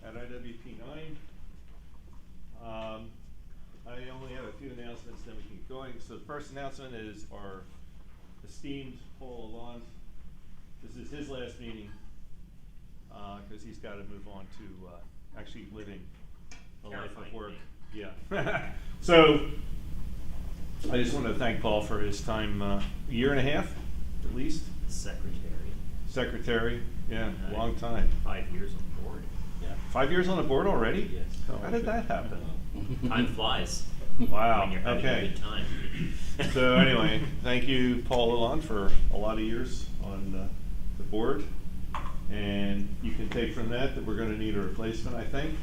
at IWP9. I only have a few announcements, then we can get going. So the first announcement is our esteemed Paul Lalonde. This is his last meeting because he's got to move on to actually living a life of work. Yeah. So I just want to thank Paul for his time, a year and a half at least. Secretary, yeah, long time. 5 years on board. Yeah. 5 years on the board already? Yes. How did that happen? Time flies. Wow. When you're having Okay. a good time. So anyway, thank you, Paul Lalonde, for a lot of years on the board. And you can take from that we're going to need a replacement, I think.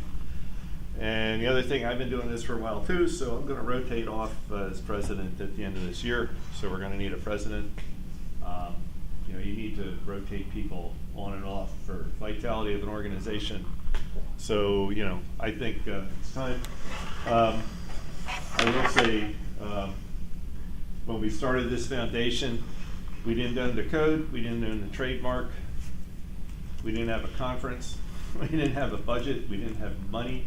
And the other thing, I've been doing this for a while too, so I'm going to rotate off as president at the end of this year. So we're going to need a president. You need to rotate people on and off for vitality of an organization. So, I think it's time. I will say, when we started this foundation, we didn't own the code, we didn't own the trademark, we didn't have a conference, we didn't have a budget, we didn't have money,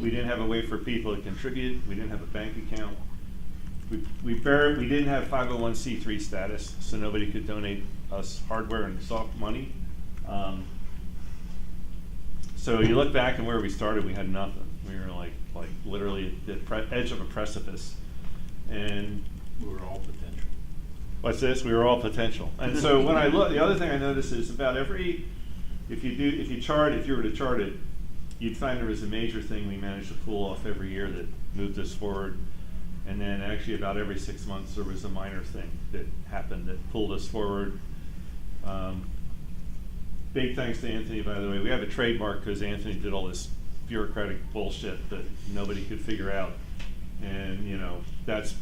we didn't have a way for people to contribute, we didn't have a bank account. We didn't have 501c3 status, so nobody could donate us hardware and soft money. So you look back and where we started, we had nothing. We were like literally at the edge of a precipice. And we were all potential. What's this? We were all potential. And so when I look, the other thing I noticed is about if you were to chart it, you'd find there was a major thing we managed to pull off every year that moved us forward. And then actually about every 6 months there was a minor thing that happened that pulled us forward. Big thanks to Anthony, by the way. We have a trademark because Anthony did all this bureaucratic bullshit that nobody could figure out. And that's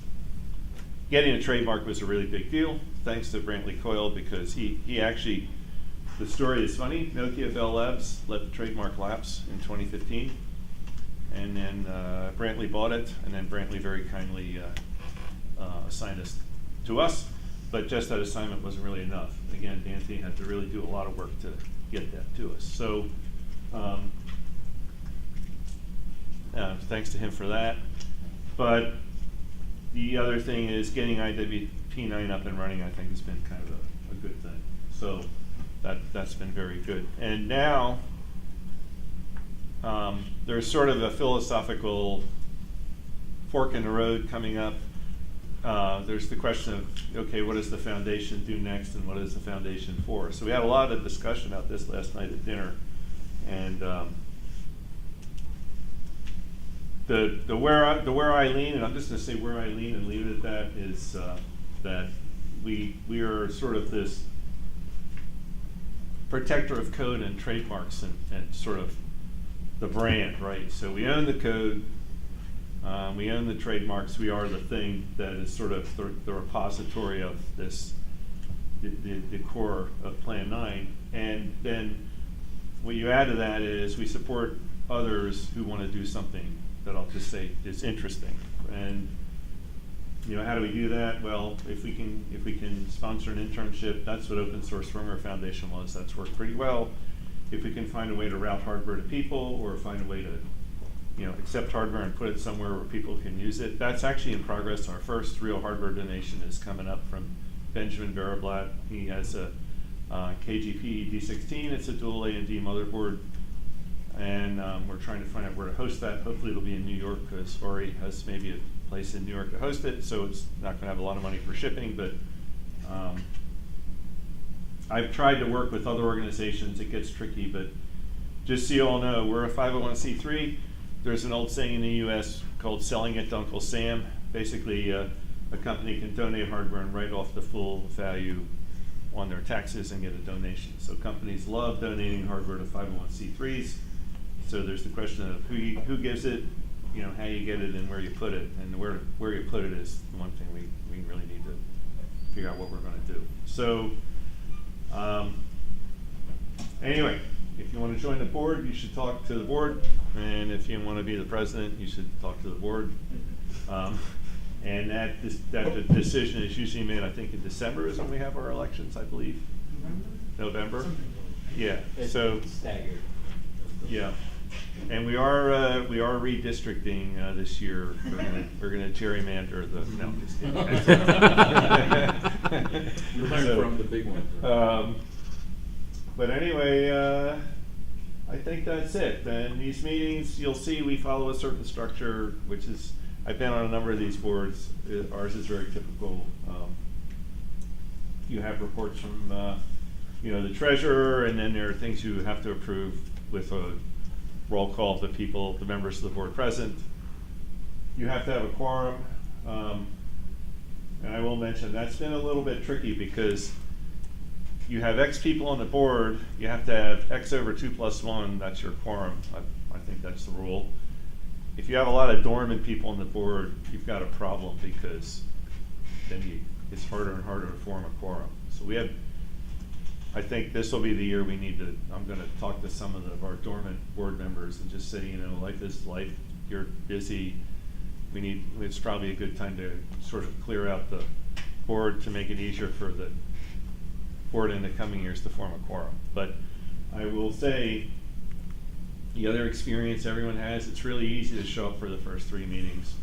getting a trademark was a really big deal. Thanks to Brantley Coyle, because he actually, the story is funny. Nokia Bell Labs let the trademark lapse in 2015. And then Brantley bought it, and then Brantley very kindly assigned us to us, but just that assignment wasn't really enough. Again, Anthony had to really do a lot of work to get that to us. So thanks to him for that. But the other thing is getting IWP9 up and running, I think, has been kind of a good thing. So that's been very good. And now, there's sort of a philosophical fork in the road coming up. There's the question of, okay, what does the foundation do next and what is the foundation for? So we had a lot of discussion about this last night at dinner. And the where I lean, and I'm just going to say where I lean and leave it at that, is that we are sort of this protector of code and trademarks and sort of the brand, right? So we own the code, we own the trademarks, we are the thing that is sort of the repository of this, the core of Plan 9. And then what you add to that is we support others who want to do something that I'll just say is interesting. And how do we do that? Well, if we can sponsor an internship, that's what Open Source Firmware Foundation was. That's worked pretty well. If we can find a way to route hardware to people, or find a way to accept hardware and put it somewhere where people can use it, that's actually in progress. Our first real hardware donation is coming up from Benjamin Barablat. He has a KGP D16. It's a dual A and D motherboard, and we're trying to find out where to host that. Hopefully it'll be in New York, because Ori has maybe a place in New York to host it, so it's not going to have a lot of money for shipping, but I've tried to work with other organizations. It gets tricky, but just so you all know, we're a 501c3. There's an old saying in the US called selling it to Uncle Sam. Basically, a company can donate hardware and write off the full value on their taxes and get a donation. So companies love donating hardware to 501c3s. So there's the question of who gives it, how you get it, and where you put it. And where you put it is the one thing we really need to figure out what we're going to do. So anyway, if you want to join the board, you should talk to the board. And if you want to be the president, you should talk to the board. And that decision is usually made, I think, in December is when we have our elections, I believe. November? Yeah. It's so staggered. yeah. And we are redistricting this year. We're gonna gerrymander the. No, I'm just kidding. Learn from the big one. But anyway, I think that's it. And these meetings, you'll see we follow a certain structure, which is, I've been on a number of these boards. Ours is very typical. You have reports from, the treasurer, and then there are things you have to approve with a roll call of the members of the board present. You have to have a quorum. And I will mention, that's been a little bit tricky because you have X people on the board, you have to have X over 2 + 1, that's your quorum. I think that's the rule. If you have a lot of dormant people on the board, you've got a problem because then it's harder and harder to form a quorum. So I think this will be the year I'm gonna talk to some of our dormant board members and just say, life is life, you're busy. It's probably a good time to sort of clear out the board to make it easier for the board in the coming years to form a quorum. But I will say, the other experience everyone has, it's really easy to show up for the first 3 meetings.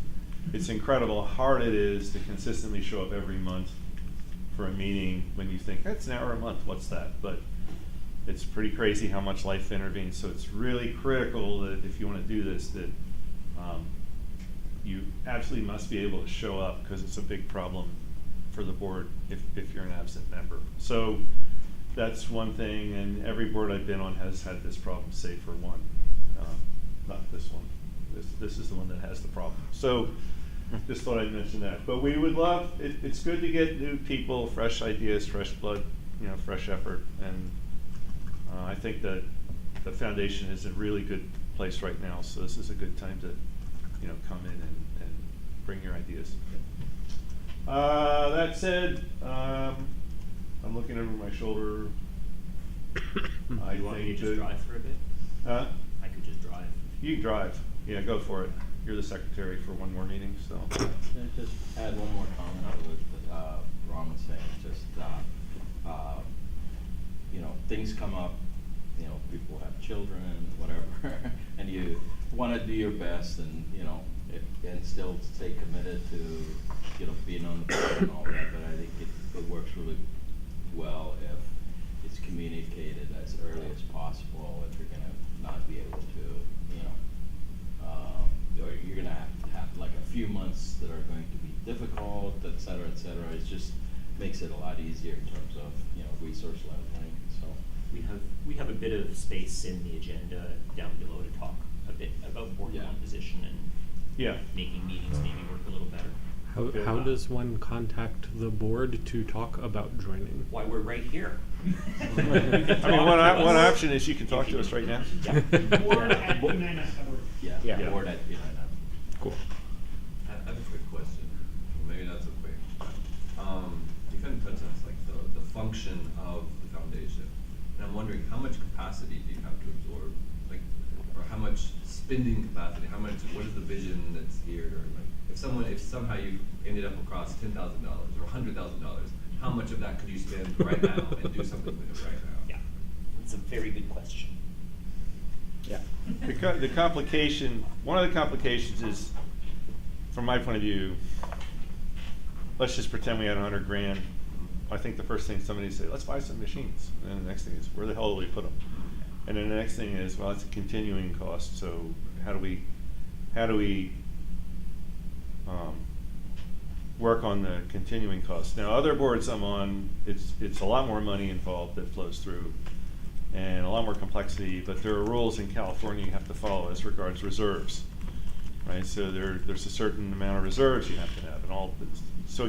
It's incredible how hard it is to consistently show up every month for a meeting when you think, that's an hour a month, what's that? But it's pretty crazy how much life intervenes. So it's really critical that if you want to do this, that you absolutely must be able to show up, because it's a big problem for the board if you're an absent member. So that's one thing, and every board I've been on has had this problem, save for one. Not this one. This is the one that has the problem. So just thought I'd mention that. But we would love, it's good to get new people, fresh ideas, fresh blood, fresh effort. And I think that the foundation is in a really good place right now. So this is a good time to, come in and bring your ideas. That said, I'm looking over my shoulder. You want me to just drive for a bit? Huh? I could just drive. You can drive. Yeah, go for it. You're the secretary for one more meeting, so. Just add one more comment to what Ron was saying. Just, things come up, people have children, whatever, and you want to do your best and, and still stay committed to, being on the board and all that. But I think it works really well if it's communicated as early as possible. If you're going to not be able to, or you're going to have like a few months that are going to be difficult, et cetera, et cetera. It just makes it a lot easier in terms of, resource leveling. So we have a bit of space in the agenda down below to talk a bit about board composition and making meetings maybe work a little better. How does one contact the board to talk about joining? Why, we're right here. I mean, one option is you can talk to us right now. Yeah. Board at p9s.org. Yeah, board at p9s. Cool. I have a quick question. Well, maybe not so quick. You kind of touched on this, like the function of the foundation. And I'm wondering, how much capacity do you have to absorb? Like, or how much spending capacity? What is the vision that's here? Or like, if somehow you ended up across $10,000 or $100,000, how much of that could you spend right now and do something with it right now? Yeah, it's a very good question. Yeah. The complication, one of the complications is, from my point of view, let's just pretend we had $100,000. I think the first thing somebody say, let's buy some machines. And then the next thing is, where the hell do we put them? And then the next thing is, well, it's a continuing cost. So how do we work on the continuing costs? Now, other boards I'm on, it's a lot more money involved that flows through, and a lot more complexity. But there are rules in California you have to follow as regards reserves, right? So there's a certain amount of reserves you have to have, and all. So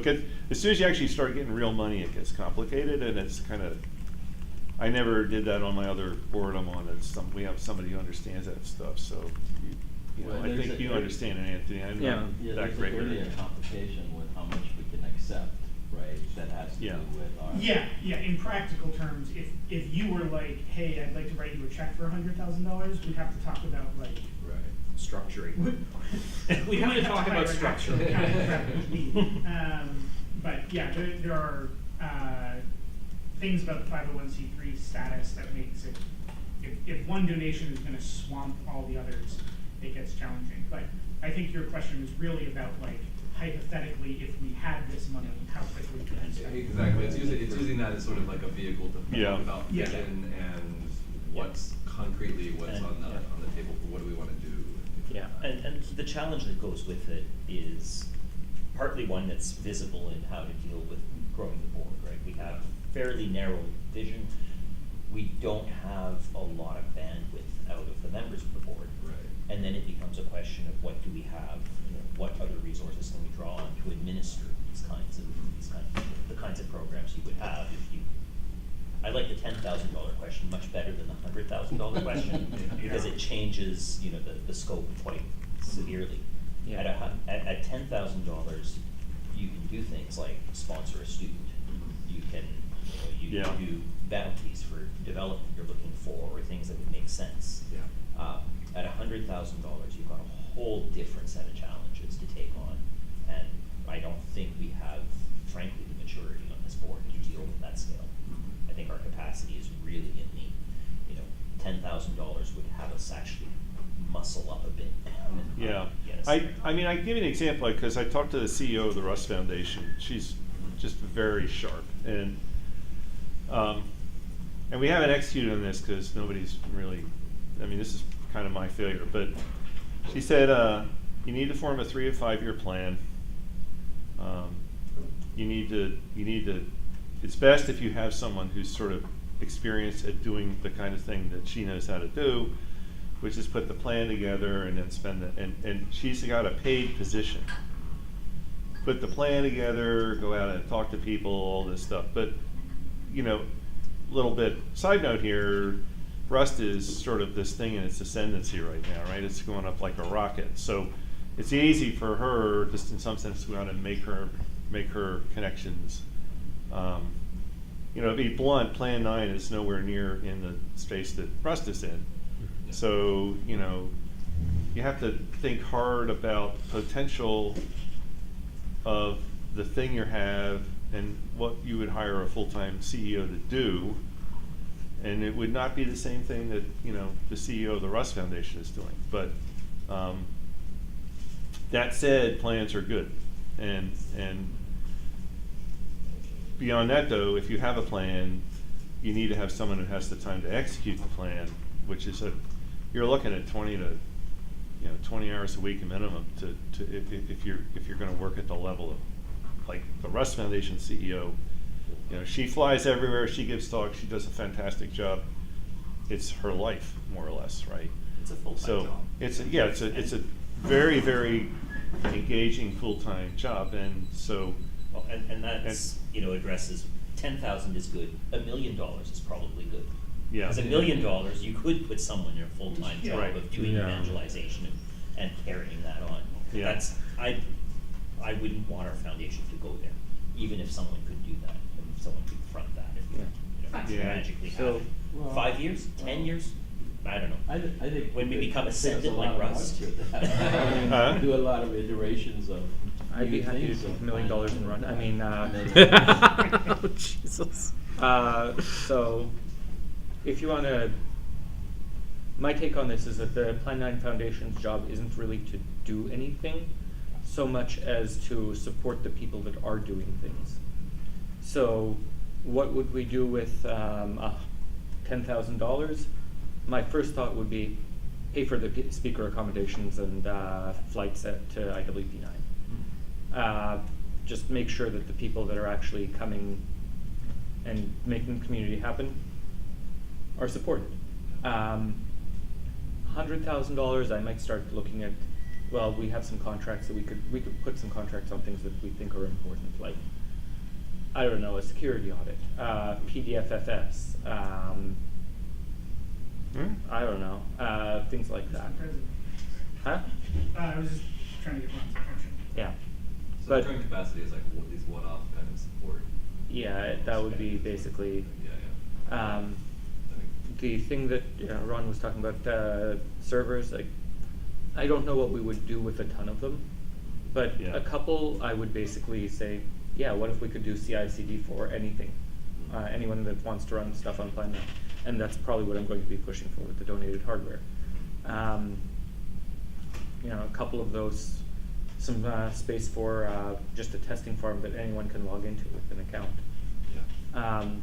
as soon as you actually start getting real money, it gets complicated, and it's kind of. I never did that on my other board I'm on. We have somebody who understands that stuff. So, Well, I think you understand it, Anthony. I'm not that great with There's really it. a complication with how much we can accept, right? That has to do with our. Yeah. In practical terms, if you were like, hey, I'd like to write you a check for $100,000, we'd have to talk about like. Right. Structuring. We have to talk about structure. But yeah, there are things about the 501c3 status that makes it if one donation is gonna swamp all the others, it gets challenging. But I think your question is really about like, hypothetically, if we had this money, how quickly could we spend it? Exactly, it's using that as sort of like a vehicle to Yeah. talk about Yeah. vision and what's concretely what's And- on the table for what do we wanna do. Yeah, and the challenge that goes with it is partly one that's visible in how to deal with growing the board, right? We have fairly narrow vision. We don't have a lot of bandwidth out of the members of the board. Right. And then it becomes a question of what do we have, what other resources can we draw on to administer the kinds of programs you would have if you. I like the $10,000 question much better than the $100,000 question because it changes, the scope quite severely. Yeah. At $10,000, you can do things like sponsor a student. You can, you Yeah. can do bounties for development you're looking for or things that would make sense. Yeah. At $100,000, you've got a whole different set of challenges to take on, and I don't think we have, frankly, the maturity on this board to deal with that scale. I think our capacity is really in the, $10,000 would have us actually muscle up a bit. Yeah, Yes. I mean, I can give you an example, because I talked to the CEO of the RISC Foundation. She's just very sharp, and we haven't executed on this because nobody's really, this is kind of my failure, but she said, you need to form a 3 to 5 year plan. You need to, it's best if you have someone who's sort of experienced at doing the kind of thing that she knows how to do, which is put the plan together and then spend it, and she's got a paid position. Put the plan together, go out and talk to people, all this stuff. But, little bit, side note here, Rust is sort of this thing in its ascendancy right now, right? It's going up like a rocket. So it's easy for her, just in some sense, to go out and make her connections. To be blunt, Plan 9 is nowhere near in the space that Rust is in. So, you have to think hard about potential of the thing you have and what you would hire a full-time CEO to do. And it would not be the same thing that, the CEO of the Rust Foundation is doing. But that said, plans are good. And beyond that, though, if you have a plan, you need to have someone who has the time to execute the plan, which is you're looking at 20 hours a week minimum if you're going to work at the level of like the Rust Foundation CEO. She flies everywhere, she gives talks, she does a fantastic job. It's her life, more or less, right? It's a full-time job. It's a very, very engaging full-time job, and so. Well, and that's, addresses 10,000 is good, $1 million is probably good. Yeah. Because $1 million, you could put someone in a full-time Yeah. job Right. of doing Yeah. evangelization and carrying that on. Yeah. I wouldn't want our foundation to go there, even if someone could do that, if someone could front that, if we Yeah. magically So- have it. Well- 5 years, 10 years, I don't know. I think. When we become there's ascendant a lot like of Rust. art to that. Huh? Do a lot of iterations of. I'd be new happy to things, take so $1 million and run. Million. Jesus. So, if you want to, my take on this is that the Plan 9 Foundation's job isn't really to do anything so much as to support the people that are doing things. So, what would we do with $10,000? My first thought would be pay for the speaker accommodations and flights to IWP9. Just make sure that the people that are actually coming and making the community happen are supported. $100,000, I might start looking at. Well, we have some contracts that we could put some contracts on things that we think are important, like I don't know, a security audit, PDFFS. I don't know, things like that. Huh? I was just trying to get Ron's attention. Yeah. So But- the current capacity is like these one-off kind of support. Yeah, that would be basically. Yeah. I think- The thing that Ron was talking about, servers, I don't know what we would do with a ton of them, but Yeah. a couple I would basically say, yeah, what if we could do CI/CD for anything? Anyone that wants to run stuff on Plan 9. and that's probably what I'm going to be pushing for with the donated hardware. You know, a couple of those, some space for just a testing farm that anyone can log into with an account. Yeah. And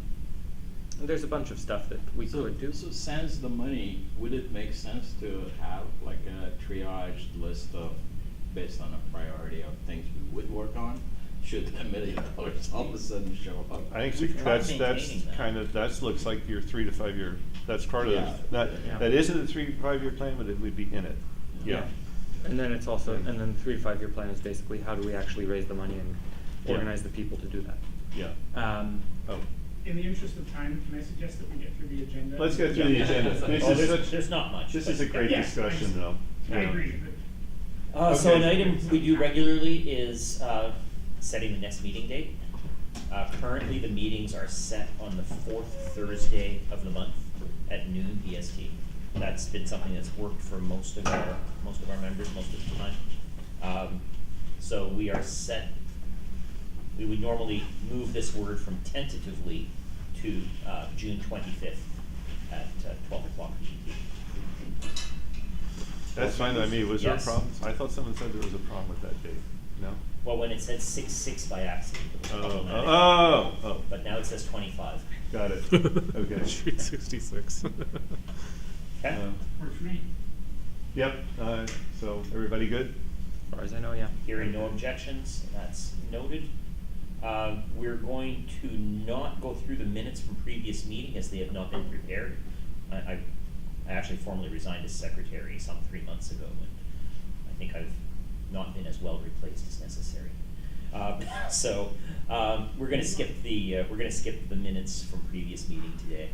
there's a bunch of stuff that we could do. So sans the money, would it make sense to have like a triage list of, based on a priority of things we would work on? Should $1 million all of a sudden show up? I think We've tried that's maintaining that. kind of, that looks like your 3 to 5 year, that's part of, Yeah. that, Yeah. that isn't a 3 to 5 year plan, but it would be in it. Yeah. And then it's also, and then the 3 to 5 year plan is basically how do we actually raise the money and Yeah. organize the people to do that. Yeah. Oh, In the interest of time, can I suggest that we get through the agenda? let's get through the agenda. This Oh, is there's, such, there's not much. this but- is a great Yeah, discussion though. I Yeah. agree. So Okay. an item we do regularly is setting the next meeting date. Currently, the meetings are set on the 4th Thursday of the month at noon PST. That's been something that's worked for most of our members most of the time. So we are set. We would normally move this word from tentatively to June 25th at 12 o'clock PST. That's fine by me. Was there a Yes. problem? I thought someone said there was a problem with that date. No? Well, when it said 6/6 by accident, it was Oh, problematic. oh, But now it says 25. got it. Okay. Street 66. Okay? Works for me. Yep, so everybody good? As far as I know, yeah. Hearing no objections, that's noted. We're going to not go through the minutes from previous meeting as they have not been prepared. I actually formally resigned as secretary some 3 months ago, and I think I've not been as well replaced as necessary. So we're going to skip the minutes from previous meeting today.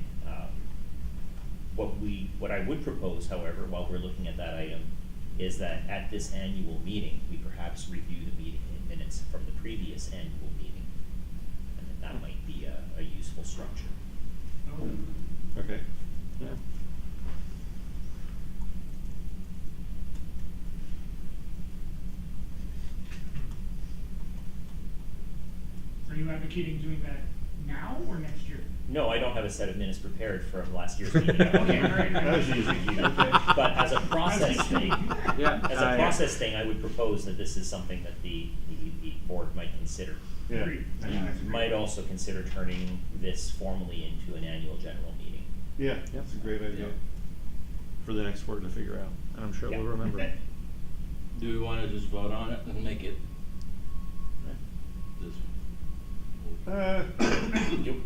What I would propose, however, while we're looking at that item, is that at this annual meeting, we perhaps review the meeting minutes from the previous annual meeting, and that might be a useful structure. Oh. Okay. Yeah. Are you advocating doing that now or next year? No, I don't have a set of minutes prepared from last year's meeting. Okay, all right. That was easy. Okay. But as a process thing, Yeah. as a process thing, I would propose that this is something that the board might consider. Yeah. Agreed. I think You that's a great might point. also consider turning this formally into an annual general meeting. Yeah, that's a great idea. For the next board to figure out. And I'm sure Yeah. we'll remember. Do we wanna just vote on it and make it? Just. You-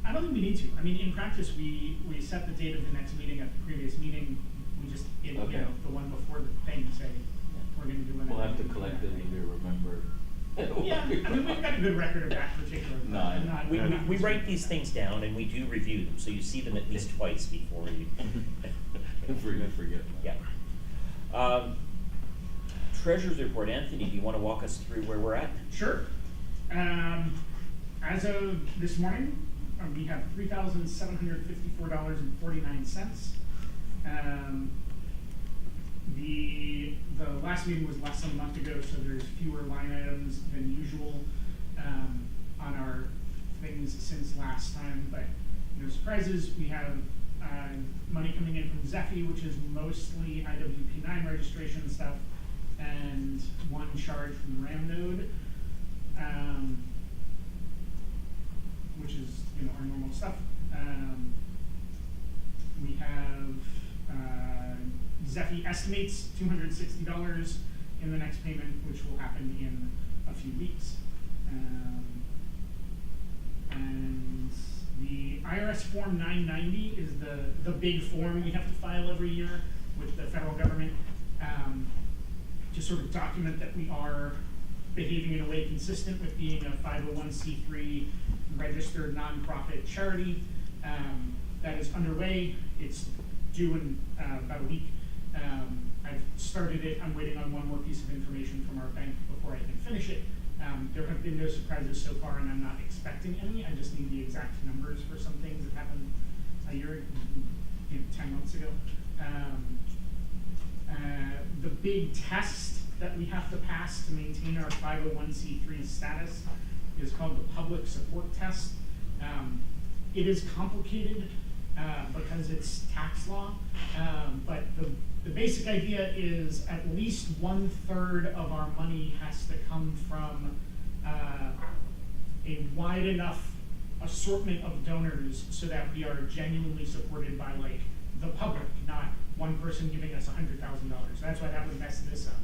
I don't think we need to. I mean, in practice, we set the date of the next meeting at the previous meeting. We just, you know, Okay. the one before the thing, say, we're gonna do an. We'll have to collectively remember. Yeah, I mean, we've got a good record of that particular. No, I know. not- We, we, not- we write these things down and we do review them, so you see them at least twice before you. Forget. Yeah. Treasurer's report, Anthony, do you wanna walk us through where we're at? Sure. As of this morning, we have $3,754.49. The last meeting was less than a month ago, so there's fewer line items than usual on our things since last time, but no surprises. We have money coming in from ZEFI, which is mostly IWP9 registration stuff, and one charge from Ramnode, which is, you know, our normal stuff. We have ZEFI estimates $260 in the next payment, which will happen in a few weeks. And the IRS Form 990 is the big form we have to file every year with the federal government to sort of document that we are behaving in a way consistent with being a 501c3 registered nonprofit charity. That is underway. It's due in about a week. I've started it. I'm waiting on one more piece of information from our bank before I can finish it. There have been no surprises so far, and I'm not expecting any. I just need the exact numbers for some things that happened a year, 10 months ago. The big test that we have to pass to maintain our 501c3 status is called the public support test. It is complicated. because it's tax law. But the basic idea is at least 1/3 of our money has to come from a wide enough assortment of donors so that we are genuinely supported by like the public, not one person giving us $100,000. That's why that would mess this up.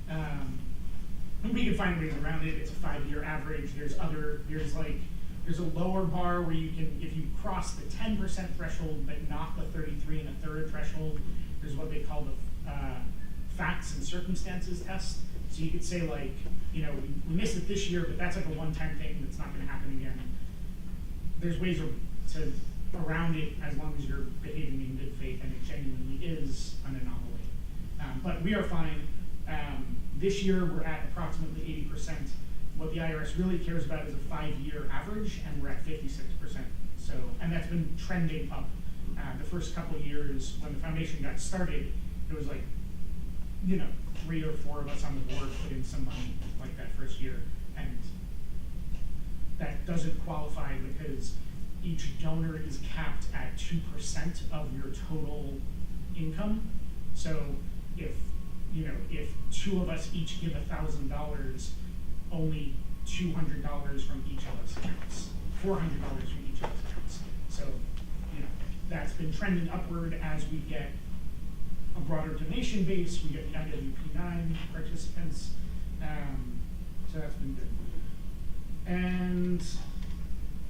And we can find ways around it. It's a 5-year average. There's a lower bar where you can, if you cross the 10% threshold but not the 33 1/3 threshold, there's what they call the facts and circumstances test. So you could say like, we missed it this year, but that's like a one-time thing that's not going to happen again. There's ways around it as long as you're behaving in good faith and it genuinely is an anomaly. But we are fine. This year we're at approximately 80%. What the IRS really cares about is a 5-year average, and we're at 56%. So, and that's been trending up. The first couple of years when the foundation got started, it was like, 3 or 4 of us on the board put in some money like that first year, and that doesn't qualify because each donor is capped at 2% of your total income. So if 2 of us each give $1,000, only $200 from each of us counts, $400 from each of us counts. So, that's been trending upward as we get a broader donation base, we get the IWP9 participants, so that's been good. And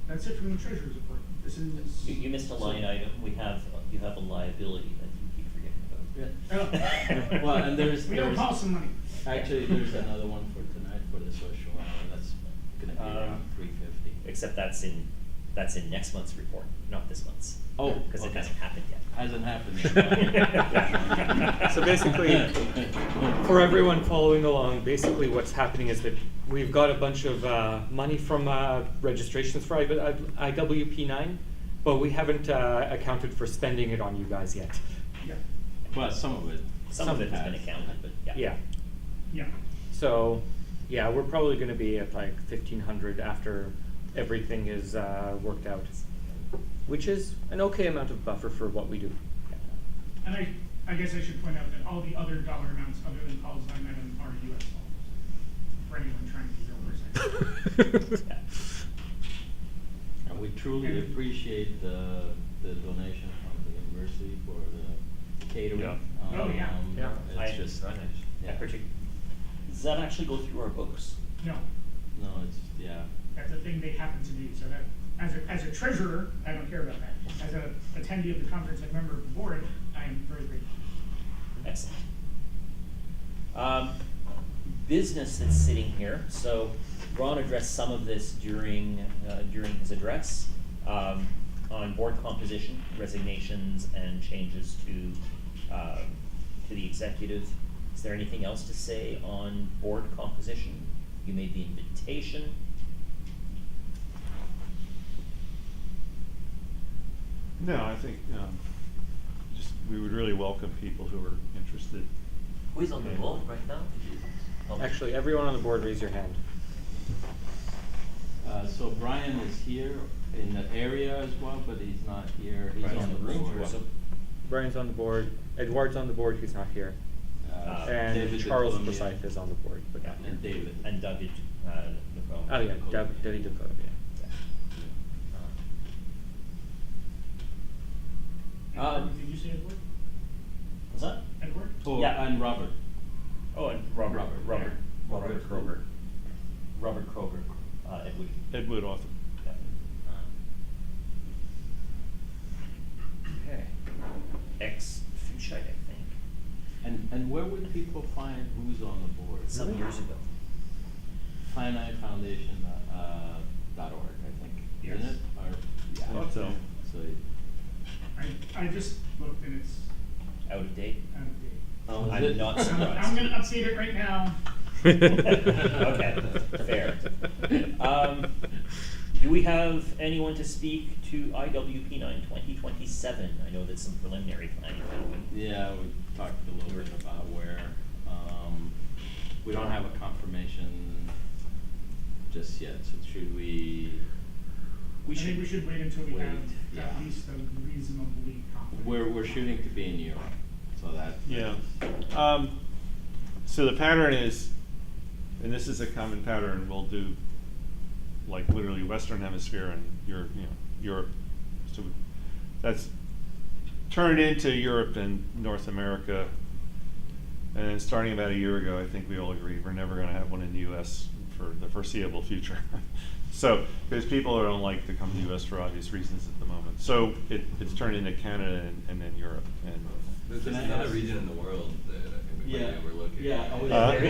that's it from the treasurer's report. This is... You missed a line item. You have a liability that you keep forgetting about. Oh. Well, and there's We don't call some money. actually there's another one for tonight for the social hour. That's gonna be around 350. Except that's in next month's report, not this month's. Oh, Because it okay. hasn't happened yet. Hasn't happened yet. So basically, for everyone following along, basically what's happening is that we've got a bunch of money from registrations for IWP9, but we haven't accounted for spending it on you guys yet. Yeah. Well, some of it. Some of it has been accounted, but yeah. Yeah. Yeah. So, yeah, we're probably going to be at like 1,500 after everything is worked out, which is an okay amount of buffer for what we do. And I guess I should point out that all the other dollar amounts other than Paul's line item are US dollars, for anyone trying to figure out where it's at. And we truly appreciate the donation from the university for the catering. Yeah. Oh, yeah. Yeah. It's just, yeah. Does that actually go through our books? No, No, it's, yeah. that's a thing they happen to do. So that, as a treasurer, I don't care about that. As a attendee of the conference and member of the board, I am very grateful. Excellent. Business that's sitting here. So Ron addressed some of this during his address on board composition, resignations, and changes to the executive. Is there anything else to say on board composition? You made the invitation. No, I think just we would really welcome people who are interested. Who is on the board right now? Actually, everyone on the board, raise your hand. So Brian is here in the area as well, but he's not here. He's Brian's on the in the room, board. so- Brian's on the board. Edward's on the board. He's not here. And David Charles Columbia. Forsyth is on the board, but not here. And David. And David Nicole. Oh yeah, Dakota. Debbie Dakota. Um, Did you say Edward? What's that? Edward? Oh, Yeah. and Robert. Oh, and Robert Robert. Kroger. Robert Kroger, Edward. Edward author. Yeah. Okay. Ex-Fuchsite, I think, And where would people find who's on the board? some years ago. Finitefoundation.org, I think, Yes. isn't it? Or, yeah. Thought so. So, I just looked and it's Out of date? out of date. oh, is I'm it? not I'm surprised. gonna update it right now. Okay, fair. Do we have anyone to speak to IWP9 2027? I know there's some preliminary planning happening. Yeah, we talked a little bit about where, we don't have a confirmation just yet, so should we I think we should wait until we Wait, have yeah. at least a reasonably confident. We're shooting to be in Europe, so that. Yeah. So the pattern is, and this is a common pattern, we'll do like literally Western Hemisphere and Europe. So that's turned into Europe and North America. And then starting about a year ago, I think we all agreed we're never going to have one in the U.S. for the foreseeable future. So, because people don't like to come to the U.S. for obvious reasons at the moment. So it's turned into Canada and then Europe. And There's Can I another ask- region in the world that I think we might be overlooking. Yeah, I was. There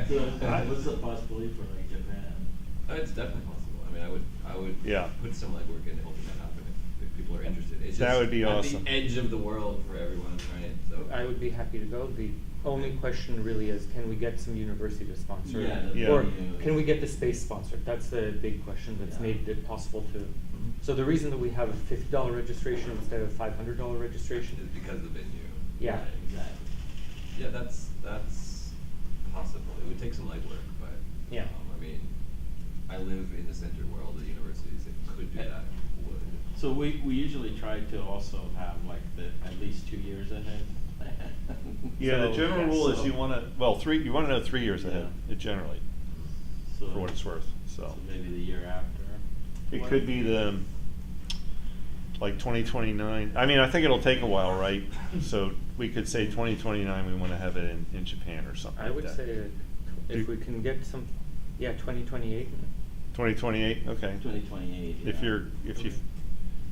is. What's the possibility for like Japan? It's definitely possible. I mean, I would Yeah. put some legwork into helping that happen if people are interested. It's That just would be awesome. at the edge of the world for everyone, right? So I would be happy to go. The only question really is, can we get some university to sponsor it? Yeah, Or the- can we get the space sponsored? That's the big question that's Yeah. made it possible to. Mhm. So the reason that we have a $50 registration instead of $500 registration. is because of the venue. Yeah. Right, exactly. Yeah, that's possible. It would take some legwork, but Yeah. I mean, I live in the center where all the universities that could do that would. So we usually try to also have like at least 2 years ahead. yeah, the So- general rule is so- you want to, you want to know 3 years ahead, generally, so- for what it's worth. So So maybe the year after. it could be like 2029. I mean, I think it'll take a while, right? So we could say 2029, we want to have it in Japan or something I like would that. say if we can get some, 2028. 2028, okay. 2028. If you,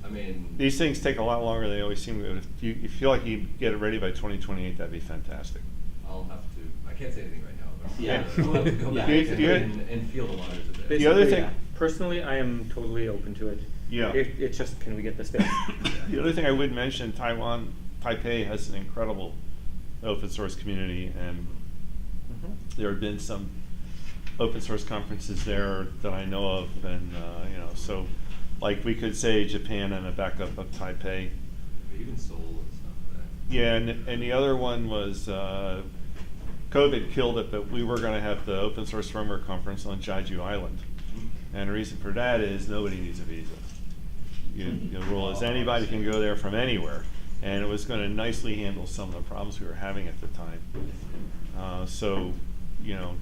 I mean, these things take a lot longer than they always seem to. If you feel like you get it ready by 2028, that'd be fantastic. I'll have to. I can't say anything right now. But Yeah. I'll have to go Yeah. back You- and feel the waters a bit. The other Basically, thing- personally, I am totally open to it. Yeah. It's just, can we get the space? The other thing I would mention, Taipei has an incredible open source community, and there have been some open source conferences there that I know of, and so like we could say Japan and a backup of Taipei. Even Seoul and stuff like that. Yeah, and the other one was COVID killed it, but we were going to have the open source firmware conference on Jeju Island, and the reason for that is nobody needs a visa. The rule is anybody can go there from anywhere, and it was going to nicely handle some of the problems we were having at the time. So,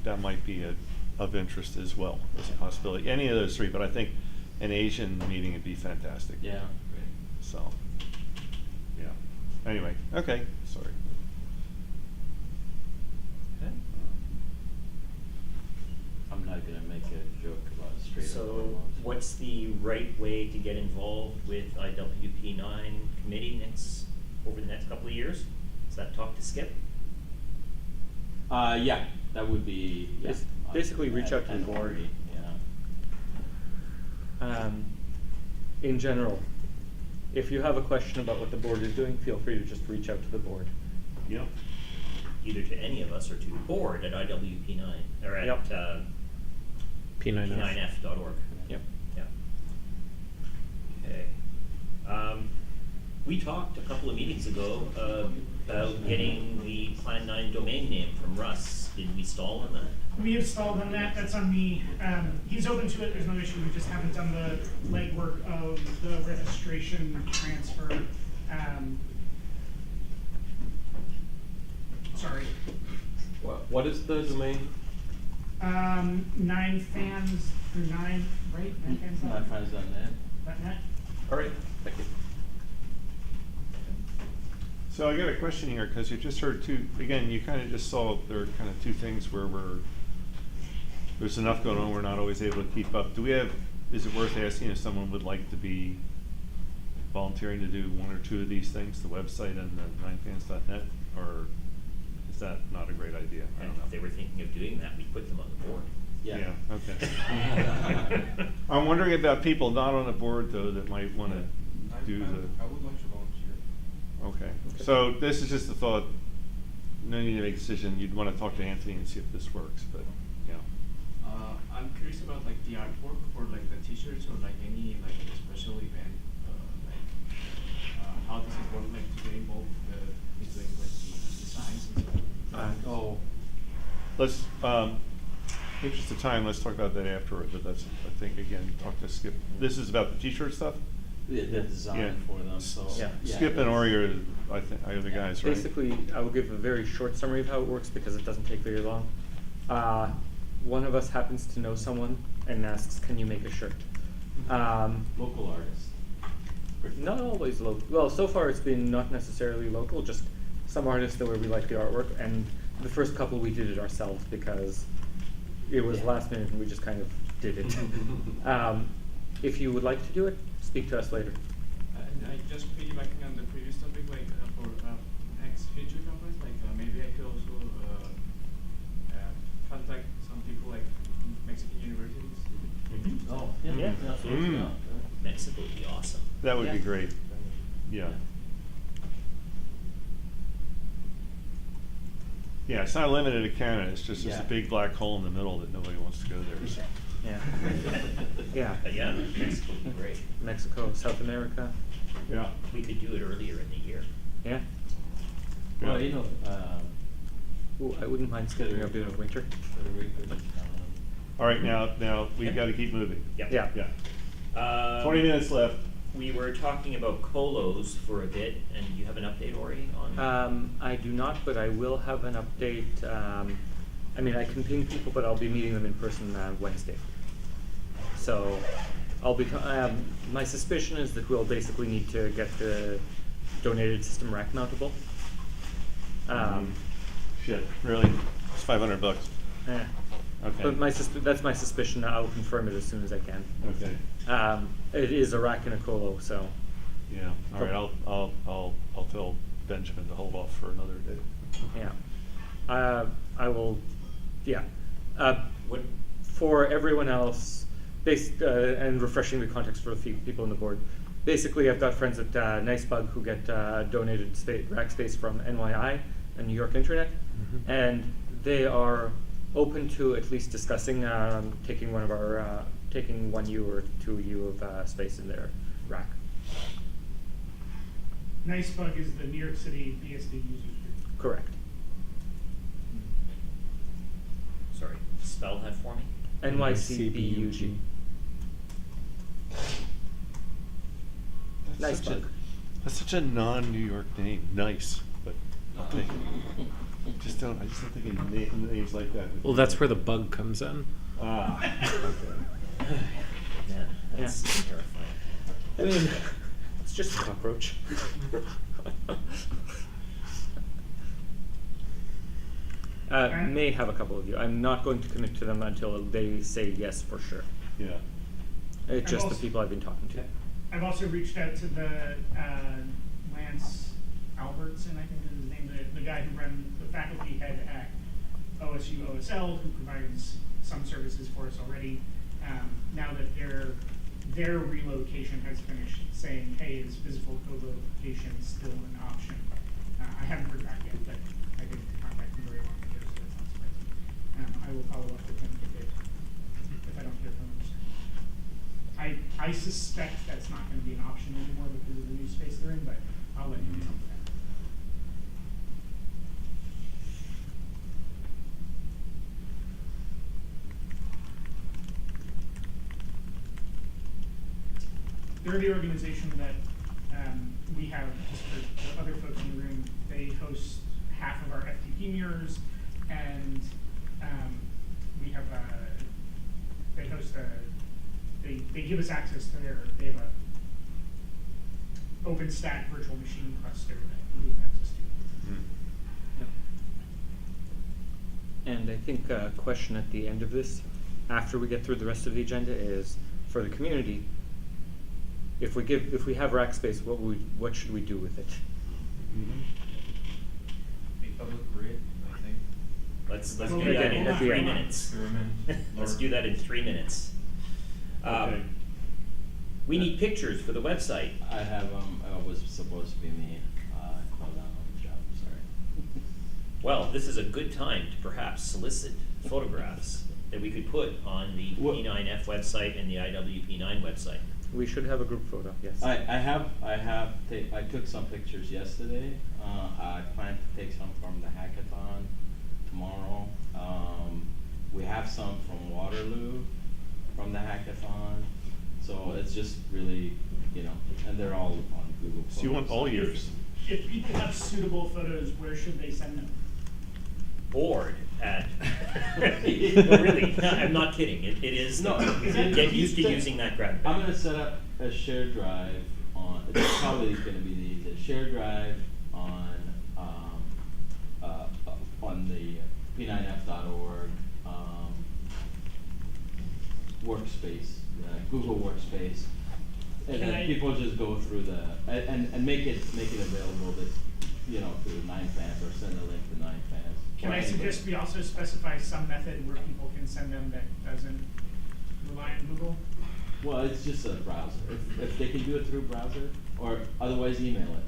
that might be of interest as well as a possibility. Any of those three, but I think an Asian meeting would be fantastic. Yeah. So, yeah. Anyway, okay, sorry. Okay. I'm not gonna make a joke about straight up. So hormones. what's the right way to get involved with IWP9 committee over the next couple of years? Is that talk to Skip? Yeah, that would be. Yeah, Just basically reach out to the and board. Lori, Yeah. In general, if you have a question about what the board is doing, feel free to just reach out to the board. Yep. Either to any of us or to board at IWP9 or at Yep. P9F. p9f.org. Yep. Yeah. Okay. We talked a couple of meetings ago about getting the Plan 9 domain name from Russ. Did we stall on that? We have stalled on that, that's on me. He's open to it, there's no issue, we just haven't done the legwork of the registration transfer. Sorry. What is the domain? 9 fans, or 9, right? 9 fans. My friends on that. .net? All right, thank you. So I got a question here, because you just heard you kind of just saw there are kind of two things where there's enough going on, we're not always able to keep up. Is it worth asking if someone would like to be volunteering to do one or two of these things, the website and the 9fans.net, or is that not a great idea? I And don't know. if they were thinking of doing that, we put them on the board. Yeah. Okay. I'm wondering about people not on the board, though, that might want to do the. I would like to volunteer. Okay, so this is just a thought, no need to make a decision, you'd want to talk to Anthony and see if this works, but, I'm curious about like the artwork for like the t-shirts or like any like special event, how does it work like to get involved in doing like the designs and stuff? let's, interest of time, let's talk about that afterward, but that's, I think, again, talk to Skip. This is about the t-shirt stuff? The design Yeah. for them, so. Yeah. Skip and Ori are, I think, are the guys, right? Basically, I will give a very short summary of how it works because it doesn't take very long. One of us happens to know someone and asks, "Can you make a shirt?" Local artists. Not always local. Well, so far it's been not necessarily local, just some artists that where we like the artwork. And the first couple we did it ourselves because it was last minute and we just kind of did it. If you would like to do it, speak to us later. And I just piggybacking on the previous topic, like for next future companies, like maybe I could also contact some people like Mexican universities. Oh, yeah, Yeah. absolutely. Mm. Yeah. Mexico would be awesome. That would be Yeah. great, yeah. Yeah, it's not limited to Canada, it's just, there's a Yeah. big black hole in the middle that nobody wants to go there, so. Yeah. Yeah. But yeah, Mexico would be great. Mexico, South America. Yeah. We could do it earlier in the year. Yeah. Well, you know, Ooh, I wouldn't mind skipping a bit of winter. All right, now, we've gotta keep moving. Yeah. Yeah. 20 20 minutes left. We were talking about colos for a bit, and you have an update, Ori, on? I do not, but I will have an update. I mean, I can ping people, but I'll be meeting them in person Wednesday. So I'll be. My suspicion is that we'll basically need to get the donated system rack mountable. Shit, really? It's $500. Eh. Okay. But that's my suspicion. I'll confirm it as soon as I can. Okay. It is a rack and a colo, so. Yeah, all right, I'll tell Benjamin to hold off for another day. Yeah. I will, yeah. What? For everyone else, and refreshing the context for the people on the board, basically I've got friends at Nicebug who get donated rack space from NYI and New York Internet, and they are open to at least discussing taking one taking 1U or 2U of space in their rack. Nicebug is the New York City BSD users group. Correct. Sorry, spell that for me? NYCBUG. Nicebug. That's such a non-New York name. Nice, but nothing. I just don't think of names like that. Well, that's where the bug comes in. Ah, okay. Yeah, that's terrifying. I mean, it's just a cockroach. May have a couple of you. I'm not going to commit to them until they say yes for sure. Yeah. It's just the also- people I've been talking to. I've also reached out to the Lance Albertson, I think is his name, the guy who runs the faculty head at OSU OSL, who provides some services for us already. Now that their relocation has finished, saying, hey, is physical co-location still an option? I haven't heard back yet, but I did contact him very long ago, so that's not surprising. I will follow up with him if I don't hear from him. I suspect that's not going to be an option anymore because of the new space they're in, but I'll let you know that. They're the organization that we have, just for the other folks in the room, they host half of our FTP mirrors, and we have they host they give us access to they have a OpenStack virtual machine cluster that we have access to. And I think a question at the end of this, after we get through the rest of the agenda, is for the community. If we have rack space, what should we do with it? Be public grid, I think. Let's Well, do we that can- in hold on, 3 hold on. minutes. Experiment. Let's do that in 3 minutes. Okay. We need pictures for the website. I have, it was supposed to be me, fell down on the job, sorry. Well, this is a good time to perhaps solicit photographs that we could put on the What- P9F website and the IWP9 website. We should have a group photo, yes. I took some pictures yesterday. I plan to take some from the hackathon tomorrow. we have some from Waterloo, from the hackathon, so it's just really, you know, and they're all on Google Photos. So you want all yours? If people have suitable photos, where should they send them? Board at, no, really, no, I'm not kidding, it is, No, get used to using that graphic. I'm gonna set up a shared drive on, it's probably gonna be a shared drive on the p9f.org workspace, Google Workspace. And Can then I- people just go through and make it available that, you know, to 9fans or send a link to 9fans. Can or I anybody. suggest we also specify some method where people can send them that doesn't rely on Google? Well, it's just a browser. If they can do it through browser, or otherwise email it.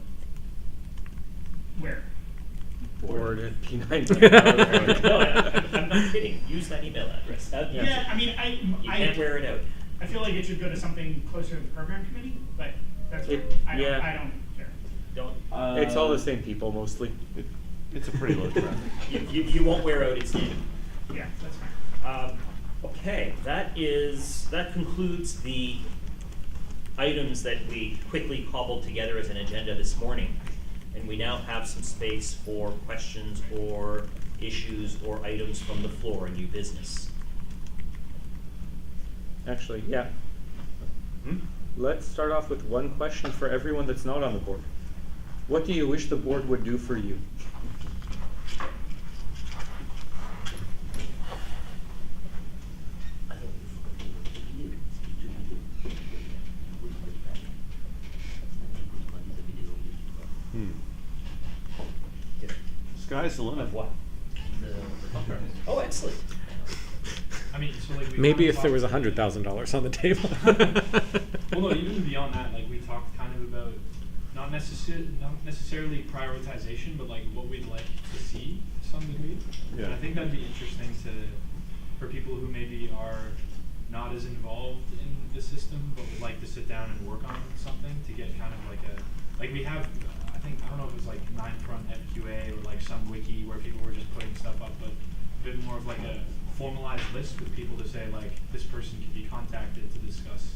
Where? Board at P9. No, I'm not kidding, use that email address. Yeah, I mean, You can't wear it out. I feel like it should go to something closer to the program committee, but that's fine. I don't care. Don't, It's all the same people mostly. It's a pretty low traffic. you won't wear out its name. Yeah, that's fine. Okay, that concludes the items that we quickly cobbled together as an agenda this morning. And we now have some space for questions or issues or items from the floor, new business. Actually, yeah. Hmm? Let's start off with one question for everyone that's not on the board. What do you wish the board would do for you? Sky's the limit. Of what? Oh, excellent. I mean, so like we Maybe kinda if there was talked- $100,000 on the table. Well, no, even beyond that, like we talked kind of about not necessarily prioritization, but like what we'd like to see to some degree. Yeah. And I think that'd be interesting for people who maybe are not as involved in the system, but would like to sit down and work on something to get kind of like we have, I don't know if it was like 9front FQA or like some wiki where people were just putting stuff up, but a bit more of like a formalized list with people to say like this person can be contacted to discuss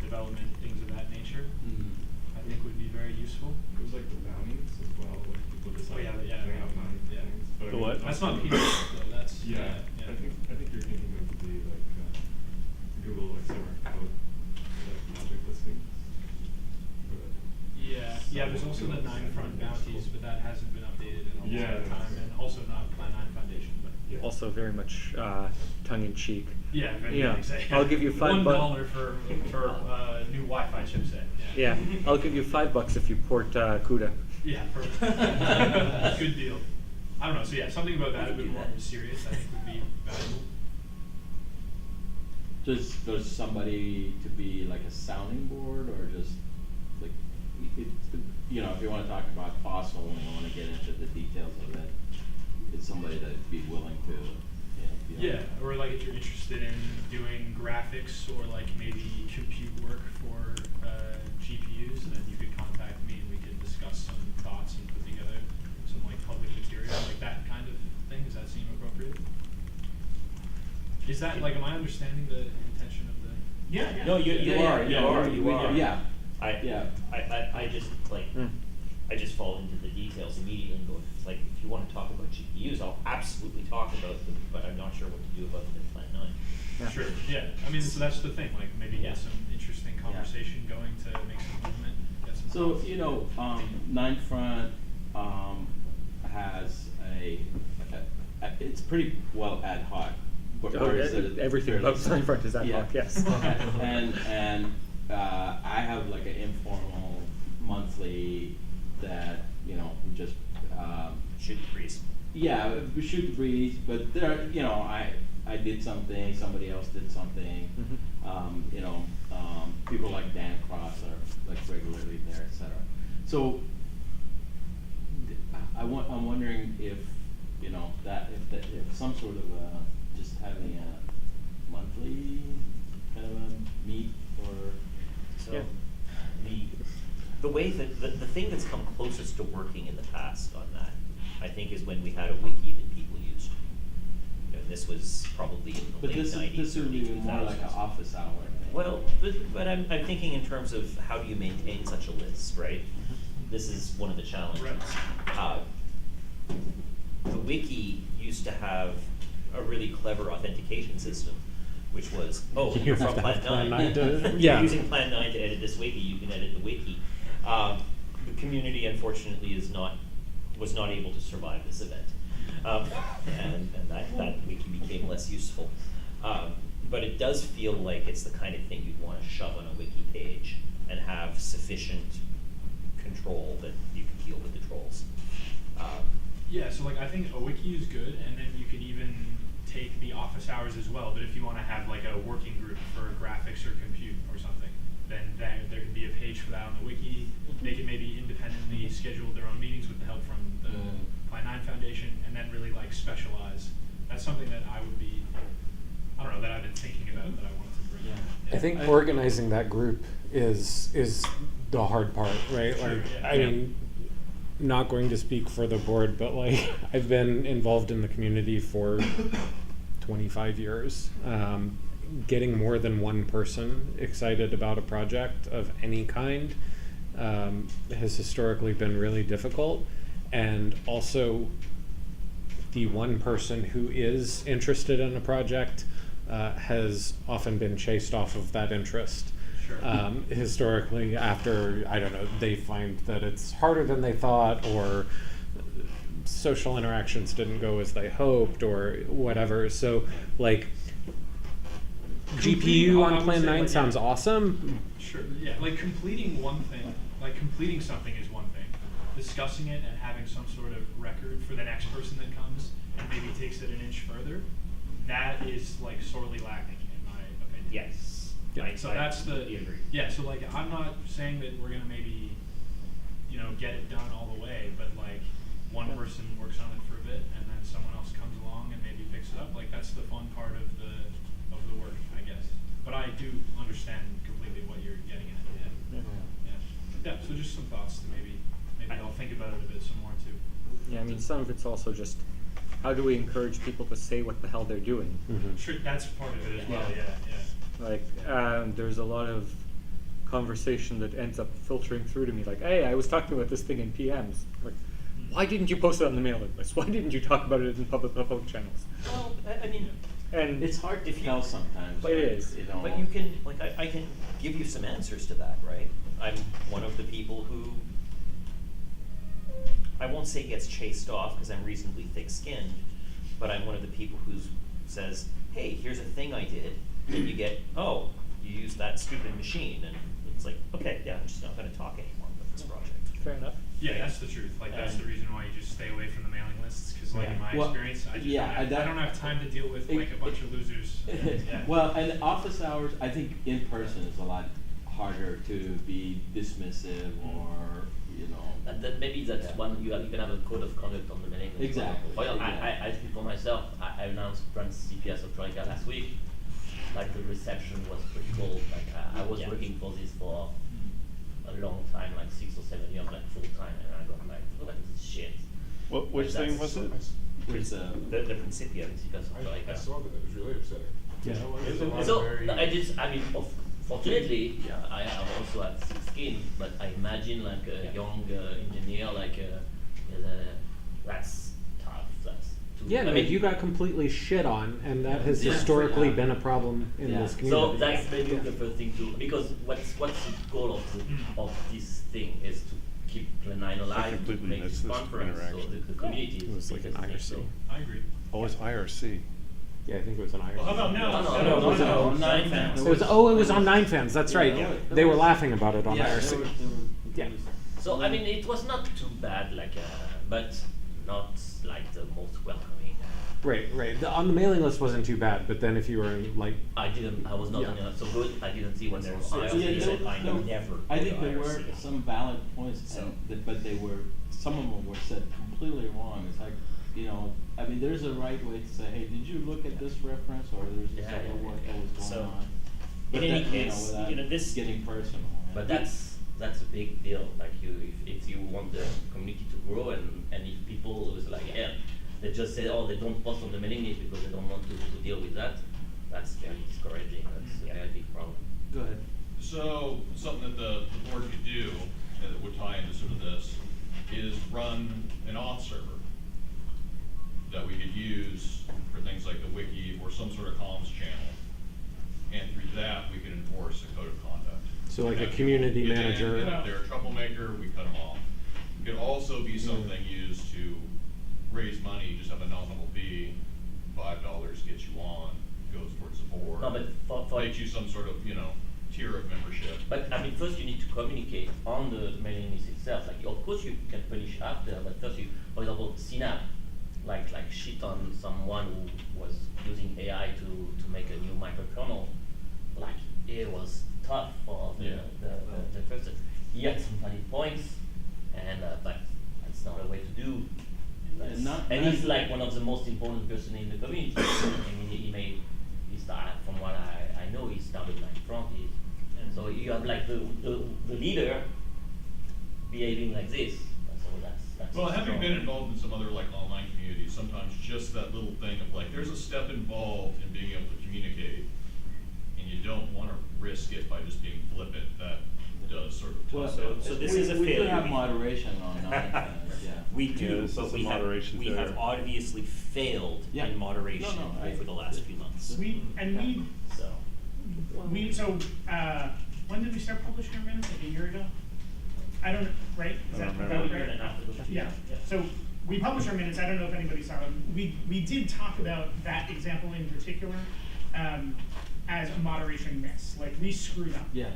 development, things of that nature. I think would be very useful. There's like the bounties as well, like people decide. Oh, yeah, they have bounty yeah. things, but I The mean, what? That's not PDF though, that's, Yeah, yeah. I think you're thinking of the like Google like summer code, like magic listings. Yeah, there's also the 9front bounties, but that hasn't been updated in a long Yeah, time, and also not Plan 9 Foundation, but. Yeah. Also very much tongue-in-cheek. Yeah, very Yeah, exactly. I'll give you $5 $1 for new Wi-Fi chipset. Yeah, I'll give you $5 if you port CUDA. Yeah, perfect. Good deal. I don't know. So yeah, something about that a bit more serious, I think, would be valuable. Does somebody to be like a sounding board, or just like you know, if you want to talk about fossil and you want to get into the details of it, it's somebody that'd be willing to, you know, Yeah, or like if you're interested in doing graphics or like maybe compute work for GPUs, then you could contact me and we could discuss some thoughts and put together some like public material, like that kind of thing. Does that seem appropriate? Is that like, am I understanding the intention of the? Yeah. No, you Yeah, are. yeah. I just like, I just fall into the details immediately and go, like, if you want to talk about GPUs, I'll absolutely talk about them, but I'm not sure what to do about them in Plan 9. Yeah. Sure, yeah. I mean, so that's the thing, like maybe Yeah. get some interesting conversation going to make some movement, get some. So, thoughts. you know, 9front has it's pretty well ad hoc. Whereas Everything fairly- above 9front is ad hoc, yes. and I have like an informal monthly that, you know, we just Shoot the breeze. yeah, we shoot the breeze, but there are, you know, I did something, somebody else did something. You know, people like Dan Cross are like regularly there, etc. So I'm wondering if, you know, if some sort of just having a monthly kind of a meet or So Yeah. the way that the thing that's come closest to working in the past on that, I think, is when we had a wiki that people used. You know, and this was probably in the But late this nineties, would early be 2000s. more like an office hour thing. Well, but I'm thinking in terms of how do you maintain such a list, right? This is one of the challenges. The wiki used to have a really clever authentication system, which was, oh, You you're have from to have Plan 9. Plan 9 to- You're yeah. using Plan 9 to edit this wiki, you can edit the wiki. The community, unfortunately, was not able to survive this event. And that wiki became less useful. But it does feel like it's the kind of thing you'd want to shove on a wiki page and have sufficient control that you can deal with the trolls. Yeah, so like I think a wiki is good, and then you could even take the office hours as well. But if you want to have like a working group for graphics or compute or something, then there could be a page for that on the wiki. They could maybe independently schedule their own meetings with the help from the Plan 9 Foundation, and then really like specialize. That's something that I would be, I don't know, that I've been thinking about that I wanted to bring in. I think organizing that group is the hard part, right? Sure, Like, yeah. I mean, not going to speak for the board, but like I've been involved in the community for 25 years. Getting more than one person excited about a project of any kind has historically been really difficult, and also the one person who is interested in a project has often been chased off of that interest. Sure. Historically, after, I don't know, they find that it's harder than they thought, or social interactions didn't go as they hoped, or whatever. So, like, Completing- GPU I on would Plan say, 9 like, sounds awesome. Sure, yeah, like completing one thing, like completing something is one thing. Discussing it and having some sort of record for the next person that comes and maybe takes it an inch further, that is like sorely lacking in my opinion. Yes. Yeah. So that's the, completely agree. yeah, so like I'm not saying that we're gonna maybe, you know, get it done all the way, but like one person works on it for a bit and then someone else comes along and maybe picks it up. Like that's the fun part of the work, I guess. But I do understand completely what you're getting at. Yeah. Yeah. So just some thoughts to maybe I'll think about it a bit some more too. Yeah, I mean, some of it's also just how do we encourage people to say what the hell they're doing? Sure, that's part of it as well. Yeah. Like, there's a lot of conversation that ends up filtering through to me. Like, hey, I was talking about this thing in PMs. Like, why didn't you post it on the mailing list? Why didn't you talk about it in public channels? Well, I mean, And It's hard to If you- tell sometimes. But it right? is. You know. but you can, like, I can give you some answers to that, right? I'm one of the people who, I won't say gets chased off because I'm reasonably thick-skinned, but I'm one of the people who says, hey, here's a thing I did, and you get, oh, you used that stupid machine, and it's like, okay, yeah, I'm just not going to talk anymore about this project. fair enough. Yeah, that's the truth. Like that's the reason why you just stay away from the mailing lists. Because like in my Well, experience, I just yeah, I that- don't have time to deal with like a bunch of losers. Yeah. Well, and office hours, I think in person is a lot harder to be dismissive or, you know. And then maybe that's one you can have a code of conduct on the mailing list. Exactly. For example, I speak for myself. I announced Principia Software last week. Like the reception was pretty cool. Like I was working for this for a long time, like 6 or 7 years, like full time, and I got like, what is this shit? Which Like, thing that's- was it? It's The Principia. Principia Software. I saw that, it was really upsetting. Yeah. There's a lot of So very- I mean, fortunately, I have also had thick skin, but I imagine like a young engineer, like that's tough. That's too, Yeah, I no, mean, you got completely shit on, and that has Yeah. historically Yeah. been a problem in Yeah. this so community. that's maybe the first thing to, because what's the goal of this thing is to keep Plan 9 alive, to completely make missed this this conference, so interaction. the community It was like an is IRC. I agree. Oh, it's IRC. Yeah, I think it was an IRC. How about now? No, 9 fans. It was on 9 fans, that's right. Yeah. They were laughing about it on Yeah, IRC. they were- Yeah. So I mean, it was not too bad, like, but not like the most welcoming. Right, right. On the mailing list wasn't too bad, but then if you were in, like, I was not Yeah. so good. I didn't see when there was There's Yeah, things no, that I no, never I go think to there were IRC. some valid points, So- but they were, some of them were said completely wrong. It's like, you know, I mean, there's a right way to say, hey, did you look at this reference, or there's this Yeah, other yeah, work yeah. that was So, going on? in But any that, case, without you know, this- getting personal. But that's a big deal. Like if you want the community to grow and if people was like, yeah, they just say, oh, they don't post on the mailing list because they don't want to deal with that. That's very discouraging. That's a very big problem. Go ahead. So, something that the board could do, that would tie into sort of this, is run an auth server that we could use for things like the wiki or some sort of comms channel. And through that, we could enforce a code of conduct. So like a That community people get in, manager. and if they're a troublemaker, we cut them off. It could also be something used to raise money, just have a nominal fee, $5 gets you on, goes towards the board. No, but for Makes you some sort of, tier of membership. But I mean, first you need to communicate on the mailing list itself. Like, of course, you can punish after, but first you, for example, CNAP, like shit on someone who was using AI to make a new microkernel. Like, it was tough for the person. He had some valid points, and but that's not a way to do. And he's like one of the most important person in the community. I mean, he started, from what I know, he started like front. So you have like the leader behaving like this. So that's Well, having strong. been involved in some other like online communities, sometimes just that little thing of like, there's a step involved in being able to communicate, and you don't want to risk it by just being flippant. That does sort of Well, So this is a we do failure. have moderation on that, yeah. We Yeah, do, this but is a we moderation have failure. obviously failed Yeah. in moderation No, no, over the last few months. So, when did we start publishing our minutes? Like a year ago? I don't know, right? Is I don't that remember. about Year and a right? half ago. Yeah, so we published our minutes, I don't know if anybody saw them. We did talk about that example in particular, as a moderation miss, like we screwed up. Yeah.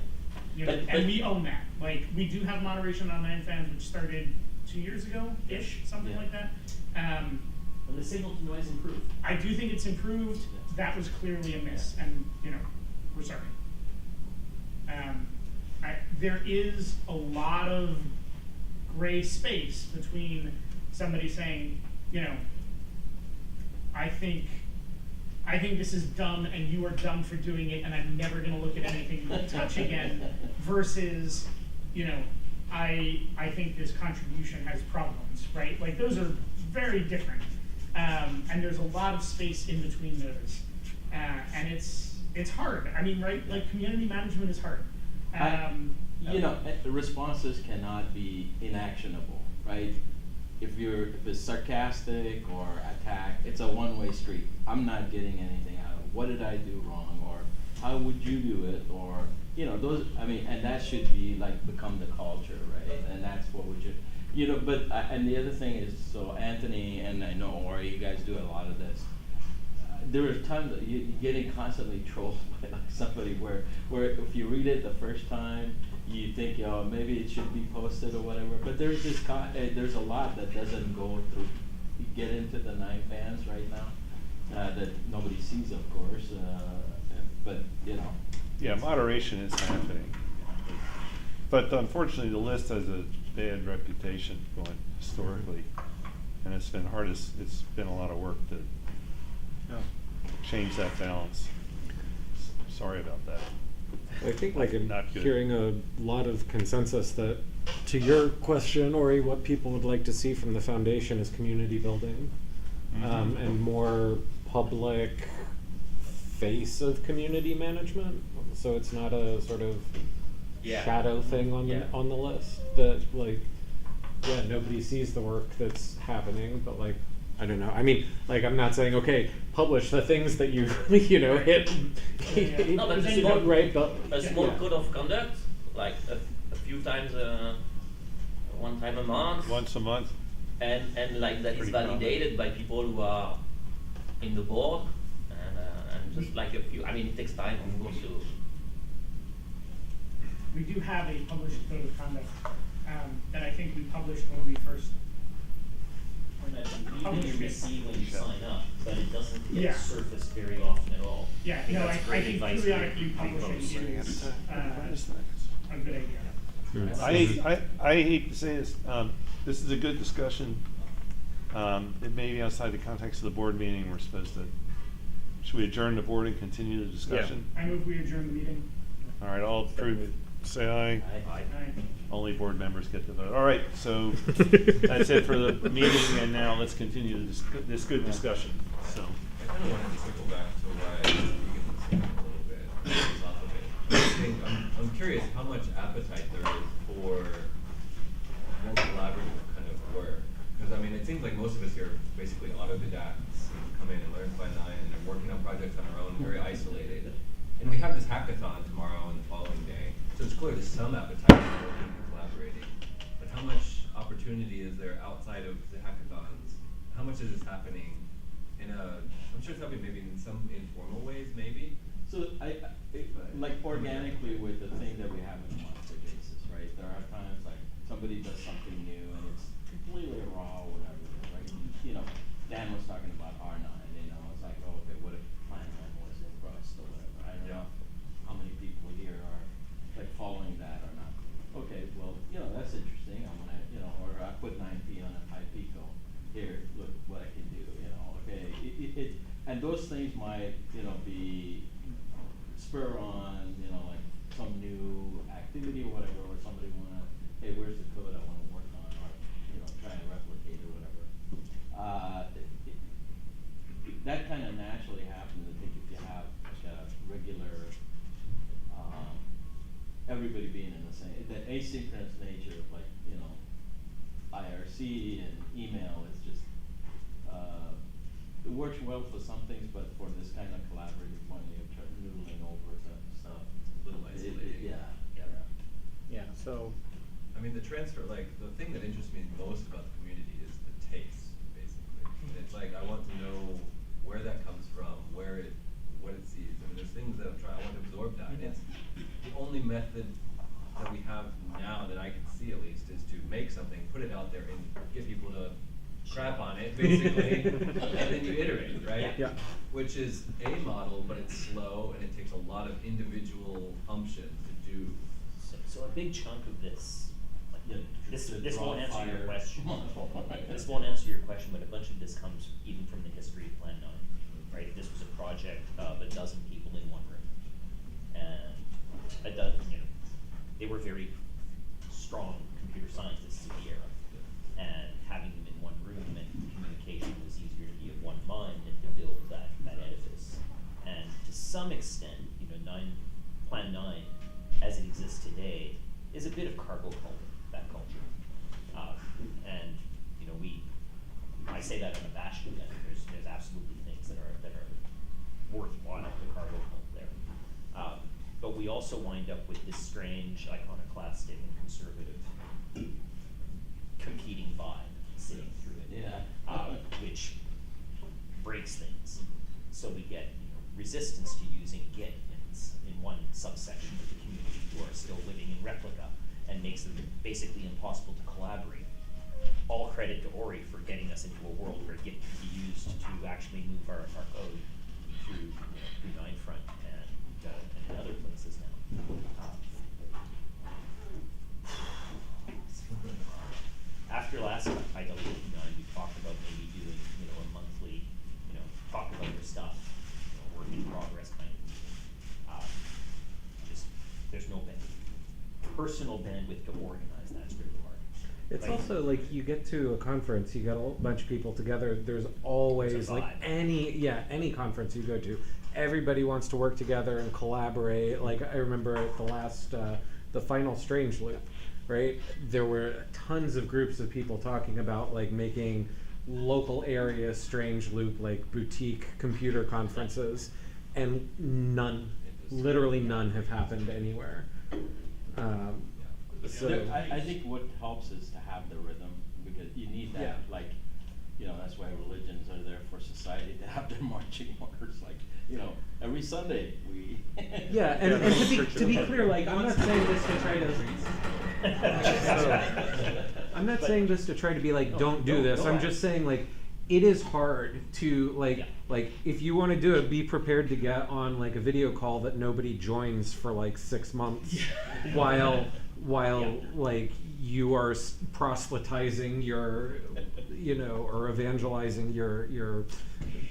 You know, But- and we own that. Like, we do have moderation on 9fans, which started 2 years ago-ish, something Yeah. like that. And the signal to noise improved. I do think it's improved. Yes. That was clearly a miss, and, we're sorry. There is a lot of gray space between somebody saying, I think this is dumb and you are dumb for doing it and I'm never gonna look at anything you touch again, versus, I think this contribution has problems, right? Like, those are very different. And there's a lot of space in between those. And it's hard. I mean, right, like, community management is hard. Responses cannot be inactionable, right? If it's sarcastic or attack, it's a one-way street. I'm not getting anything out of it. What did I do wrong? Or how would you do it? Or, those, and that should be like become the culture, right? And that's what we should, but, and the other thing is, so Anthony and I know Ori, you guys do a lot of this. There are times that you're getting constantly trolled by like somebody where if you read it the first time, you think, maybe it should be posted or whatever. But there's there's a lot that doesn't go through, get into the 9fans right now, that nobody sees, of course. But Yeah, moderation is happening. But unfortunately, the list has a bad reputation going historically, and it's been it's been a lot of work to change that balance. Sorry about that. I think like I'm Not good. hearing a lot of consensus that, to your question, Ori, what people would like to see from the foundation is community building, Mhm. and more public face of community management. So it's not a sort of Yeah. shadow thing on Yeah. on the list that nobody sees the work that's happening, but like, I don't know. I mean, like, I'm not saying, okay, publish the things that you, hit. No, but Then a you small, don't- right, but a small yeah. code of conduct, like a few times, one time a month, Once a month. and like that is Pretty common. validated by people who are in the board, and just like a few. I mean, it takes time, of course, to. We do have a published code of conduct, that I think we published when we first. You receive when you sign up, but it doesn't Yeah. get surfaced very often at all. Yeah, And I that's great think advice periodically for publishing reposts. is, a good idea. I hate to say this, this is a good discussion. It may be outside the context of the board meeting. We're supposed to, should we adjourn the board and continue the discussion? I move we adjourn the meeting. All right, I'll approve say aye. Aye. Only board members get to vote. All right, so that's it for the meeting, and now let's continue this good discussion, so. I kind of wanted to circle back to why we get this thing a little bit, off of it. I think, I'm curious how much appetite there is for more collaborative kind of work. Because I mean, it seems like most of us here are basically autodidacts who come in and learn by 9 and are working on projects on our own, very isolated. And we have this hackathon tomorrow and the following day. So it's clear there's some appetite for working and collaborating. But how much opportunity is there outside of the hackathons? How much is this happening in I'm sure it's happening maybe in some informal ways, maybe? So like organically with the thing that we have on a monthly basis, right? There are times like somebody does something new and it's completely raw or whatever, right? You know, Dan was talking about R9, you know, it's like, oh, okay, what if Plan 9 was in Rust or whatever? I don't know how many people here are like following that or not. Okay, well, you know, that's interesting. I'm gonna, you know, or I put 9P on a high Pico. Here, look what I can do, you know, okay. And those things might, you know, be spur on, you know, like some new activity or whatever, or somebody wanna, hey, where's the code I wanna work on, or, you know, try and replicate or whatever. That kind of naturally happens. I think if you have like a regular, everybody being in the same, the asynchronous nature of like, you know, IRC and email is just, it works well for some things, but for this kind of collaborative one, you're noodling over stuff. A little isolating. Yeah, so, I mean, the transfer, like, the thing that interests me most about the community is the taste, basically. And it's like, I want to know where that comes from, what it sees. I mean, there's things that I want to absorb that. It's the only method that we have now that I can see at least is to make something, put it out there, and get people to crap on it, basically, and then you iterate, right? Yeah. Which is a model, but it's slow, and it takes a lot of individual umption to do. So a big chunk of this, like, Yeah, this the won't draw answer your fire question. model. This won't answer your question, but a bunch of this comes even from the history of Plan 9, right? If this was a project of 12 people in one room, and you know, they were very strong computer scientists of the era, and having them in one room and communication was easier to be of one mind and to build that edifice. And to some extent, you know, Plan 9, as it exists today, is a bit of cargo culture, that culture. And you know, I say that unabashed that there's absolutely things that are worthwhile, the cargo cult there. But we also wind up with this strange iconoclastic and conservative competing vibe sitting through it, which breaks things. So we get, you know, resistance to using Git in one subsection of the community who are still living in replica, and makes them basically impossible to collaborate. All credit to Ori for getting us into a world where Git can be used to actually move our code through, you know, through Ninefront and other places now. After last IWP9, we talked about maybe doing, you know, a monthly, you know, talk about your stuff, you know, work in progress kind of meeting. Just, there's no personal bandwidth to organize, that's really hard. It's Right? also like you get to a conference, you got a bunch of people together. There's always It's a like vibe. any conference you go to, everybody wants to work together and collaborate. Like I remember at the last, the final Strange Loop, right? There were tons of groups of people talking about like making local area Strange Loop like boutique computer conferences, and literally none have happened anywhere. So I think what helps is to have the rhythm, because you need that, like, you know, that's why religions are there for society, to have their marching orders, like, you know, every Sunday we. Yeah, and to be clear, like I'm not saying this to try to. I'm not saying this to try to be like, don't do this. I'm just saying like, it is hard to like if you want to do it, be prepared to get on like a video call that nobody joins for like 6 months, while like you are proselytizing your, you know, or evangelizing your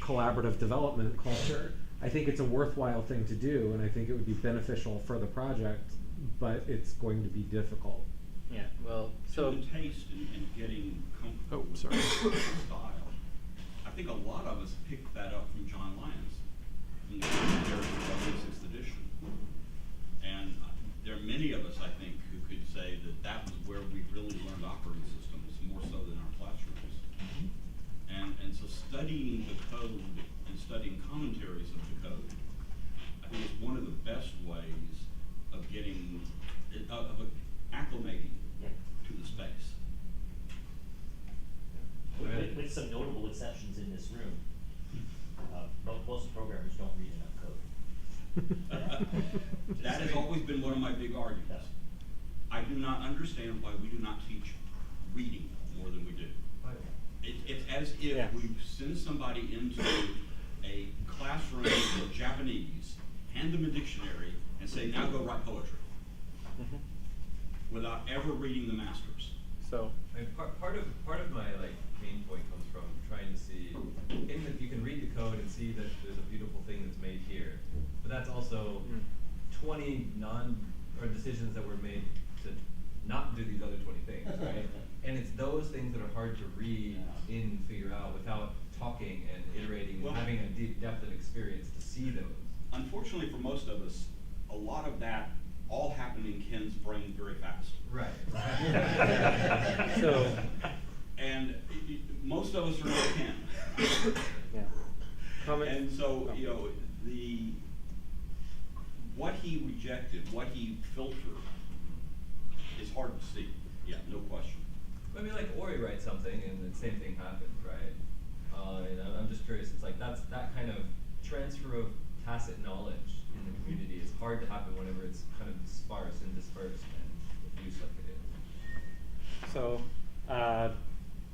collaborative development culture. I think it's a worthwhile thing to do, and I think it would be beneficial for the project, but it's going to be difficult. Yeah, well, so. The taste and getting comfortable Oh, with sorry. the style. I think a lot of us picked that up from John Lyons in the commentary of the 6th edition. And there are many of us, I think, who could say that that was where we really learned operating systems, more so than our classrooms. And so studying the code and studying commentaries of the code, I think is one of the best ways of getting, of acclimating to the space. With some notable exceptions in this room, most programmers don't read enough code. That has always been one of my big arguments. I do not understand why we do not teach reading more than we do. It's as if Yeah. we send somebody into a classroom of Japanese, hand them a dictionary, and say, now go write poetry, without ever reading the masters. So. I mean, part of my like main point comes from trying to see you can read the code and see that there's a beautiful thing that's made here, but that's also 20 decisions that were made to not do these other 20 things, right? And it's those things that are hard to read and figure out without talking and iterating Well, and having a deep depth of experience to see those. Unfortunately for most of us, a lot of that all happened in Ken's brain very fast. Right. So. And most of us are not Ken. Yeah. Comment? And so, Oh. you know, what he rejected, what he filtered, is hard to see. Yeah, no question. I mean, like Ori writes something and the same thing happens, right? And I'm just curious. It's like that kind of transfer of tacit knowledge in the community is hard to happen whenever it's kind of sparse and dispersed and diffuse like it is. So,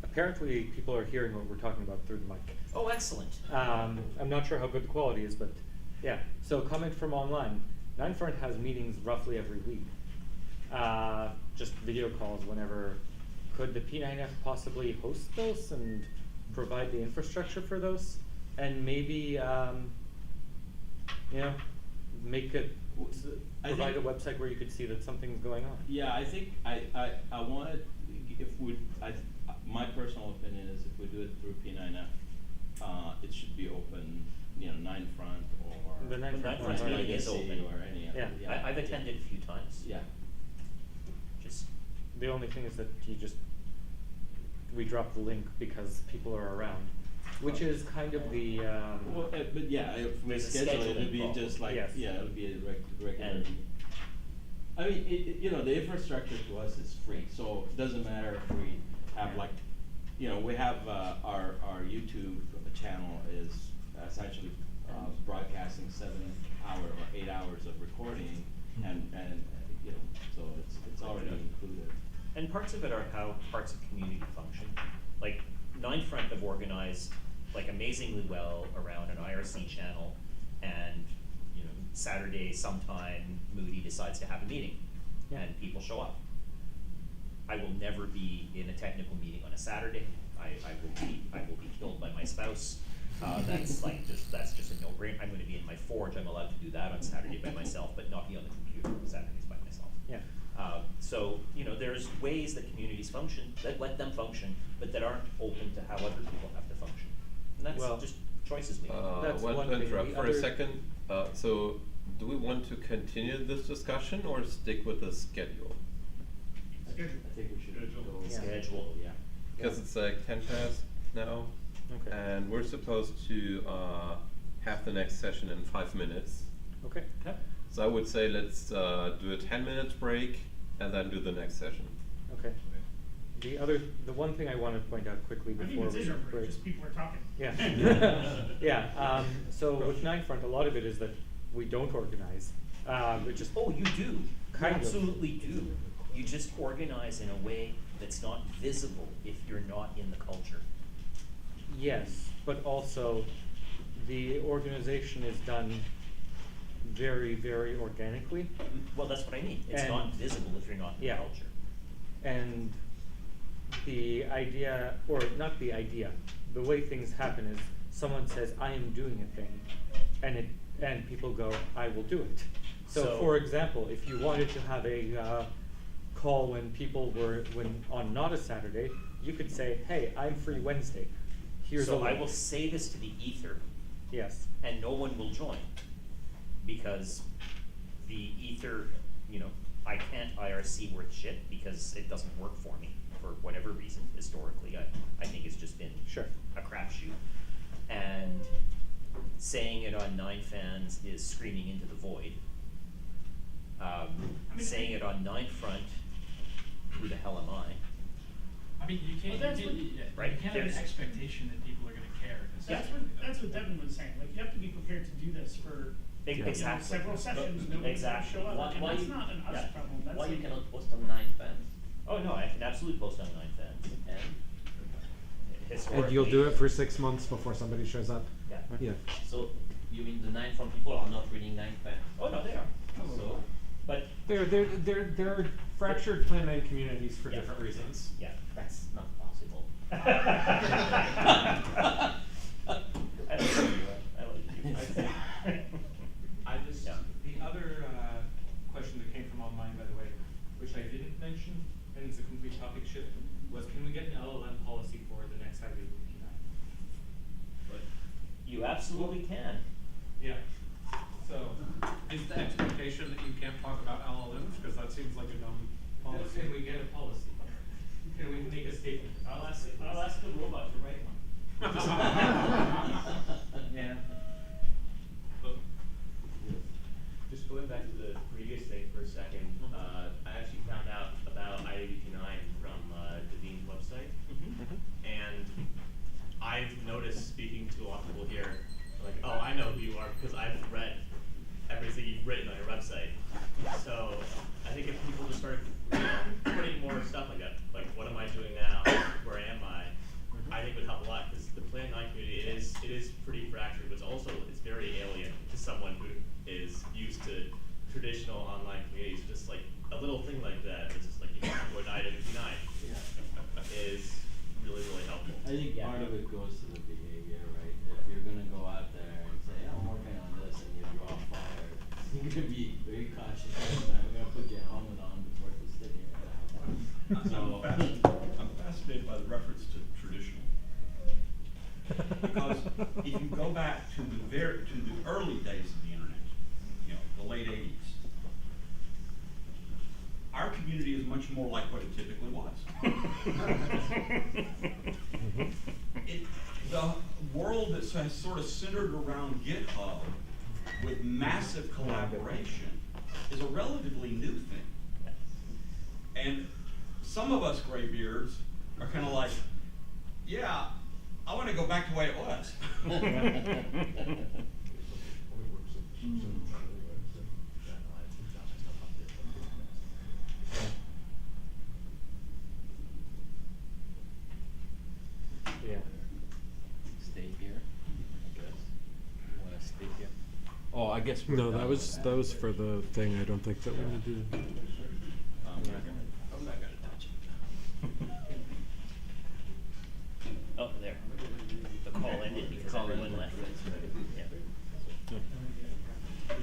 apparently people are hearing what we're talking about through the mic. Oh, excellent. I'm not sure how good the quality is, but yeah. So, comment from online. Ninefront has meetings roughly every week. Just video calls whenever. Could the P9F possibly host those and provide the infrastructure for those? And maybe, make it, provide a website where you could see that something's going on. Yeah, I think I wanted, my personal opinion is if we do it through P9F, it should be open, Ninefront or. The Ninefront Ninefront's or meeting is Legacy open. or any other. Yeah. I've attended a few times. Yeah. Just The only thing is that we drop the link because people are around, which is kind of the, Well, but yeah, if we There's a schedule it, it'll scheduling be problem. just like, Yes. yeah, it'll be a regular. And- I mean, the infrastructure to us is free, so it doesn't matter if we have like, we have, our YouTube channel is essentially, broadcasting 7 hour or 8 hours of recording, and, so it's already included. And parts of it are how parts of community function. Like Ninefront have organized like amazingly well around an IRC channel, and Saturday sometime Moody decides to have a meeting, and people show up. I will never be in a technical meeting on a Saturday. I will be killed by my spouse. That's just a no-brainer. I'm going to be in my forge. I'm allowed to do that on Saturday by myself, but not be on the computer on Saturdays by myself. yeah. So there's ways that communities function, that let them function, but that aren't open to how other people have to function. And that's Well, just choices we make. That's Want one to thing. interrupt The for a other- second? So, do we want to continue this discussion or stick with the schedule? Schedule. I think we should Schedule. go. Yeah. Schedule. Yeah. Because it's like 10 past now, Okay. and we're supposed to have the next session in 5 minutes. Okay. So I would say let's do a 10 minutes break and then do the next session. Okay. The one thing I want to point out quickly I think before it's we Israel, break. just people are talking. Yeah. Yeah. So with Ninefront, a lot of it is that we don't organize. It just Oh, you do. Kind You of. absolutely do. You just organize in a way that's not visible if you're not in the culture. yes, but also the organization is done very, very organically. Well, that's what I mean. It's And- not visible if you're not in Yeah. the culture. And the idea, or not the idea, the way things happen is someone says, I am doing a thing, and people go, I will do it. So for example, if you wanted to have a call when people were, when on not a Saturday, you could say, hey, I'm free Wednesday. Here's a So I link. will say this to the ether, Yes. and no one will join, because the ether, you know, I can't IRC worth shit because it doesn't work for me for whatever reason historically. I think it's just been Sure. a crapshoot. And saying it on 9fans is screaming into the void. Saying it on 9front, who the hell am I? I mean, you can't, Well, that's you what- can't, Right, you can't have an there's- expectation that people are gonna care. That's what Devin was saying, like, you have to be prepared to do this for, you know, Exactly. several sessions, nobody's gonna Exactly. show up, and Why that's you- not an us yeah. problem, that's Why you a- cannot post on 9fans? Oh, no, I can absolutely post on 9fans, and historically. And you'll do it for 6 months before somebody shows up. Yeah. Yeah. So you mean the 9 people are not reading 9fans? Oh, no, they are. So, But, They're fractured Plan 9 communities for Yeah. different reasons. yeah. that's not possible. I like you. I like you. I just, Yeah. the other question that came from online, by the way, which I didn't mention, and it's a complete topic shift, was can we get an LLM policy for the next IWP9? You absolutely can. Yeah. So, Is the expectation that you can't talk about LLMs, because that seems like a dumb policy? can we get a policy? Can we make a statement? I'll ask the robot to write one. Yeah. Just going back to the previous thing for a second, I actually found out about IWP9 from Devine's website. And I've noticed, speaking to a lot of people here, like, oh, I know who you are because I've read everything you've written on your website. So I think if people just started putting more stuff like that, like what am I doing now, where am I think would help a lot, because the Plan 9 community, it is pretty fractured, but it's very alien to someone who is used to traditional online communities. Just like a little thing like that, it's just like, you know, go to IWP9 is really, really helpful. I think Yeah. part of it goes to the behavior, right? If you're gonna go out there and say, I'm working on this, and you draw fire, you're gonna be very cautious. I'm gonna put your helmet on before you stick it out. So, I'm fascinated by the reference to traditional. Because if you go back to the early days of the internet, you know, the late 80s, our community is much more like what it typically was. The world that has sort of centered around GitHub with massive collaboration is a relatively new thing. And some of us graybeards are kind of like, yeah, I want to go back to the way it was. Yeah. stay here, I guess. You wanna stay here? Oh, I guess we're No, done that with was for the thing. I don't think that we need to. I'm not gonna touch it. Oh, there. The call ended because everyone left. Yeah.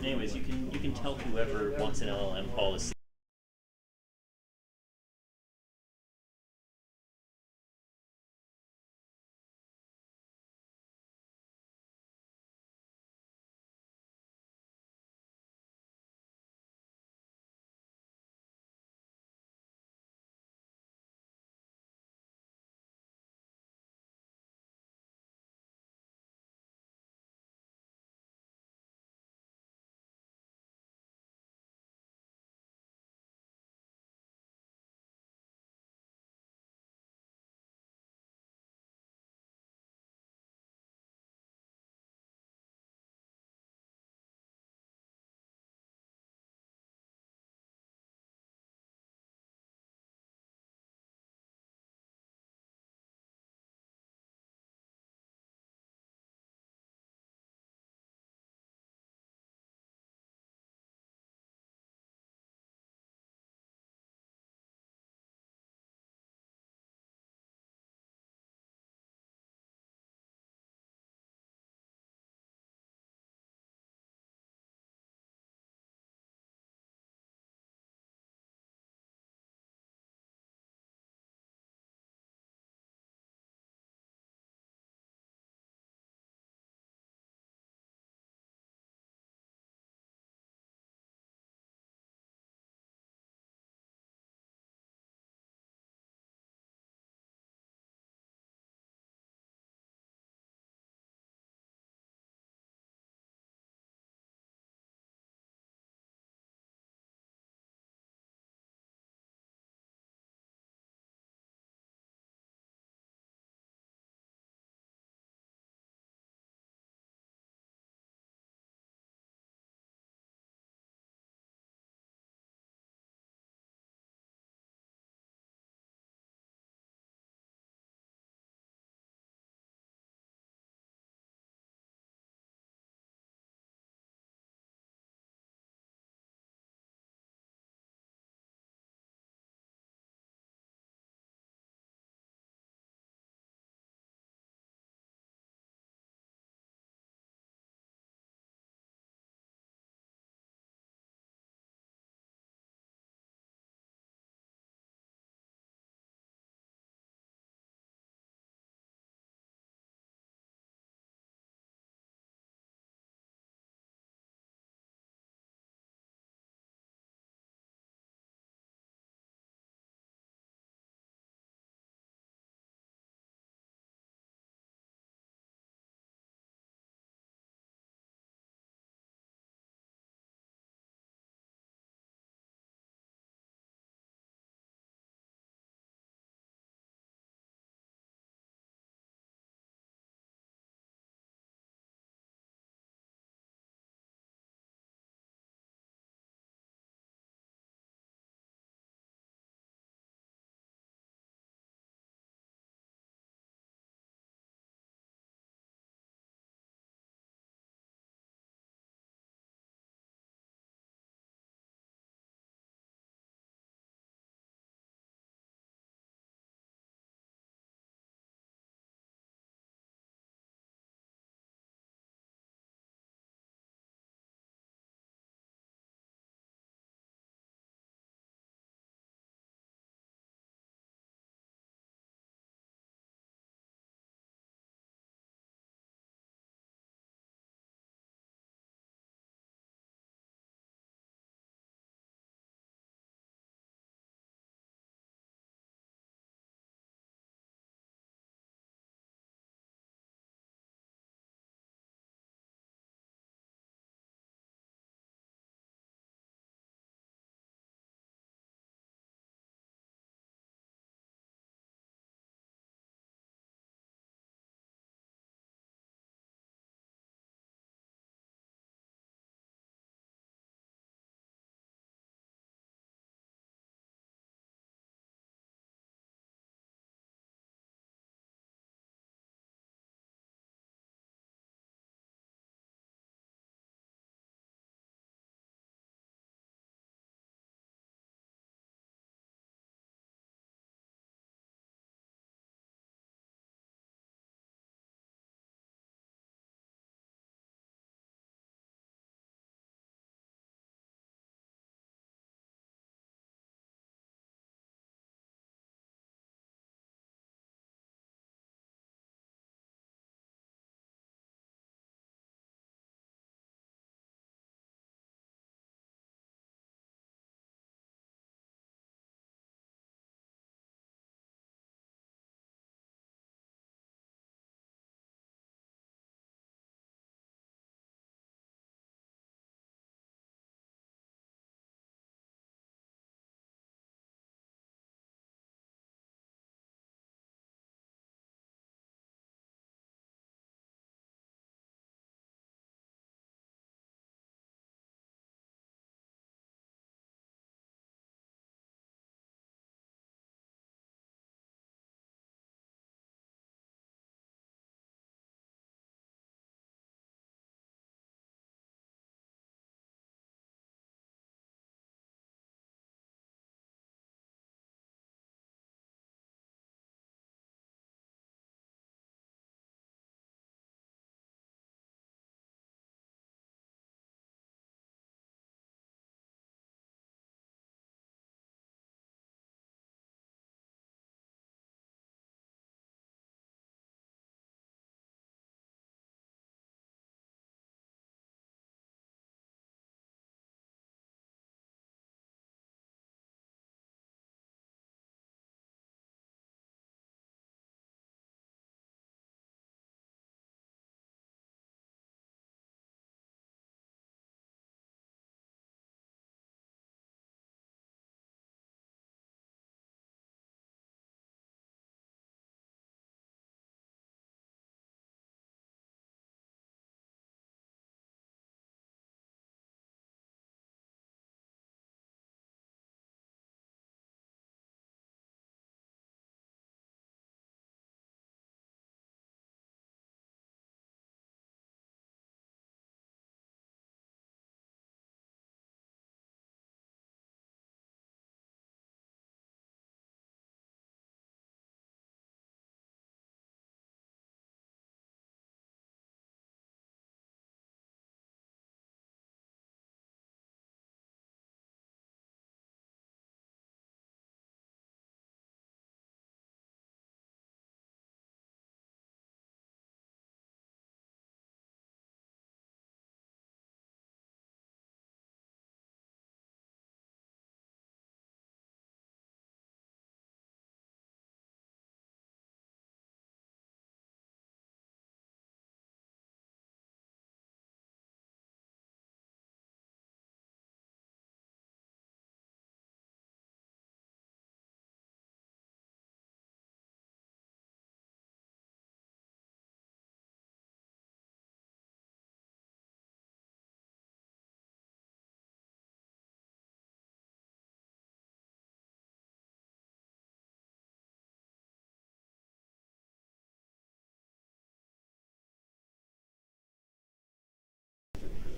Anyways, you can tell whoever wants an LLM policy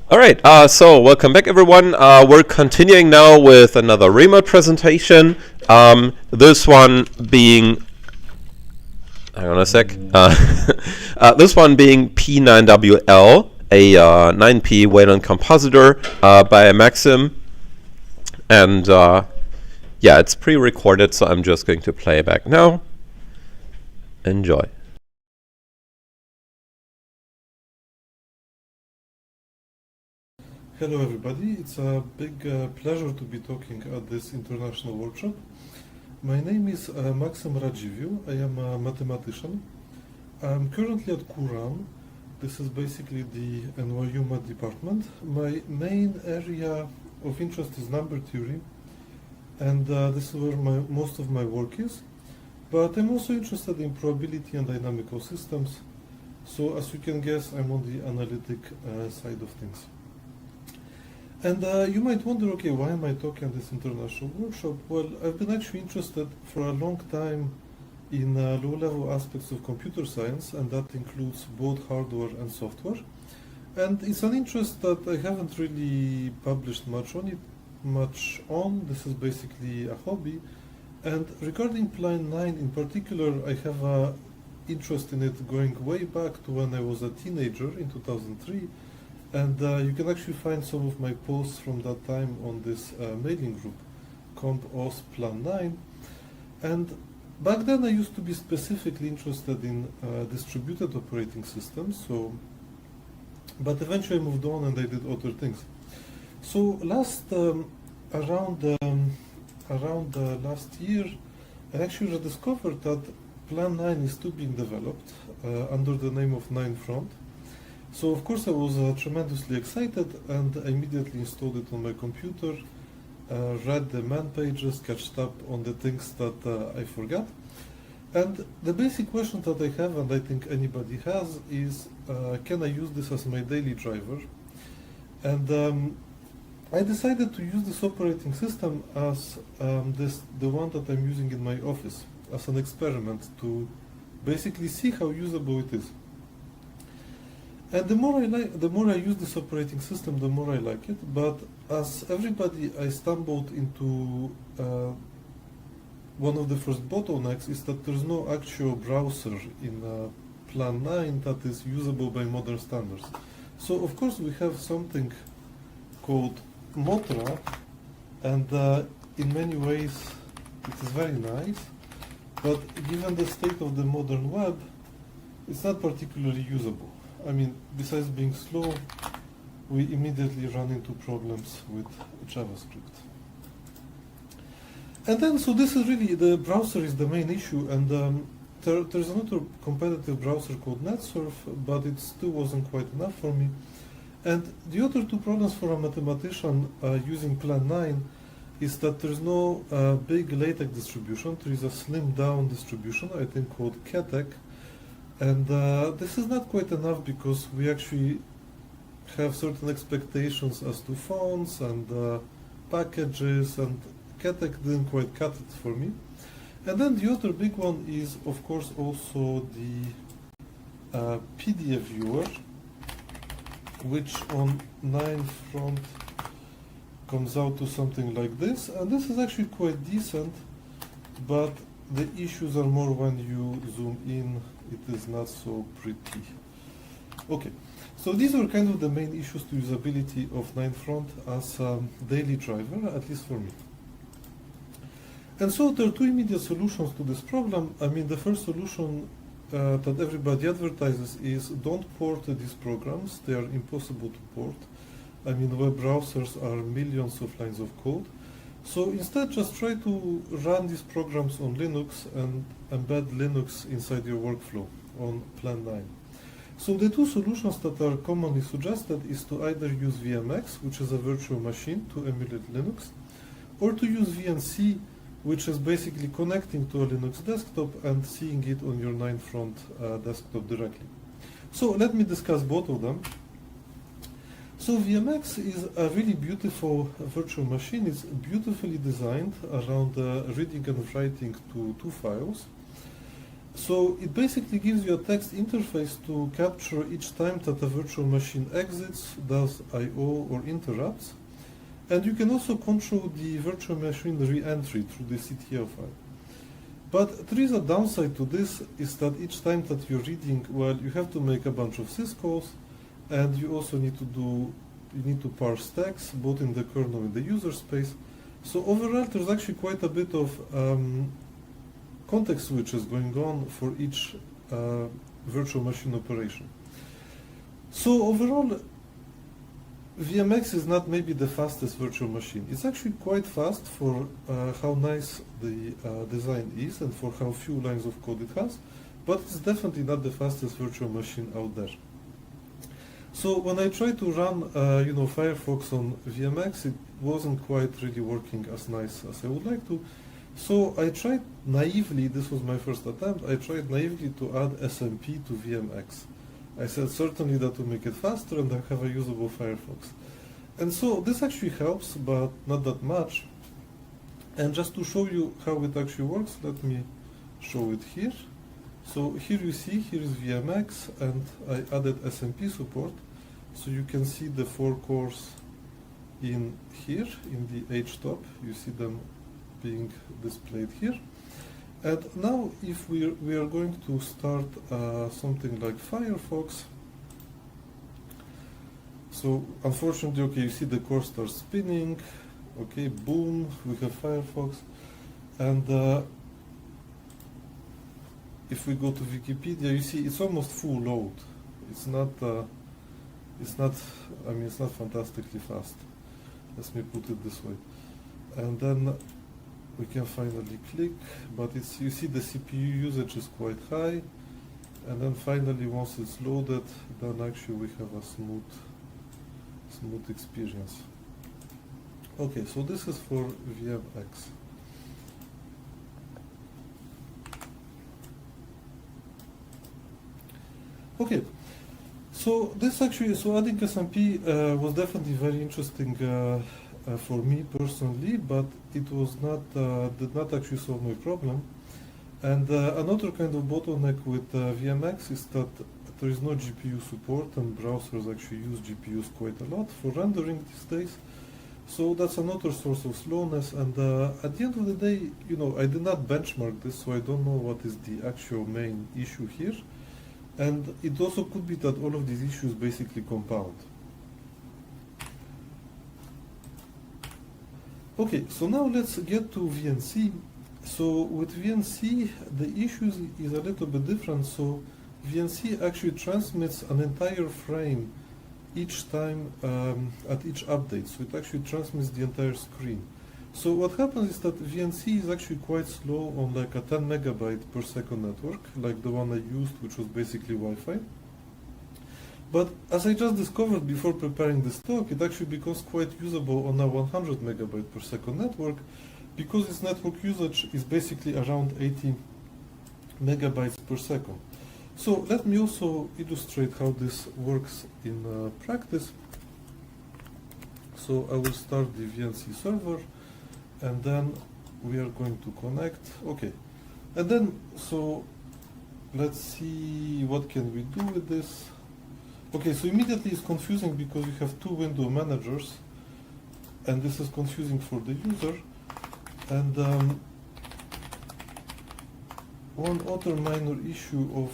All right, so welcome back, everyone. We're continuing now with another remote presentation. This one being, hang on a sec. This one being P9WL, a 9P Wayland compositor by Maxim. And yeah, it's pre-recorded, so I'm just going to play back now. Enjoy. Hello everybody, it's a big pleasure to be talking at this international workshop. My name is Maxim Radziwiłł. I am a mathematician. I'm currently at Quran. This is basically the NYU math department. My main area of interest is number theory, and this is where most of my work is. But I'm also interested in probability and dynamical systems. So as you can guess, I'm on the analytic side of things. And you might wonder, okay, why am I talking at this international workshop? Well, I've been actually interested for a long time in low-level aspects of computer science, and that includes both hardware and software. And it's an interest that I haven't really published much on. This is basically a hobby. And regarding Plan 9 in particular, I have an interest in it going way back to when I was a teenager in 2003. And you can actually find some of my posts from that time on this mailing group, Comp.os Plan 9. And back then I used to be specifically interested in distributed operating systems, but eventually I moved on and I did other things. So around last year, I actually rediscovered that Plan 9 is still being developed under the name of 9front. So of course I was tremendously excited, and I immediately installed it on my computer, read the man pages, catched up on the things that I forgot. And the basic question that I have, and I think anybody has, is can I use this as my daily driver? And I decided to use this operating system as the one that I'm using in my office, as an experiment to basically see how usable it is. And the more I use this operating system, the more I like it. But as everybody, I stumbled into one of the first bottlenecks is that there's no actual browser in Plan 9 that is usable by modern standards. So of course we have something called Motra, and in many ways it is very nice. But given the state of the modern web, it's not particularly usable. I mean, besides being slow, we immediately run into problems with JavaScript. And then, so this is really, the browser is the main issue, and there's another competitive browser called NetSurf, but it still wasn't quite enough for me. And the other two problems for a mathematician using Plan 9 is that there's no big LaTeX distribution. There is a slimmed down distribution, I think, called KTeX. And this is not quite enough because we actually have certain expectations as to fonts and packages, and KTeX didn't quite cut it for me. And then the other big one is, of course, also the PDF viewer, which on 9front comes out to something like this. And this is actually quite decent, but the issues are more when you zoom in. It is not so pretty. Okay, so these are kind of the main issues to usability of 9front as a daily driver, at least for me. And so there are two immediate solutions to this problem. I mean, the first solution that everybody advertises is don't port these programs. They are impossible to port. I mean, web browsers are millions of lines of code. So instead, just try to run these programs on Linux and embed Linux inside your workflow on Plan 9. So the two solutions that are commonly suggested is to either use VMX, which is a virtual machine to emulate Linux, or to use VNC, which is basically connecting to a Linux desktop and seeing it on your 9front desktop directly. So let me discuss both of them. So VMX is a really beautiful virtual machine. It's beautifully designed around reading and writing to two files. So it basically gives you a text interface to capture each time that a virtual machine exits, does I/O or interrupts. And you can also control the virtual machine re-entry through the CTL file. But there is a downside to this, is that each time that you're reading, well, you have to make a bunch of syscalls, and you also need to parse text, both in the kernel and the user space. So overall, there's actually quite a bit of context switches going on for each virtual machine operation. So overall, VMX is not maybe the fastest virtual machine. It's actually quite fast for how nice the design is and for how few lines of code it has, but it's definitely not the fastest virtual machine out there. So when I tried to run Firefox on VMX, it wasn't quite really working as nice as I would like to. So I tried naively, this was my first attempt, I tried naively to add SMP to VMX. I said certainly that will make it faster and I have a usable Firefox. And so this actually helps, but not that much. And just to show you how it actually works, let me show it here. So here you see, here is VMX, and I added SMP support. So you can see the 4 cores in here, in the htop. You see them being displayed here. And now if we are going to start something like Firefox, so unfortunately, okay, you see the core starts spinning, okay, boom, we have Firefox, and if we go to Wikipedia, you see it's almost full load. It's not fantastically fast. Let me put it this way. And then we can finally click, but you see the CPU usage is quite high, and then finally once it's loaded, then actually we have a smooth experience. Okay, so this is for VMX. Okay, so this actually, so adding SMP was definitely very interesting for me personally, but it was not did not actually solve my problem. And another kind of bottleneck with VMX is that there is no GPU support, and browsers actually use GPUs quite a lot for rendering these days. So that's another source of slowness. And at the end of the day, I did not benchmark this, so I don't know what is the actual main issue here. And it also could be that all of these issues basically compound. Okay, so now let's get to VNC. So with VNC, the issue is a little bit different. So VNC actually transmits an entire frame each time at each update. So it actually transmits the entire screen. So what happens is that VNC is actually quite slow on like a 10 megabyte per second network, like the one I used, which was basically Wi-Fi. But as I just discovered before preparing this talk, it actually becomes quite usable on a 100 megabyte per second network, because its network usage is basically around 80 megabytes per second. So let me also illustrate how this works in practice. So I will start the VNC server, and then we are going to connect. Okay, and then so let's see what can we do with this. Okay, so immediately it's confusing because you have 2 window managers, and this is confusing for the user. And one other minor issue of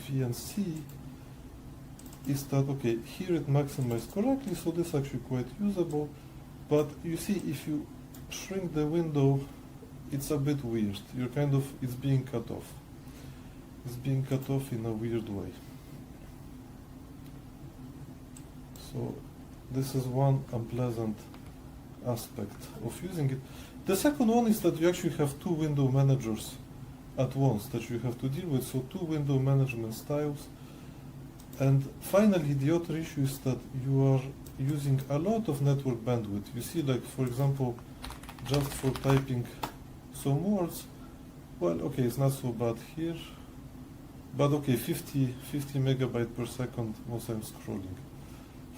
VNC is that, okay, here it maximized correctly, so this is actually quite usable, but you see if you shrink the window, it's a bit weird. It's being cut off. It's being cut off in a weird way. So this is one unpleasant aspect of using it. The second one is that you actually have 2 window managers at once that you have to deal with, so 2 window management styles. And finally, the other issue is that you are using a lot of network bandwidth. You see, like, for example, just for typing some words, well, okay, it's not so bad here, but okay, 50 megabyte per second once I'm scrolling,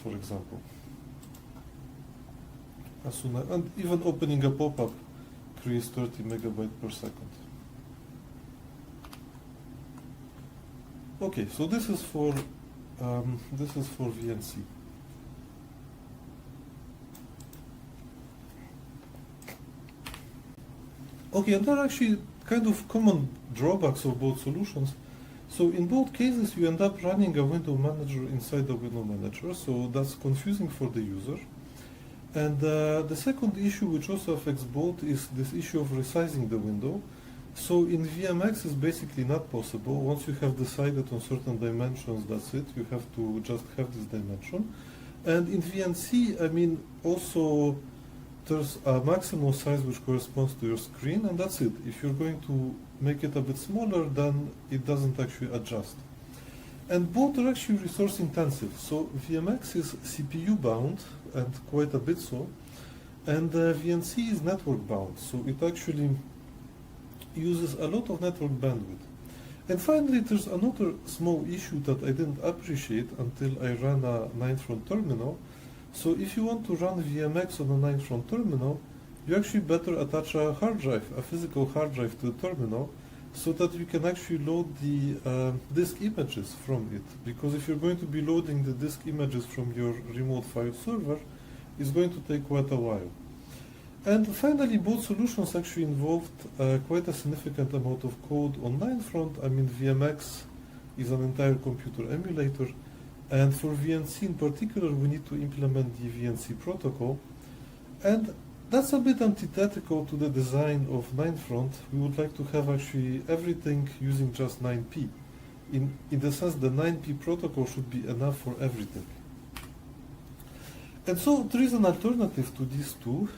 for example. And even opening a pop-up creates 30 megabytes per second. Okay, so this is for VNC. Okay, and there are actually kind of common drawbacks of both solutions. So in both cases, you end up running a window manager inside the window manager, so that's confusing for the user. And the second issue, which also affects both, is this issue of resizing the window. So in VMX, it's basically not possible. Once you have decided on certain dimensions, that's it. You have to just have this dimension. And in VNC, I mean, also there's a maximum size which corresponds to your screen, and that's it. If you're going to make it a bit smaller, then it doesn't actually adjust. And both are actually resource intensive. So VMX is CPU bound, and quite a bit so, and VNC is network bound. So it actually uses a lot of network bandwidth. And finally, there's another small issue that I didn't appreciate until I ran a 9-front terminal. So if you want to run VMX on a 9-front terminal, you actually better attach a hard drive, a physical hard drive to the terminal, so that you can actually load the disk images from it. Because if you're going to be loading the disk images from your remote file server, it's going to take quite a while. And finally, both solutions actually involved quite a significant amount of code on 9-front. I mean, VMX is an entire computer emulator, and for VNC in particular, we need to implement the VNC protocol. And that's a bit antithetical to the design of 9-front. We would like to have actually everything using just 9p. In the sense, the 9p protocol should be enough for everything. And so there is an alternative to these two,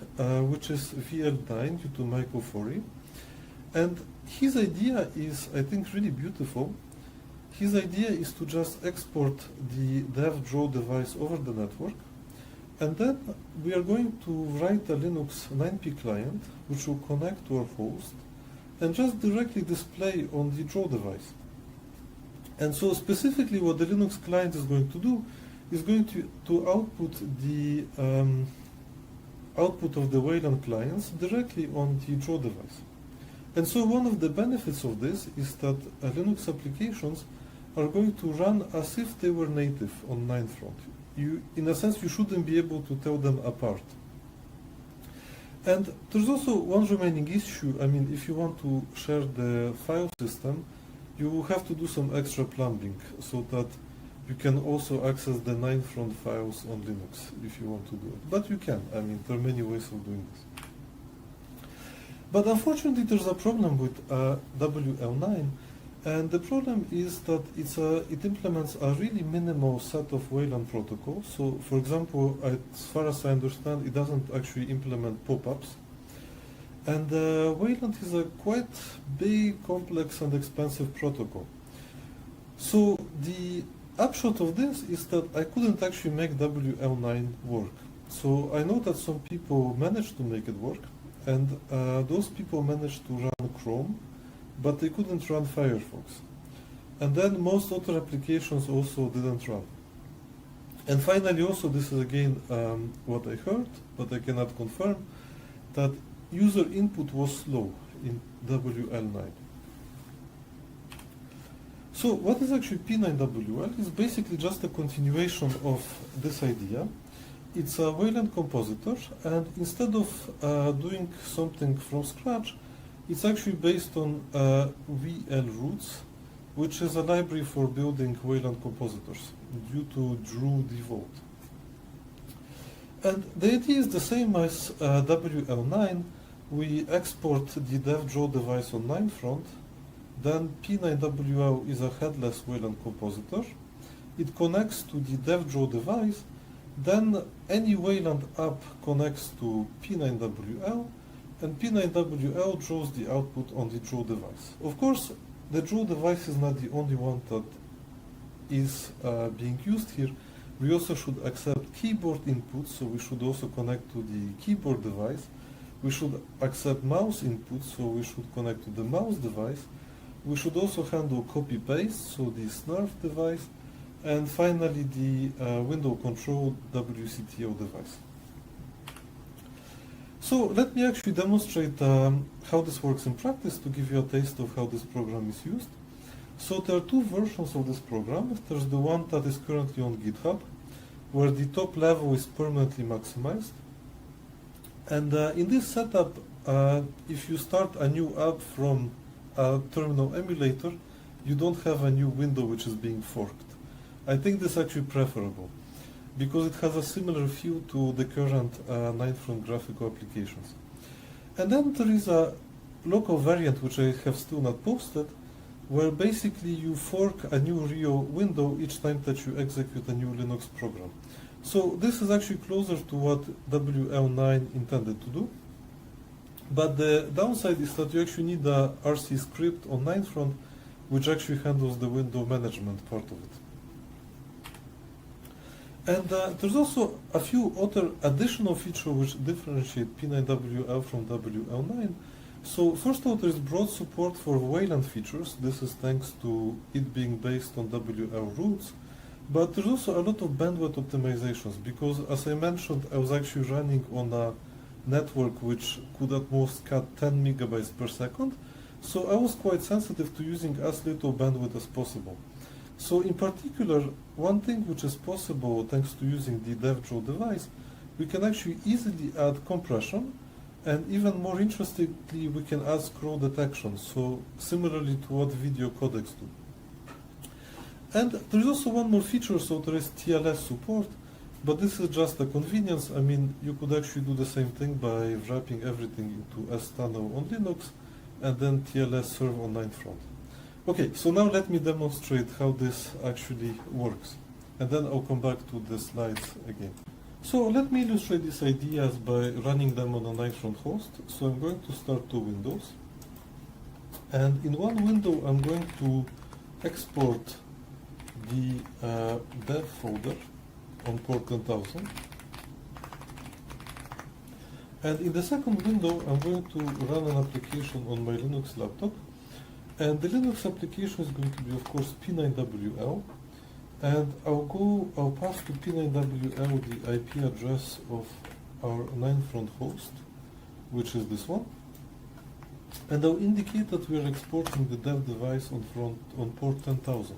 which is VL9 due to Michael Forey. And his idea is, I think, really beautiful. His idea is to just export the dev draw device over the network, and then we are going to write a Linux 9p client, which will connect to our host, and just directly display on the draw device. And so specifically what the Linux client is going to do is going to output the output of the Wayland clients directly on the draw device. And so one of the benefits of this is that Linux applications are going to run as if they were native on 9-front. In a sense, you shouldn't be able to tell them apart. And there's also one remaining issue. I mean, if you want to share the file system, you have to do some extra plumbing so that you can also access the 9-front files on Linux if you want to do it. But you can. I mean, there are many ways of doing this. But unfortunately, there's a problem with WL9. And the problem is that it implements a really minimal set of Wayland protocols. So, for example, as far as I understand, it doesn't actually implement pop-ups. And Wayland is a quite big, complex, and expensive protocol. So the upshot of this is that I couldn't actually make WL9 work. So I know that some people managed to make it work, and those people managed to run Chrome, but they couldn't run Firefox. And then most other applications also didn't run. And finally, also, this is again what I heard, but I cannot confirm, that user input was slow in WL9. So what is actually P9WL? It's basically just a continuation of this idea. It's a Wayland compositor, and instead of doing something from scratch, it's actually based on VL roots, which is a library for building Wayland compositors due to Drew default. And the idea is the same as WL9. We export the dev draw device on 9-front. Then P9WL is a headless Wayland compositor. It connects to the dev draw device. Then any Wayland app connects to P9WL, and P9WL draws the output on the draw device. Of course, the draw device is not the only one that is being used here. We also should accept keyboard inputs, so we should also connect to the keyboard device. We should accept mouse inputs, so we should connect to the mouse device. We should also handle copy-paste, so the snarf device. And finally, the window control WCTO device. So let me actually demonstrate how this works in practice to give you a taste of how this program is used. So there are two versions of this program. There's the one that is currently on GitHub, where the top level is permanently maximized. And in this setup, if you start a new app from a terminal emulator, you don't have a new window which is being forked. I think this is actually preferable, because it has a similar feel to the current 9-front graphical applications. And then there is a local variant which I have still not posted, where basically you fork a new Rio window each time that you execute a new Linux program. So this is actually closer to what WL9 intended to do. But the downside is that you actually need a RC script on 9-front which actually handles the window management part of it. And there's also a few other additional features which differentiate P9WL from WL9. So first of all, there is broad support for Wayland features. This is thanks to it being based on WL roots. But there's also a lot of bandwidth optimizations, because as I mentioned, I was actually running on a network which could at most cut 10 megabytes per second. So I was quite sensitive to using as little bandwidth as possible. So in particular, one thing which is possible thanks to using the DevDraw device, we can actually easily add compression, and even more interestingly, we can add scroll detection, so similarly to what video codecs do. And there is also one more feature, so there is TLS support, but this is just a convenience. I mean, you could actually do the same thing by wrapping everything into STunnel on Linux, and then TLS serve on 9-front. Okay, so now let me demonstrate how this actually works, and then I'll come back to the slides again. So let me illustrate these ideas by running them on a 9-front host. So I'm going to start two windows, and in one window I'm going to export the dev folder on port 10,000, and in the second window I'm going to run an application on my Linux laptop. And the Linux application is going to be, of course, P9WL, and I'll pass to P9WL the IP address of our 9-front host, which is this one, and I'll indicate that we are exporting the dev device on port 10,000,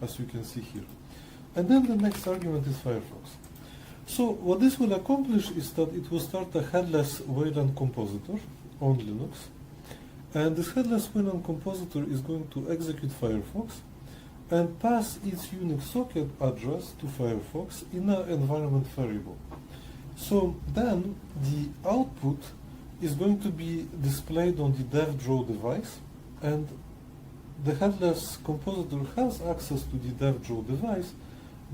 as you can see here. And then the next argument is Firefox. So what this will accomplish is that it will start a headless Wayland compositor on Linux. And this headless Wayland compositor is going to execute Firefox and pass its Unix socket address to Firefox in an environment variable. So then the output is going to be displayed on the DevDraw device, and the headless compositor has access to the DevDraw device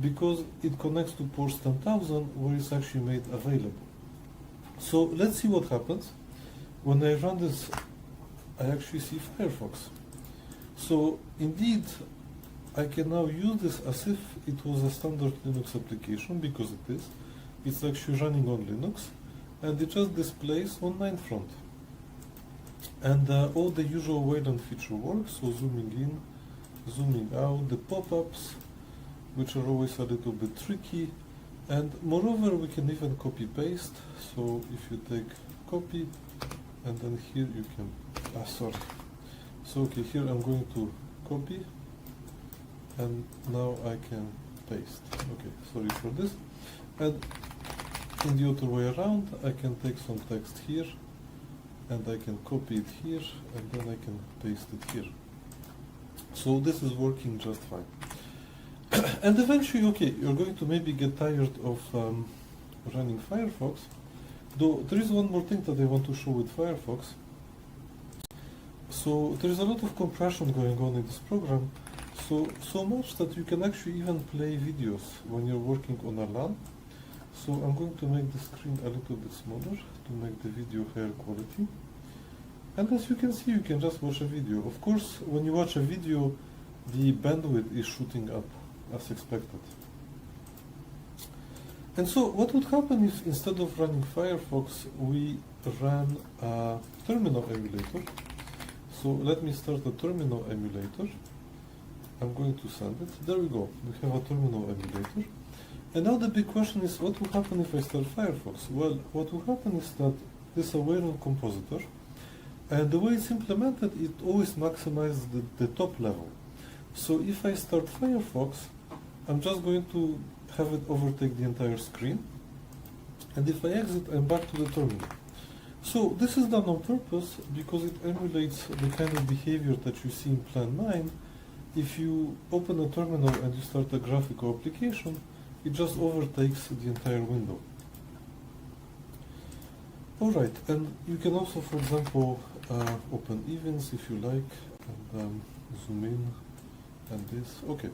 because it connects to port 10,000 where it's actually made available. So let's see what happens when I run this. I actually see Firefox. So indeed, I can now use this as if it was a standard Linux application, because it is. It's actually running on Linux, and it just displays on 9-front. And all the usual Wayland feature works, so zooming in, zooming out, the pop-ups, which are always a little bit tricky, and moreover we can even copy-paste. So if you take copy, and then here you can, sorry. So okay, here I'm going to copy, and now I can paste. Okay, sorry for this. And in the other way around, I can take some text here, and I can copy it here, and then I can paste it here. So this is working just fine. And eventually, okay, you're going to maybe get tired of running Firefox, though there is one more thing that I want to show with Firefox. So there is a lot of compression going on in this program, so much that you can actually even play videos when you're working on a LAN. So I'm going to make the screen a little bit smaller to make the video higher quality. And as you can see, you can just watch a video. Of course, when you watch a video, the bandwidth is shooting up as expected. And so what would happen if instead of running Firefox, we ran a terminal emulator? So let me start a terminal emulator. I'm going to send it. There we go. We have a terminal emulator. And now the big question is, what will happen if I start Firefox? Well, what will happen is that this is a Wayland compositor, and the way it's implemented, it always maximizes the top level. So if I start Firefox, I'm just going to have it overtake the entire screen. And if I exit, I'm back to the terminal. So this is done on purpose because it emulates the kind of behavior that you see in Plan 9. If you open a terminal and you start a graphical application, it just overtakes the entire window. Alright, and you can also, for example, open events if you like, and zoom in, and this, okay.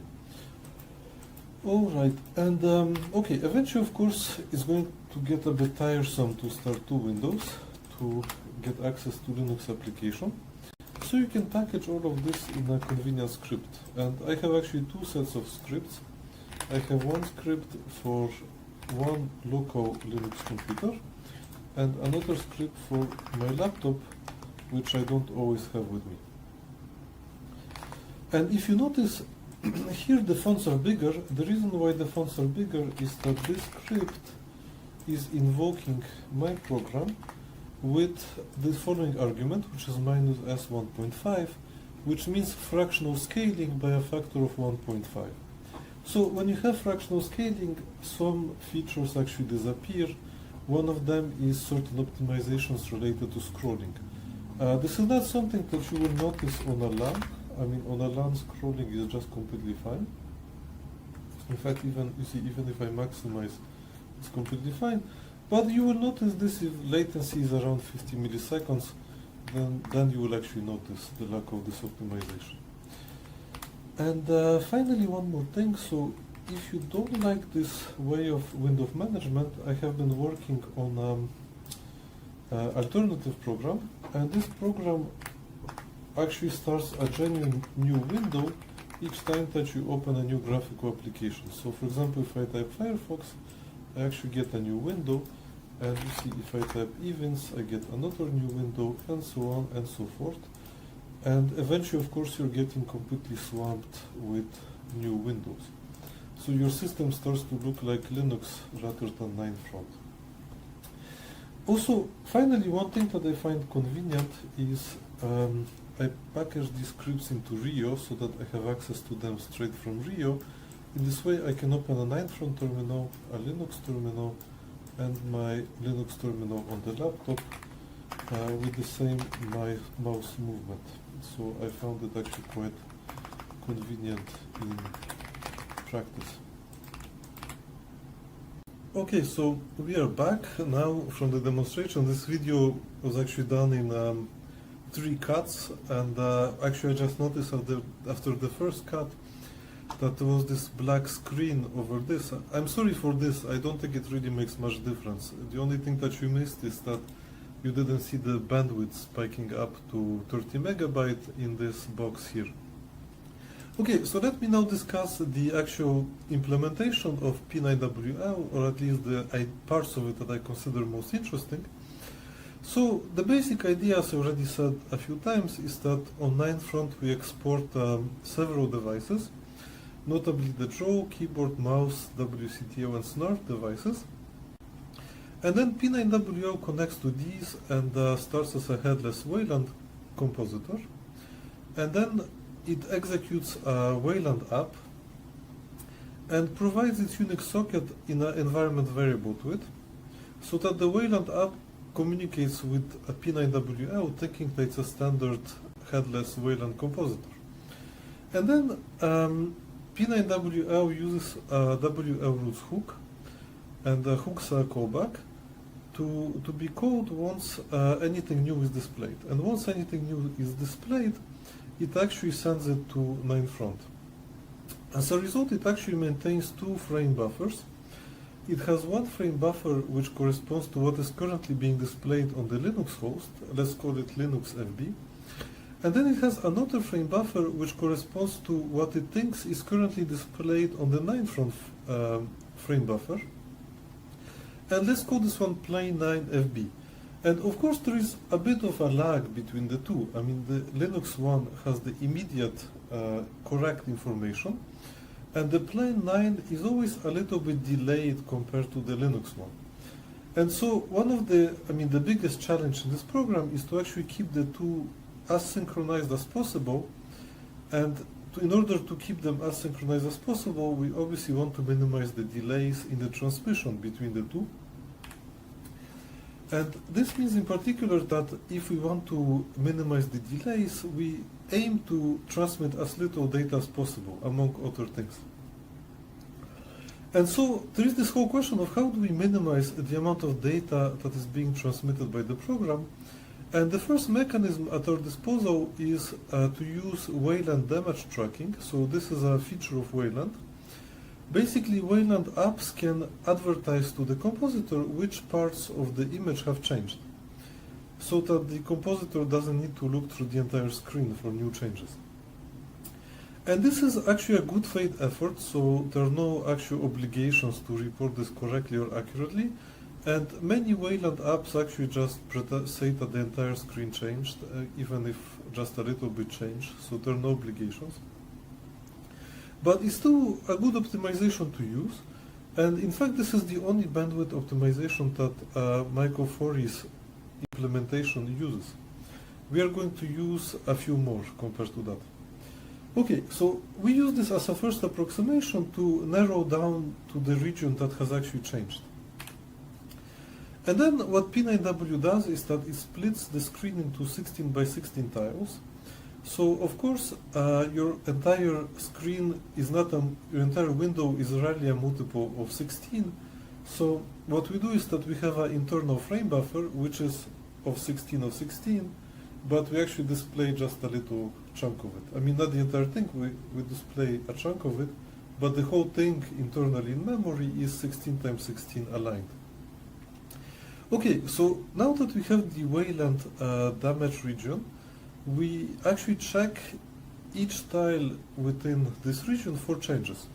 Alright, and okay, eventually of course it's going to get a bit tiresome to start two windows to get access to Linux application. So you can package all of this in a convenient script. And I have actually two sets of scripts. I have one script for one local Linux computer and another script for my laptop, which I don't always have with me. And if you notice, here the fonts are bigger. The reason why the fonts are bigger is that this script is invoking my program with the following argument, which is minus s1.5, which means fractional scaling by a factor of 1.5. So when you have fractional scaling, some features actually disappear. One of them is certain optimizations related to scrolling. This is not something that you will notice on a LAN. I mean, on a LAN, scrolling is just completely fine. In fact, even if I maximize, it's completely fine. But you will notice this if latency is around 50 milliseconds, then you will actually notice the lack of this optimization. And finally, one more thing. So if you don't like this way of window management, I have been working on an alternative program, and this program actually starts a genuine new window each time that you open a new graphical application. So for example, if I type Firefox, I actually get a new window, and you see if I type events, I get another new window, and so on and so forth. And eventually, of course, you're getting completely swamped with new windows. So your system starts to look like Linux rather than 9 front. Also, finally, one thing that I find convenient is I package these scripts into Rio so that I have access to them straight from Rio. In this way, I can open a 9 front terminal, a Linux terminal, and my Linux terminal on the laptop with the same mouse movement. So I found it actually quite convenient in practice. Okay, so we are back now from the demonstration. This video was actually done in 3 cuts, and actually I just noticed after the first cut that there was this black screen over this. I'm sorry for this, I don't think it really makes much difference. The only thing that you missed is that you didn't see the bandwidth spiking up to 30 megabyte in this box here. Okay, so let me now discuss the actual implementation of P9WL, or at least the parts of it that I consider most interesting. So the basic idea, as I already said a few times, is that on 9 front we export several devices, notably the draw, keyboard, mouse, WCTO and snort devices. And then P9WL connects to these and starts as a headless Wayland compositor. And then it executes a Wayland app and provides its Unix socket in an environment variable to it, so that the Wayland app communicates with a P9WL, thinking that it's a standard headless Wayland compositor. And then P9WL uses a WL roots hook, and the hooks are callback to be called once anything new is displayed. And once anything new is displayed, it actually sends it to 9 front. As a result, it actually maintains 2 frame buffers. It has one frame buffer which corresponds to what is currently being displayed on the Linux host. Let's call it Linux FB. And then it has another frame buffer which corresponds to what it thinks is currently displayed on the 9 front frame buffer. And let's call this one plain 9 FB. And of course there is a bit of a lag between the two. I mean, the Linux one has the immediate correct information, and the plain 9 is always a little bit delayed compared to the Linux one. And so one of the biggest challenge in this program is to actually keep the two as synchronized as possible. And in order to keep them as synchronized as possible, we obviously want to minimize the delays in the transmission between the two. And this means in particular that if we want to minimize the delays, we aim to transmit as little data as possible, among other things. And so there is this whole question of how do we minimize the amount of data that is being transmitted by the program. And the first mechanism at our disposal is to use Wayland damage tracking. So this is a feature of Wayland. Basically, Wayland apps can advertise to the compositor which parts of the image have changed, so that the compositor doesn't need to look through the entire screen for new changes. And this is actually a good faith effort, so there are no actual obligations to report this correctly or accurately. And many Wayland apps actually just say that the entire screen changed, even if just a little bit changed, so there are no obligations. But it's still a good optimization to use, and in fact this is the only bandwidth optimization that Michael Forey's implementation uses. We are going to use a few more compared to that. Okay, so we use this as a first approximation to narrow down to the region that has actually changed. And then what P9W does is that it splits the screen into 16 by 16 tiles. So of course your entire screen is not your entire window is rarely a multiple of 16. So what we do is that we have an internal frame buffer which is of 16 of 16, but we actually display just a little chunk of it. I mean, not the entire thing, we display a chunk of it, but the whole thing internally in memory is 16 times 16 aligned. Okay, so now that we have the Wayland damage region, we actually check each tile within this region for changes.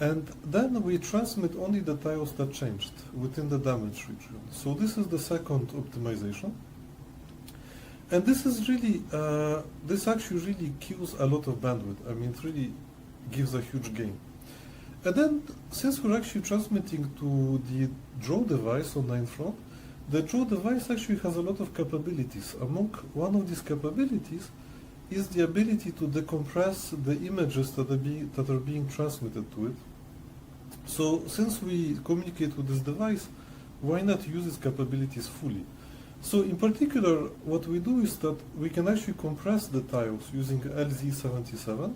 And then we transmit only the tiles that changed within the damage region. So this is the second optimization. And this is really, this actually really kills a lot of bandwidth. I mean, it really gives a huge gain. And then, since we're actually transmitting to the draw device on 9 front, the draw device actually has a lot of capabilities. Among one of these capabilities is the ability to decompress the images that are being transmitted to it. So since we communicate with this device, why not use its capabilities fully? So in particular, what we do is that we can actually compress the tiles using LZ77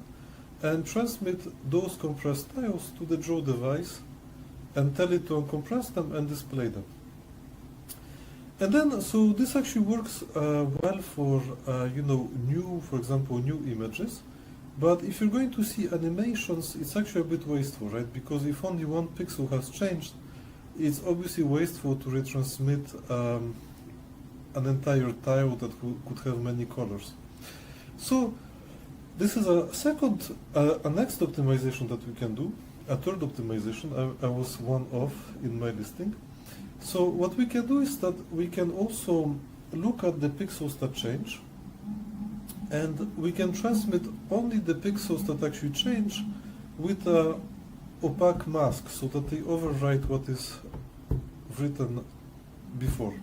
and transmit those compressed tiles to the draw device and tell it to uncompress them and display them. And then, so this actually works well for, for example, new images. But if you're going to see animations, it's actually a bit wasteful, right? Because if only one pixel has changed, it's obviously wasteful to retransmit an entire tile that could have many colors. So this is a second, a next optimization that we can do, a third optimization. I was one off in my listing. So what we can do is that we can also look at the pixels that change, and we can transmit only the pixels that actually change with a opaque mask, so that they overwrite what is written before.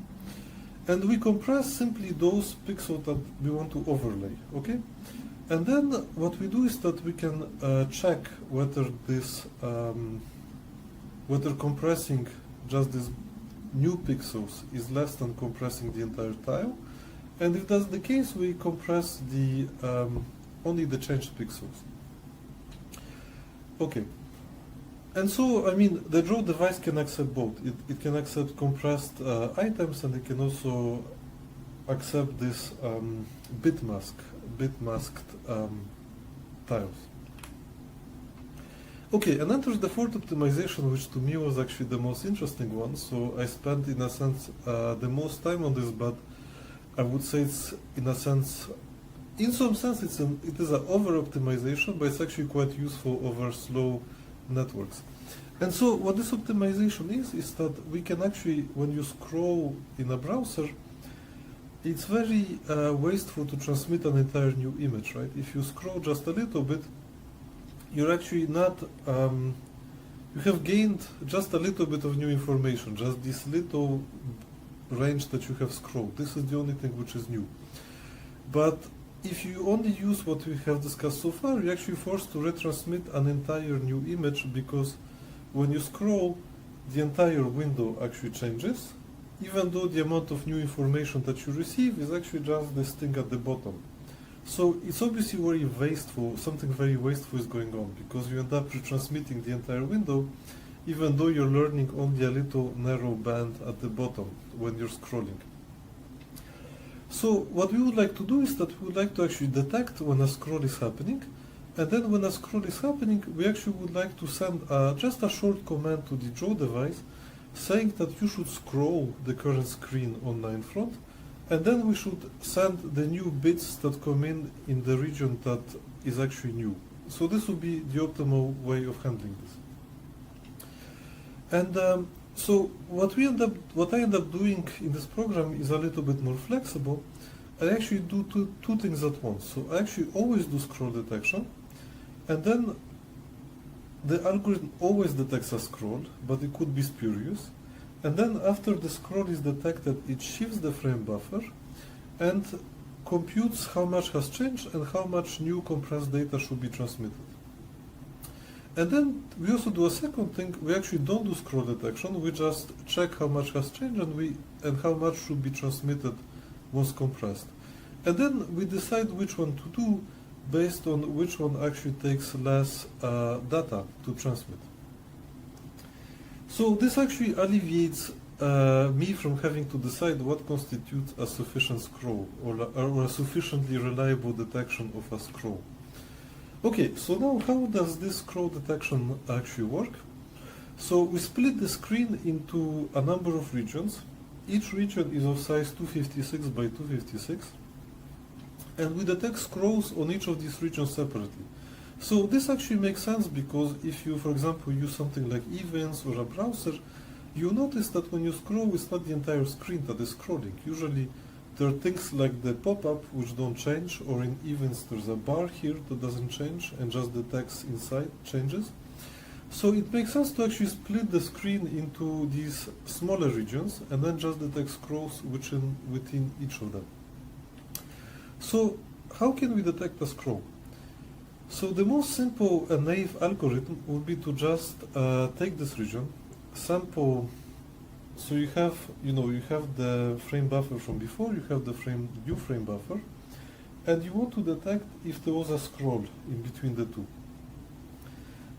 And we compress simply those pixels that we want to overlay, okay? And then what we do is that we can check whether this, whether compressing just these new pixels is less than compressing the entire tile. And if that's the case, we compress the only the changed pixels. Okay. And so, I mean, the draw device can accept both. It can accept compressed items, and it can also accept this bit-masked tiles. Okay, and then there's the fourth optimization, which to me was actually the most interesting one. So I spent, in a sense, the most time on this, but I would say it's, in some sense, it is an over-optimization, but it's actually quite useful over slow networks. And so what this optimization is that we can actually, when you scroll in a browser, it's very wasteful to transmit an entire new image, right? If you scroll just a little bit, you're actually not, you have gained just a little bit of new information, just this little range that you have scrolled. This is the only thing which is new. But if you only use what we have discussed so far, you're actually forced to retransmit an entire new image, because when you scroll, the entire window actually changes, even though the amount of new information that you receive is actually just this thing at the bottom. So it's obviously very wasteful, something very wasteful is going on, because you end up retransmitting the entire window, even though you're learning only a little narrow band at the bottom when you're scrolling. So what we would like to do is that we would like to actually detect when a scroll is happening, and then when a scroll is happening, we actually would like to send just a short command to the draw device saying that you should scroll the current screen on 9 front, and then we should send the new bits that come in the region that is actually new. So this would be the optimal way of handling this. And so what I end up doing in this program is a little bit more flexible. I actually do two things at once. So I actually always do scroll detection, and then the algorithm always detects a scroll, but it could be spurious. And then after the scroll is detected, it shifts the frame buffer and computes how much has changed and how much new compressed data should be transmitted. And then we also do a second thing. We actually don't do scroll detection. We just check how much has changed and how much should be transmitted once compressed. And then we decide which one to do based on which one actually takes less data to transmit. So this actually alleviates me from having to decide what constitutes a sufficient scroll or a sufficiently reliable detection of a scroll. Okay, so now how does this scroll detection actually work? So we split the screen into a number of regions. Each region is of size 256 by 256. And we detect scrolls on each of these regions separately. So this actually makes sense, because if you, for example, use something like events or a browser, you notice that when you scroll, it's not the entire screen that is scrolling. Usually there are things like the pop-up which don't change, or in events there's a bar here that doesn't change and just the text inside changes. So it makes sense to actually split the screen into these smaller regions and then just detect scrolls within each of them. So how can we detect a scroll? So the most simple and naive algorithm would be to just take this region, sample. So you have the frame buffer from before, you have the new frame buffer, and you want to detect if there was a scroll in between the two.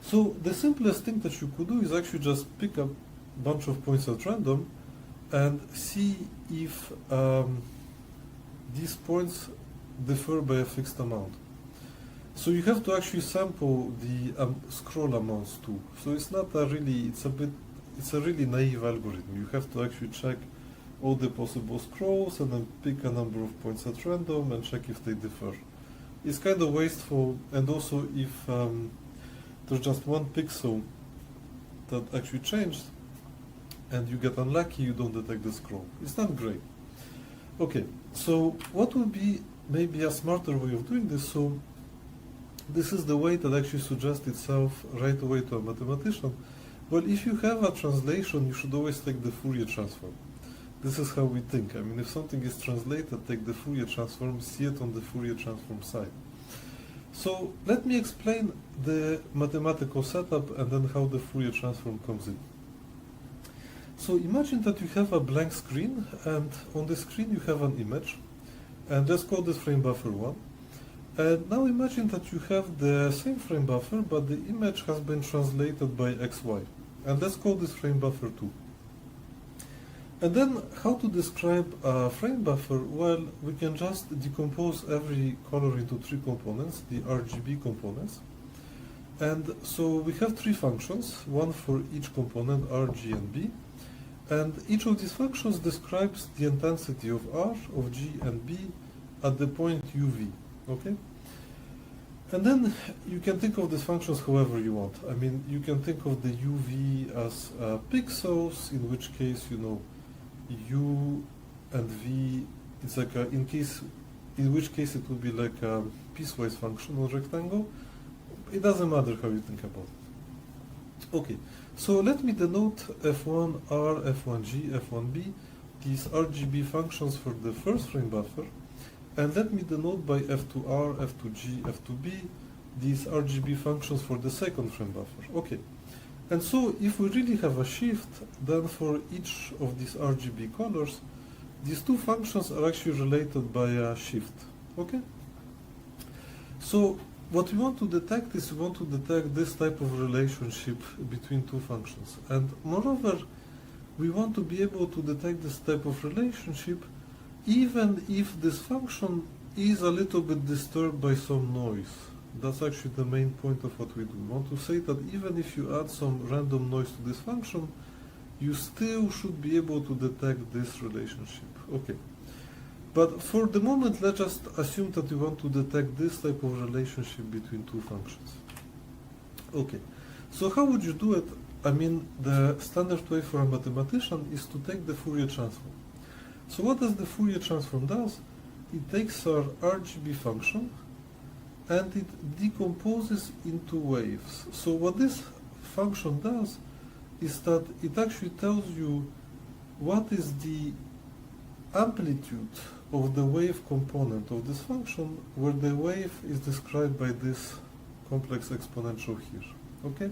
So the simplest thing that you could do is actually just pick a bunch of points at random and see if these points differ by a fixed amount. So you have to actually sample the scroll amounts too. So it's not a really, it's a really naive algorithm. You have to actually check all the possible scrolls and then pick a number of points at random and check if they differ. It's kind of wasteful, and also if there's just one pixel that actually changed and you get unlucky, you don't detect the scroll. It's not great. Okay, so what would be maybe a smarter way of doing this? So this is the way that actually suggests itself right away to a mathematician. Well, if you have a translation, you should always take the Fourier transform. This is how we think. I mean, if something is translated, take the Fourier transform, see it on the Fourier transform side. So let me explain the mathematical setup and then how the Fourier transform comes in. So imagine that you have a blank screen, and on the screen you have an image, and let's call this frame buffer 1. And now imagine that you have the same frame buffer, but the image has been translated by XY. And let's call this frame buffer 2. And then how to describe a frame buffer? Well, we can just decompose every color into 3 components, the RGB components. And so we have 3 functions, one for each component, R, G, and B. And each of these functions describes the intensity of R, of G, and B at the point UV. Okay? And then you can think of these functions however you want. I mean, you can think of the UV as pixels, in which case, U and V, it's like in which case it would be like a piecewise functional rectangle. It doesn't matter how you think about it. Okay, so let me denote F1R, F1G, F1B, these RGB functions for the first frame buffer. and let me denote by F2R, F2G, F2B these RGB functions for the second frame buffer. Okay. And so if we really have a shift, then for each of these RGB colors, these two functions are actually related by a shift. Okay? So what we want to detect is we want to detect this type of relationship between two functions. And moreover, we want to be able to detect this type of relationship even if this function is a little bit disturbed by some noise. That's actually the main point of what we do. We want to say that even if you add some random noise to this function, you still should be able to detect this relationship. Okay. But for the moment, let's just assume that we want to detect this type of relationship between two functions. Okay. So how would you do it? I mean, the standard way for a mathematician is to take the Fourier transform. So what does the Fourier transform does? It takes our RGB function and it decomposes into waves. So what this function does is that it actually tells you what is the amplitude of the wave component of this function, where the wave is described by this complex exponential here. Okay?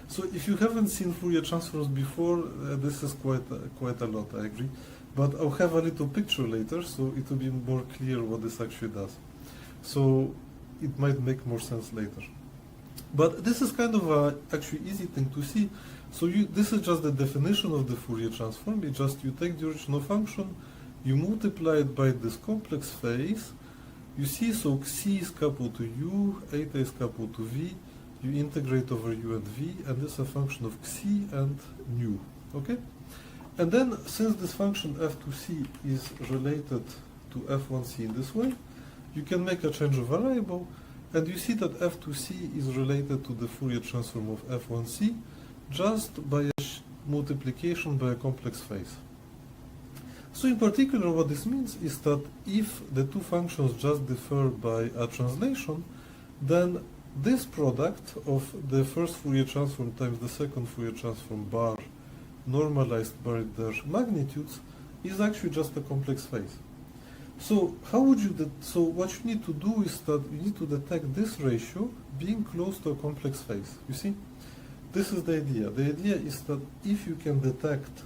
So if you haven't seen Fourier transforms before, this is quite a lot, I agree. But I'll have a little picture later, so it will be more clear what this actually does. So it might make more sense later. But this is kind of a actually easy thing to see. So this is just the definition of the Fourier transform. It's just you take the original function, you multiply it by this complex phase. You see, so C is coupled to U, eta is coupled to V. You integrate over U and V, and this is a function of C and nu. Okay? And then, since this function f2c is related to f1c in this way, you can make a change of variable, and you see that f2c is related to the Fourier transform of f1c just by a multiplication by a complex phase. So in particular, what this means is that if the two functions just differ by a translation, then this product of the first Fourier transform times the second Fourier transform bar normalized by their magnitudes is actually just a complex phase. So how would you so what you need to do is that you need to detect this ratio being close to a complex phase. You see, this is the idea. The idea is that if you can detect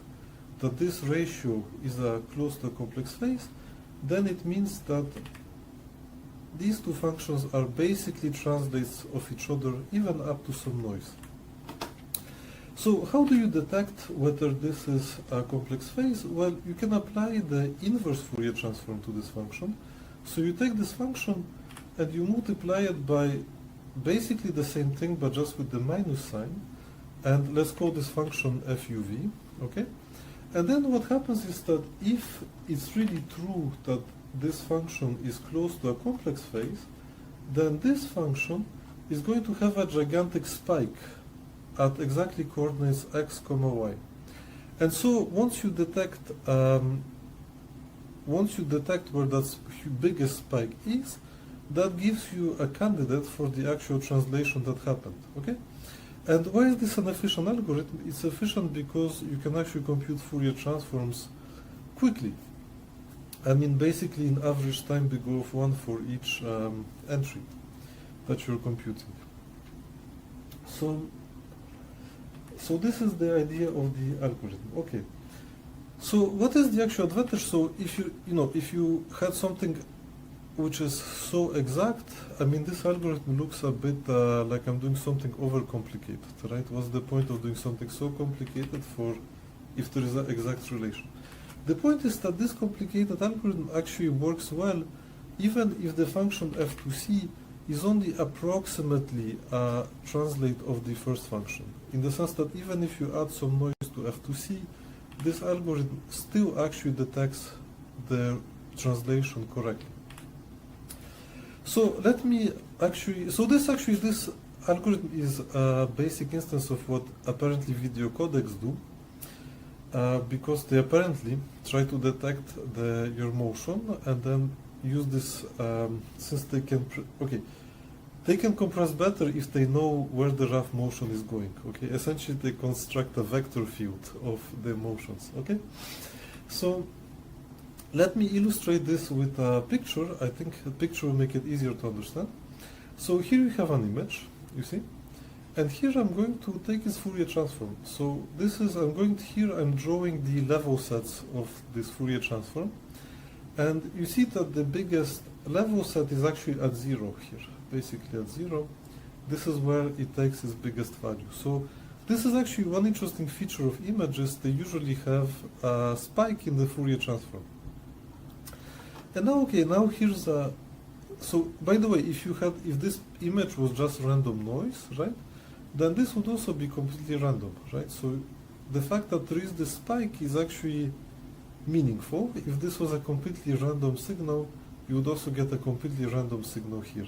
that this ratio is close to a complex phase, then it means that these two functions are basically translates of each other, even up to some noise. So how do you detect whether this is a complex phase? Well, you can apply the inverse Fourier transform to this function. So you take this function and you multiply it by basically the same thing, but just with the minus sign. And let's call this function FUV, okay? And then what happens is that if it's really true that this function is close to a complex phase, then this function is going to have a gigantic spike at exactly coordinates x, y. And so once you detect where that biggest spike is, that gives you a candidate for the actual translation that happened. Okay? And why is this an efficient algorithm? It's efficient because you can actually compute Fourier transforms quickly. I mean, basically in average time big O of 1 for each entry that you're computing. So this is the idea of the algorithm. Okay. So what is the actual advantage? So if you had something which is so exact, I mean, this algorithm looks a bit like I'm doing something overcomplicated, right? What's the point of doing something so complicated for if there is an exact relation? The point is that this complicated algorithm actually works well even if the function f2c is only approximately a translate of the first function, in the sense that even if you add some noise to f2c, this algorithm still actually detects the translation correctly. So let me actually, this algorithm is a basic instance of what apparently video codecs do, because they apparently try to detect your motion and then use this, since they can, they can compress better if they know where the rough motion is going. Okay, essentially they construct a vector field of the motions. Okay, so let me illustrate this with a picture. I think a picture will make it easier to understand. So here you have an image, you see, and here I'm going to take its Fourier transform. So this is, I'm drawing the level sets of this Fourier transform, and you see that the biggest level set is actually at 0 here, basically at 0. This is where it takes its biggest value. So this is actually one interesting feature of images. They usually have a spike in the Fourier transform. And now, okay, now here's a, so by the way, if this image was just random noise, right, then this would also be completely random, right? So the fact that there is this spike is actually meaningful. If this was a completely random signal, you would also get a completely random signal here.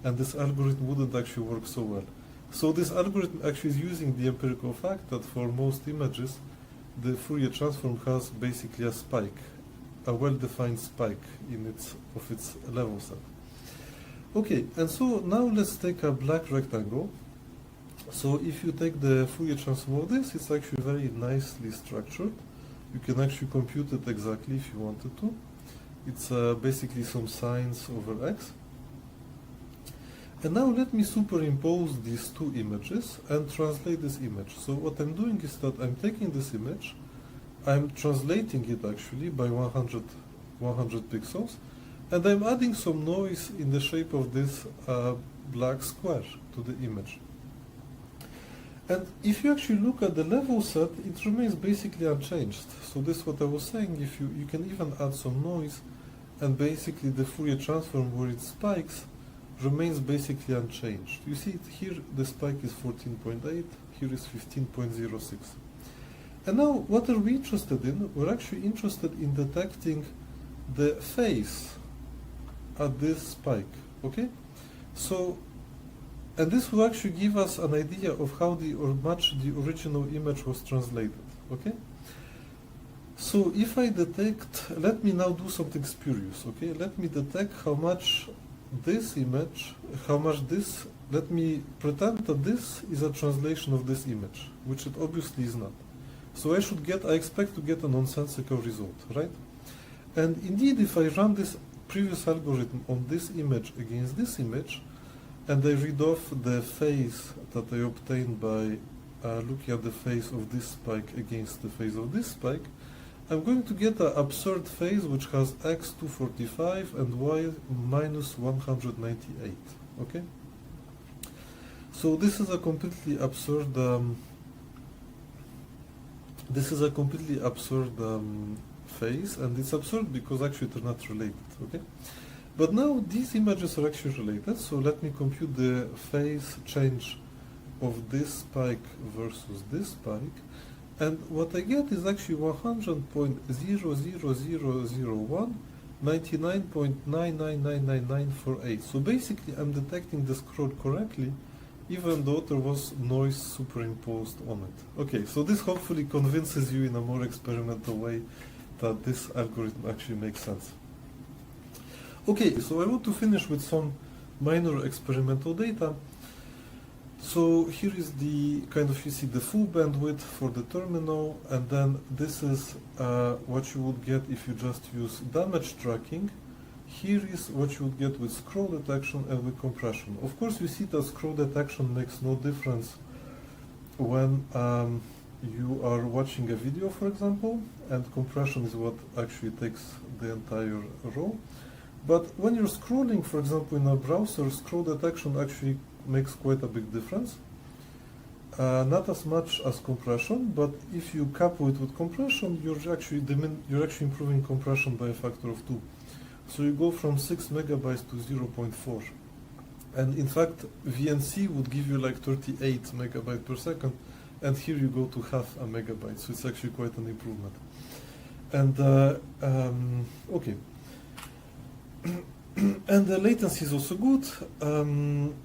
And this algorithm wouldn't actually work so well. So this algorithm actually is using the empirical fact that for most images, the Fourier transform has basically a spike, a well-defined spike in its level set. Okay, and so now let's take a black rectangle. So if you take the Fourier transform of this, it's actually very nicely structured. You can actually compute it exactly if you wanted to. It's basically some sines over x. And now let me superimpose these two images and translate this image. So what I'm doing is that I'm taking this image, I'm translating it actually by 100 pixels, and I'm adding some noise in the shape of this black square to the image. And if you actually look at the level set, it remains basically unchanged. So this is what I was saying, if you can even add some noise, and basically the Fourier transform where it spikes remains basically unchanged. You see it here, the spike is 14.8, here is 15.06. And now, what are we interested in? We're actually interested in detecting the phase at this spike, okay? So, and this will actually give us an idea of how much the original image was translated, okay? So if I detect, let me now do something spurious, okay? Let me detect how much this image, let me pretend that this is a translation of this image, which it obviously is not. So I expect to get a nonsensical result, right? And indeed, if I run this previous algorithm on this image against this image, and I read off the phase that I obtained by looking at the phase of this spike against the phase of this spike, I'm going to get an absurd phase which has x 245 and y minus 198. Okay? So this is a completely absurd phase, and it's absurd because actually they're not related. Okay? But now these images are actually related, so let me compute the phase change of this spike versus this spike, and what I get is actually 100.00001 99.999998. So basically I'm detecting the scroll correctly, even though there was noise superimposed on it. Okay, so this hopefully convinces you in a more experimental way that this algorithm actually makes sense. Okay, so I want to finish with some minor experimental data. So here is the kind of, you see the full bandwidth for the terminal, and then this is what you would get if you just use damage tracking. Here is what you would get with scroll detection and with compression. Of course, you see that scroll detection makes no difference when you are watching a video, for example, and compression is what actually takes the entire row. But when you're scrolling, for example, in a browser, scroll detection actually makes quite a big difference. Not as much as compression, but if you couple it with compression, you're actually improving compression by a factor of 2. So you go from 6 megabytes to 0.4. And in fact, VNC would give you like 38 megabytes per second, and here you go to half a megabyte. So it's actually quite an improvement. And okay. And the latency is also good.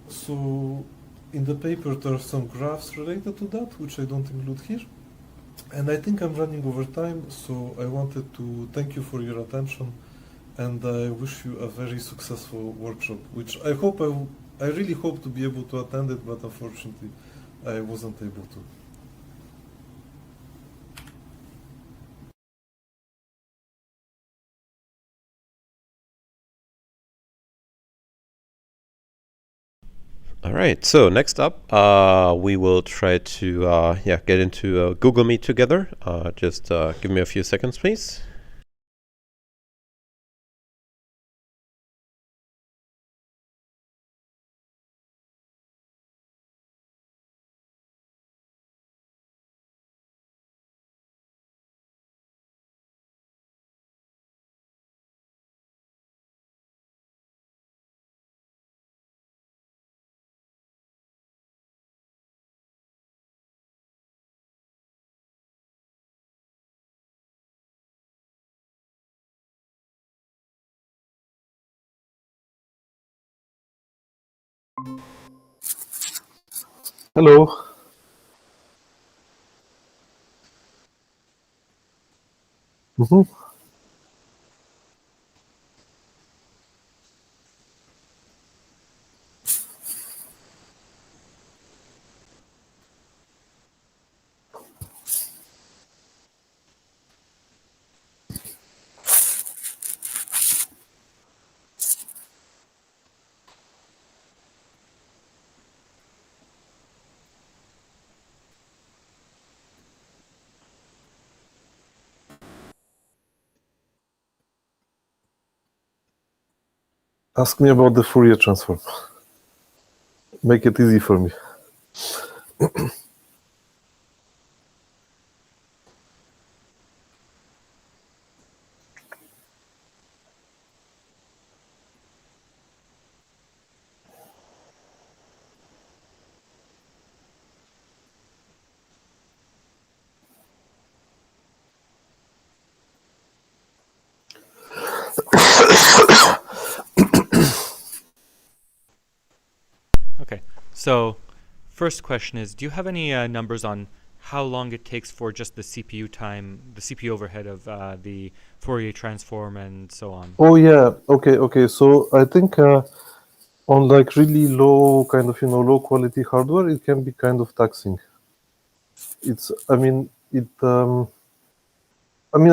So in the paper there are some graphs related to that, which I don't include here. And I think I'm running over time, so I wanted to thank you for your attention, and I wish you a very successful workshop, which I really hope to be able to attend it, but unfortunately I wasn't able to. All right, so next up, we will try to get into Google Meet together. Just give me a few seconds, please. Hello. Mm-hmm. Ask me about the Fourier transform. Make it easy for me. Okay, so first question is, do you have any numbers on how long it takes for just the CPU time, the CPU overhead of the Fourier transform and so on? Oh yeah, okay. So I think on like really low kind of low quality hardware, it can be kind of taxing. I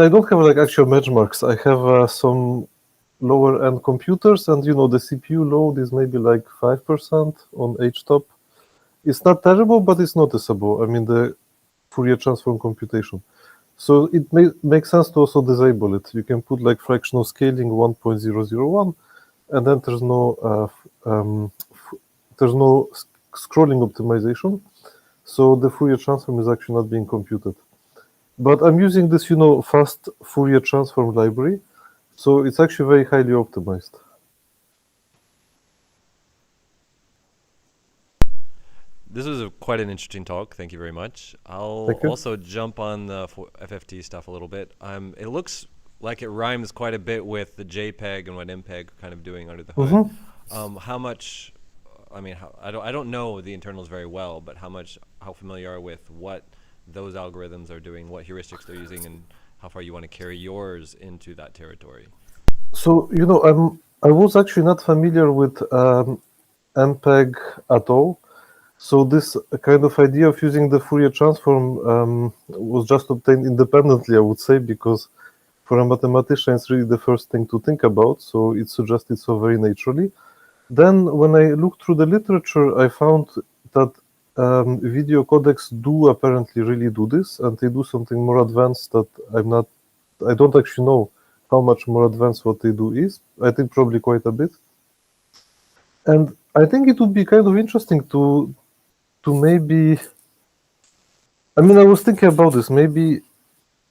don't have like actual benchmarks. I have some lower end computers, and the CPU load is maybe like 5% on H-top. It's not terrible, but it's noticeable. I mean, the Fourier transform computation. So it makes sense to also disable it. You can put like fractional scaling 1.001, and then there's no scrolling optimization. So the Fourier transform is actually not being computed. But I'm using this, fast Fourier transform library. So it's actually very highly optimized. This was quite an interesting talk. Thank you very much. I'll Thank you. also jump on the FFT stuff a little bit. It looks like it rhymes quite a bit with the JPEG and what MPEG are kind of doing under the hood. How much? I mean, I don't know the internals very well, but how familiar are you with what those algorithms are doing, what heuristics they're using, and how far you want to carry yours into that territory? So I was actually not familiar with MPEG at all. So this kind of idea of using the Fourier transform was just obtained independently, I would say, because for a mathematician, it's really the first thing to think about. So it suggested so very naturally. Then when I looked through the literature, I found that video codecs do apparently really do this, and they do something more advanced that I don't actually know how much more advanced what they do is. I think probably quite a bit. And I think it would be kind of interesting to maybe, I was thinking about this, maybe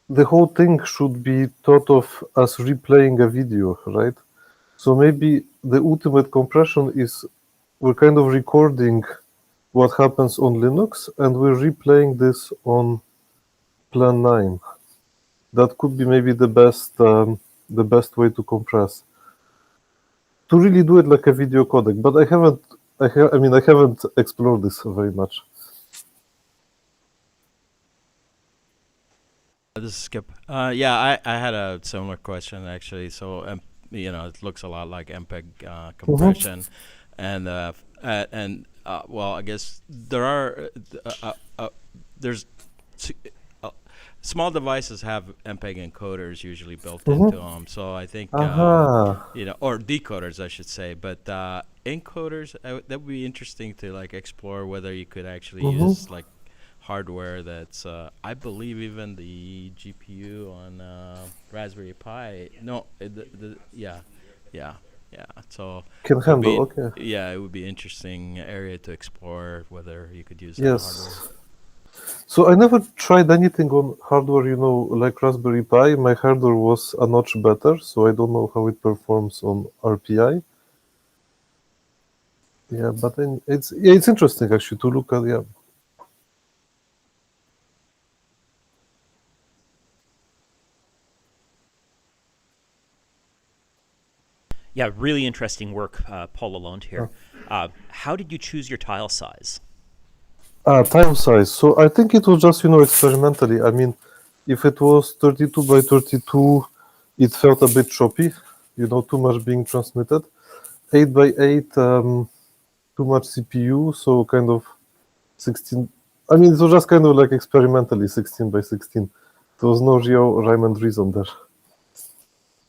the whole thing should be thought of as replaying a video, right? So maybe the ultimate compression is we're kind of recording what happens on Linux, and we're replaying this on Plan 9. That could be maybe the best way to compress. To really do it like a video codec, but I haven't explored this very much. This is Skip. I had a similar question actually. So it looks a lot like MPEG compression, and well, I guess there's small devices have MPEG encoders usually built Mhm. into them, so I think Aha. or decoders, I should say. But encoders, that would be interesting to like explore whether you could actually Mhm. use like hardware that's I believe even the GPU on Raspberry Pi. No, yeah. So Can it would be handle, okay. yeah, it would be interesting area to explore whether you could use that hardware. Yes. So I never tried anything on hardware, like Raspberry Pi. My hardware was a notch better, so I don't know how it performs on RPI. Yeah, but then it's interesting actually to look at. Yeah. Yeah, really interesting work, Paul Lalonde here. How did you choose your tile size? Time size. So I think it was just, experimentally. I mean, if it was 32 by 32, it felt a bit choppy, too much being transmitted. 8 by 8, too much CPU, so kind of 16. I mean, it was just kind of like experimentally 16 by 16. There was no real rhyme and reason there.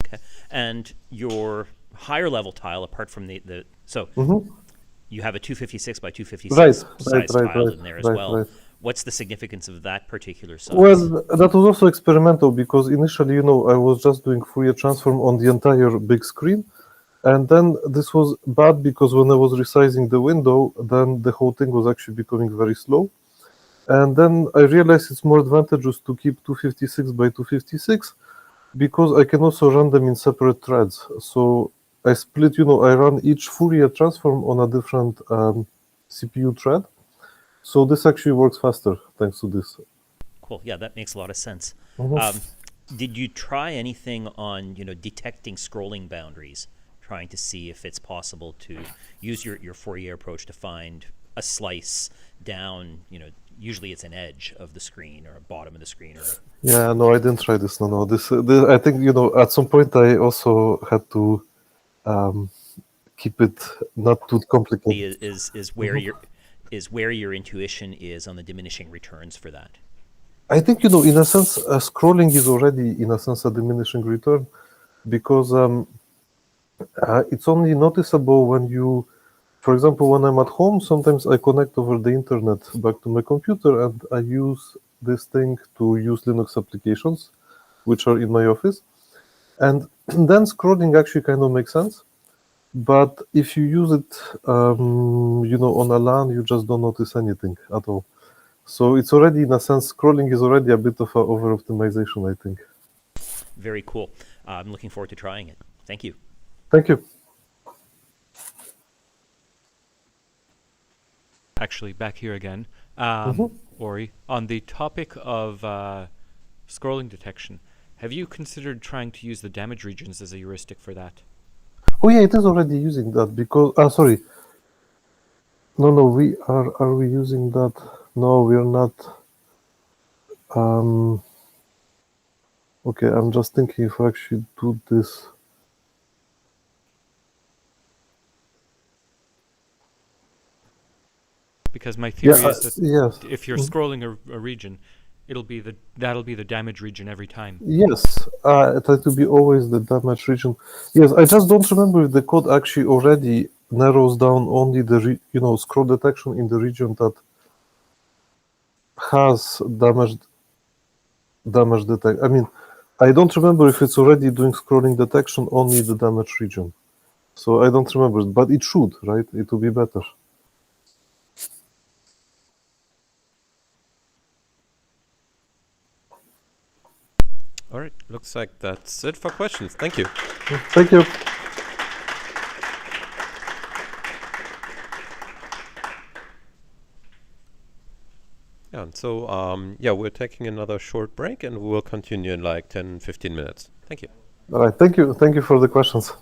Okay. And your higher level tile, apart from the so Mhm. you have a 256 by 256 Right, size tile in there as right, well. right. What's the significance of that particular size? Well, that was also experimental because initially, I was just doing Fourier transform on the entire big screen. And then this was bad because when I was resizing the window, then the whole thing was actually becoming very slow. And then I realized it's more advantageous to keep 256 by 256 because I can also run them in separate threads. So I split, I run each Fourier transform on a different CPU thread. So this actually works faster thanks to this. Cool. Yeah, that makes a lot of sense. Mhm. Did you try anything on detecting scrolling boundaries, trying to see if it's possible to use your Fourier approach to find a slice down? Usually it's an edge of the screen or a bottom of the screen. Yeah, no, I didn't try this. No. This I think at some point I also had to keep it not too complicated. Is where your intuition is on the diminishing returns for that. I think in a sense, scrolling is already in a sense a diminishing return because it's only noticeable when you, for example, when I'm at home. Sometimes I connect over the internet back to my computer and I use this thing to use Linux applications, which are in my office, and then scrolling actually kind of makes sense. But if you use it, on a LAN, you just don't notice anything at all. So it's already, in a sense, scrolling is already a bit of a over-optimization, I think. Very cool. I'm looking forward to trying it. Thank you. Thank you. Actually, back here again. Mhm. Ori, on the topic of scrolling detection, have you considered trying to use the damage regions as a heuristic for that? Oh yeah, it is already using that because, sorry. No, are we using that? No, we are not. Okay, I'm just thinking if I actually do this. Because my theory Yeah, is that yes. if you're scrolling a region, that'll be the damage region every time. Yes, it has to be always the damage region. Yes, I just don't remember if the code actually already narrows down only the scroll detection in the region that has damage detect. I mean, I don't remember if it's already doing scrolling detection only the damage region. So I don't remember, but it should, right? It will be better. All right, looks like that's it for questions. Thank you. Thank you. Yeah, and so we're taking another short break and we will continue in like 10, 15 minutes. Thank you. All right, thank you. Thank you for the questions.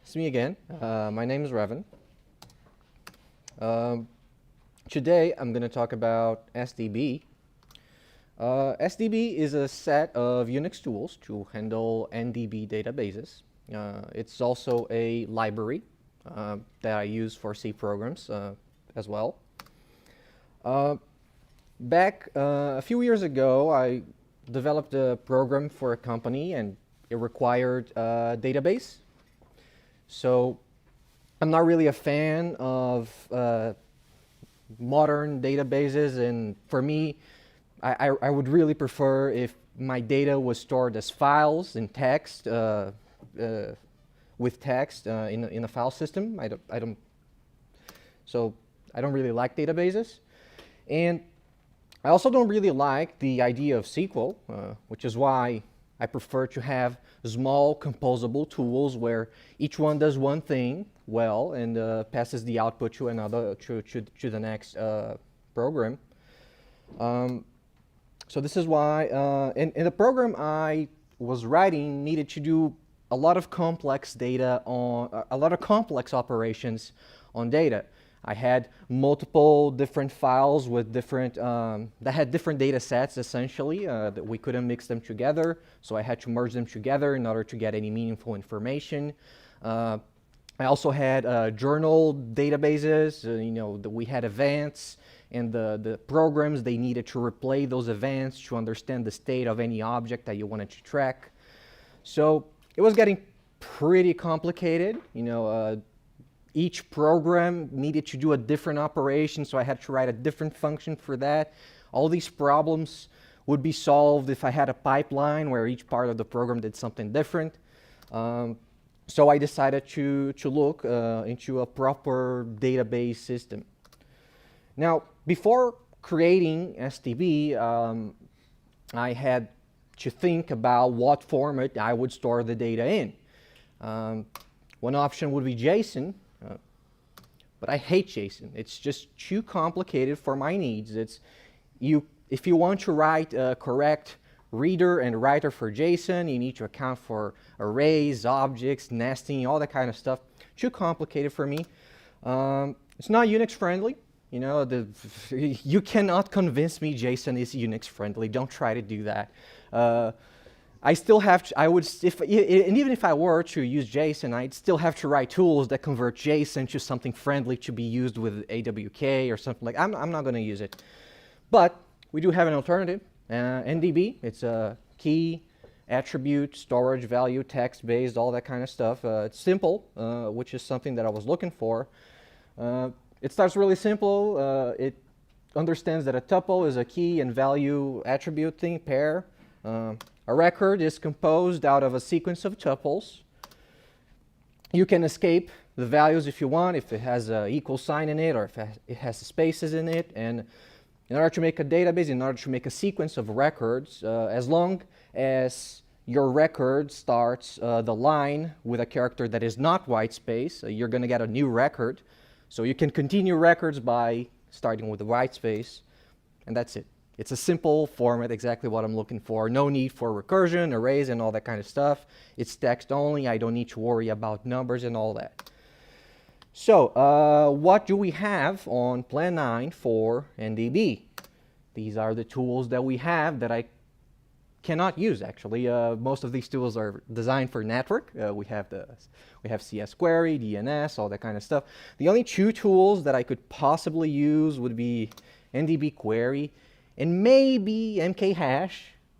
it's me again. My name is Revan. Today I'm going to talk about SDB. SDB is a set of Unix tools to handle NDB databases. It's also a library that I use for C programs as well. Back a few years ago, I developed a program for a company, and it required a database. So I'm not really a fan of modern databases, and for me, I would really prefer if my data was stored as files in text, with text in a file system. So I don't really like databases. And I also don't really like the idea of SQL, which is why I prefer to have small composable tools where each one does one thing well and passes the output to another to the next program. So this is why, and the program I was writing needed to do a lot of complex data on a lot of complex operations on data. I had multiple different files with different that had different data sets essentially that we couldn't mix them together. So I had to merge them together in order to get any meaningful information. I also had journal databases. We had events, and the programs, they needed to replay those events to understand the state of any object that you wanted to track. So it was getting pretty complicated. Each program needed to do a different operation, so I had to write a different function for that. All these problems would be solved if I had a pipeline where each part of the program did something different. So I decided to look into a proper database system. Now, before creating SDB, I had to think about what format I would store the data in. One option would be JSON, but I hate JSON. It's just too complicated for my needs. If you want to write a correct reader and writer for JSON, you need to account for arrays, objects, nesting, all that kind of stuff. Too complicated for me. It's not Unix friendly. You cannot convince me JSON is Unix friendly. Don't try to do that. I still have to, and even if I were to use JSON, I'd still have to write tools that convert JSON to something friendly to be used with AWK or something like. I'm not going to use it. But we do have an alternative. NDB, it's a key, attribute, storage, value, text-based, all that kind of stuff. It's simple, which is something that I was looking for. It starts really simple. It understands that a tuple is a key and value attribute thing, pair. A record is composed out of a sequence of tuples. You can escape the values if you want, if it has an equal sign in it or if it has spaces in it. And in order to make a database, in order to make a sequence of records, as long as your record starts the line with a character that is not white space, you're going to get a new record. So you can continue records by starting with the white space, and that's it. It's a simple format, exactly what I'm looking for. No need for recursion, arrays, and all that kind of stuff. It's text only. I don't need to worry about numbers and all that. So what do we have on Plan 9 for NDB? These are the tools that we have that I cannot use, actually. Most of these tools are designed for network. We have CS query, DNS, all that kind of stuff. The only two tools that I could possibly use would be NDB query and maybe mkhash,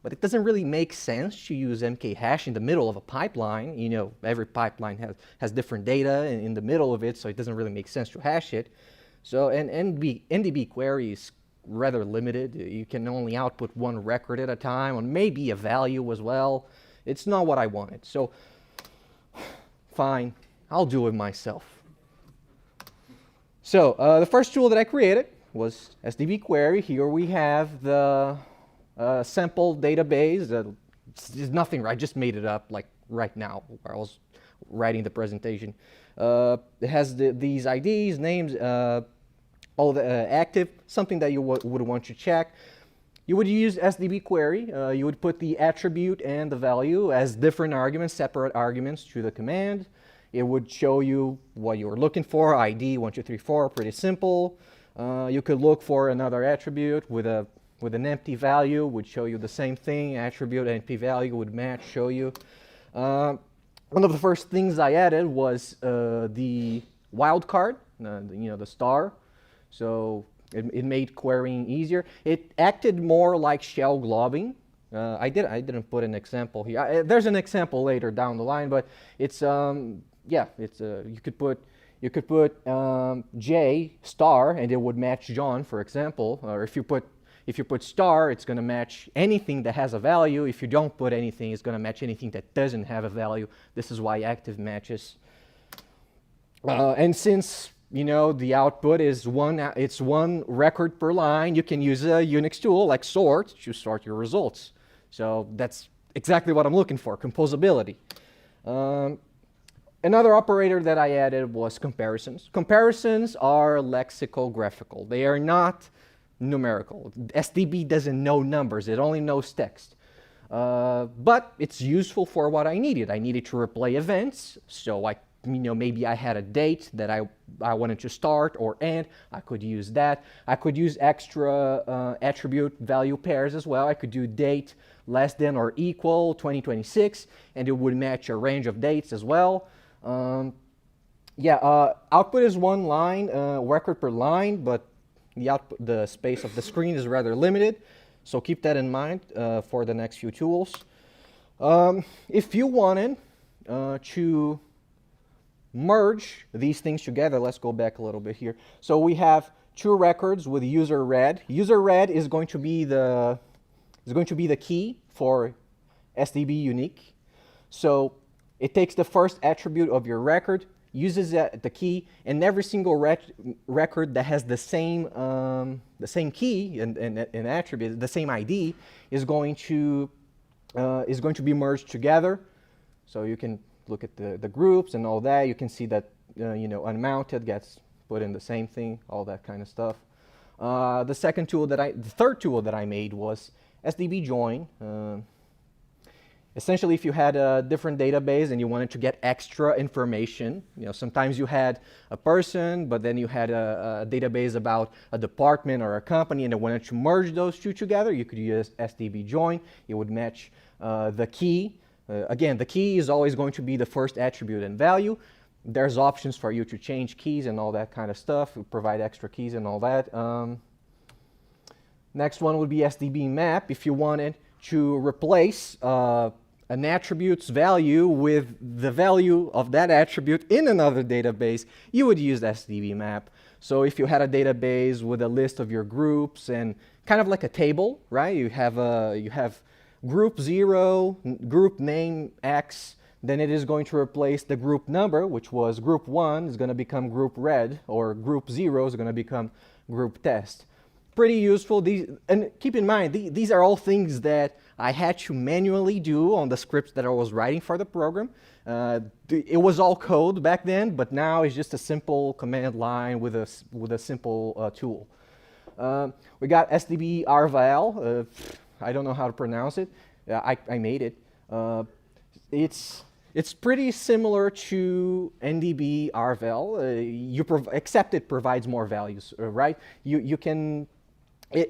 but it doesn't really make sense to use mkhash in the middle of a pipeline. Every pipeline has different data in the middle of it, so it doesn't really make sense to hash it. So NDB query is rather limited. You can only output one record at a time, or maybe a value as well. It's not what I wanted. So fine, I'll do it myself. So the first tool that I created was SDB query. Here we have the sample database. There's nothing, I just made it up like right now where I was writing the presentation. It has these IDs, names, all the active, something that you would want to check. You would use SDB query. You would put the attribute and the value as different arguments, separate arguments to the command. It would show you what you were looking for, ID 1234, pretty simple. You could look for another attribute with an empty value, would show you the same thing. Attribute NP value would match, show you. One of the first things I added was the wildcard, the star. So it made querying easier. It acted more like shell globbing. I didn't put an example here. There's an example later down the line, but it's you could put J star and it would match John, for example. Or if you put star, it's going to match anything that has a value. If you don't put anything, it's going to match anything that doesn't have a value. This is why active matches. And since the output is one record per line, you can use a Unix tool like sort to sort your results. So that's exactly what I'm looking for, composability. Another operator that I added was comparisons. Comparisons are lexicographical. They are not numerical. SDB doesn't know numbers. It only knows text. But it's useful for what I needed. I needed to replay events, so maybe I had a date that I wanted to start or end. I could use that. I could use extra attribute value pairs as well. I could do date less than or equal 2026, and it would match a range of dates as well. Output is one line, record per line, but the space of the screen is rather limited. So keep that in mind for the next few tools. If you wanted to merge these things together, let's go back a little bit here. So we have two records with user read. User read is going to be the key for SDB unique. So it takes the first attribute of your record, uses the key, and every single record that has the same key and attribute, the same ID, is going to be merged together. So you can look at the groups and all that. You can see that unmounted gets put in the same thing, all that kind of stuff. The third tool that I made was SDB join. Essentially, if you had a different database and you wanted to get extra information, sometimes you had a person, but then you had a database about a department or a company, and you wanted to merge those two together, you could use SDB join. It would match the key. Again, the key is always going to be the first attribute and value. There's options for you to change keys and all that kind of stuff, provide extra keys and all that. Next one would be SDB map. If you wanted to replace an attribute's value with the value of that attribute in another database, you would use SDB map. So if you had a database with a list of your groups and kind of like a table, right? You have group 0, group name X, then it is going to replace the group number, which was group 1 is going to become group red, or group 0 is going to become group test. Pretty useful. And keep in mind, these are all things that I had to manually do on the scripts that I was writing for the program. It was all code back then, but now it's just a simple command line with a simple tool. We got SDB RVAL. I don't know how to pronounce it. I made it. It's pretty similar to NDB RVAL, except it provides more values, right? You can.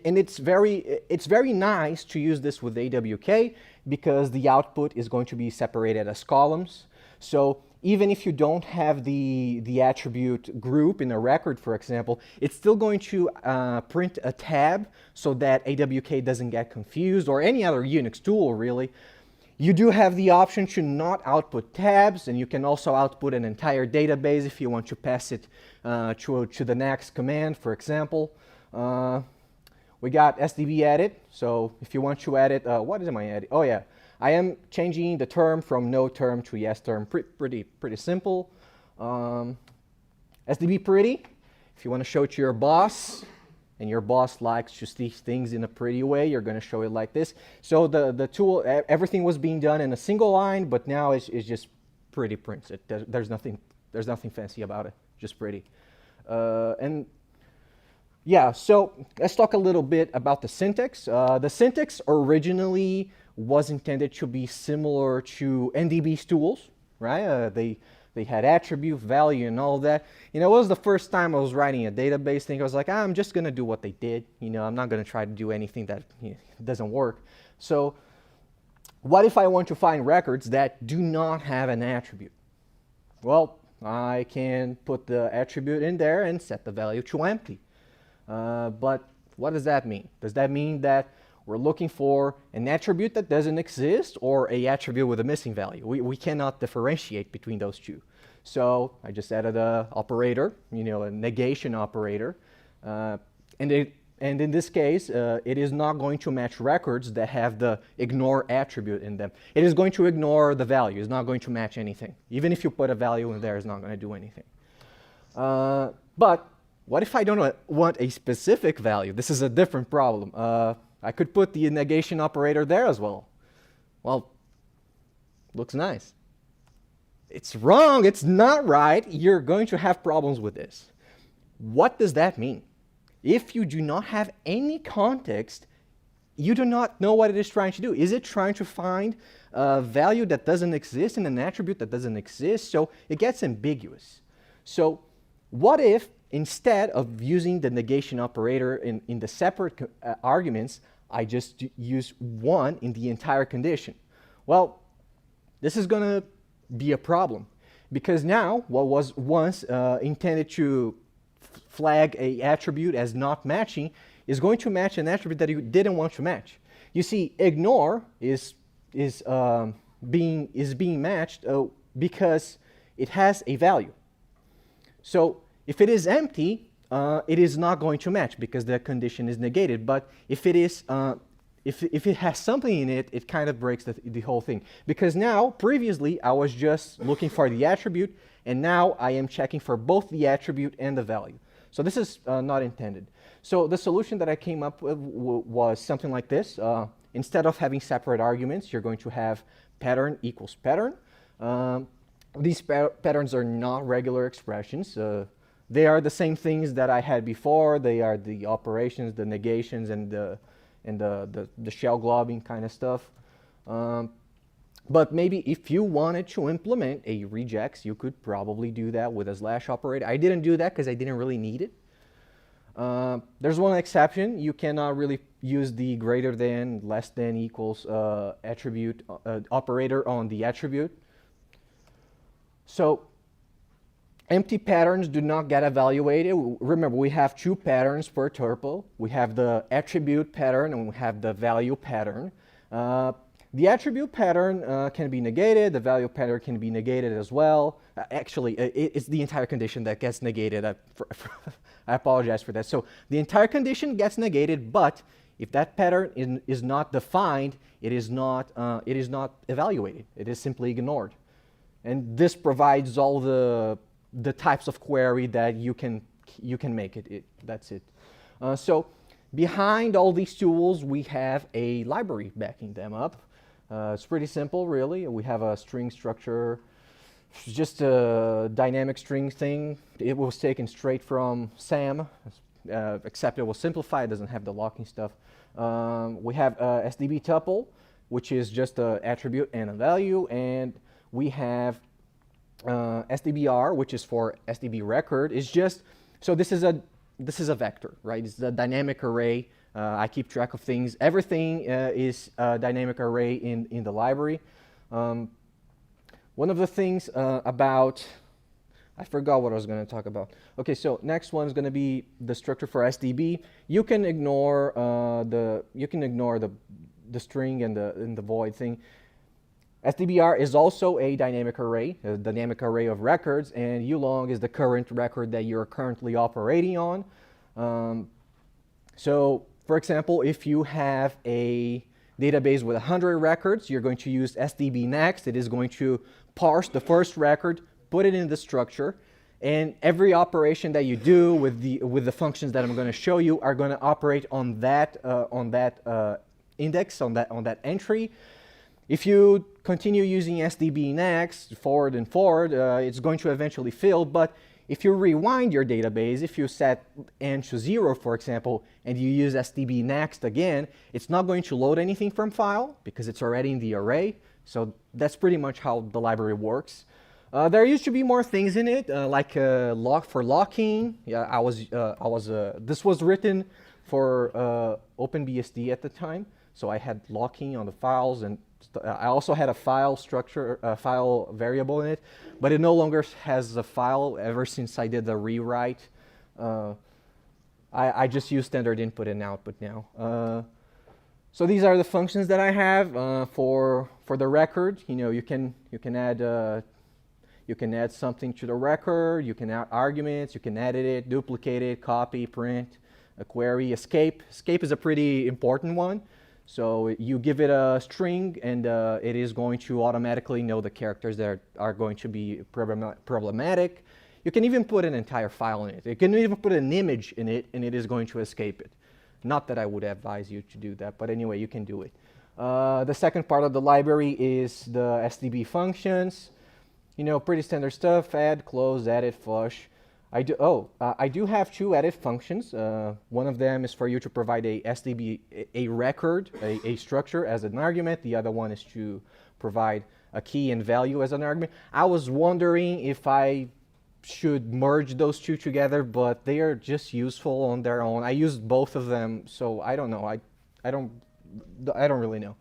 And it's very nice to use this with AWK because the output is going to be separated as columns. So even if you don't have the attribute group in a record, for example, it's still going to print a tab so that AWK doesn't get confused, or any other Unix tool really. You do have the option to not output tabs, and you can also output an entire database if you want to pass it to the next command, for example. We got SDB edit, so if you want to edit, what am I editing? Oh yeah, I am changing the term from no term to yes term, pretty simple. SDB pretty, if you want to show it to your boss, and your boss likes to see things in a pretty way, you're going to show it like this. So the tool, everything was being done in a single line, but now it's just pretty prints. There's nothing fancy about it, just pretty. Yeah, so let's talk a little bit about the syntax. The syntax originally was intended to be similar to NDB's tools, right? They had attribute, value, and all that. You know, it was the first time I was writing a database thing. I was like, I'm just going to do what they did. You know, I'm not going to try to do anything that doesn't work. So what if I want to find records that do not have an attribute? Well, I can put the attribute in there and set the value to empty. But what does that mean? Does that mean that we're looking for an attribute that doesn't exist or an attribute with a missing value? We cannot differentiate between those two. So I just added an operator, you know, a negation operator. And in this case, it is not going to match records that have the ignore attribute in them. It is going to ignore the value. It's not going to match anything. Even if you put a value in there, it's not going to do anything. But what if I don't want a specific value? This is a different problem. I could put the negation operator there as well. Well, looks nice. It's wrong. It's not right. You're going to have problems with this. What does that mean? If you do not have any context, you do not know what it is trying to do. Is it trying to find a value that doesn't exist and an attribute that doesn't exist? So it gets ambiguous. So what if instead of using the negation operator in the separate arguments, I just use one in the entire condition? Well, this is going to be a problem, because now what was once intended to flag a attribute as not matching is going to match an attribute that you didn't want to match. You see, ignore is being matched because it has a value. So if it is empty, it is not going to match because the condition is negated. But if it is if it has something in it, it kind of breaks the whole thing. Because now, previously, I was just looking for the attribute, and now I am checking for both the attribute and the value. So this is not intended. So the solution that I came up with was something like this. Instead of having separate arguments, you're going to have pattern equals pattern. These patterns are not regular expressions. They are the same things that I had before. They are the operations, the negations, and the shell globbing kind of stuff. But maybe if you wanted to implement a regex, you could probably do that with a slash operator. I didn't do that because I didn't really need it. There's one exception. You cannot really use the greater than, less than, equals attribute operator on the attribute. So empty patterns do not get evaluated. Remember, we have two patterns per tuple. We have the attribute pattern and we have the value pattern. The attribute pattern can be negated. The value pattern can be negated as well. Actually, it's the entire condition that gets negated. I apologize for that. So the entire condition gets negated, but if that pattern is not defined, it is not evaluated. It is simply ignored. And this provides all the types of query that you can make it. That's it. So behind all these tools, we have a library backing them up. It's pretty simple, really. We have a string structure, just a dynamic string thing. It was taken straight from SAM, except it was simplified. It doesn't have the locking stuff. We have a SDB tuple, which is just an attribute and a value, and we have SDBR, which is for SDB record. It's just, so this is a vector, right? It's a dynamic array. I keep track of things. Everything is a dynamic array in the library. One of the things about, I forgot what I was going to talk about. Okay, so next one is going to be the structure for SDB. You can ignore the string and the void thing. SDBR is also a dynamic array of records, and ulong is the current record that you're currently operating on. So, for example, if you have a database with 100 records, you're going to use SDB next. It is going to parse the first record, put it in the structure, and every operation that you do with the functions that I'm going to show you are going to operate on that index, on that entry. If you continue using SDB next, forward and forward, it's going to eventually fill. But if you rewind your database, if you set n to 0, for example, and you use SDB next again, it's not going to load anything from file because it's already in the array. So that's pretty much how the library works. There used to be more things in it, like lock for locking. Yeah, this was written for OpenBSD at the time, so I had locking on the files, and I also had a file structure, a file variable in it, but it no longer has a file ever since I did the rewrite. I just use standard input and output now. So these are the functions that I have for the record. You know, you can add something to the record. You can add arguments. You can edit it, duplicate it, copy, print, a query, escape. Escape is a pretty important one. So you give it a string, and it is going to automatically know the characters that are going to be problematic. You can even put an entire file in it. You can even put an image in it, and it is going to escape it. Not that I would advise you to do that, but anyway, you can do it. The second part of the library is the SDB functions. You know, pretty standard stuff: add, close, edit, flush. I do have two edit functions. One of them is for you to provide a SDB, a record, a structure as an argument. The other one is to provide a key and value as an argument. I was wondering if I should merge those two together, but they are just useful on their own. I used both of them, so I don't know. I don't really know.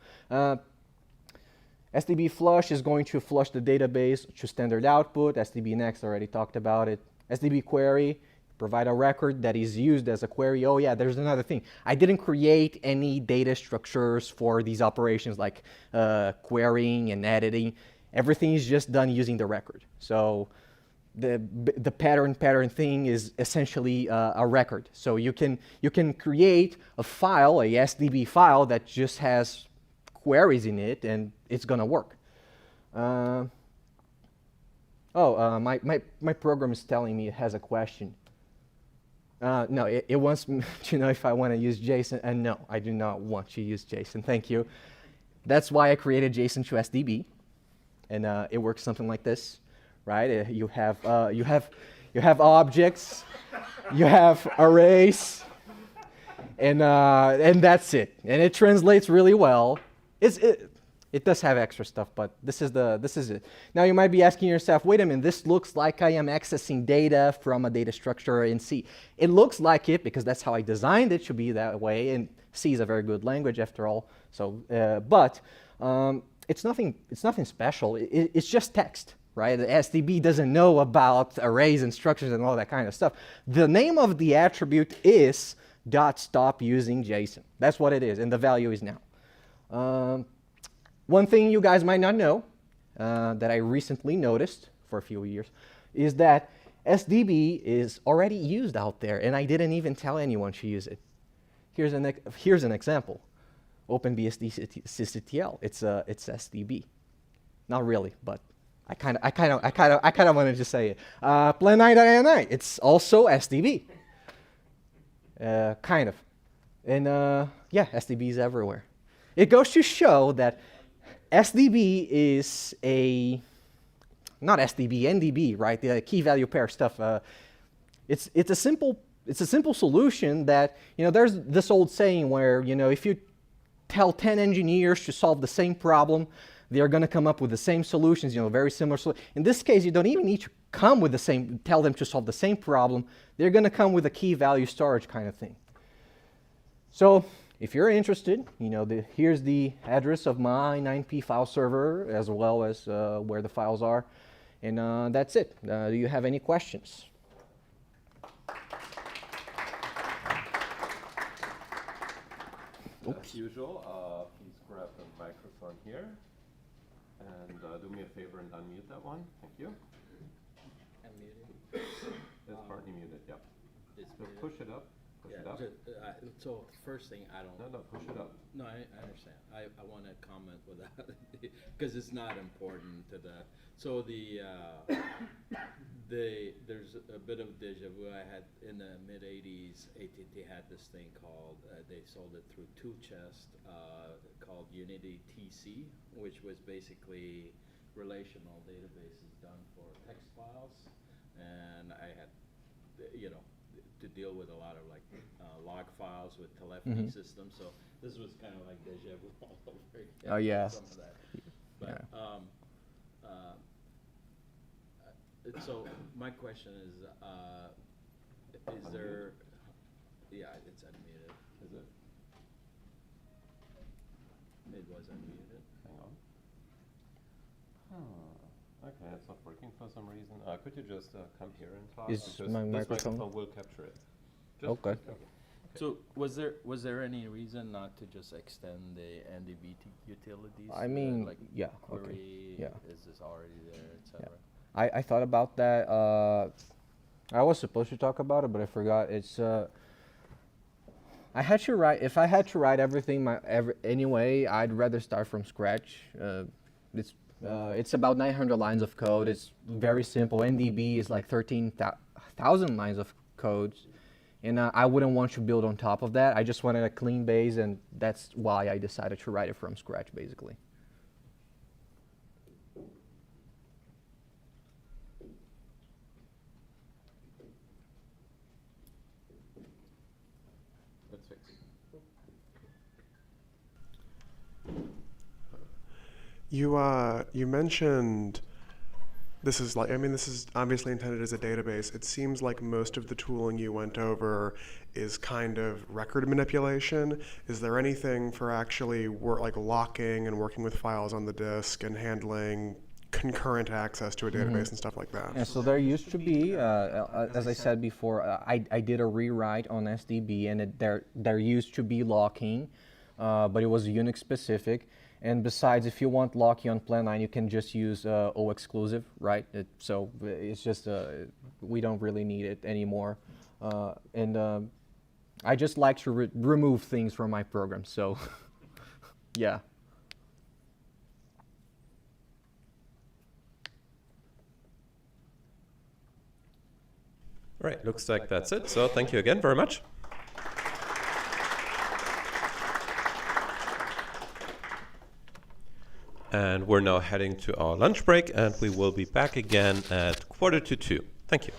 SDB flush is going to flush the database to standard output. SDB next, already talked about it. SDB query, provide a record that is used as a query. Oh yeah, there's another thing. I didn't create any data structures for these operations like querying and editing. Everything is just done using the record. So the pattern thing is essentially a record. So you can create a file, a SDB file that just has queries in it, and it's gonna work. My program is telling me it has a question. No, it wants me to know if I want to use JSON, and no, I do not want to use JSON. Thank you. That's why I created JSON to SDB, and it works something like this, right? You have objects, you have arrays, and that's it. And it translates really well. It does have extra stuff, but this is it. Now you might be asking yourself, wait a minute, this looks like I am accessing data from a data structure in C. It looks like it because that's how I designed it to be that way, and C is a very good language after all. So, but it's nothing special. It's just text, right? The SDB doesn't know about arrays and structures and all that kind of stuff. The name of the attribute is .stop using JSON. That's what it is, and the value is now. One thing you guys might not know that I recently noticed for a few years is that SDB is already used out there, and I didn't even tell anyone to use it. Here's an example. OpenBSD sysctl. It's SDB. Not really, but I kind of wanted to say it. Plan9.ini. It's also SDB. Kind of, and yeah, SDB is everywhere. It goes to show that SDB is not SDB, NDB, right? The key value pair stuff. It's a simple solution that, you know, there's this old saying where, you know, if you tell 10 engineers to solve the same problem, they're going to come up with the same solutions, you know, very similar. In this case, you don't even need to tell them to solve the same problem. They're going to come with a key value storage kind of thing. So if you're interested, you know, here's the address of my 9p file server as well as where the files are. And that's it. Do you have any questions? As usual, please grab the microphone here. And do me a favor and unmute that one. Thank you. Unmuted? It's partly muted, yeah. It's So muted. push it up. Push it up. So first thing, I don't. No, push it up. No, I understand. I want to comment without, because it's not important to the. So there's a bit of deja vu. I had in the mid '80s, AT&T had this thing called. They sold it through Two Chest, called Unity TC, which was basically relational databases done for text files, and I had, you know, to deal with a lot of like log files with telephony systems. So this was kind of like deja vu all over again. Oh yeah. Some of that. But So my question is there? Yeah, it's unmuted. Is it? It was unmuted. Hang on. Okay, it's not working for some reason. Could you just come here and talk? Is Because my this microphone- will capture it. Okay. So was there any reason not to just extend the NDB utilities? I mean, like yeah, okay, query, yeah. is this already there, etc. I thought about that. I was supposed to talk about it, but I forgot. It's I had to write. If I had to write everything anyway, I'd rather start from scratch. It's about 900 lines of code. It's very simple. NDB is like 13,000 lines of code, and I wouldn't want to build on top of that. I just wanted a clean base, and that's why I decided to write it from scratch, basically. Let's fix it. You mentioned this is obviously intended as a database. It seems like most of the tooling you went over is kind of record manipulation. Is there anything for actually like locking and working with files on the disk and handling concurrent access to a database and stuff like that? And so there used to be, as I said before, I did a rewrite on SDB, and there used to be locking, but it was Unix specific. And besides, if you want locking on Plan 9, you can just use O exclusive, right? So it's just we don't really need it anymore. And I just like to remove things from my program. So yeah. All right, looks like that's it. So thank you again very much. And we're now heading to our lunch break, and we will be back again at 1:45. Thank you.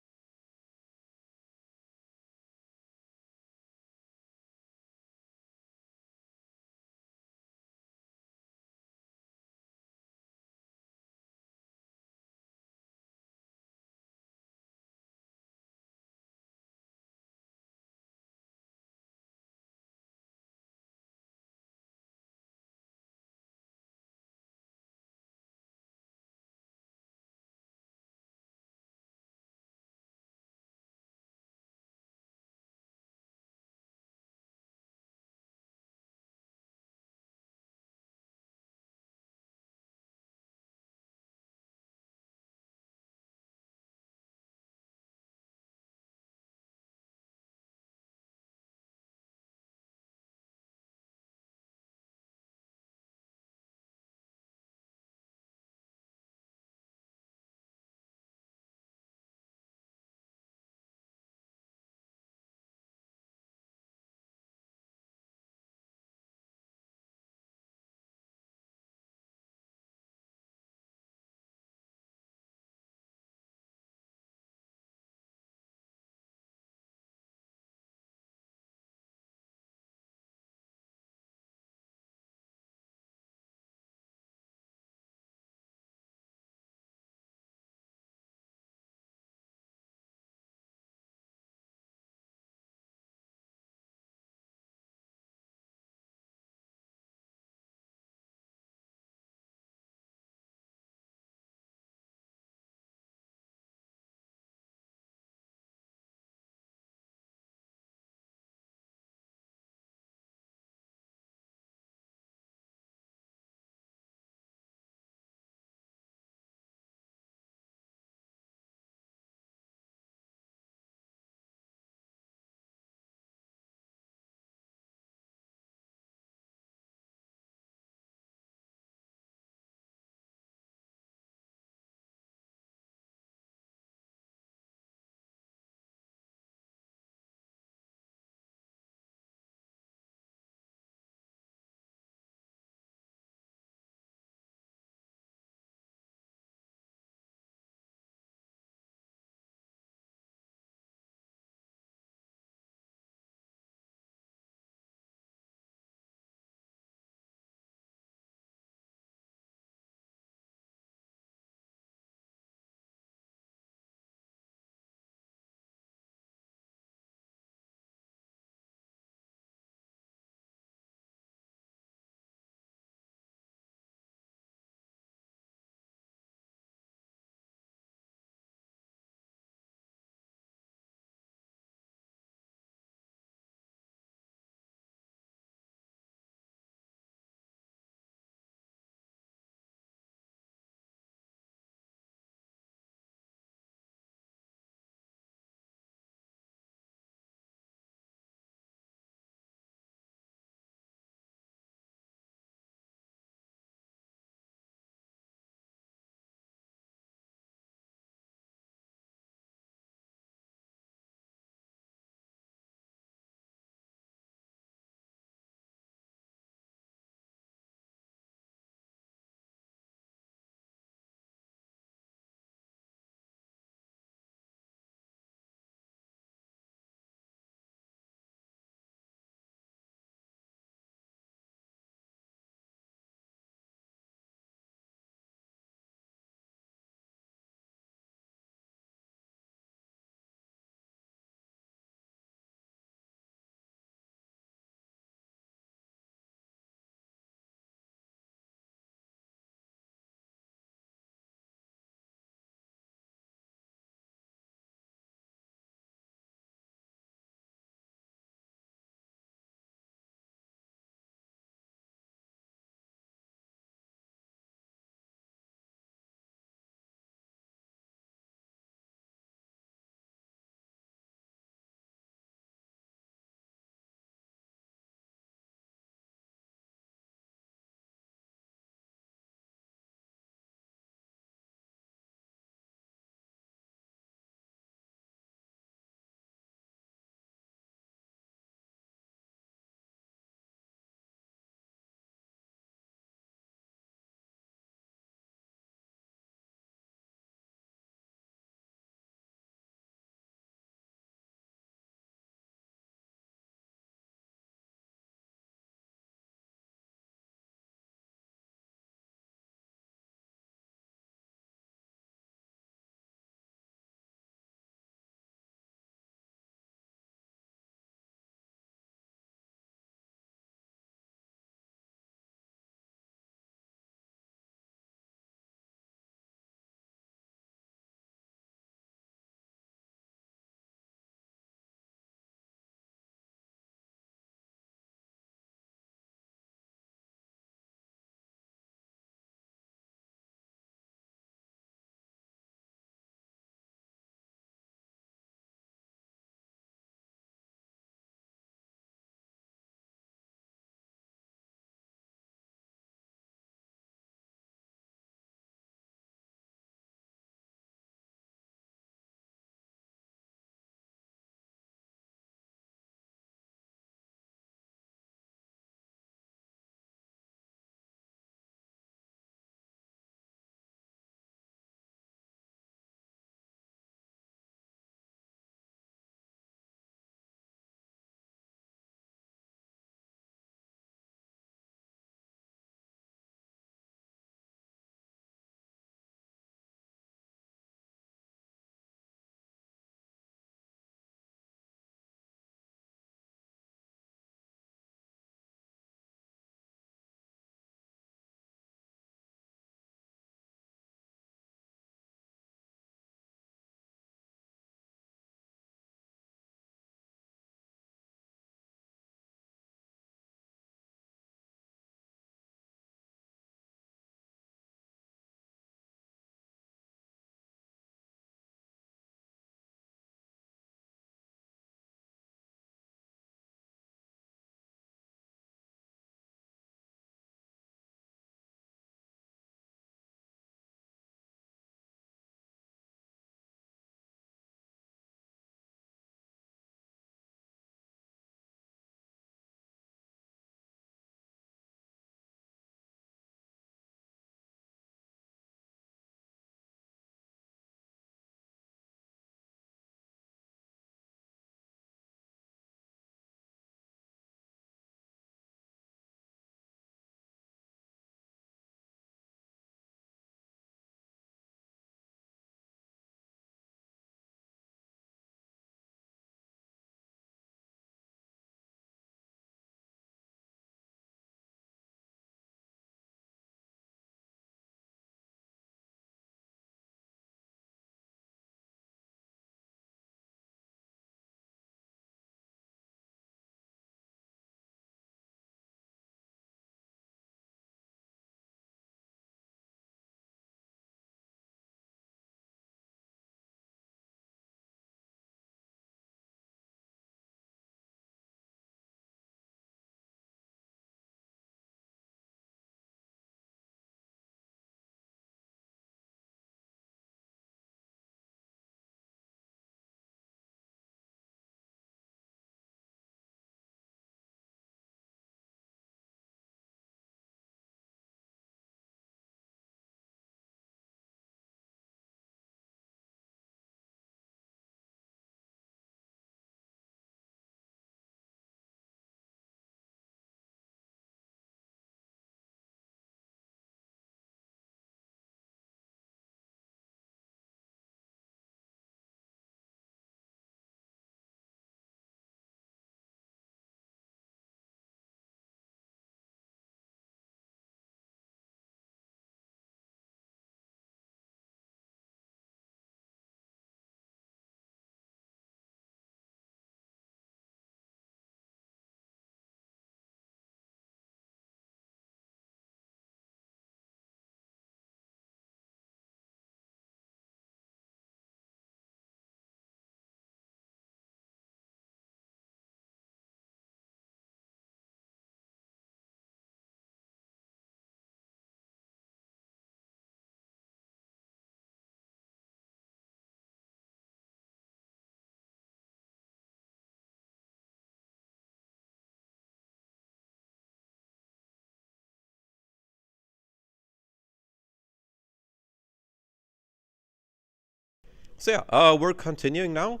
So yeah, we're continuing now.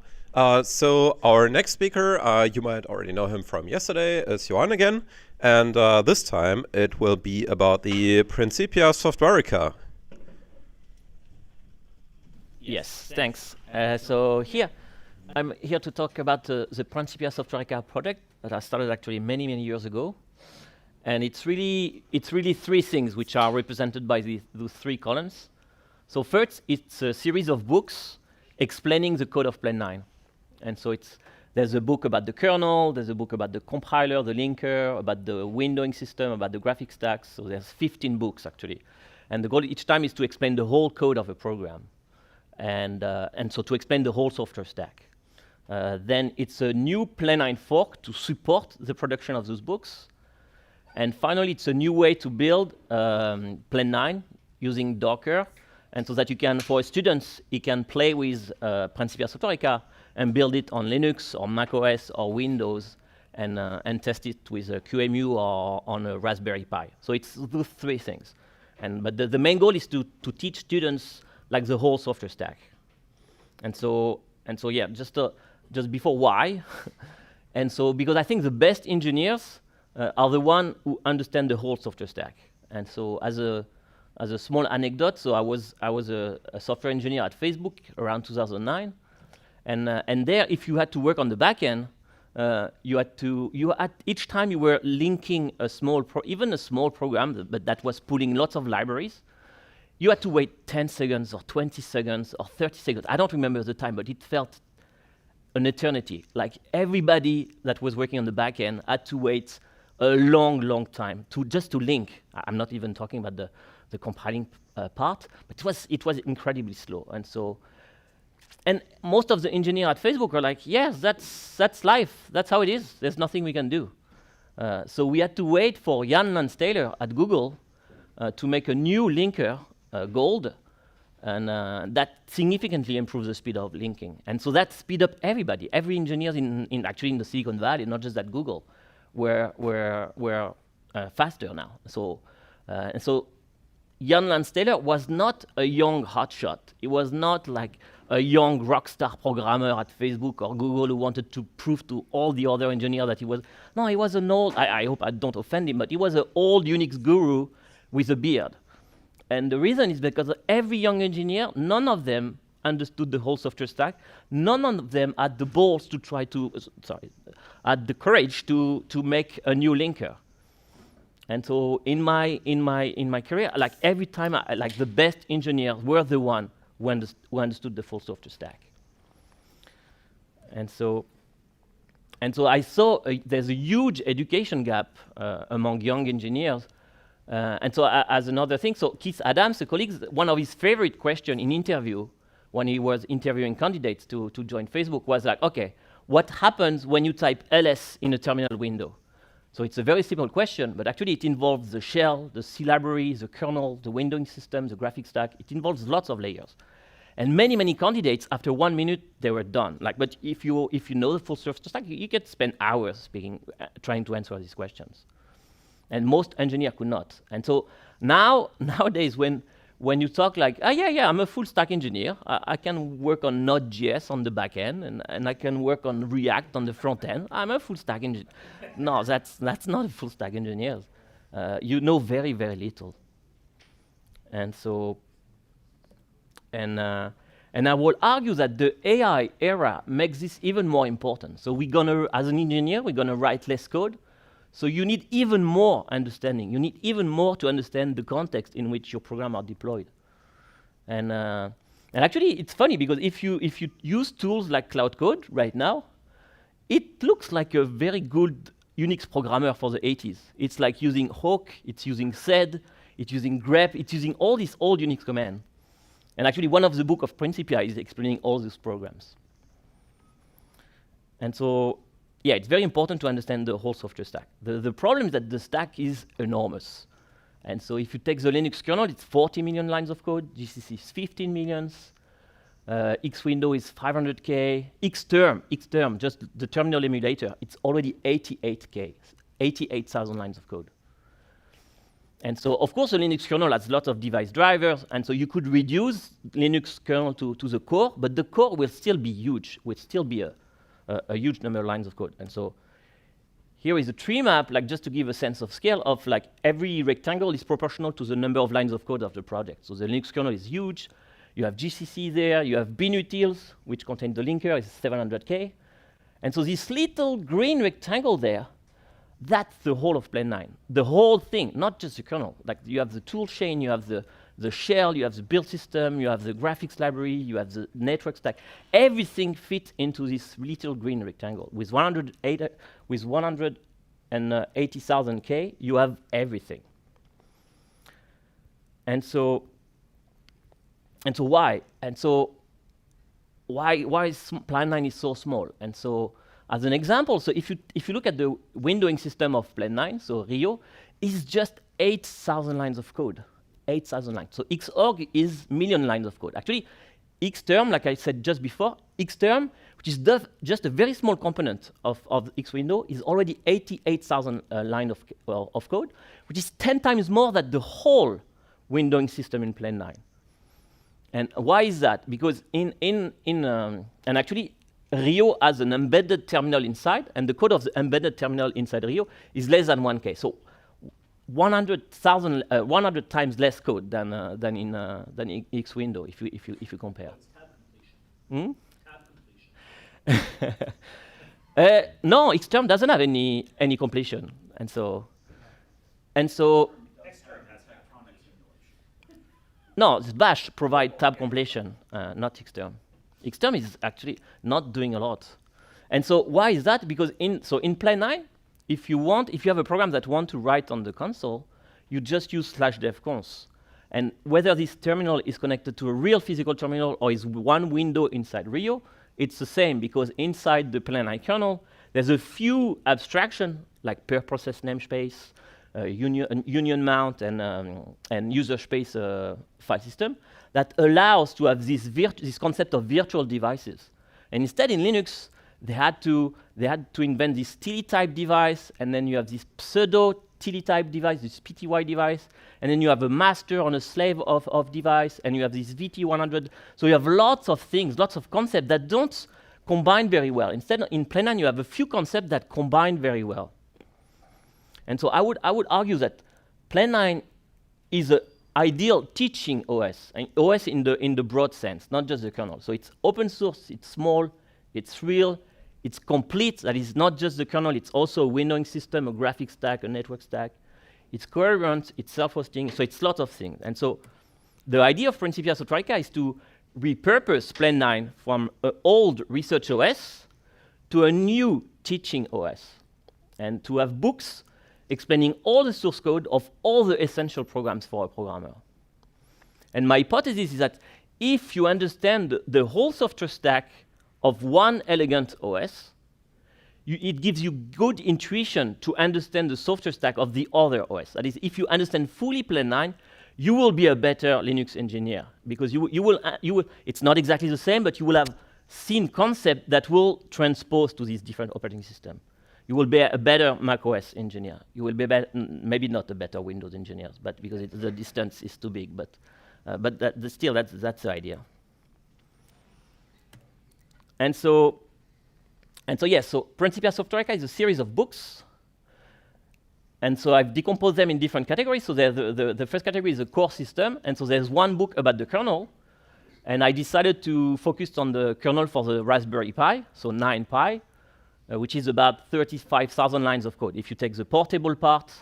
So our next speaker, you might already know him from yesterday, is Johan again. And this time it will be about the Principia Softwareica. Yes, thanks. So here, I'm here to talk about the Principia Softwareica project that I started actually many, many years ago. And it's really three things which are represented by those three columns. So first, it's a series of books explaining the code of Plan 9. And so there's a book about the kernel, there's a book about the compiler, the linker, about the windowing system, about the graphic stacks. So there's 15 books actually. And the goal each time is to explain the whole code of a program. And so to explain the whole software stack. Then it's a new Plan 9 fork to support the production of those books. And finally, it's a new way to build Plan 9 using Docker. And so that you can, for students, you can play with Principia Softwareica and build it on Linux or Mac OS or Windows and test it with a QEMU or on a Raspberry Pi. So it's those three things. But the main goal is to teach students like the whole software stack. And so yeah, just before why. And so because I think the best engineers are the ones who understand the whole software stack. And so as a small anecdote, so I was a software engineer at Facebook around 2009, and there, if you had to work on the back end, each time you were linking even a small program, but that was pulling lots of libraries, you had to wait 10 seconds or 20 seconds or 30 seconds. I don't remember the time, but it felt an eternity. Like everybody that was working on the back end had to wait a long, long time just to link. I'm not even talking about the compiling part, but it was incredibly slow. And most of the engineers at Facebook were like, yes, that's life. That's how it is. There's nothing we can do. So we had to wait for Jan Landstaler at Google to make a new linker, Gold, and that significantly improved the speed of linking. And so that speed up everybody. Every engineer actually in the Silicon Valley, not just at Google, were faster now. So Jan Landstaler was not a young hotshot. He was not like a young rock star programmer at Facebook or Google who wanted to prove to all the other engineers that he was. No, he was an old, I hope I don't offend him, but he was an old Unix guru with a beard. And the reason is because every young engineer, none of them understood the whole software stack. None of them had the balls to had the courage to make a new linker. And so in my career, like every time, like the best engineers were the one who understood the full software stack. And so I saw there's a huge education gap among young engineers. And so as another thing, so Keith Adams, a colleague, one of his favorite questions in interview when he was interviewing candidates to join Facebook was like, okay, what happens when you type ls in a terminal window? So it's a very simple question, but actually it involves the shell, the C library, the kernel, the windowing system, the graphic stack. It involves lots of layers. And many, many candidates, after 1 minute, they were done. But if you know the full software stack, you could spend hours trying to answer these questions. And most engineers could not. And so nowadays, when you talk like, yeah, I'm a full stack engineer. I can work on Node.js on the back end, and I can work on React on the front end. I'm a full stack engineer. No, that's not a full stack engineer. You know very, very little. And so, and I will argue that the AI era makes this even more important. So as an engineer, we're gonna write less code. So you need even more understanding. You need even more to understand the context in which your programs are deployed. And actually, it's funny because if you use tools like Cloud Code right now, it looks like a very good Unix programmer for the 80s. It's like using Hawk, it's using sed, it's using grep, it's using all these old Unix commands. And actually, one of the book of Principia is explaining all these programs. And so, yeah, it's very important to understand the whole software stack. The problem is that the stack is enormous. And so if you take the Linux kernel, it's 40 million lines of code. GCC is 15 million. Xwindow is 500K. Xterm, just the terminal emulator, it's already 88K, 88,000 lines of code. And so, of course, the Linux kernel has lots of device drivers, and so you could reduce Linux kernel to the core, but the core will still be huge, will still be a huge number of lines of code. And so here is a tree map, like just to give a sense of scale of like every rectangle is proportional to the number of lines of code of the project. So the Linux kernel is huge. You have GCC there, you have binutils, which contain the linker, is 700K. And so this little green rectangle there, that's the whole of Plane 9. The whole thing, not just the kernel. Like you have the tool chain, you have the shell, you have the build system, you have the graphics library, you have the network stack. Everything fits into this little green rectangle. With 180,000 K, you have everything. And so why? And so why is Plane 9 is so small? And so as an example, so if you look at the windowing system of Plane 9, so Rio, is just 8,000 lines of code. 8,000 lines. So Xorg is million lines of code. Actually, Xterm, like I said just before, Xterm, which is just a very small component of Xwindow, is already 88,000 lines of code, which is 10 times more than the whole windowing system in Plane 9. And why is that? Because and actually, Rio has an embedded terminal inside, and the code of the embedded terminal inside Rio is less than 1K. So 100 times less code than in Xwindow if you compare. Hmm? No, Xterm doesn't have any completion, and so. No, Bash provide tab completion, not Xterm. Xterm is actually not doing a lot. And so why is that? Because in Plane 9, if you have a program that want to write on the console, you just use /devcons. And whether this terminal is connected to a real physical terminal or is one window inside Rio, it's the same, because inside the Plane 9 kernel, there's a few abstraction like per process namespace, union mount, and user space file system that allows to have this concept of virtual devices. And instead, in Linux, they had to invent this TILI-type device, and then you have this pseudo TILI-type device, this PTY device, and then you have a master on a slave of device, and you have this VT100. So you have lots of things, lots of concepts that don't combine very well. Instead, in Plane 9, you have a few concepts that combine very well. And so I would argue that Plane 9 is an ideal teaching OS, and OS in the broad sense, not just the kernel. So it's open source, it's small, it's real, it's complete. That is not just the kernel, it's also a windowing system, a graphics stack, a network stack. It's coherent, it's self-hosting, so it's lots of things. And so the idea of Principia Troika is to repurpose Plane 9 from an old research OS to a new teaching OS, and to have books explaining all the source code of all the essential programs for a programmer. And my hypothesis is that if you understand the whole software stack of one elegant OS, it gives you good intuition to understand the software stack of the other OS. That is, if you understand fully Plane 9, you will be a better Linux engineer, because you will. It's not exactly the same, but you will have seen concepts that will transpose to these different operating systems. You will be a better macOS engineer. You will be maybe not a better Windows engineer, but because the distance is too big. But still, that's the idea. And so yes. So Principia Troika is a series of books. And so I've decomposed them in different categories. So the first category is the core system. And so there's one book about the kernel. And I decided to focus on the kernel for the Raspberry Pi, so 9 Pi. Which is about 35,000 lines of code. If you take the portable part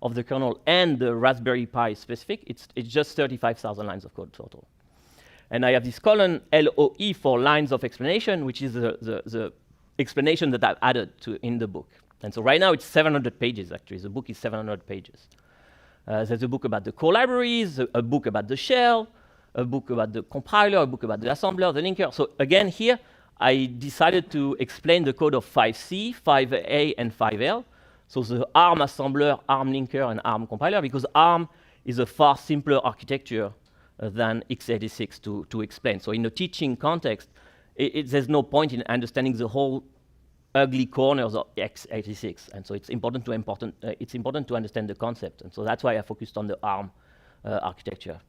of the kernel and the Raspberry Pi specific, it's just 35,000 lines of code total. And I have this column LOE for lines of explanation, which is the explanation that I've added in the book. And so right now it's 700 pages, actually. The book is 700 pages. There's a book about the core libraries, a book about the shell, a book about the compiler, a book about the assembler, the linker. So again, here, I decided to explain the code of 5C, 5A, and 5L. So the ARM assembler, ARM linker, and ARM compiler, because ARM is a far simpler architecture than x86 to explain. So in a teaching context, there's no point in understanding the whole ugly corners of x86, and so it's important to understand the concept, and so that's why I focused on the ARM architecture.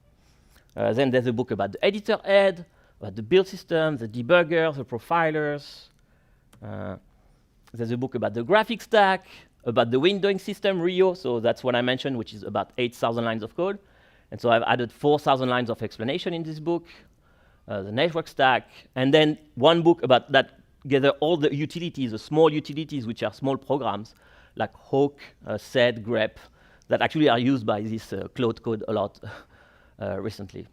Then there's a book about the editor head, about the build system, the debuggers, the profilers. There's a book about the graphics stack, about the windowing system, Rio, so that's what I mentioned, which is about 8,000 lines of code. And so I've added 4,000 lines of explanation in this book, the network stack, and then one book about that gather all the utilities, the small utilities, which are small programs, like Hawk, sed, grep, that actually are used by this Cloud Code a lot recently.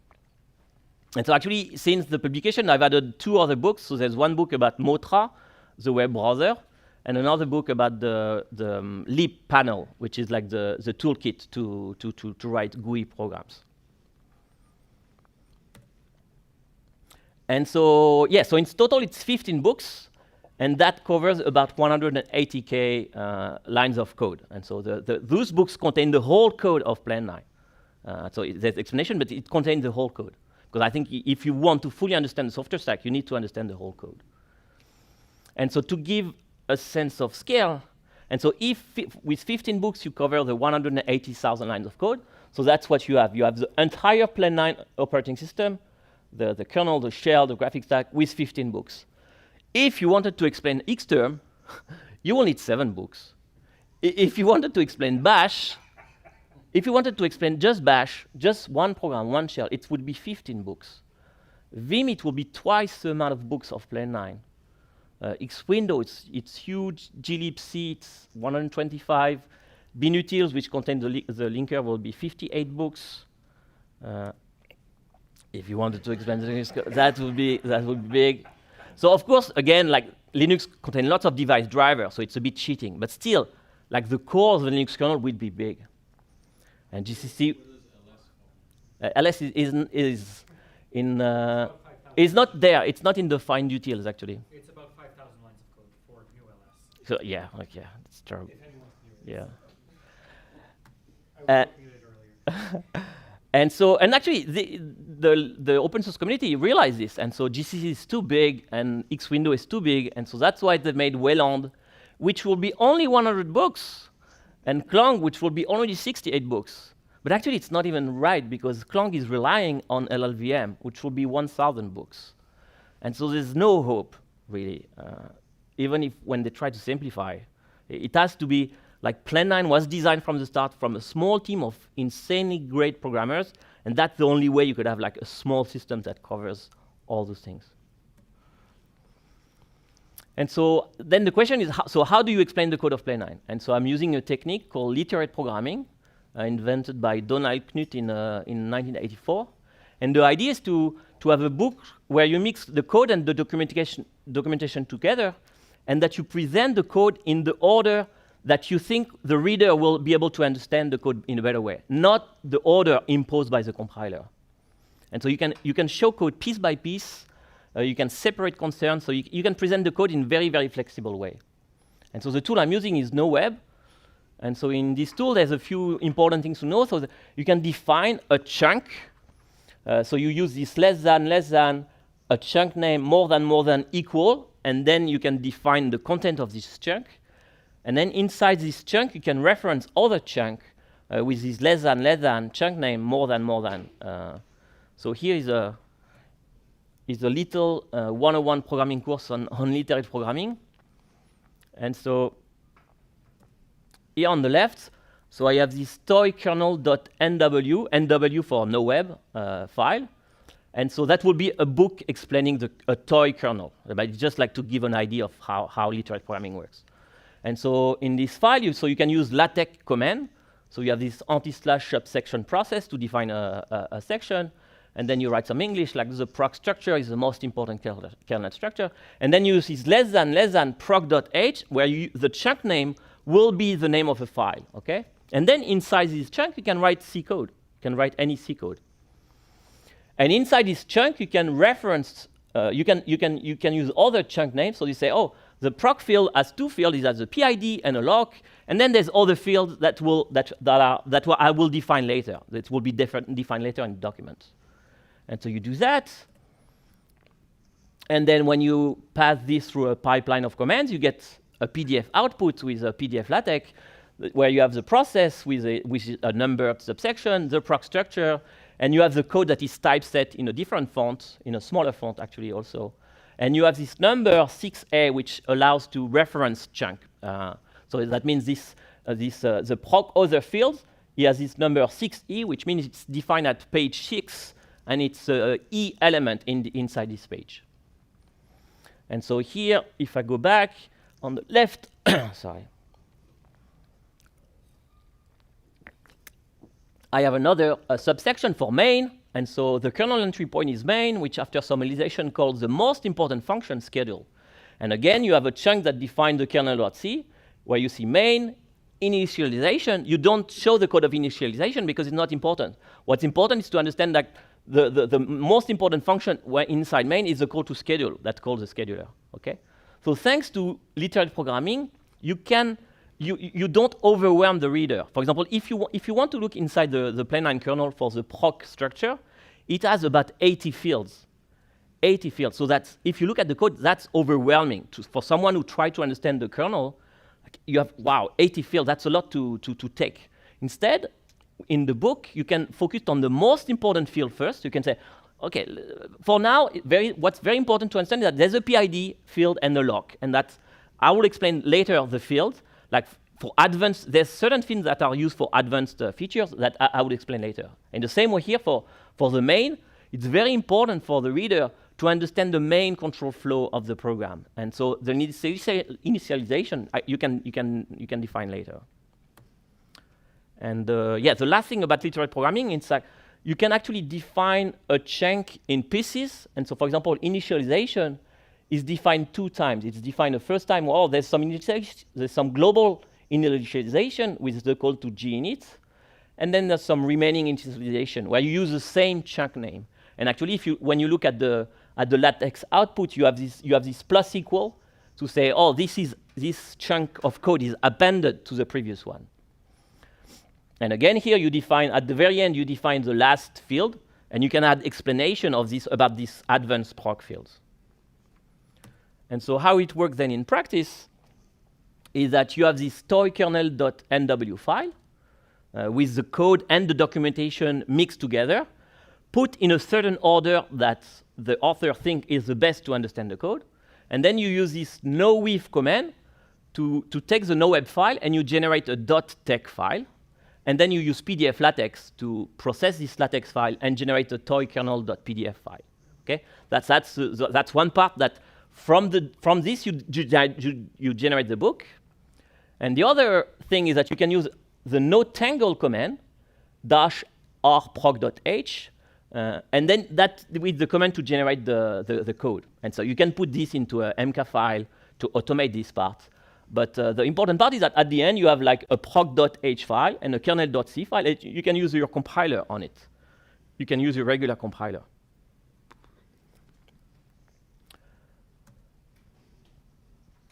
And so actually, since the publication, I've added 2 other books. So there's one book about Motra, the web browser, and another book about the Leap panel, which is like the toolkit to write GUI programs. And so, yeah, so in total it's 15 books, and that covers about 180K lines of code. And so those books contain the whole code of Plan 9. So there's explanation, but it contains the whole code. Because I think if you want to fully understand the software stack, you need to understand the whole code. And so to give a sense of scale, and so if with 15 books you cover the 180,000 lines of code, so that's what you have. You have the entire Plan 9 operating system, the kernel, the shell, the graphics stack, with 15 books. If you wanted to explain Xterm, you will need 7 books. If you wanted to explain Bash, if you wanted to explain just Bash, just one program, one shell, it would be 15 books. Vim, it will be twice the amount of books of Plan 9. Xwindow, it's huge. glibc, it's 125. Binutils, which contain the linker, will be 58 books. If you wanted to explain the Linux, that would be big. So of course, again, like Linux contains lots of device drivers, so it's a bit cheating. But still, like the core of the Linux kernel would be big. And GCC, LS is not there. It's not in the find utils actually. It's about 5,000 lines of code for new LS. So yeah, like yeah, it's terrible. If anyone wants to do it. Yeah. I was looking at it earlier. And so, and actually, the open source community realized this, and so GCC is too big, and Xwindow is too big, and so that's why they made Wayland, which will be only 100 books, and Clang, which will be only 68 books. But actually, it's not even right, because Clang is relying on LLVM, which will be 1,000 books. And so there's no hope, really, even if when they try to simplify. It has to be, like Plan 9 was designed from the start from a small team of insanely great programmers, and that's the only way you could have like a small system that covers all those things. And so then the question is, how do you explain the code of Plan 9? And so I'm using a technique called literate programming, invented by Donald Knuth in 1984. And the idea is to have a book where you mix the code and the documentation together, and that you present the code in the order that you think the reader will be able to understand the code in a better way, not the order imposed by the compiler. And so you can show code piece by piece, you can separate concerns, so you can present the code in very, very flexible way. And so the tool I'm using is NoWeb. And so in this tool, there's a few important things to know. So you can define a chunk. So you use this less than, a chunk name, more than, equal, and then you can define the content of this chunk. And then inside this chunk, you can reference other chunk with this less than, chunk name, more than. So here is a little 101 programming course on literate programming. And so here on the left, so I have this toy kernel.nw, NW for NoWeb file. And so that will be a book explaining a toy kernel. But it's just like to give an idea of how literate programming works. And so in this file, you can use LaTeX command. So you have this anti/subsection process to define a section. And then you write some English, like the proc structure is the most important kernel structure. And then you use this less than proc.h, where the chunk name will be the name of a file, okay? And then inside this chunk, you can write C code. You can write any C code. And inside this chunk, you can reference, you can use other chunk names. So you say, oh, the proc field has 2 fields. It has a PID and a lock. And then there's other fields that I will define later. That will be defined later in the document. And so you do that. And then when you pass this through a pipeline of commands, you get a PDF output with a PDF LaTeX, where you have the process with a numbered subsection, the proc structure, and you have the code that is typeset in a different font, in a smaller font actually also. And you have this number 6A, which allows to reference chunk. So that means the proc other field, he has this number 6E, which means it's defined at page 6, and it's an E element inside this page. And so here, if I go back on the left, sorry, I have another subsection for main. And so the kernel entry point is main, which after summalization calls the most important function schedule. And again, you have a chunk that defines the kernel.c, where you see main, initialization. You don't show the code of initialization because it's not important. What's important is to understand that the most important function inside main is the call to schedule. That's called the scheduler. Okay? So thanks to literal programming, you don't overwhelm the reader. For example, if you want to look inside the plain9 kernel for the proc structure, it has about 80 fields. 80 fields. So that's, if you look at the code, that's overwhelming. For someone who tries to understand the kernel, you have, wow, 80 fields. That's a lot to take. Instead, in the book, you can focus on the most important field first. You can say, okay, for now, what's very important to understand is that there's a PID field and a lock. And that's, I will explain later the field. Like for advanced, there's certain things that are used for advanced features that I will explain later. In the same way here for the main, it's very important for the reader to understand the main control flow of the program. And so the initialization you can define later. And yeah, the last thing about literal programming is that you can actually define a chunk in pieces. And so, for example, initialization is defined 2 times. It's defined the first time, well, there's some global initialization with the call toginit, and then there's some remaining initialization where you use the same chunk name. And actually, when you look at the LaTeX output, you have this plus equal to say, oh, this chunk of code is appended to the previous one. And again, here you define at the very end, you define the last field, and you can add explanation of this about these advanced proc fields. And so how it works then in practice is that you have this toykernel.nw file with the code and the documentation mixed together, put in a certain order that the author thinks is the best to understand the code. And then you use this nowif command to take the noweb file and you generate a .tex file. And then you use PDF LaTeX to process this LaTeX file and generate a toykernel.pdf file. Okay, that's one part that from this you generate the book. And the other thing is that you can use the notangle command -rproc.h and then that with the command to generate the code. And so you can put this into a MK file to automate this part. But the important part is that at the end you have like a proc.h file and a kernel.c file. You can use your compiler on it. You can use your regular compiler.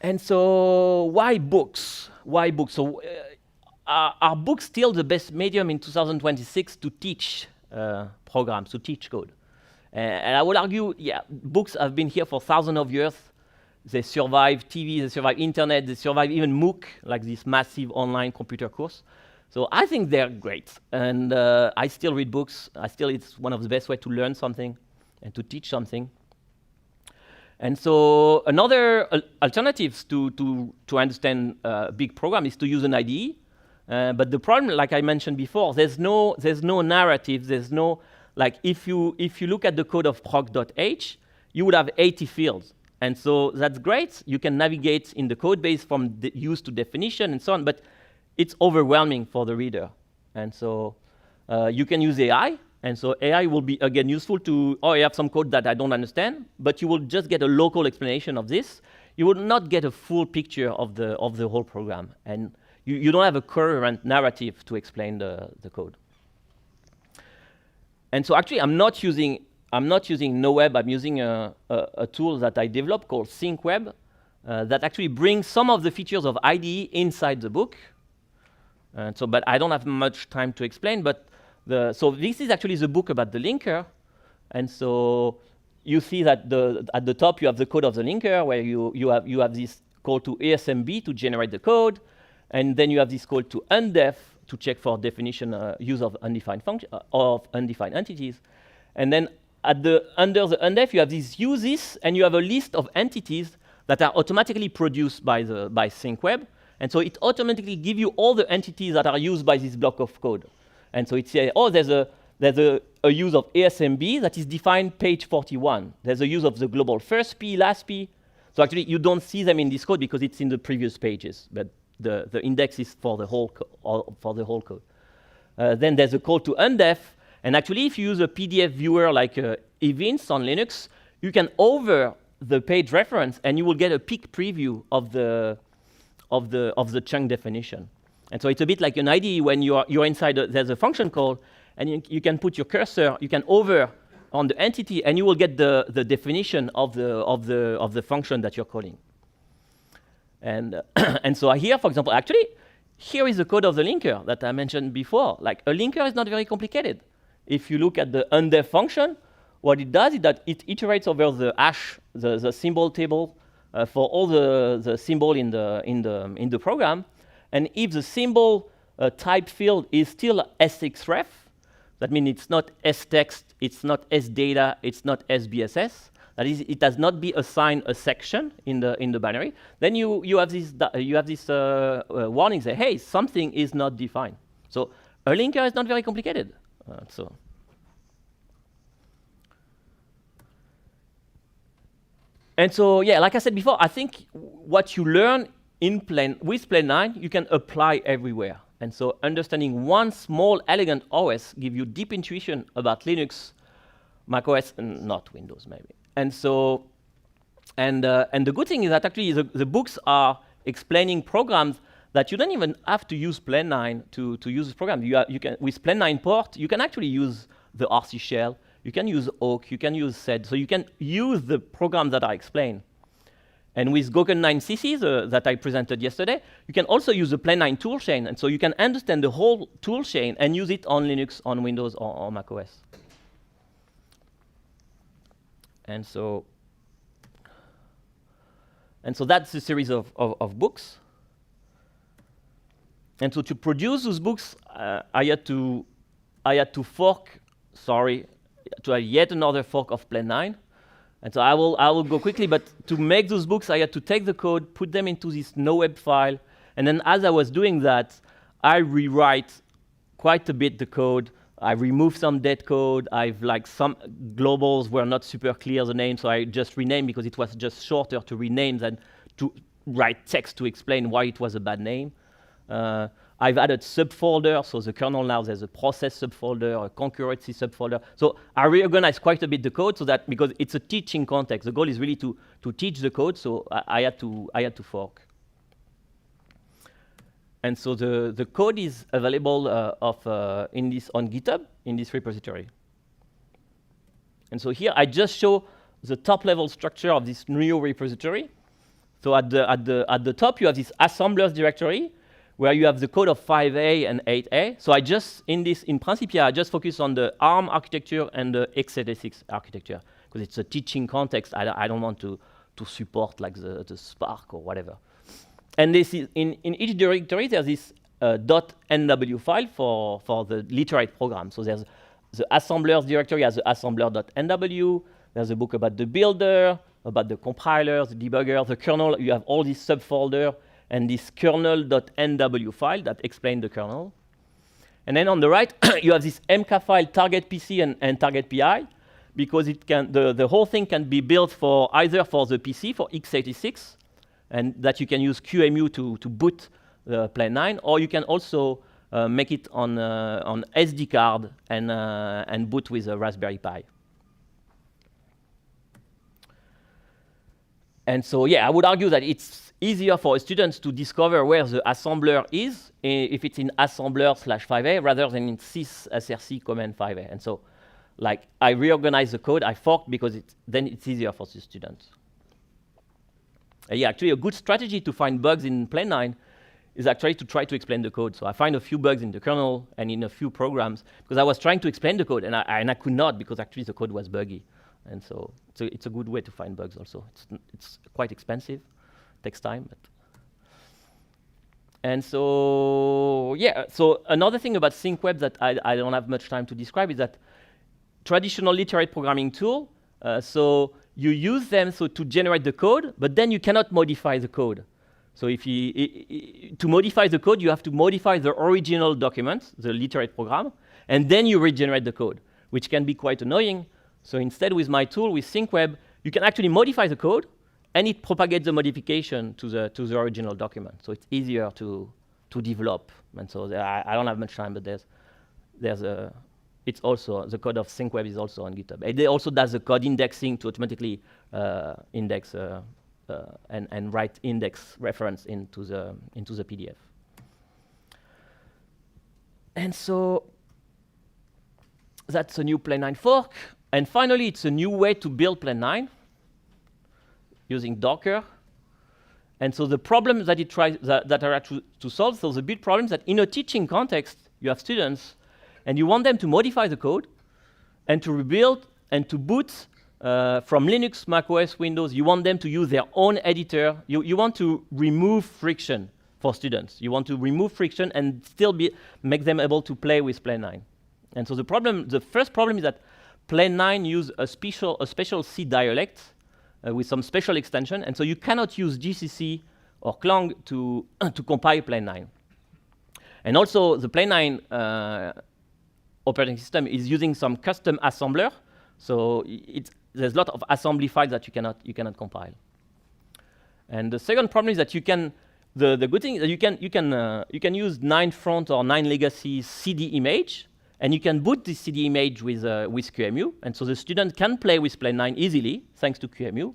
And so why books? Why books? So are books still the best medium in 2026 to teach programs, to teach code? And I would argue, yeah, books have been here for thousands of years. They survive TV, they survive internet, they survive even MOOC, like this massive online computer course. So I think they're great. And I still read books. It's one of the best ways to learn something and to teach something. And so another alternatives to understand a big program is to use an IDE. But the problem, like I mentioned before, there's no narrative. There's no, like if you look at the code of proc.h, you would have 80 fields. And so that's great. You can navigate in the code base from the use to definition and so on, but it's overwhelming for the reader. And so you can use AI. And so AI will be, again, useful to, oh, I have some code that I don't understand, but you will just get a local explanation of this. You will not get a full picture of the whole program. And you don't have a coherent narrative to explain the code. And so actually, I'm not using NoWeb. I'm using a tool that I developed called SyncWeb that actually brings some of the features of IDE inside the book. And so, but I don't have much time to explain, but so this is actually the book about the linker. And so you see that at the top you have the code of the linker, where you have this call to ASMB to generate the code, and then you have this call to undef to check for definition use of undefined function of undefined entities, and then under the undef you have these uses, and you have a list of entities that are automatically produced by ThinkWeb, and so it automatically gives you all the entities that are used by this block of code, and so it says, oh, there's a use of ASMB that is defined page 41. There's a use of the global first P, last P. So actually, you don't see them in this code because it's in the previous pages, but the index is for the whole code. Then there's a call to undef, and actually, if you use a PDF viewer like Evince on Linux, you can hover the page reference, and you will get a peek preview of the chunk definition. And so it's a bit like an IDE when you're inside. There's a function call, and you can put your cursor. You can hover on the entity, and you will get the definition of the function that you're calling. And and so here, for example, actually, here is the code of the linker that I mentioned before. Like, a linker is not very complicated. If you look at the undef function, what it does is that it iterates over the hash, the symbol table for all the symbol in the program, and if the symbol type field is still sxref, that means it's not stext, it's not sdata, it's not sbss. That is, it does not be assigned a section in the binary. Then you have this warning say, hey, something is not defined. So a linker is not very complicated. And so yeah, like I said before, I think what you learn with Plan 9 you can apply everywhere. And so understanding one small elegant OS gives you deep intuition about Linux, macOS, and not Windows maybe. And so, and the good thing is that actually the books are explaining programs that you don't even have to use Plan 9 to use this program. You can, with Plan 9 port, you can actually use the RC shell, you can use Awk, you can use sed, so you can use the programs that I explained. And with Gokuen 9 CCs that I presented yesterday, you can also use the Plan 9 toolchain, and so you can understand the whole toolchain and use it on Linux, on Windows, or macOS. And so that's a series of books. And so to produce those books, I had to fork, to yet another fork of Plan 9. And so I will go quickly, but to make those books, I had to take the code, put them into this noweb file, and then as I was doing that, I rewrite quite a bit the code. I removed some dead code. Some globals were not super clear, the name, so I just renamed because it was just shorter to rename than to write text to explain why it was a bad name. I've added subfolders, so the kernel now there's a process subfolder, a concurrency subfolder. So I reorganized quite a bit the code so that, because it's a teaching context, the goal is really to teach the code, so I had to fork. And so the code is available on GitHub in this repository. And so here I just show the top level structure of this new repository. So at the top you have this assemblers directory where you have the code of 5A and 8A. So in Principia, I just focus on the ARM architecture and the x86 architecture because it's a teaching context. I don't want to support like the Spark or whatever. And this is in each directory there's this .nw file for the literate program. So there's the assemblers directory has the assembler.nw. There's a book about the builder, about the compiler, the debugger, the kernel. You have all these subfolder and this kernel.nw file that explain the kernel. And then on the right, you have this MK file target PC and target PI, because it can the whole thing can be built for either for the PC for x86, and that you can use QEMU to boot the Plan 9, or you can also make it on SD card and boot with a Raspberry Pi. And so, yeah, I would argue that it's easier for students to discover where the assembler is if it's in assembler/5A rather than in sys-src command 5A. And so, like, I reorganize the code, I forked because then it's easier for the students. Yeah, actually, a good strategy to find bugs in Plan 9 is actually to try to explain the code. So I find a few bugs in the kernel and in a few programs because I was trying to explain the code and I could not because actually the code was buggy. And so it's a good way to find bugs also. It's quite expensive, takes time. But and so, yeah, so another thing about ThinkWeb that I don't have much time to describe is that traditional literate programming tool, so you use them to generate the code, but then you cannot modify the code. So if to modify the code, you have to modify the original document, the literate program, and then you regenerate the code, which can be quite annoying. So instead, with my tool, with ThinkWeb, you can actually modify the code, and it propagates the modification to the original document. So it's easier to develop. And so I don't have much time, but it's also, the code of ThinkWeb is also on GitHub. And it also does the code indexing to automatically index and write index reference into the PDF. And so that's a new Plan 9 fork. And finally, it's a new way to build Plan 9 using Docker. And so the problems that it tries that are to solve, so the big problems that in a teaching context, you have students, and you want them to modify the code, and to rebuild, and to boot from Linux, Mac OS, Windows. You want them to use their own editor. You want to remove friction for students. You want to remove friction and still make them able to play with Plan 9. And so the first problem is that Plan 9 use a special C dialect with some special extension, and so you cannot use GCC or Clang to compile Plan 9. And also, the Plan 9 operating system is using some custom assembler, so there's a lot of assembly files that you cannot compile. And the second problem is that the good thing is that you can use 9 front or 9 legacy CD image, and you can boot this CD image with QEMU, and so the student can play with Plan 9 easily, thanks to QEMU.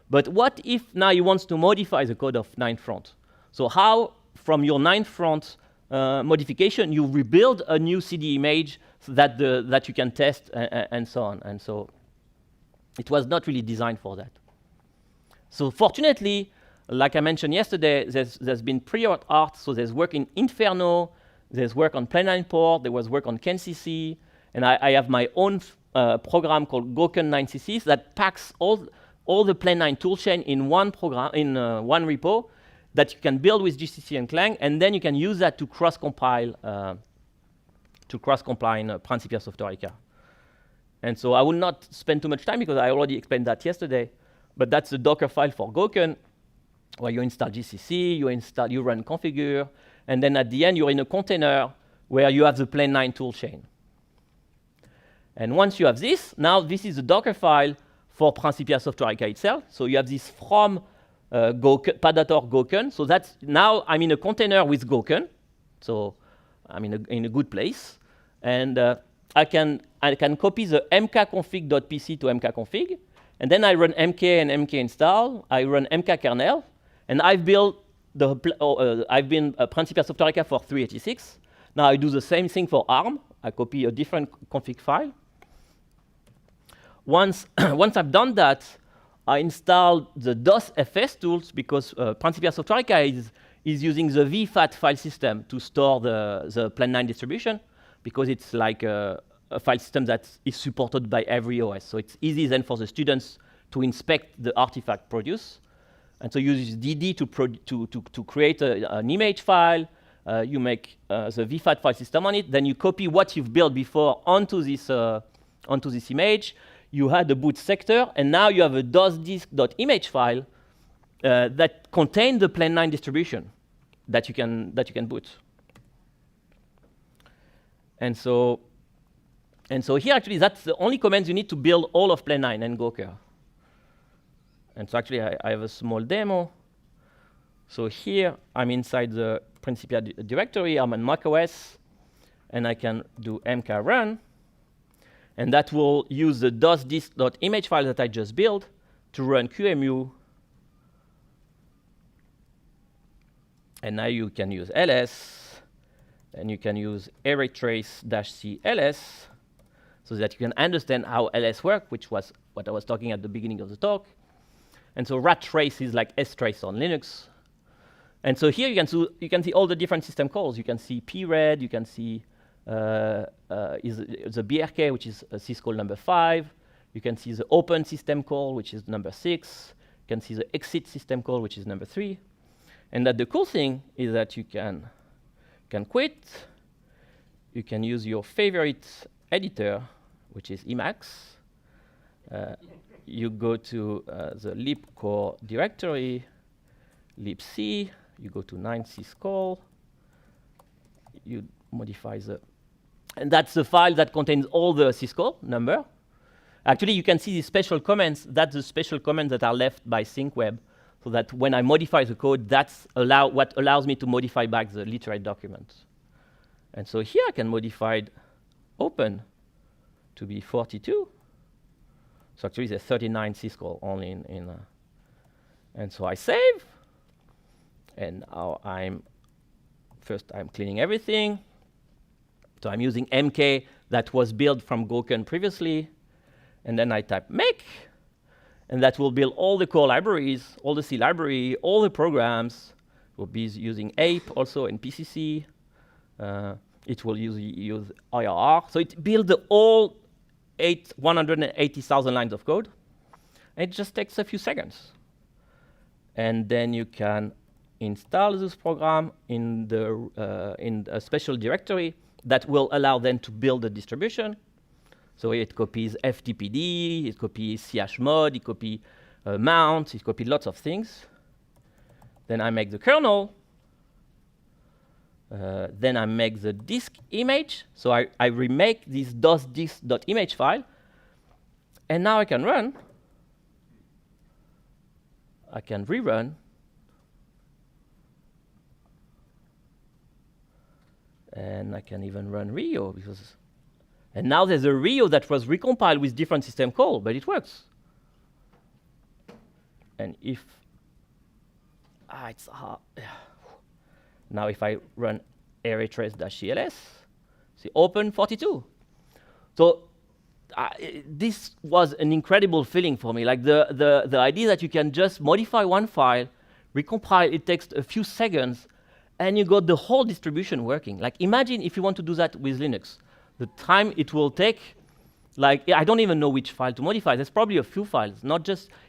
But what if now he wants to modify the code of 9 front? So how, from your 9 front modification, you rebuild a new CD image so that you can test and so on? And so it was not really designed for that. So fortunately, like I mentioned yesterday, there's been prior art, so there's work in Inferno, there's work on Plan 9 port, there was work on CanCC, and I have my own program called Goken 9cc that packs all the Plan 9 toolchain in one program, in one repo that you can build with GCC and Clang, and then you can use that to cross-compile Principia Softwarica. And so I will not spend too much time because I already explained that yesterday, but that's the Docker file for Goken, where you install GCC, you run configure, and then at the end, you're in a container where you have the Plan 9 toolchain. And once you have this, now this is the Docker file for Principia Softwarica itself. So you have this from padator Goken. So that's now I'm in a container with Goken. So I'm in a good place. And I can copy the mkconfig.pc to mkconfig. And then I run mk and mk install. I run mkkernel. And I've built I've been Principia Softwarica for 386. Now I do the same thing for ARM. I copy a different config file. Once I've done that, I install the DOS-FS tools because Principia Softwarica is using the VFAT file system to store the Plan 9 distribution because it's like a file system that is supported by every OS. So it's easy then for the students to inspect the artifact produced. And so you use DD to create an image file. You make the VFAT file system on it. Then you copy what you've built before onto this image. You had the boot sector, and now you have a DOSDisk.image file that contains the Plan 9 distribution that you can boot. And so here actually that's the only commands you need to build all of Plan 9 and Goker. And so actually I have a small demo. So here I'm inside the Principia directory. I'm on macOS, and I can do mkrun. And that will use the DOSDisk.image file that I just built to run QEMU. And now you can use ls, and you can use arraytrace-c ls, so that you can understand how ls work, which was what I was talking at the beginning of the talk. And so rat trace is like strace on Linux. And so here you can see all the different system calls. You can see pred, you can see the BRK, which is a syscall number 5. You can see the open system call, which is number 6. You can see the exit system call, which is number 3. And that the cool thing is that you can quit. You can use your favorite editor, which is Emacs. You go to the libcore directory, libc, you go to 9syscall, you modify the, and that's the file that contains all the syscall number. Actually, you can see the special comments. That's the special comments that are left by SyncWeb, so that when I modify the code, that's what allows me to modify back the literate document. And so here I can modify open to be 42. So actually, there's 39 syscall only in and so I save. And now I'm cleaning everything. So I'm using MK that was built from Gherkin previously. And then I type make. And that will build all the core libraries, all the C library, all the programs. We'll be using APE also in PCC. It will use IRR. So it builds all 180,000 lines of code. And it just takes a few seconds. And then you can install this program in a special directory that will allow them to build a distribution. So it copies FTPD, it copies chmod, it copies mount, it copies lots of things. Then I make the kernel. Then I make the disk image. So I remake this DOS-disk.image file. And now I can run. I can rerun. And I can even run Rio because, and now there's a Rio that was recompiled with different system call, but it works. And if it's hard. Now if I run arraytrace-cls, see open 42. So this was an incredible feeling for me. Like the idea that you can just modify one file, recompile, it takes a few seconds, and you got the whole distribution working. Like imagine if you want to do that with Linux. The time it will take, like I don't even know which file to modify. There's probably a few files.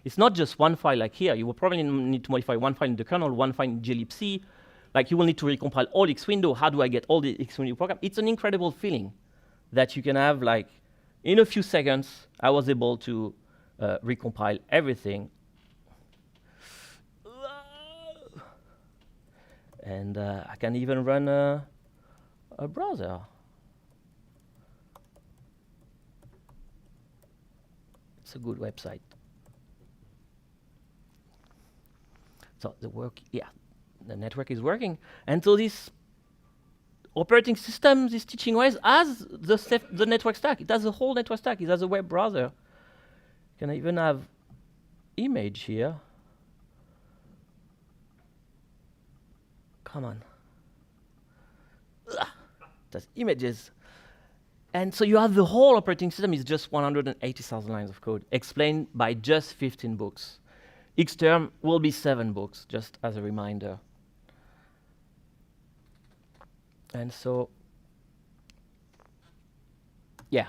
It's not just one file like here. You will probably need to modify one file in the kernel, one file in glibc. Like you will need to recompile all Xwindow. How do I get all the Xwindow program? It's an incredible feeling that you can have. Like in a few seconds, I was able to recompile everything. And I can even run a browser. It's a good website. So the network is working. And so this operating system, this teaching OS, has the network stack. It has the whole network stack. It has a web browser. You can even have image here. Come on. That's images. And so you have the whole operating system is just 180,000 lines of code explained by just 15 books. Xterm will be 7 books, just as a reminder. And so, yeah.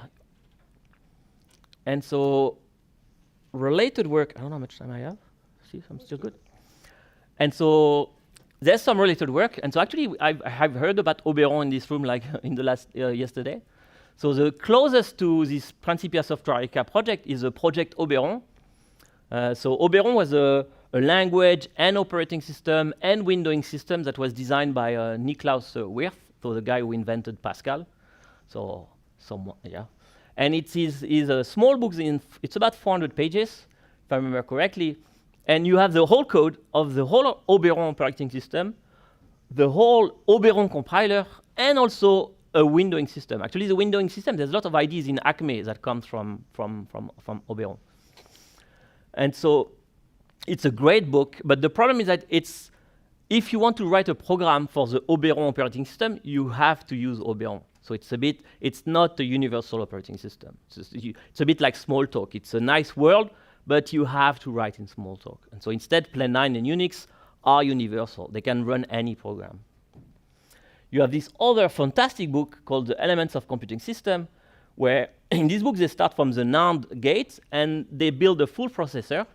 And so, related work, I don't know how much time I have. See, I'm still good. And so, there's some related work. And so actually, I've heard about Oberon in this room like in the last, yesterday. So the closest to this Principia Software Arica project is the project Oberon. So Oberon was a language and operating system and windowing system that was designed by Niklaus Wirth, so the guy who invented Pascal. So yeah. And it is a small book, it's about 400 pages, if I remember correctly. And you have the whole code of the whole Oberon operating system, the whole Oberon compiler, and also a windowing system. Actually, the windowing system, there's a lot of ideas in Acme that comes from Oberon. And so it's a great book, but the problem is that if you want to write a program for the Oberon operating system, you have to use Oberon. So it's not a universal operating system. It's a bit like Smalltalk. It's a nice world, but you have to write in Smalltalk. And so instead, Plan 9 and Unix are universal. They can run any program. You have this other fantastic book called The Elements of Computing System, where in this book they start from the NAND gate and they build a full processor.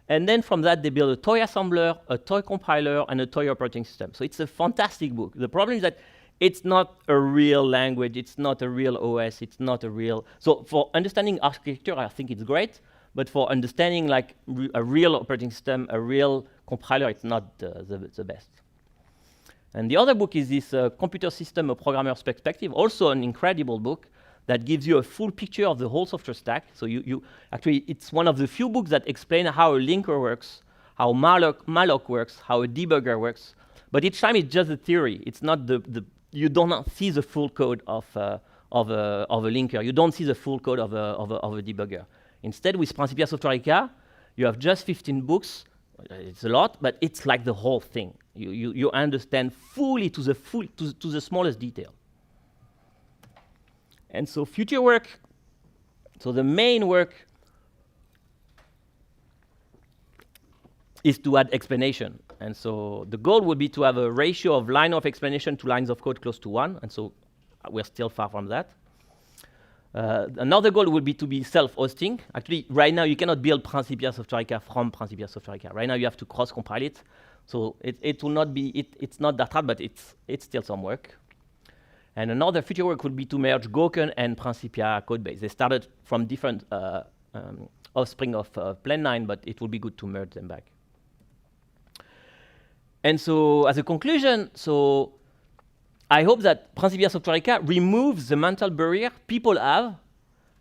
And then from that, they build a toy assembler, a toy compiler, and a toy operating system. So it's a fantastic book. The problem is that it's not a real language. It's not a real OS. It's not a real... So for understanding architecture, I think it's great. But for understanding like a real operating system, a real compiler, it's not the best. And the other book is this Computer System, A Programmer's Perspective, also an incredible book that gives you a full picture of the whole software stack. So actually, it's one of the few books that explain how a linker works, how malloc works, how a debugger works. But each time it's just a theory. It's not you do not see the full code of a linker. You don't see the full code of a debugger. Instead, with Principia Softwarica, you have just 15 books. It's a lot, but it's like the whole thing. You understand fully to the smallest detail. And so future work, so the main work is to add explanation. And so the goal would be to have a ratio of line of explanation to lines of code close to 1. And so we're still far from that. Another goal would be to be self-hosting. Actually, right now you cannot build Principia Softwarica from Principia Softwarica. Right now you have to cross-compile it. So it will not be, it's not that hard, but it's still some work. And another future work would be to merge Gherkin and Principia codebase. They started from different offspring of Plan 9, but it would be good to merge them back. And so as a conclusion, so I hope that Principia Softwarica removes the mental barrier people have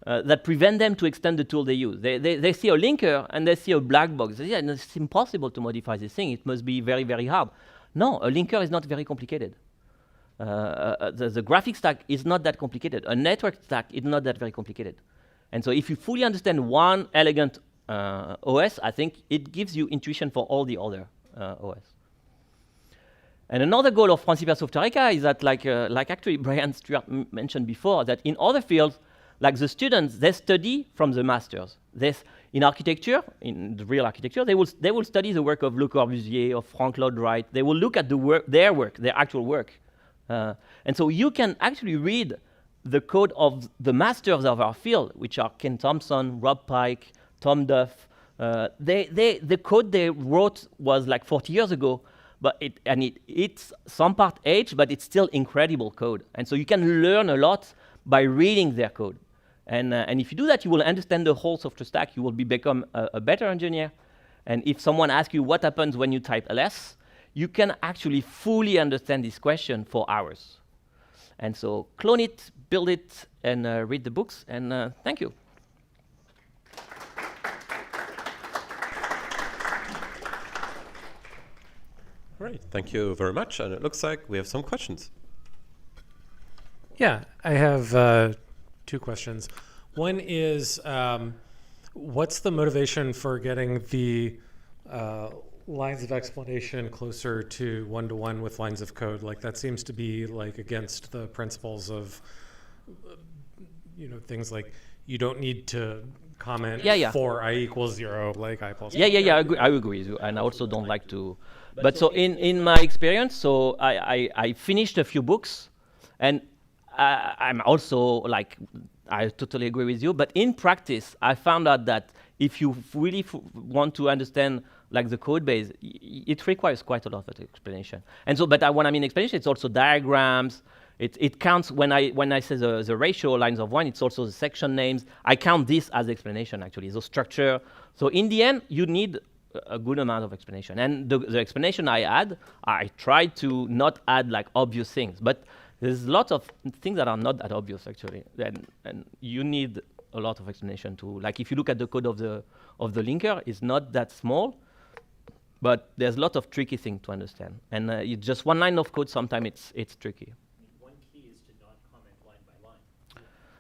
that prevent them to extend the tool they use. They see a linker and they see a black box. They say, yeah, it's impossible to modify this thing. It must be very, very hard. No, a linker is not very complicated. The graphic stack is not that complicated. A network stack is not that very complicated. And so if you fully understand one elegant OS, I think it gives you intuition for all the other OS. And another goal of Principia Softwarica is that, like actually Brian Stewart mentioned before, that in other fields, like the students, they study from the masters. In architecture, in the real architecture, they will study the work of Le Corbusier, of Frank Lloyd Wright. They will look at their actual work. And so you can actually read the code of the masters of our field, which are Ken Thompson, Rob Pike, Tom Duff. The code they wrote was like 40 years ago, but it's some part aged, but it's still incredible code. And so you can learn a lot by reading their code. And if you do that, you will understand the whole software stack. You will become a better engineer. And if someone asks you what happens when you type ls, you can actually fully understand this question for hours. And so clone it, build it, and read the books. And thank you. Great, thank you very much. And it looks like we have some questions. Yeah, I have 2 questions. One is, what's the motivation for getting the lines of explanation closer to one-to-one with lines of code? Like that seems to be like against the principles of, things like you don't need to comment for I equals 0, like I plus 1. I agree with you, and I also don't like to. But so in my experience, so I finished a few books, and I'm also like, I totally agree with you, but in practice, I found out that if you really want to understand like the code base, it requires quite a lot of explanation. And so, but when I mean explanation, it's also diagrams. It counts when I say the ratio lines of 1, it's also the section names. I count this as explanation actually, the structure. So in the end, you need a good amount of explanation. And the explanation I tried to not add like obvious things, but there's lots of things that are not that obvious actually. And you need a lot of explanation to, like if you look at the code of the linker, it's not that small, but there's a lot of tricky things to understand. And it's just one line of code, sometimes it's tricky. One key is to not comment line by line.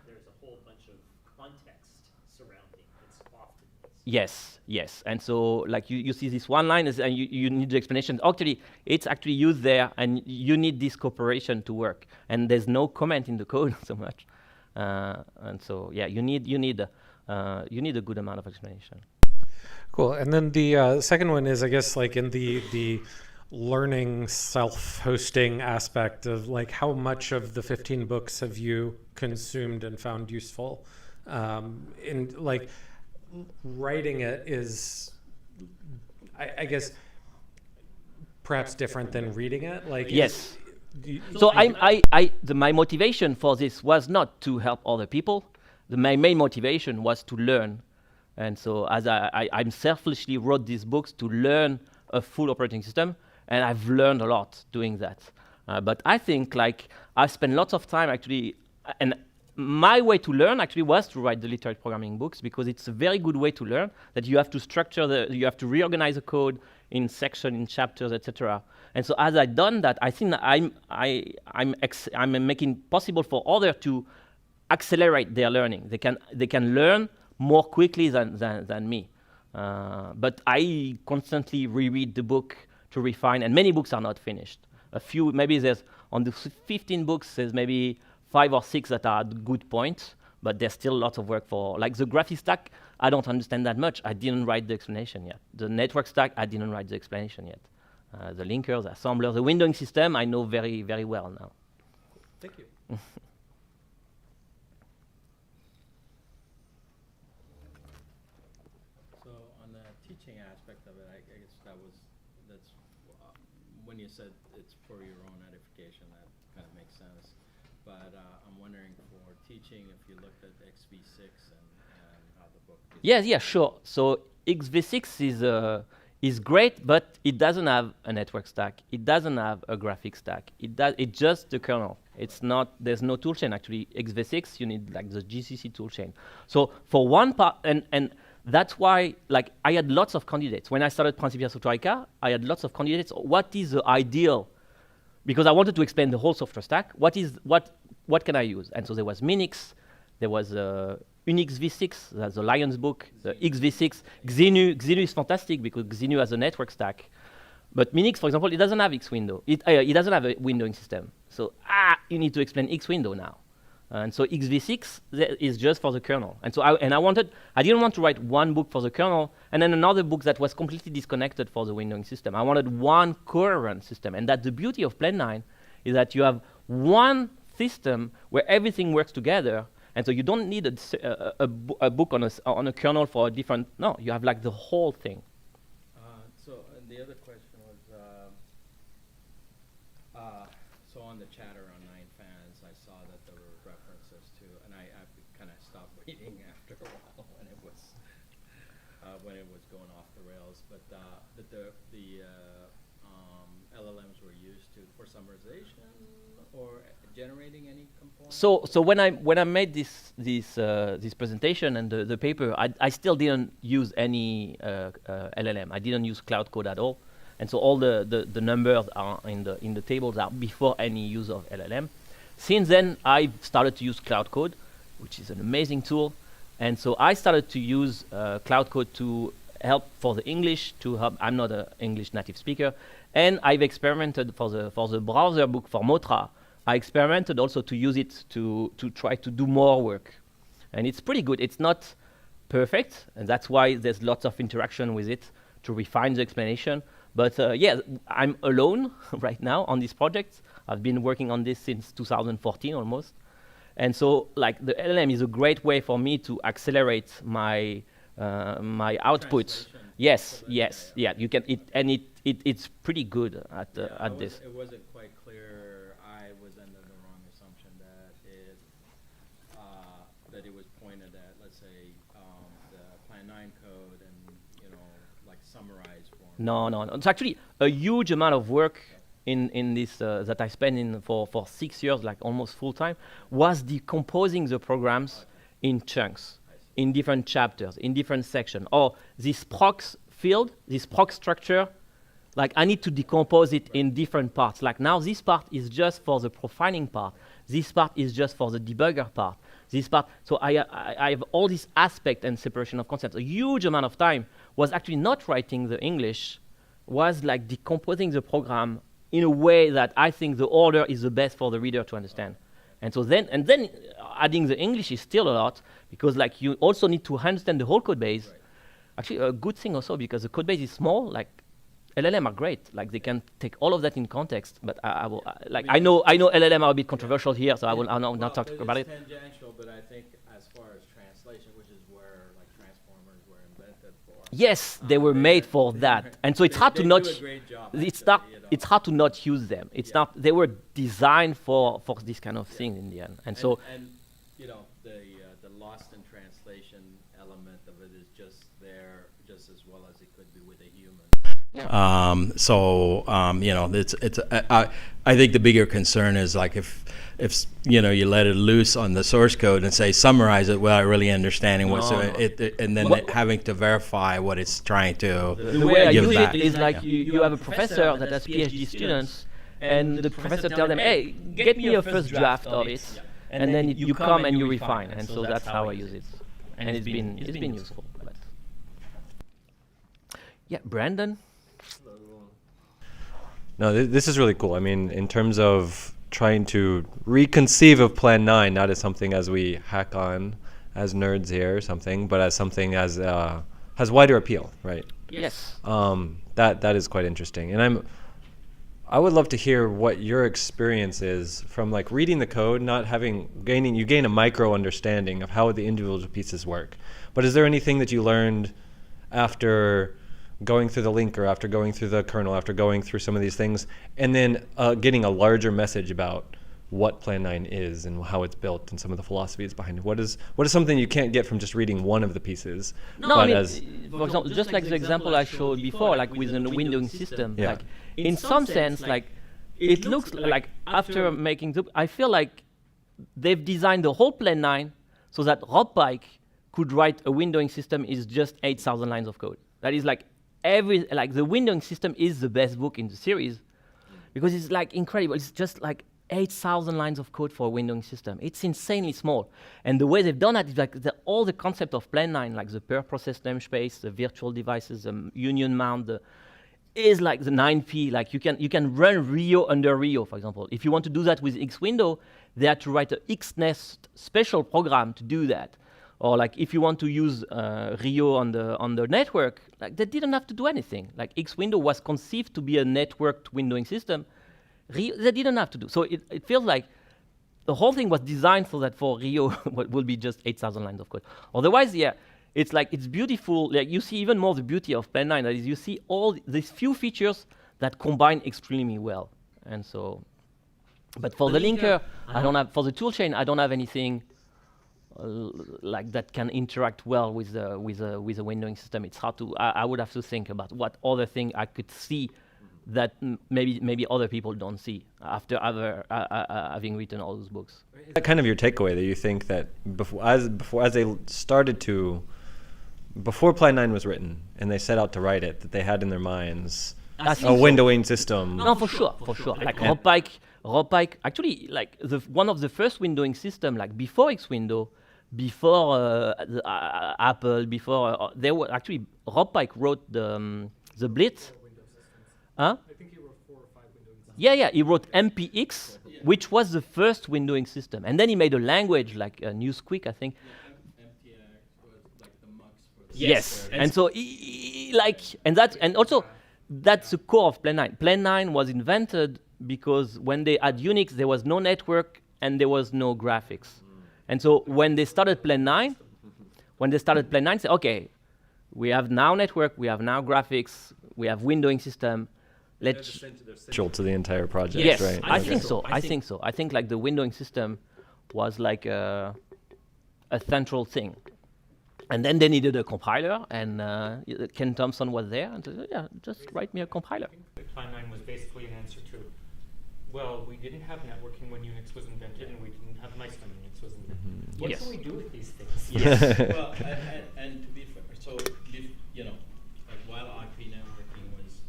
There's a whole bunch of context surrounding it's often. Yes. And so like you see this one line and you need the explanation. Actually, it's actually used there and you need this cooperation to work. And there's no comment in the code so much. And so yeah, you need a good amount of explanation. Cool. And then the second one is, I guess, like in the learning self-hosting aspect of like how much of the 15 books have you consumed and found useful. And like writing it is, I guess, perhaps different than reading it. Like yes. do you- So my motivation for this was not to help other people. My main motivation was to learn. And so as I'm selfishly wrote these books to learn a full operating system, and I've learned a lot doing that. But I think like I've spent lots of time actually, and my way to learn actually was to write the literate programming books, because it's a very good way to learn, that you have to structure you have to reorganize the code in sections, in chapters, etc. And so as I've done that, I think that I'm making possible for others to accelerate their learning. They can learn more quickly than me. But I constantly reread the book to refine, and many books are not finished. A few, maybe there's, on the 15 books, there's maybe 5 or 6 that are at good points, but there's still lots of work for, like the graphic stack, I don't understand that much. I didn't write the explanation yet. The network stack, I didn't write the explanation yet. The linkers, the assembler, the windowing system, I know very, very well now. Thank you. So on the teaching aspect of it, I guess that's when you said it's for your own edification, that kind of makes sense. But I'm wondering for teaching, if you looked at XV6 and how the book is. Yeah, sure. So XV6 is great, but it doesn't have a network stack. It doesn't have a graphic stack. It's just the kernel. It's not. There's no toolchain actually. XV6, you need like the GCC toolchain. So for one part, and that's why like I had lots of candidates when I started Principia Software. I had lots of candidates. What is the ideal? Because I wanted to explain the whole software stack. What can I use? And so there was Minix, there was Unix v6, that's the Lion's book, the XV6, XENU is fantastic because XENU has a network stack. But Minix, for example, it doesn't have X window. It doesn't have a windowing system. So you need to explain X window now. And so XV6 is just for the kernel. And so I didn't want to write one book for the kernel and then another book that was completely disconnected for the windowing system. I wanted one coherent system. And that's the beauty of Plan 9, is that you have one system where everything works together. And so you don't need a book on a kernel for a different, no, you have like the whole thing. So the other question was, so on the chatter on 9fans, I saw that there were references to, and I kind of stopped reading after a while when it was going off the rails, but that the LLMs were used for summarization or generating any components. So when I made this presentation and the paper, I still didn't use any LLM. I didn't use cloud code at all, and so all the numbers are in the tables are before any use of LLM. Since then, I've started to use cloud code, which is an amazing tool, and so I started to use cloud code to help for the English. To help, I'm not an English native speaker, and I've experimented for the browser book for Motra. I experimented also to use it to try to do more work. And it's pretty good. It's not perfect, and that's why there's lots of interaction with it to refine the explanation. But yeah, I'm alone right now on this project. I've been working on this since 2014 almost. And so like the LLM is a great way for me to accelerate my outputs. Yes, yeah, you can, it's pretty good at this. It wasn't quite clear. I was under the wrong assumption that it was pointed at, let's say, the Plan 9 code and, like summarized form. No. It's actually a huge amount of work in this that I spent for 6 years, like almost full time, was decomposing the programs in chunks, in different chapters, in different sections. Or this procs field, this proc structure, like I need to decompose it in different parts. Like now this part is just for the profiling part. This part is just for the debugger part. This part, so I have all this aspect and separation of concepts. A huge amount of time was actually not writing the English, was like decomposing the program in a way that I think the order is the best for the reader to understand. And so then adding the English is still a lot, because like you also need to understand the whole code base. Right. Actually, a good thing also, because the code base is small, like LLM are great. Like they can take all of that in context. But I know LLM are a bit controversial here, so I'll not talk about it. It's tangential, but I think as far as translation, which is where like transformers were invented for. Yes, they were made for that, and so it's hard to They not. do a great job, It's actually, not. you know. It's hard to not use them. It's not. They were designed for this kind of thing in the end, and so. And you know the lost in translation element of it is just there just as well as it could be with a human. You know, it's I think the bigger concern is like if you know you let it loose on the source code and say summarize it without really understanding what's and then having to verify what it's trying to The way I give use back. it is like you have a professor that has PhD students, and the professor tells them, hey, get me a first draft of it, and then you come and you refine, and so that's how I use it, and it's been useful. But yeah, Brandon. No, this is really cool. I mean, in terms of trying to reconceive of Plan 9, not as something as we hack on as nerds here or something, but as something as has wider appeal, right? Yes. That is quite interesting, and I would love to hear what your experience is from like reading the code, not having you gain a micro understanding of how the individual pieces work. But is there anything that you learned after going through the linker, after going through the kernel, after going through some of these things, and then getting a larger message about what Plan 9 is and how it's built and some of the philosophies behind it? What is something you can't get from just reading one of the pieces? No, I mean, for example, just like the example I showed before, like with a windowing system, Yeah. like in some sense, like it looks like after making I feel like they've designed the whole Plan 9 so that Rob Pike could write a windowing system is just 8,000 lines of code. That is like the windowing system is the best book in the series because it's like incredible. It's just like 8,000 lines of code for a windowing system. It's insanely small. And the way they've done that is like all the concept of Plan 9, like the per process namespace, the virtual devices, the union mount, is like the 9P. Like you can run Rio under Rio, for example. If you want to do that with X window, they had to write a XNest special program to do that. Or like if you want to use Rio on the network, like they didn't have to do anything. Like X window was conceived to be a networked windowing system. Rio, they didn't have to do. So it feels like the whole thing was designed so that for Rio will be just 8,000 lines of code. Otherwise, yeah, it's like it's beautiful. Like you see even more the beauty of Plan 9. That is, you see all these few features that combine extremely well. And so, but for the linker, I don't have. For the toolchain, I don't have anything like that can interact well with the windowing system. It's hard to. I would have to think about what other thing I could see that maybe other people don't see after having written all those books. Is that kind of your takeaway, that you think that before they started to, before Plan 9 was written and they set out to write it, that they had in their minds a windowing system? No, for sure. Like Rob Pike, actually, like one of the first windowing system, like before X window, before Apple, before they were actually Rob Pike wrote the Blitz. Huh? I think he wrote 4 or 5 windowing systems. Yeah, he wrote MPX, which was the first windowing system, and then he made a language like Newsquick, I think. MTX was like the mux for the Yes, and so and also that's the core of Plan 9. Plan 9 was invented because when they had Unix, there was no network and there was no graphics, and so when they started Plan 9, they said, okay, we have now network, we have now graphics, we have windowing system. Let's central to the entire project. Yes, right? I think so. I think like the windowing system was like a central thing, and then they needed a compiler, and Ken Thompson was there, and said, yeah, just write me a compiler. Plan 9 was basically an answer to, well, we didn't have networking when Unix was invented, and we didn't have mice when Unix was invented. What can we do with these things? Yes. Well, and to be fair, so you know, like while IP networking was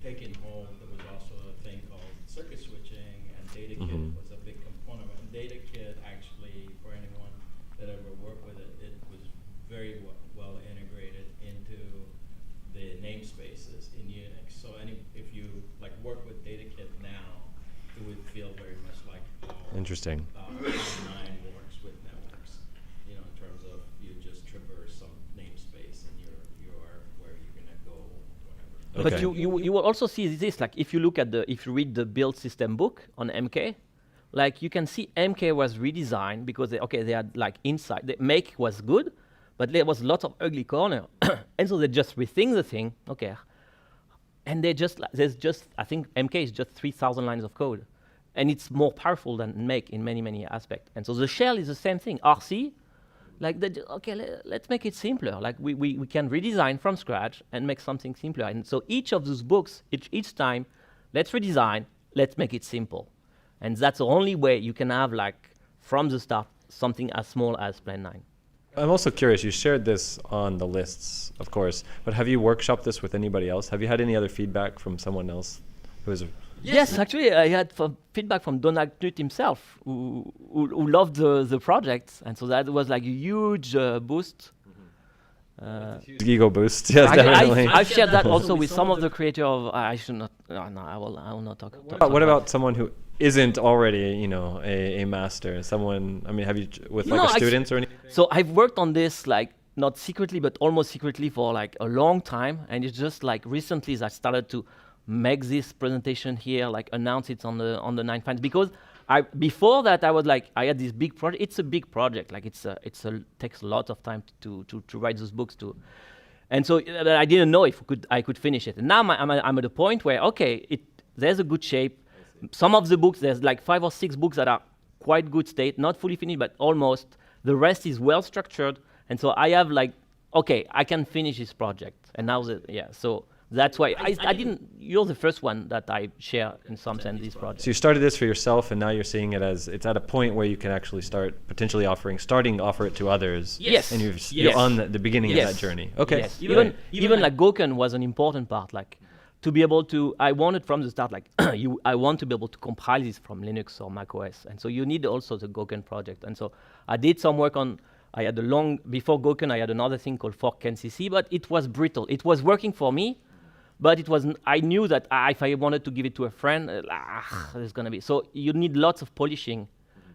taking hold, there was also a thing called circuit switching, and DataKit was a big component of it. And DataKit actually, for anyone that ever worked with it, it was very well integrated into the namespaces in Unix. So if you like work with DataKit now, it would feel very much like how Interesting. 9 works with networks. You know, in terms of you just traverse some namespace and you are where you're gonna go, whatever. But Okay. you will also see this, like if you look at if you read the build system book on MK, like you can see MK was redesigned because they had like inside, the make was good, but there was lots of ugly corner. And so they just rethink the thing, okay. And I think MK is just 3,000 lines of code. And it's more powerful than make in many, many aspects. And so the shell is the same thing. RC, like, let's make it simpler. Like, we can redesign from scratch and make something simpler. And so each of those books, each time, let's redesign, let's make it simple. And that's the only way you can have, like, from the start, something as small as Plan 9. I'm also curious, you shared this on the lists, of course, but have you workshopped this with anybody else? Have you had any other feedback from someone else who is Yes, actually, I had feedback from Donald Knut himself, who loved the project, and so that was like a huge boost. Ego boost, yes, definitely. I've shared that also with some of the creators of. I should not. No, I will not talk. What about someone who isn't already, you know, a master? Someone, I mean, have you with like students or anything? So I've worked on this like not secretly, but almost secretly for like a long time, and it's just like recently that I started to make this presentation here, like announce it on the 9 finds, because before that I was like, I had this big project. It's a big project, like takes a lot of time to write those books too, and so I didn't know if I could finish it. And now I'm at a point where there's a good shape. Some of the books, there's like 5 or 6 books that are quite good state, not fully finished, but almost. The rest is well structured, and so I have like, okay, I can finish this project. And now so. That's why I didn't. You're the first one that I share in some sense this project. So you started this for yourself, and now you're seeing it as it's at a point where you can actually start potentially offer it to others. Yes. And you're on the beginning of that journey. Okay. Yes. Even like Gherkin was an important part. Like to be able to, I wanted from the start, like I want to be able to compile this from Linux or Mac OS, and so you need also the Gherkin project. And so I did some work on. I had before Gherkin, I had another thing called ForkNCC, but it was brittle. It was working for me. But I knew that if I wanted to give it to a friend, there's going to be. So you need lots of polishing.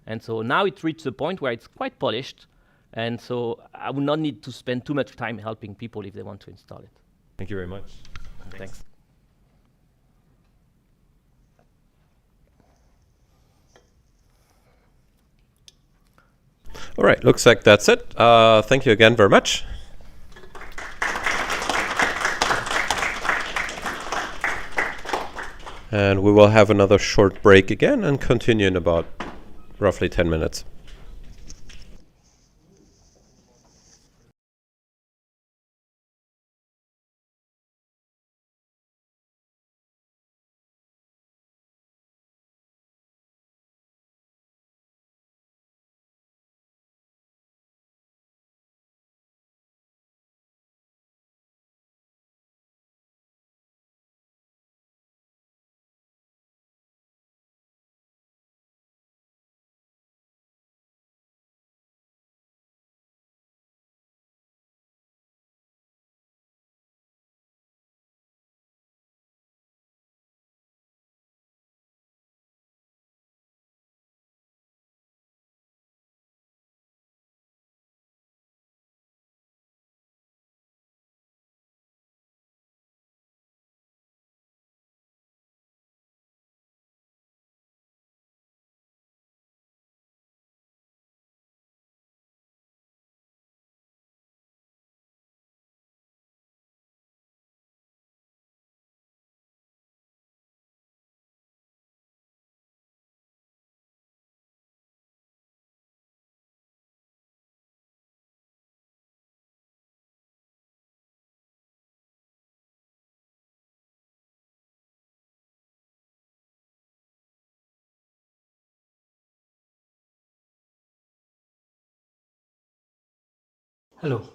And so now it reached the point where it's quite polished. And so I would not need to spend too much time helping people if they want to install it. Thank you very much. Thanks. All right, looks like that's it. Thank you again very much. And we will have another short break again and continue in about roughly 10 minutes. Hello.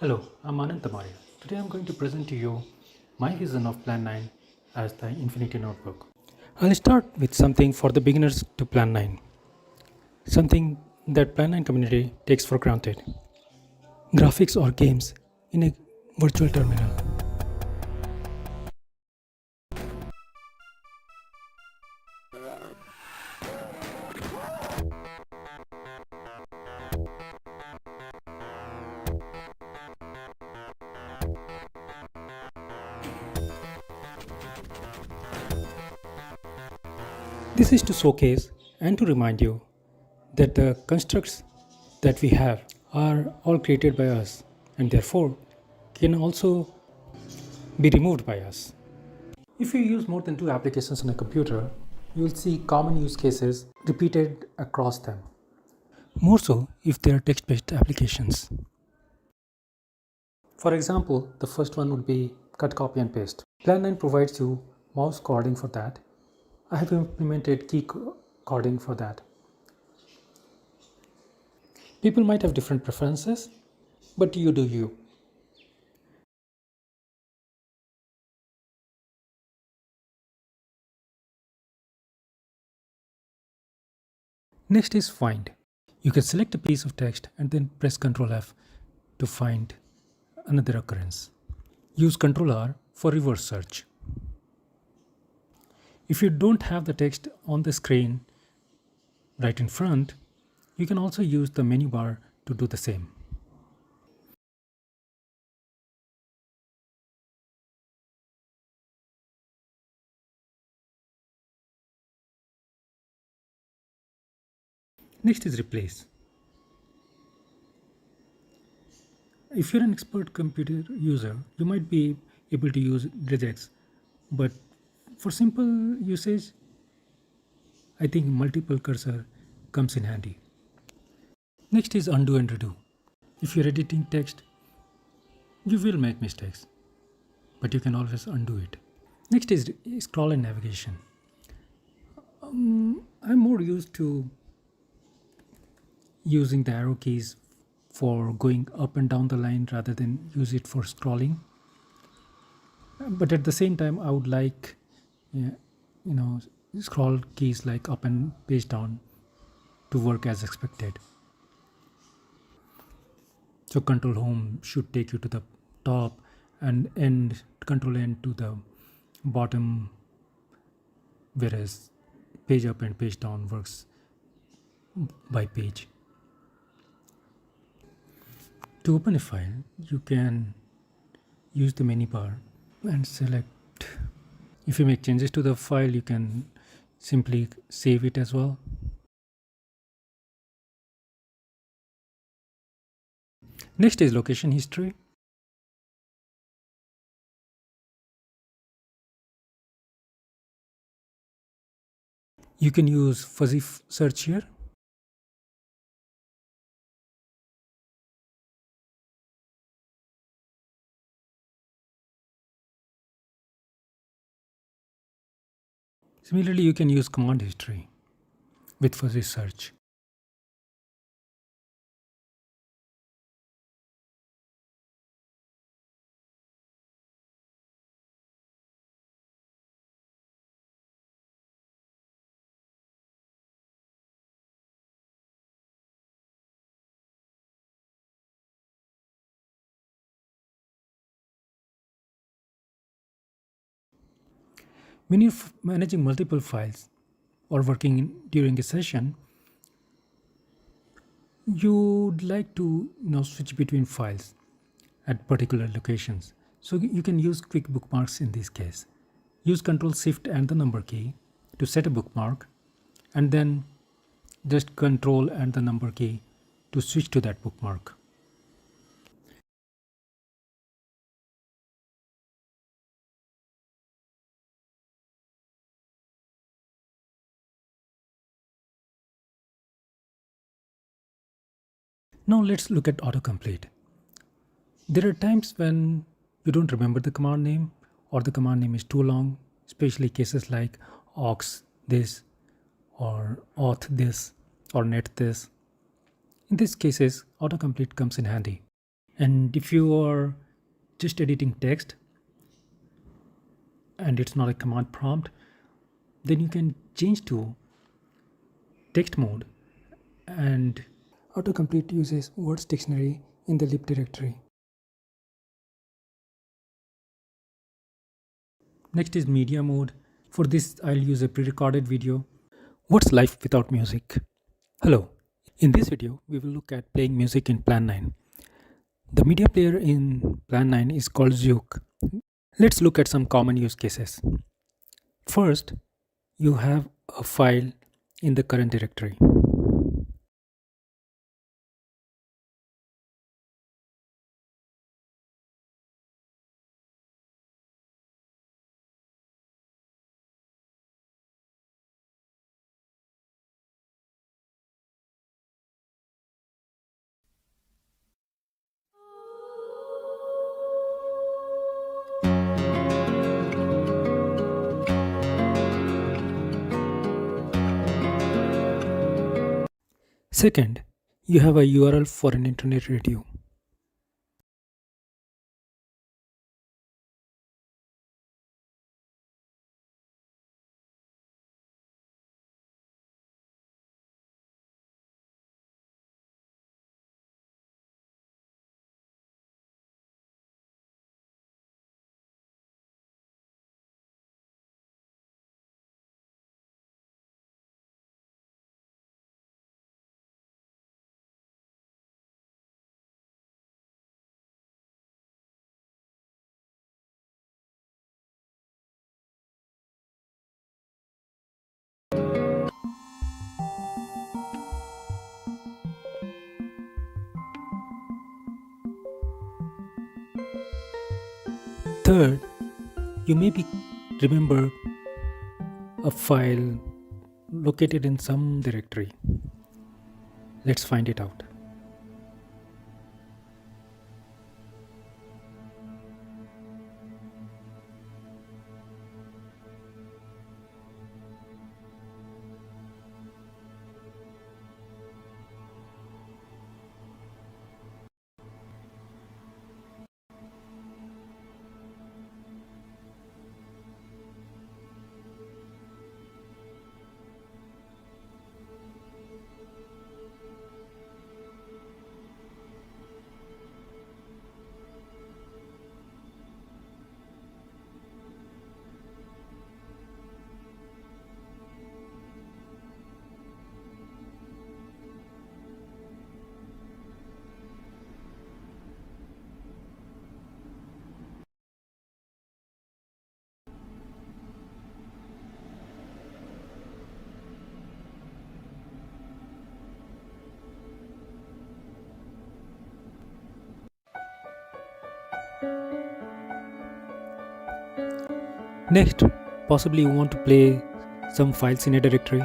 Hello, I'm Anand Tamari. Today I'm going to present to you my vision of Plan 9 as the Infinity Notebook. I'll start with something for the beginners to Plan 9. Something that Plan 9 community takes for granted. Graphics or games in a virtual terminal. This is to showcase and to remind you that the constructs that we have are all created by us and therefore can also be removed by us. If you use more than 2 applications on a computer, you will see common use cases repeated across them. More so if they are text-based applications. For example, the first one would be cut, copy and paste. Plan 9 provides you mouse cording for that. I have implemented key cording for that. People might have different preferences, but you do you. Next is find. You can select a piece of text and then press Ctrl F to find another occurrence. Use Ctrl R for reverse search. If you don't have the text on the screen right in front, you can also use the menu bar to do the same. Next is replace. If you're an expert computer user, you might be able to use regex, but for simple usage, I think multiple cursor comes in handy. Next is undo and redo. If you're editing text, you will make mistakes, but you can always undo it. Next is scroll and navigation. I'm more used to using the arrow keys for going up and down the line rather than use it for scrolling. But at the same time, I would like, scroll keys like up and page down to work as expected. So Control Home should take you to the top and Control N to the bottom, whereas page up and page down works by page. To open a file, you can use the menu bar and select. If you make changes to the file, you can simply save it as well. Next is location history. You can use fuzzy search here. Similarly, you can use command history with fuzzy search. When you're managing multiple files or working during a session, you'd like to switch between files at particular locations. So you can use quick bookmarks in this case. Use Ctrl Shift and the number key to set a bookmark, and then just Ctrl and the number key to switch to that bookmark. Now let's look at autocomplete. There are times when you don't remember the command name or the command name is too long, especially cases like aux this or auth this or net this. In these cases, autocomplete comes in handy. And if you are just editing text and it's not a command prompt, then you can change to text mode, and autocomplete uses words dictionary in the lib directory. Next is media mode. For this, I'll use a pre-recorded video. What's life without music? Hello. In this video, we will look at playing music in Plan 9. The media player in Plan 9 is called Zook. Let's look at some common use cases. First, you have a file in the current directory. Second, you have a URL for an internet radio. Third, you maybe remember a file located in some directory. Let's find it out. Next, possibly you want to play some files in a directory.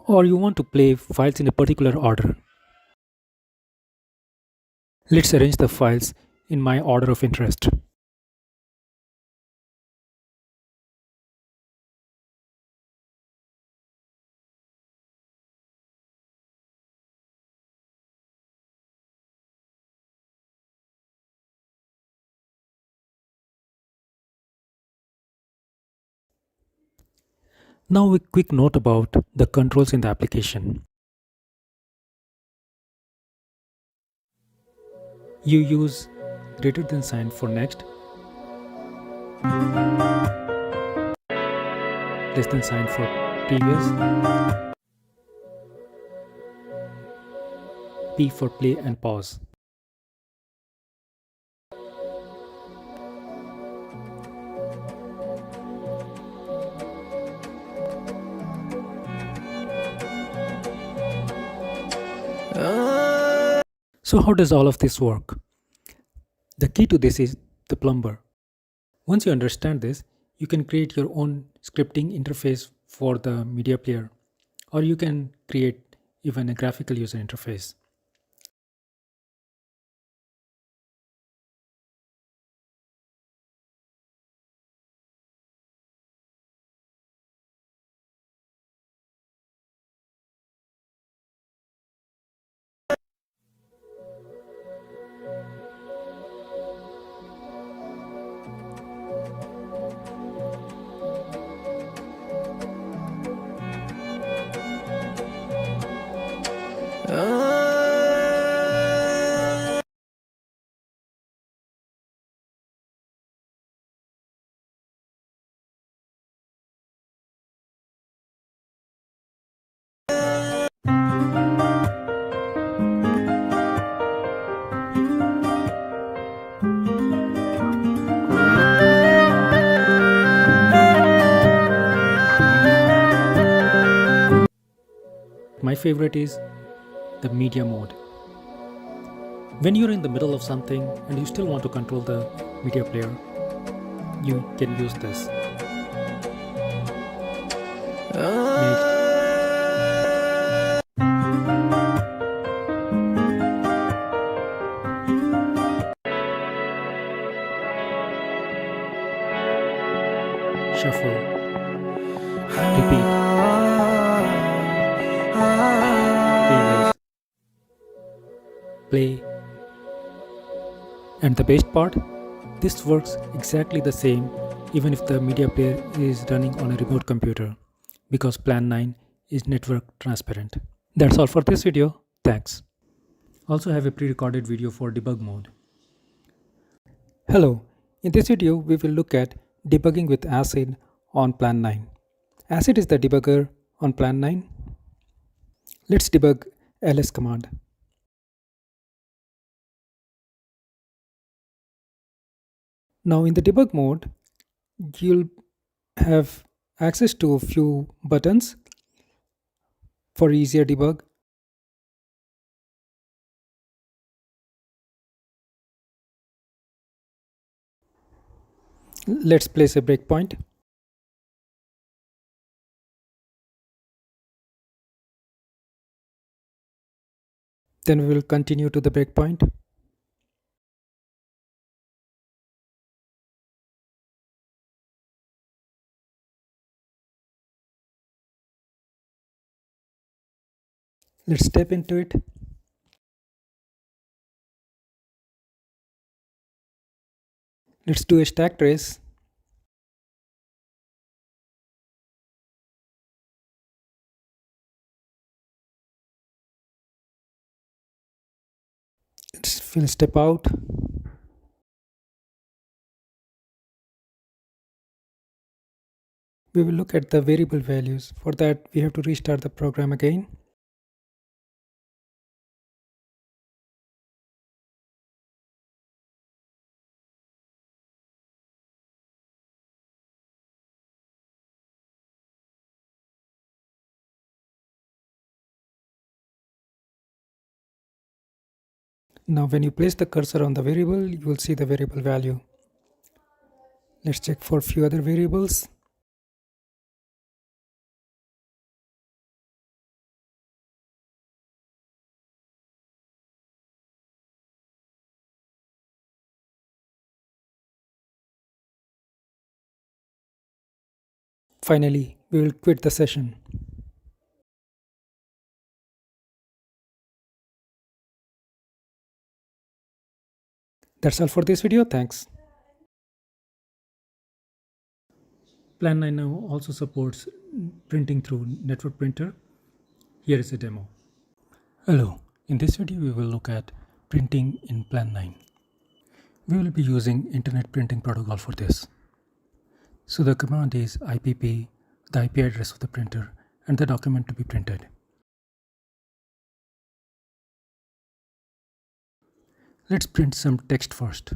Or you want to play files in a particular order. Let's arrange the files in my order of interest. Now a quick note about the controls in the application. You use greater than sign for next, less than sign for previous, P for play and pause. So how does all of this work? The key to this is the plumber. Once you understand this, you can create your own scripting interface for the media player, or you can create even a graphical user interface. My favorite is the media mode. When you're in the middle of something and you still want to control the media player, you can use this. Shuffle, repeat, previous, play. And the best part, this works exactly the same even if the media player is running on a remote computer, because Plan 9 is network transparent. That's all for this video. Thanks. Also have a pre-recorded video for debug mode. Hello, in this video we will look at debugging with ACID on Plan 9. ACID is the debugger on Plan 9. Let's debug ls command. Now in the debug mode, you'll have access to a few buttons for easier debug. Let's place a breakpoint. Then we will continue to the breakpoint. Let's step into it. Let's do a stack trace. We'll step out. We will look at the variable values. For that, we have to restart the program again. Now when you place the cursor on the variable, you will see the variable value. Let's check for a few other variables. Finally, we will quit the session. That's all for this video. Thanks. Plan 9 now also supports printing through network printer. Here is a demo. Hello, in this video we will look at printing in Plan 9. We will be using Internet Printing Protocol for this. So the command is IPP, the IP address of the printer, and the document to be printed. Let's print some text first.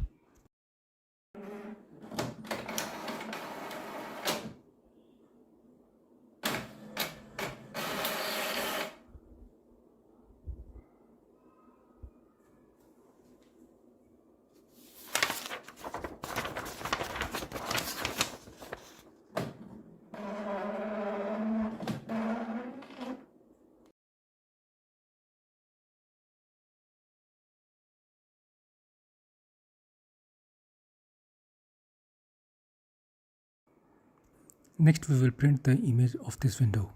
Next, we will print the image of this window.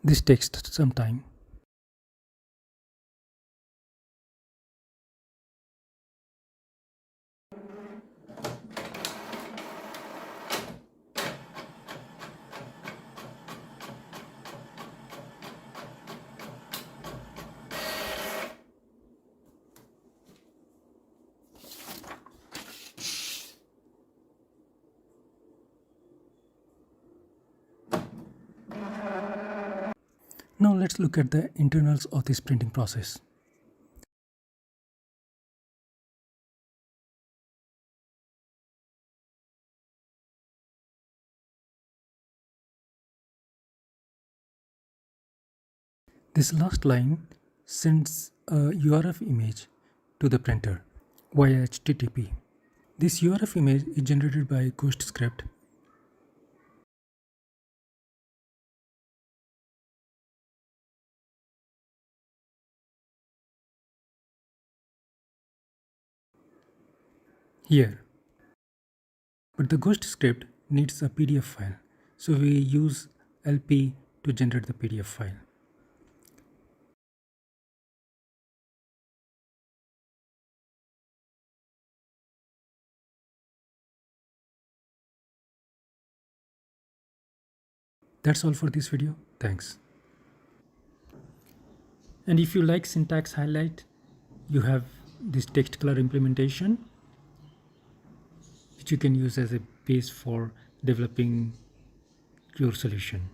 This takes some time. Now let's look at the internals of this printing process. This last line sends a URF image to the printer via HTTP. This URF image is generated by Ghost script. Here. But the Ghost script needs a PDF file, so we use LP to generate the PDF file. That's all for this video. Thanks. And if you like syntax highlight, you have this text color implementation, which you can use as a base for developing your solution.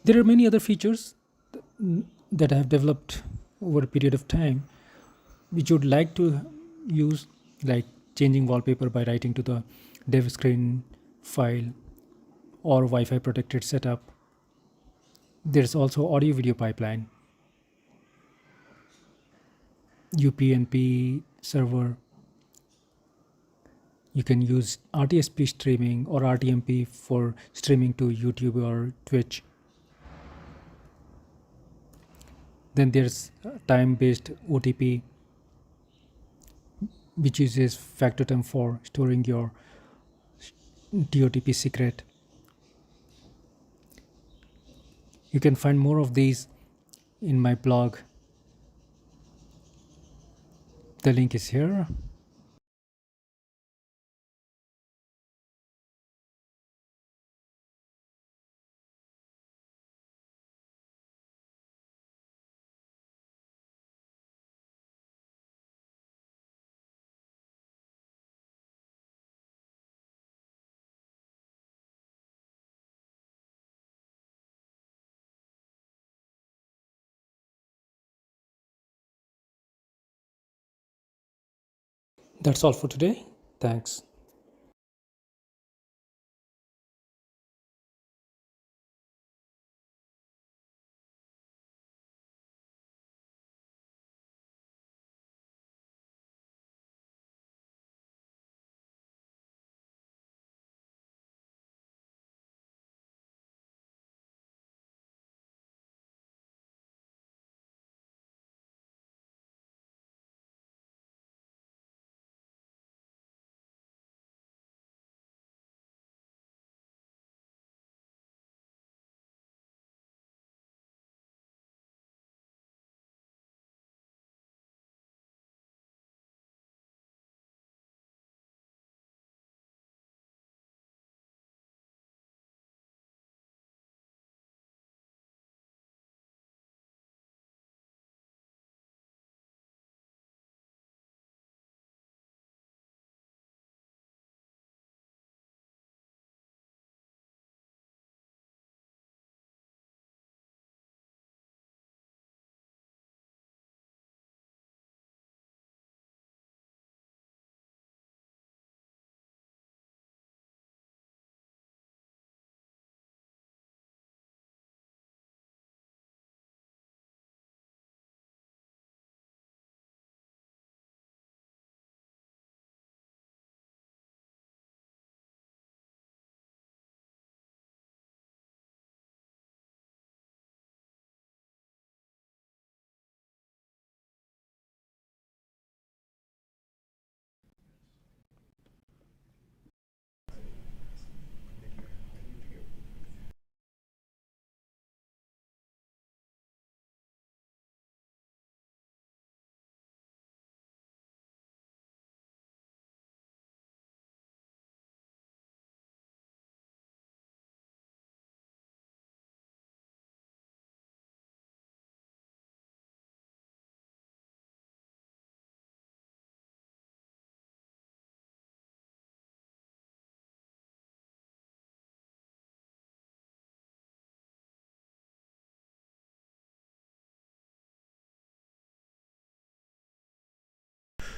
There are many other features that I have developed over a period of time, which you would like to use, like changing wallpaper by writing to the dev screen file or Wi-Fi protected setup. There's also audio video pipeline, UPnP server. You can use RTSP streaming or RTMP for streaming to YouTube or Twitch. Then there's time-based OTP, which uses factotum for storing your TOTP secret. You can find more of these in my blog. The link is here. That's all for today. Thanks.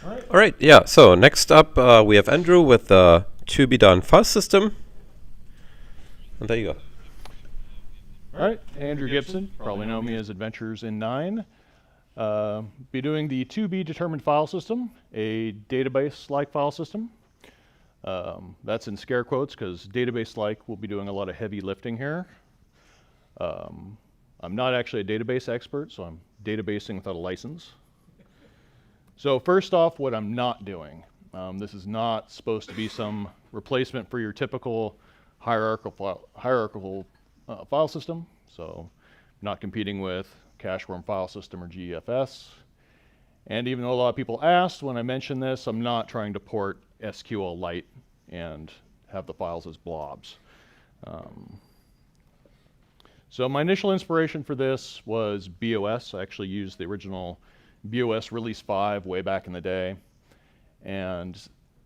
All right, yeah, so next up we have Andrew with the to be done file system. And there you go. All right, Andrew Gibson, probably know me as Adventures in 9. Be doing the to be determined file system, a database-like file system. That's in scare quotes because database-like will be doing a lot of heavy lifting here. I'm not actually a database expert, so I'm databasing without a license. So first off, what I'm not doing. This is not supposed to be some replacement for your typical hierarchical file system. So not competing with cache-warm file system or GFS. And even though a lot of people asked when I mentioned this, I'm not trying to port SQLite and have the files as blobs. So my initial inspiration for this was BOS. I actually used the original BOS Release 5 way back in the day. And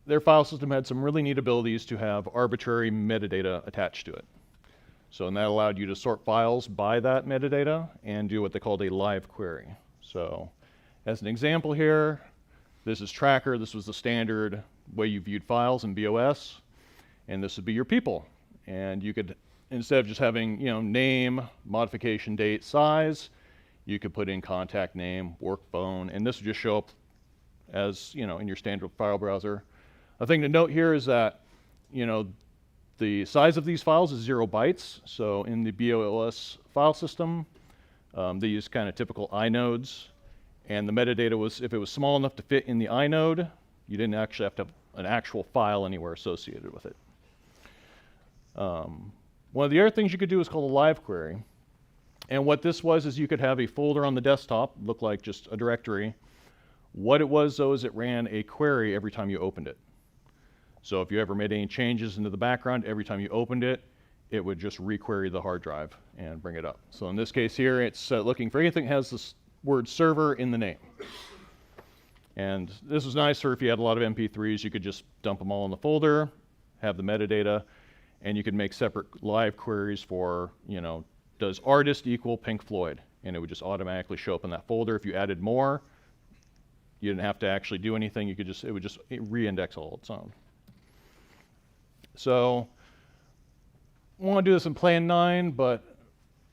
their file system had some really neat abilities to have arbitrary metadata attached to it. So and that allowed you to sort files by that metadata and do what they called a live query. So as an example here, this is tracker. This was the standard way you viewed files in BOS. And this would be your people. And you could, instead of just having, name, modification date, size, you could put in contact name, work phone, and this would just show up as, in your standard file browser. A thing to note here is that, the size of these files is 0 bytes. So in the BOS file system, they use kind of typical inodes. And the metadata was, if it was small enough to fit in the inode, you didn't actually have to have an actual file anywhere associated with it. One of the other things you could do is called a live query. And what this was is you could have a folder on the desktop, look like just a directory. What it was, though, is it ran a query every time you opened it. So if you ever made any changes into the background, every time you opened it, it would just requery the hard drive and bring it up. So in this case here, it's looking for anything that has this word server in the name. And this was nice for if you had a lot of MP3s, you could just dump them all in the folder, have the metadata, and you could make separate live queries for, does artist equal Pink Floyd? And it would just automatically show up in that folder. If you added more, you didn't have to actually do anything. You could just, it would just re-index all its own. So I want to do this in Plan 9, but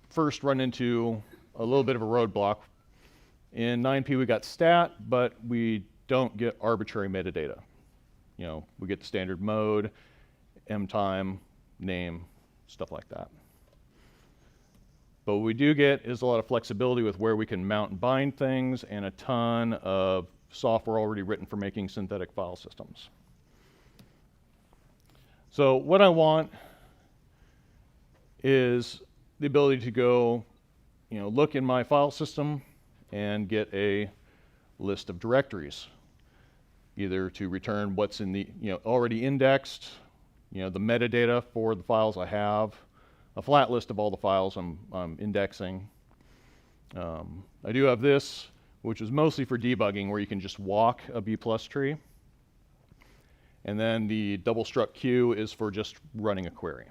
first run into a little bit of a roadblock. In 9P we got stat, but we don't get arbitrary metadata. We get the standard mode, mtime, name, stuff like that. But what we do get is a lot of flexibility with where we can mount and bind things and a ton of software already written for making synthetic file systems. So what I want is the ability to go, look in my file system and get a list of directories, either to return what's in the, already indexed, the metadata for the files I have, a flat list of all the files I'm indexing. I do have this, which is mostly for debugging, where you can just walk a B+ tree. And then the double struct queue is for just running a query.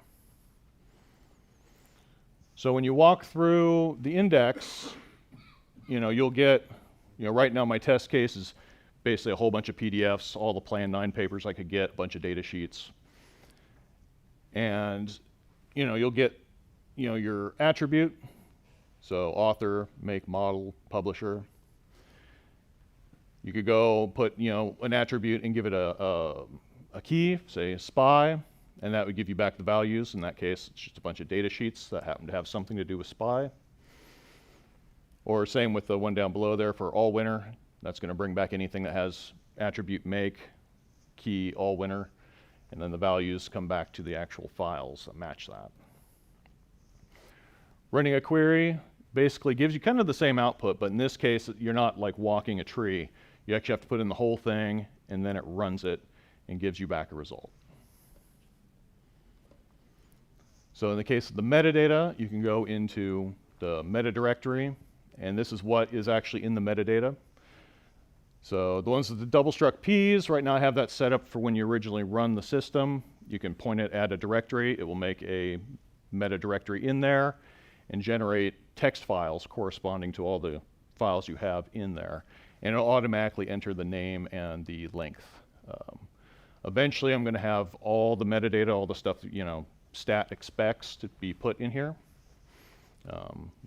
So when you walk through the index, you'll get, right now my test case is basically a whole bunch of PDFs, all the Plan 9 papers I could get, a bunch of data sheets. And, you'll get, your attribute, so author, make, model, publisher. You could go put, an attribute and give it a key, say SPY, and that would give you back the values. In that case, it's just a bunch of data sheets that happen to have something to do with SPY. Or same with the one down below there for all winner. That's going to bring back anything that has attribute make, key, all winner, and then the values come back to the actual files that match that. Running a query basically gives you kind of the same output, but in this case, you're not like walking a tree. You actually have to put in the whole thing, and then it runs it and gives you back a result. So in the case of the metadata, you can go into the meta directory, and this is what is actually in the metadata. So the ones with the double struct Ps, right now I have that set up for when you originally run the system. You can point it at a directory. It will make a meta directory in there and generate text files corresponding to all the files you have in there. and it'll automatically enter the name and the length. Eventually, I'm going to have all the metadata, all the stuff that, you know, stat expects to be put in here.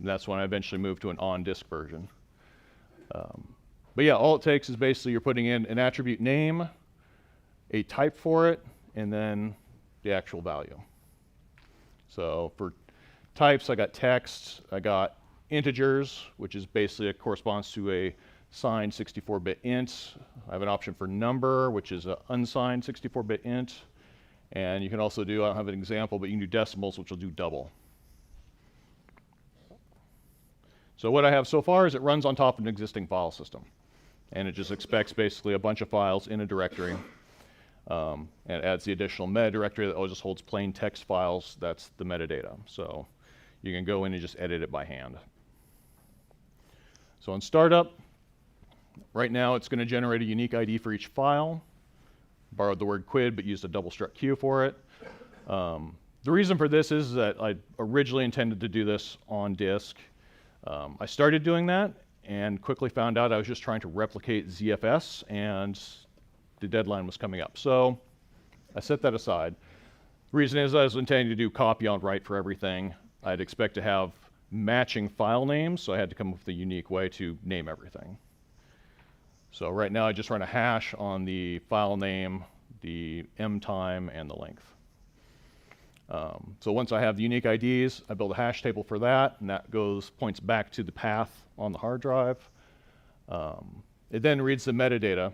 That's when I eventually move to an on-disk version. But yeah, all it takes is basically you're putting in an attribute name, a type for it, and then the actual value. So for types, I got text, I got integers, which is basically it corresponds to a signed 64-bit int. I have an option for number, which is an unsigned 64-bit int. And you can also do, I don't have an example, but you can do decimals, which will do double. So what I have so far is it runs on top of an existing file system. And it just expects basically a bunch of files in a directory. And it adds the additional meta directory that just holds plain text files. That's the metadata. So you can go in and just edit it by hand. So on startup, right now it's going to generate a unique ID for each file. Borrowed the word quid, but used a double struct queue for it. The reason for this is that I originally intended to do this on disk. I started doing that and quickly found out I was just trying to replicate ZFS, and the deadline was coming up. So I set that aside. The reason is I was intending to do copy on write for everything. I'd expect to have matching file names, so I had to come up with a unique way to name everything. So right now I just run a hash on the file name, the M time, and the length. So once I have the unique IDs, I build a hash table for that, and that points back to the path on the hard drive. It then reads the metadata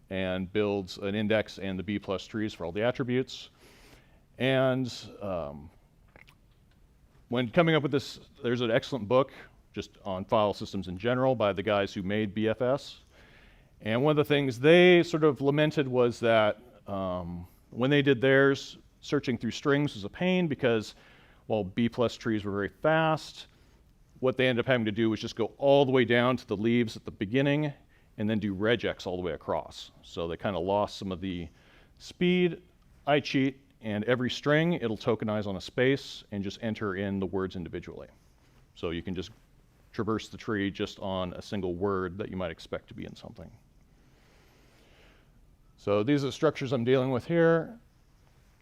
and builds an index and the B+ trees for all the attributes. And when coming up with this, there's an excellent book just on file systems in general by the guys who made BFS. And one of the things they sort of lamented was that when they did theirs, searching through strings was a pain because while B+ trees were very fast, what they ended up having to do was just go all the way down to the leaves at the beginning and then do regex all the way across. So they kind of lost some of the speed. I cheat, and every string it'll tokenize on a space and just enter in the words individually. So you can just traverse the tree just on a single word that you might expect to be in something. So these are the structures I'm dealing with here.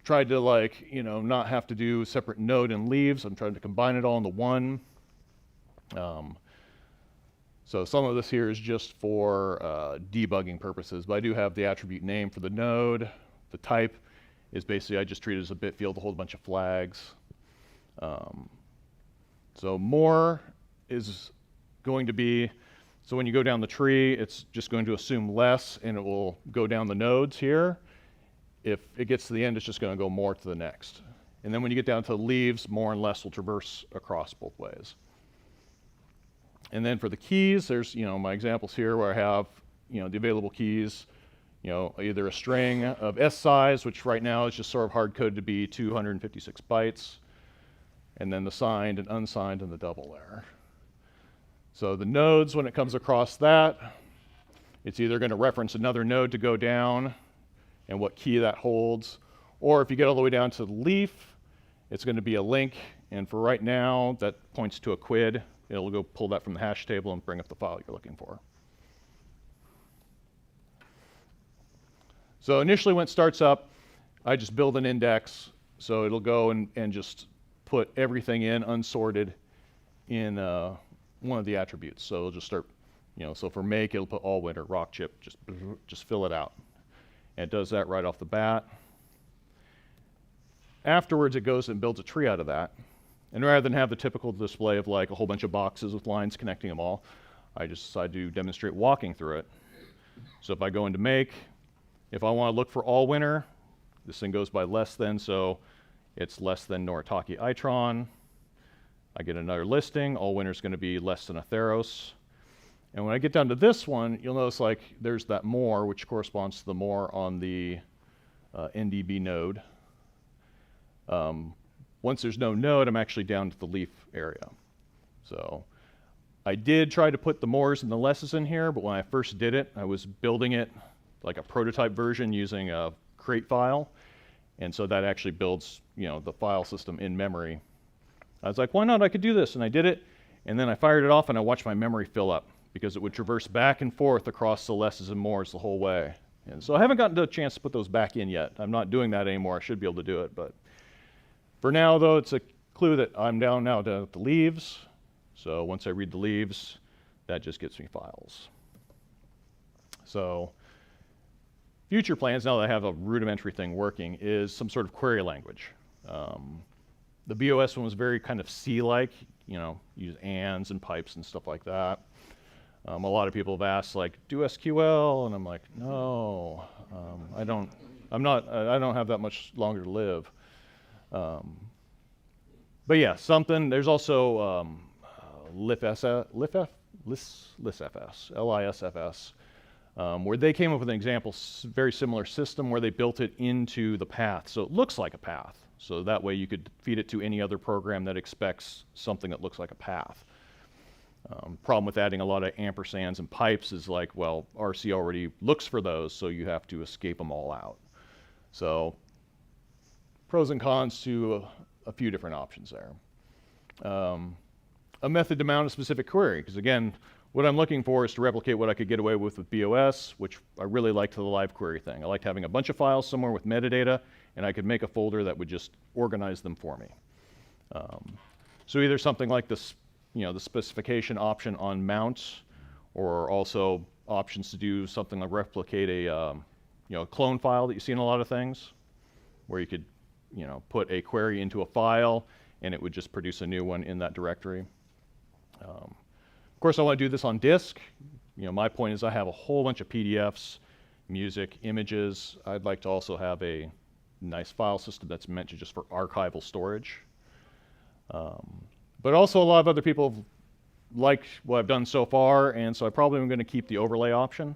Tried to, like, you know, not have to do separate node and leaves. I'm trying to combine it all into one. So some of this here is just for debugging purposes, but I do have the attribute name for the node. The type is basically I just treat it as a bit field to hold a bunch of flags. So more is going to be, so when you go down the tree, it's just going to assume less, and it will go down the nodes here. If it gets to the end, it's just going to go more to the next. And then when you get down to the leaves, more and less will traverse across both ways. And then for the keys, there's, you know, my examples here where I have, you know, the available keys, you know, either a string of S size, which right now is just sort of hard-coded to be 256 bytes, and then the signed and unsigned and the double there. So the nodes, when it comes across that, it's either going to reference another node to go down and what key that holds, or if you get all the way down to the leaf, it's going to be a link, and for right now, that points to a quid. It'll go pull that from the hash table and bring up the file you're looking for. So initially when it starts up, I just build an index, so it'll go and just put everything in unsorted in one of the attributes. So it'll just start, you know, so for make, it'll put all winter, rock chip, just fill it out. And it does that right off the bat. Afterwards, it goes and builds a tree out of that. And rather than have the typical display of like a whole bunch of boxes with lines connecting them all, I just decided to demonstrate walking through it. So if I go into make, if I want to look for all winter, this thing goes by less than, so it's less than Noritake Itron. I get another listing. All winter is going to be less than a Theros. And when I get down to this one, you'll notice like there's that more, which corresponds to the more on the NDB node. Once there's no node, I'm actually down to the leaf area. So I did try to put the mores and the lesses in here, but when I first did it, I was building it like a prototype version using a crate file. And so that actually builds, you know, the file system in memory. I was like, why not? I could do this. And I did it. And then I fired it off and I watched my memory fill up because it would traverse back and forth across the lesses and mores the whole way. And so I haven't gotten a chance to put those back in yet. I'm not doing that anymore. I should be able to do it. But for now, though, it's a clue that I'm down now to the leaves. So once I read the leaves, that just gets me files. So future plans, now that I have a rudimentary thing working, is some sort of query language. The BOS one was very kind of C-like, you know, use ands and pipes and stuff like that. A lot of people have asked, like, do SQL, and I'm like, no, I don't have that much longer to live. But yeah, something. There's also LISFS, LISFS, where they came up with an example, very similar system where they built it into the path, so it looks like a path. So that way you could feed it to any other program that expects something that looks like a path. Problem with adding a lot of ampersands and pipes is like, well, RC already looks for those, so you have to escape them all out. So pros and cons to a few different options there. A method to mount a specific query, because again, what I'm looking for is to replicate what I could get away with BOS, which I really liked the live query thing. I liked having a bunch of files somewhere with metadata, and I could make a folder that would just organize them for me. So either something like this, you know, the specification option on mount, or also options to do something like replicate a, you know, a clone file that you see in a lot of things, where you could, you know, put a query into a file and it would just produce a new one in that directory. Of course, I want to do this on disk. You know, my point is I have a whole bunch of PDFs, music, images. I'd like to also have a nice file system that's meant to just for archival storage. But also a lot of other people have liked what I've done so far, and so I probably am going to keep the overlay option.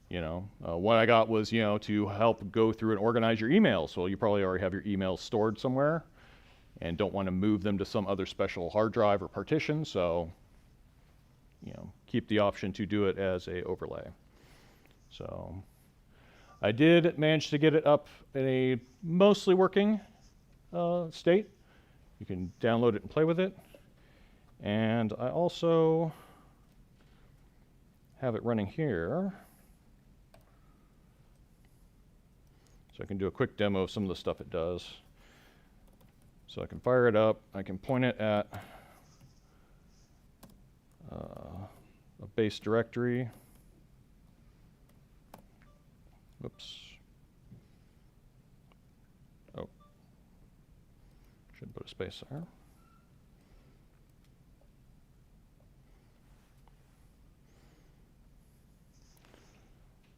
You know, what I got was, you know, to help go through and organize your emails. Well, you probably already have your emails stored somewhere and don't want to move them to some other special hard drive or partition, so, you know, keep the option to do it as a overlay. So I did manage to get it up in a mostly working state. You can download it and play with it. And I also have it running here. So I can do a quick demo of some of the stuff it does. So I can fire it up. I can point it at a base directory. Whoops. Oh. Should put a space there.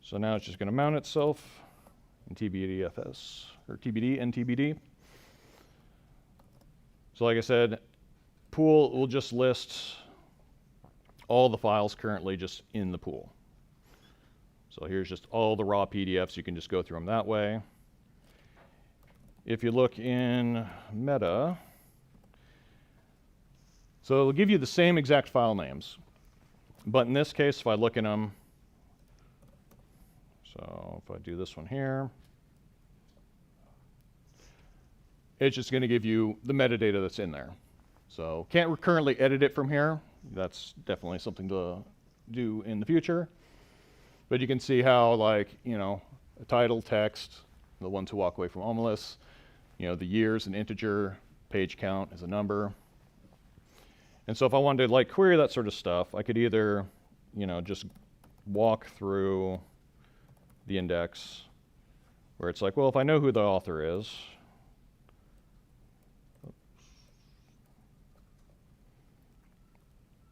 So now it's just going to mount itself in TBDFS, or TBD and TBD. So like I said, pool will just list all the files currently just in the pool. So here's just all the raw PDFs. You can just go through them that way. If you look in Meta, so it'll give you the same exact file names. But in this case, if I look in them, so if I do this one here, it's just going to give you the metadata that's in there. So can't currently edit it from here. That's definitely something to do in the future. But you can see how, like, you know, a title, text, the ones who walk away from homeless, you know, the years an integer, page count is a number. And so if I wanted to, like, query that sort of stuff, I could either, you know, just walk through the index where it's like, well, if I know who the author is,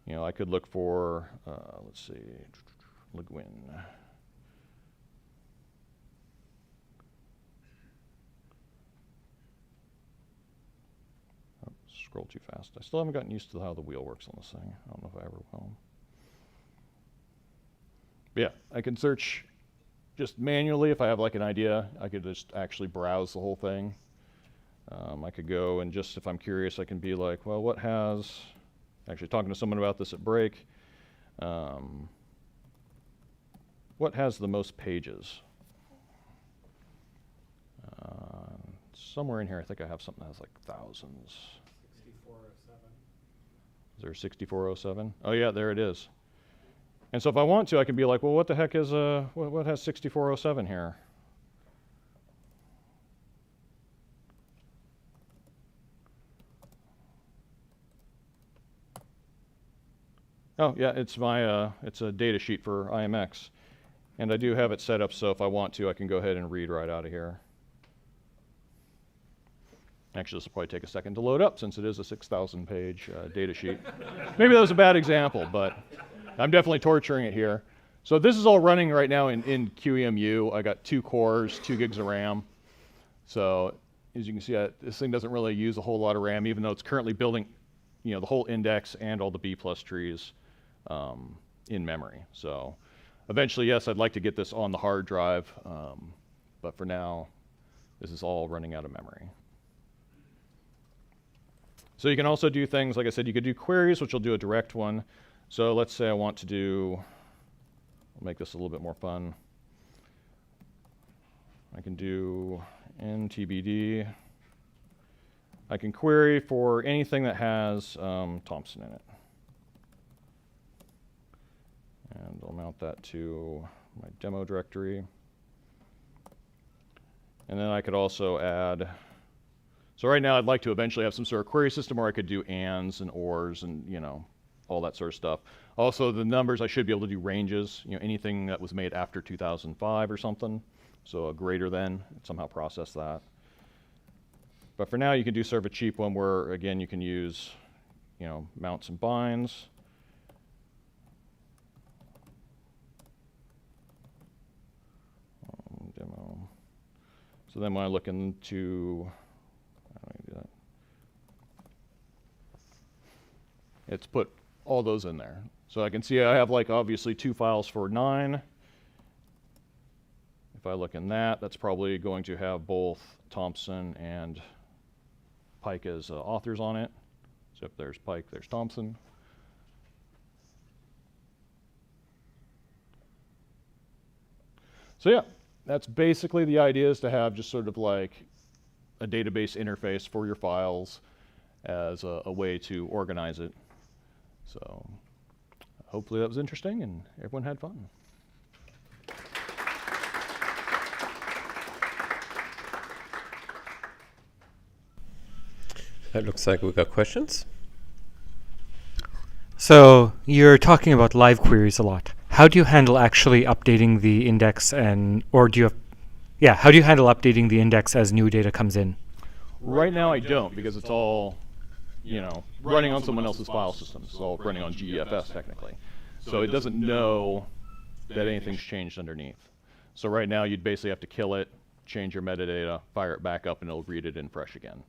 you know, I could look for, let's see, Le Guin. Oh, scroll too fast. I still haven't gotten used to how the wheel works on this thing. I don't know if I ever will. But yeah, I can search just manually. If I have like an idea, I could just actually browse the whole thing. I could go and just, if I'm curious, I can be like, well, what has, actually talking to someone about this at break, what has the most pages? Somewhere in here, I think I have something that has like thousands. 6407. Is there 6407? Oh yeah, there it is. And so if I want to, I can be like, well, what the heck is what has 6407 here? Oh yeah, it's my it's a data sheet for IMX, and I do have it set up so if I want to, I can go ahead and read right out of here. Actually, this will probably take a second to load up since it is a 6,000 page data sheet. Maybe that was a bad example, but I'm definitely torturing it here. So this is all running right now in QEMU. I got 2 cores, 2 gigs of RAM. So as you can see, this thing doesn't really use a whole lot of RAM, even though it's currently building, you know, the whole index and all the B+ trees in memory. So eventually, yes, I'd like to get this on the hard drive, but for now, this is all running out of memory. So you can also do things, like I said, you could do queries, which will do a direct one. So let's say I want to do, I'll make this a little bit more fun. I can do NTBD. I can query for anything that has Thompson in it. And I'll mount that to my demo directory. And then I could also add, so right now I'd like to eventually have some sort of query system where I could do ands and ors and, you know, all that sort of stuff. Also, the numbers, I should be able to do ranges, you know, anything that was made after 2005 or something. So a greater than, somehow process that. But for now, you can do sort of a cheap one where, again, you can use, you know, mounts and binds. Demo. So then when I look into, how do I do that? It's put all those in there. So I can see I have like obviously 2 files for 9. If I look in that, that's probably going to have both Thompson and Pike as authors on it. So if there's Pike, there's Thompson. So yeah, that's basically the idea, is to have just sort of like a database interface for your files as a way to organize it. So hopefully that was interesting and everyone had fun. It looks like we got questions. So you're talking about live queries a lot. How do you handle actually updating the index how do you handle updating the index as new data comes in? Right now I don't, because it's all, you know, running on someone else's file system. It's all running on GEFS technically. So it doesn't know that anything's changed underneath. So right now you'd basically have to kill it, change your metadata, fire it back up, and it'll read it in fresh again.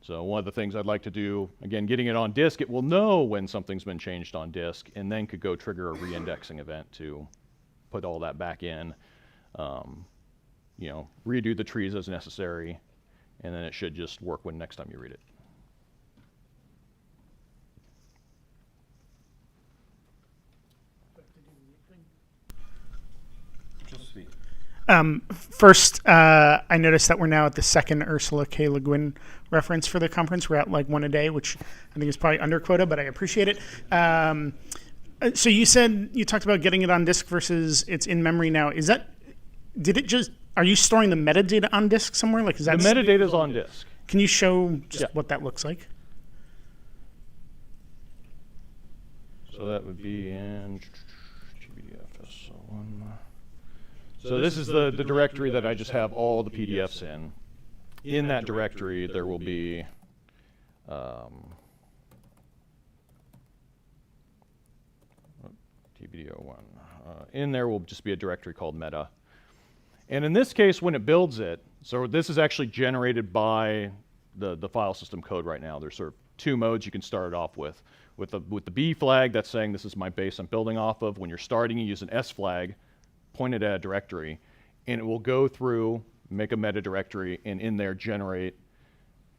So one of the things I'd like to do, again, getting it on disk, it will know when something's been changed on disk, and then could go trigger a re-indexing event to put all that back in, you know, redo the trees as necessary, and then it should just work when next time you read it. First, I noticed that we're now at the second Ursula K. Le Guin reference for the conference. We're at like 1 a day, which I think is probably under quota, but I appreciate it. So you talked about getting it on disk versus it's in memory now. Is that, are you storing the metadata on disk somewhere? Like, is that the metadata is on disk. Can you show just what that looks like? So that would be in GBDFS1. So this is the directory that I just have all the PDFs in. In that directory, there will be TBD01. In there will just be a directory called meta. And in this case, when it builds it, so this is actually generated by the file system code right now. There's sort of 2 modes you can start it off with. With the B flag, that's saying this is my base I'm building off of. When you're starting, you use an S flag pointed at a directory, and it will go through, make a meta directory, and in there generate,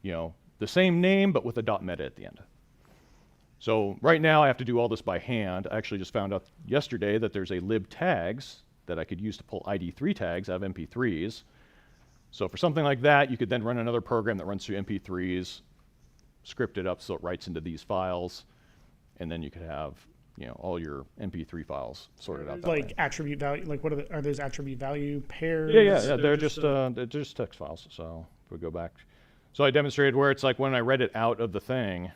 you know, the same name but with a .meta at the end. So right now I have to do all this by hand. I actually just found out yesterday that there's a lib tags that I could use to pull ID3 tags out of MP3s. So for something like that, you could then run another program that runs through MP3s, script it up so it writes into these files, and then you could have all your MP3 files sorted out that Like way. attribute value, like what are those attribute value pairs? Yeah. They're just text files. So if we go back, so I demonstrated where it's like when I read it out of the thing,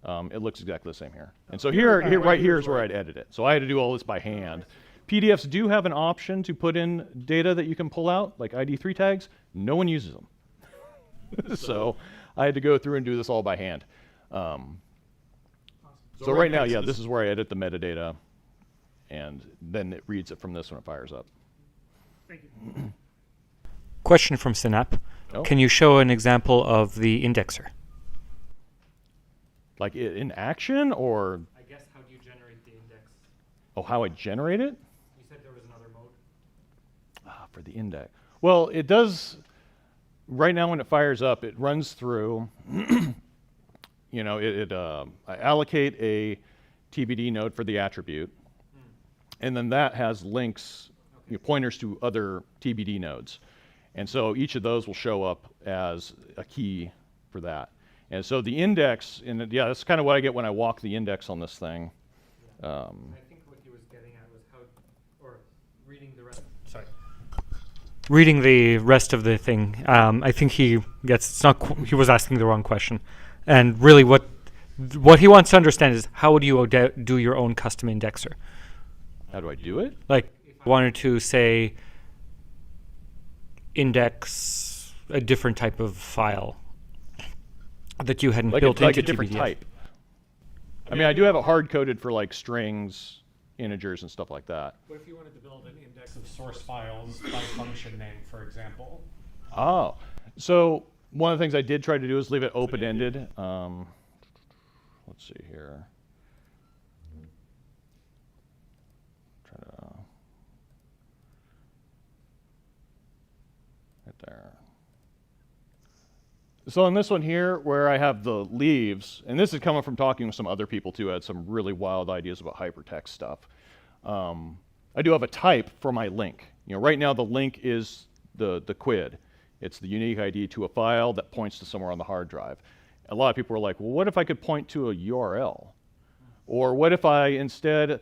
it looks exactly the same here. And so right here is where I'd edit it. So I had to do all this by hand. PDFs do have an option to put in data that you can pull out, like ID3 tags. No one uses them. So I had to go through and do this all by hand. So right now, yeah, this is where I edit the metadata, and then it reads it from this when it fires up. Thank you. Question from Synap. Oh. Can you show an example of the indexer? Like in action, or? I guess how do you generate the index? Oh, how I generate it? You said there was another mode. For the index. Well, it does, right now when it fires up, it runs through, I allocate a TBD node for the attribute, and then that has links, pointers to other TBD nodes. And so each of those will show up as a key for that. And so the index, that's kind of what I get when I walk the index on this thing. I think what he was getting at was reading the rest. Sorry. Reading the rest of the thing, I think he was asking the wrong question. And really what he wants to understand is how do you do your own custom indexer? How do I do it? Like, if I wanted to, say, index a different type of file that you hadn't built into a different TBDF. type. I mean, I do have it hard-coded for like strings, integers, and stuff like that. What if you wanted to build an index of source files by function name, for example? Oh, so one of the things I did try to do is leave it open-ended. Let's see here. Right there. So in this one here, where I have the leaves, and this is coming from talking with some other people too, I had some really wild ideas about hypertext stuff. I do have a type for my link. Right now the link is the quid. It's the unique ID to a file that points to somewhere on the hard drive. A lot of people are like, well, what if I could point to a URL? Or what if I, instead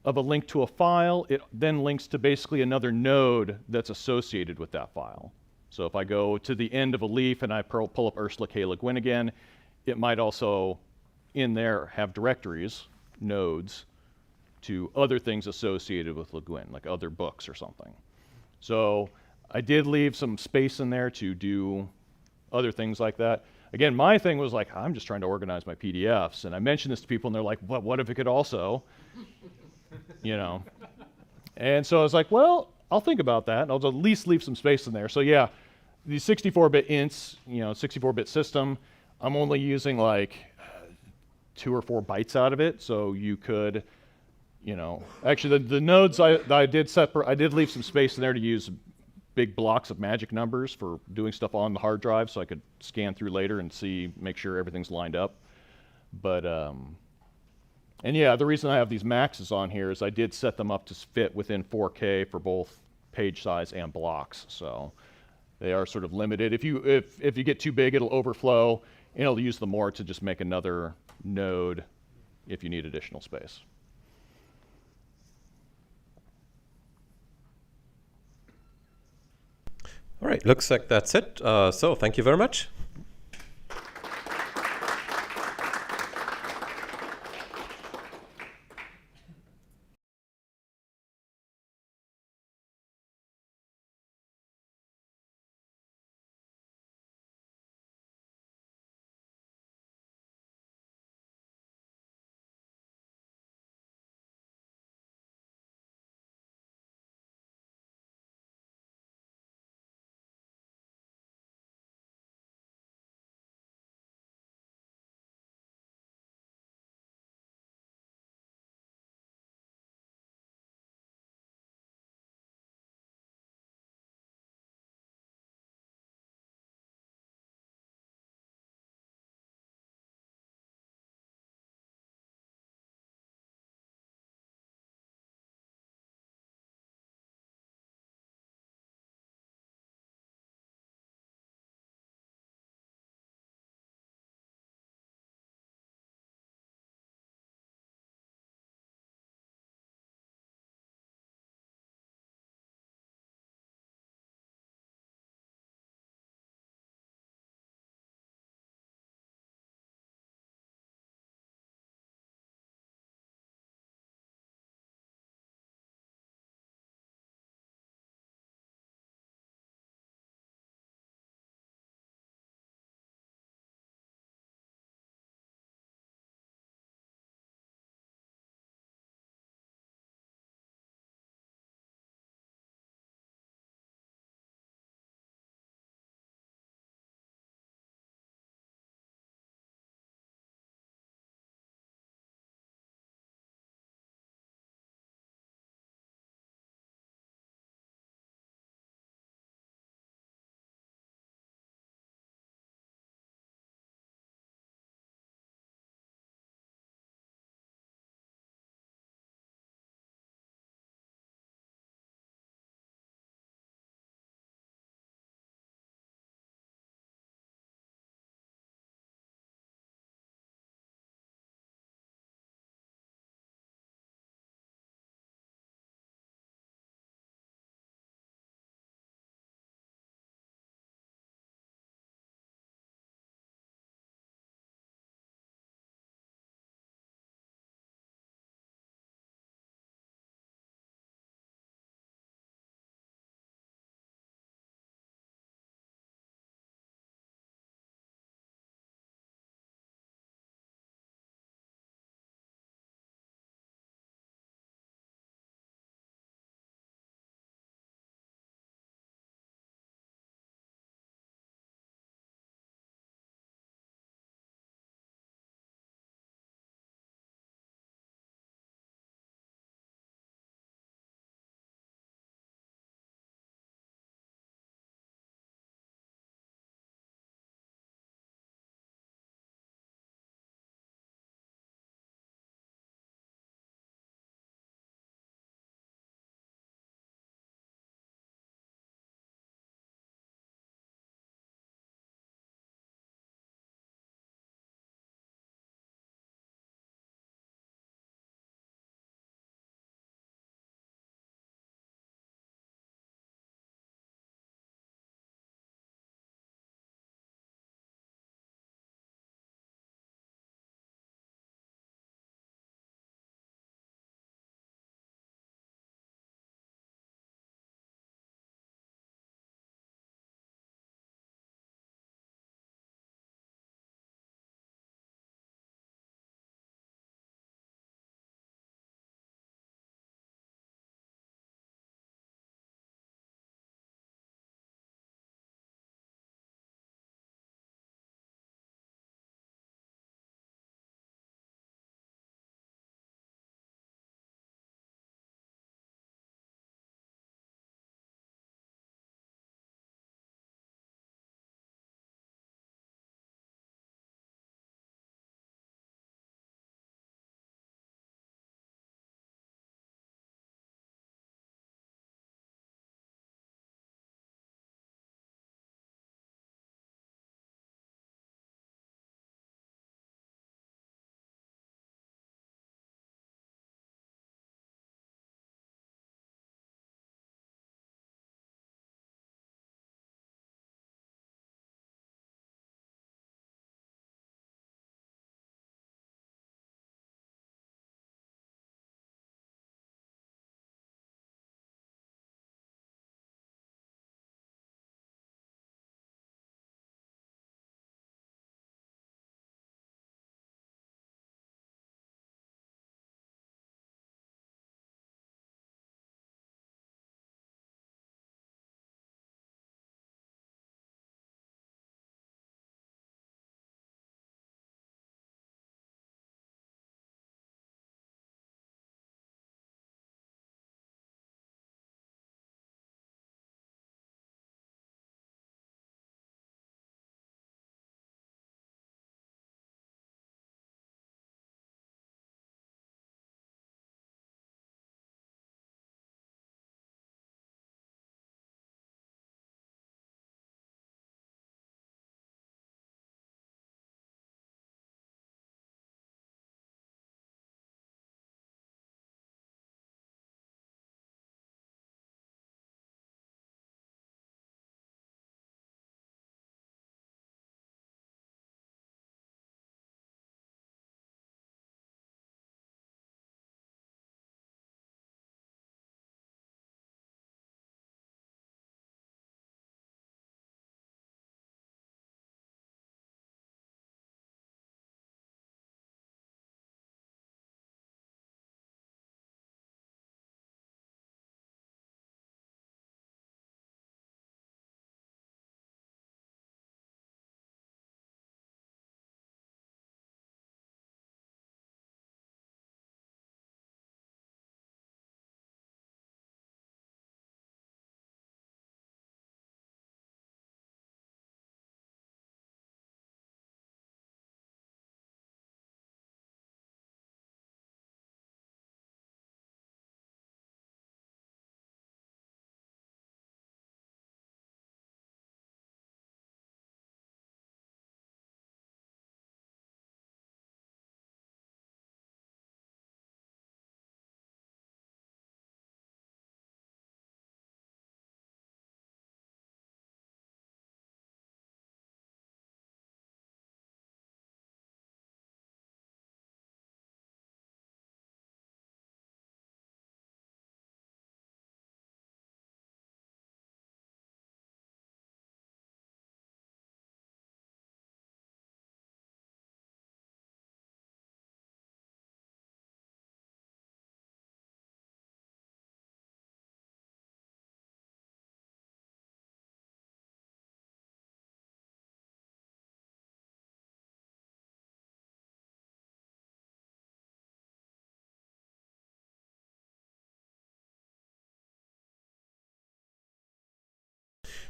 of a link to a file, it then links to basically another node that's associated with that file? So if I go to the end of a leaf and I pull up Ursula K. Le Guin again, it might also, in there, have directories, nodes, to other things associated with Le Guin, like other books or something. So I did leave some space in there to do other things like that. Again, my thing was like, I'm just trying to organize my PDFs, and I mentioned this to people, and they're like, what if it could also, And so I was like, well, I'll think about that, and I'll at least leave some space in there. So yeah, these 64-bit ints, 64-bit system, I'm only using like 2 or 4 bytes out of it, so you could, actually the nodes that I did separate, I did leave some space in there to use big blocks of magic numbers for doing stuff on the hard drive, so I could scan through later and make sure everything's lined up. But and yeah, the reason I have these maxes on here is I did set them up to fit within 4K for both page size and blocks, so they are sort of limited. If you get too big, it'll overflow, and it'll use the more to just make another node if you need additional space. All right, looks like that's it. So thank you very much.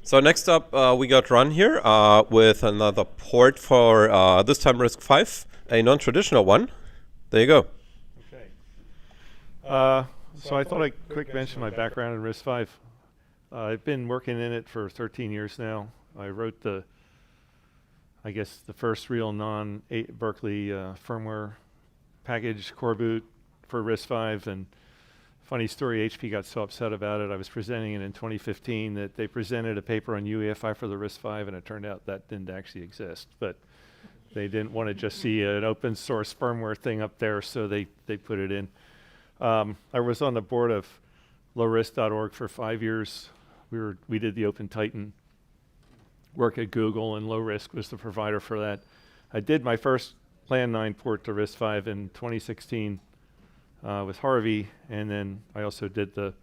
So next up, we got Ron here with another port for this time RISC-V, a non-traditional one. There you go. Okay. So I thought I'd quick mention my background in RISC-V. I've been working in it for 13 years now. I wrote the first real non-Berkeley firmware package core boot for RISC-V, and funny story, HP got so upset about it. I was presenting it in 2015 that they presented a paper on UEFI for the RISC-V, and it turned out that didn't actually exist. But they didn't want to just see an open source firmware thing up there, so they put it in. I was on the board of lowrisk.org for 5 years. We did the Open Titan work at Google, and Low Risk was the provider for that. I did my first Plan 9 port to RISC-V in 2016 with Harvey, and then I also did the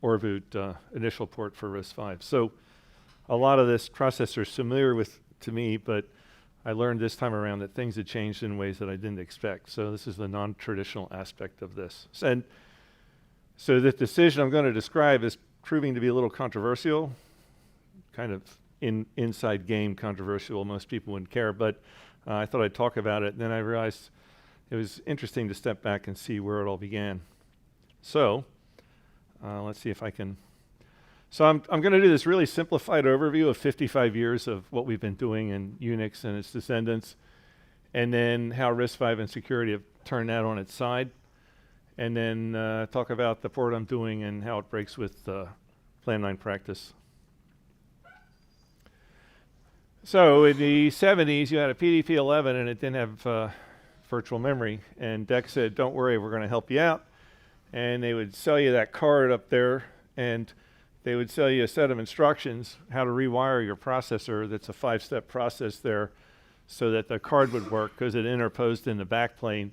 Orboot initial port for RISC-V. So a lot of this processor is familiar to me, but I learned this time around that things had changed in ways that I didn't expect. So this is the non-traditional aspect of this. And so the decision I'm going to describe is proving to be a little controversial, kind of inside game controversial. Most people wouldn't care, but I thought I'd talk about it. And then I realized it was interesting to step back and see where it all began. So let's see if I can. So I'm going to do this really simplified overview of 55 years of what we've been doing in Unix and its descendants, and then how RISC-V and security have turned that on its side, and then talk about the port I'm doing and how it breaks with Plan 9 practice. So in the 70s, you had a PDP-11 and it didn't have virtual memory, and DEC said, don't worry, we're going to help you out. And they would sell you that card up there, and they would sell you a set of instructions how to rewire your processor. That's a 5-step process there so that the card would work because it interposed in the backplane.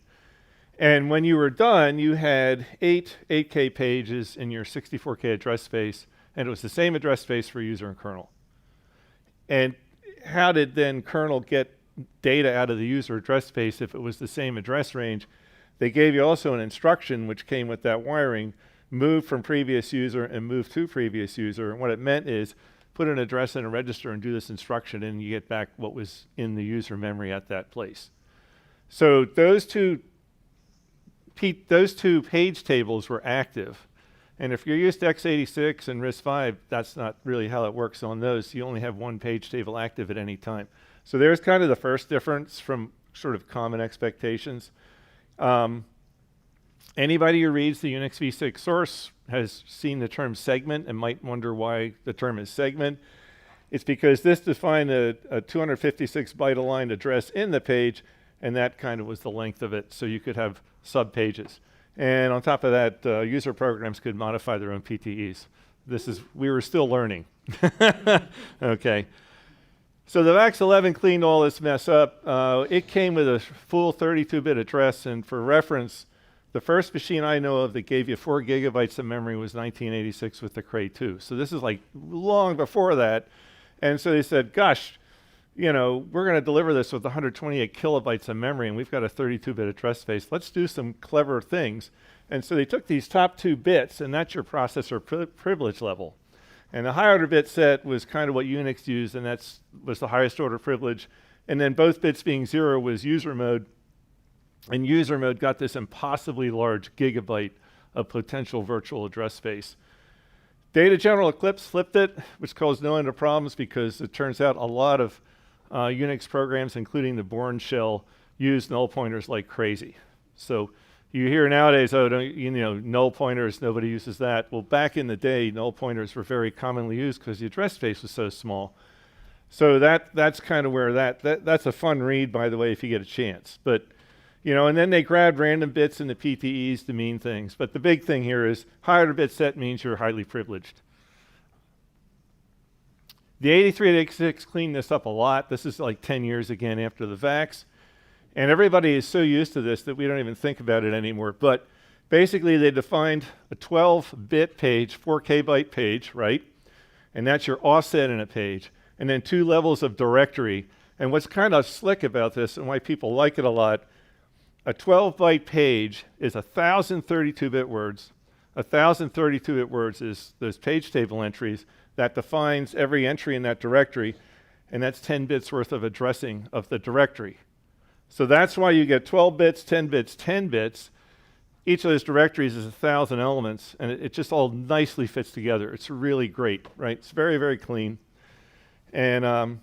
And when you were done, you had 8 8K pages in your 64K address space, and it was the same address space for user and kernel. And how did then kernel get data out of the user address space if it was the same address range? They gave you also an instruction which came with that wiring, move from previous user and move to previous user. And what it meant is put an address in a register and do this instruction, and you get back what was in the user memory at that place. So those two page tables were active. And if you're used to x86 and RISC-V, that's not really how it works on those. You only have one page table active at any time. So there's kind of the first difference from sort of common expectations. Anybody who reads the Unix v6 source has seen the term segment and might wonder why the term is segment. It's because this defined a 256 byte aligned address in the page, and that kind of was the length of it, so you could have sub-pages. And on top of that, user programs could modify their own PTEs. We were still learning. Okay. So the VAX11 cleaned all this mess up. It came with a full 32-bit address, and for reference, the first machine I know of that gave you 4 gigabytes of memory was 1986 with the Cray 2. So this is like long before that. And so they said, gosh, we're going to deliver this with 128 kilobytes of memory, and we've got a 32-bit address space. Let's do some clever things. And so they took these top 2 bits, and that's your processor privilege level. And the higher order bit set was kind of what Unix used, and that was the highest order privilege. And then both bits being 0 was user mode. And user mode got this impossibly large gigabyte of potential virtual address space. Data General Eclipse flipped it, which caused no end of problems because it turns out a lot of Unix programs, including the Bourne shell, use null pointers like crazy. So you hear nowadays, null pointers, nobody uses that. Well, back in the day, null pointers were very commonly used because the address space was so small. So that's kind of where that's a fun read, by the way, if you get a chance. But and then they grabbed random bits in the PTEs to mean things. But the big thing here is higher bit set means you're highly privileged. The 8386 cleaned this up a lot. This is like 10 years again after the VAX. And everybody is so used to this that we don't even think about it anymore. But basically they defined a 12-bit page, 4K byte page, right? And that's your offset in a page. And then 2 levels of directory. And what's kind of slick about this and why people like it a lot, a 12-byte page is 1,032-bit words. 1,032-bit words is those page table entries. that defines every entry in that directory, and that's 10 bits worth of addressing of the directory. So that's why you get 12 bits, 10 bits, 10 bits. Each of those directories is 1,000 elements, and it just all nicely fits together. It's really great, right? It's very, very clean. And,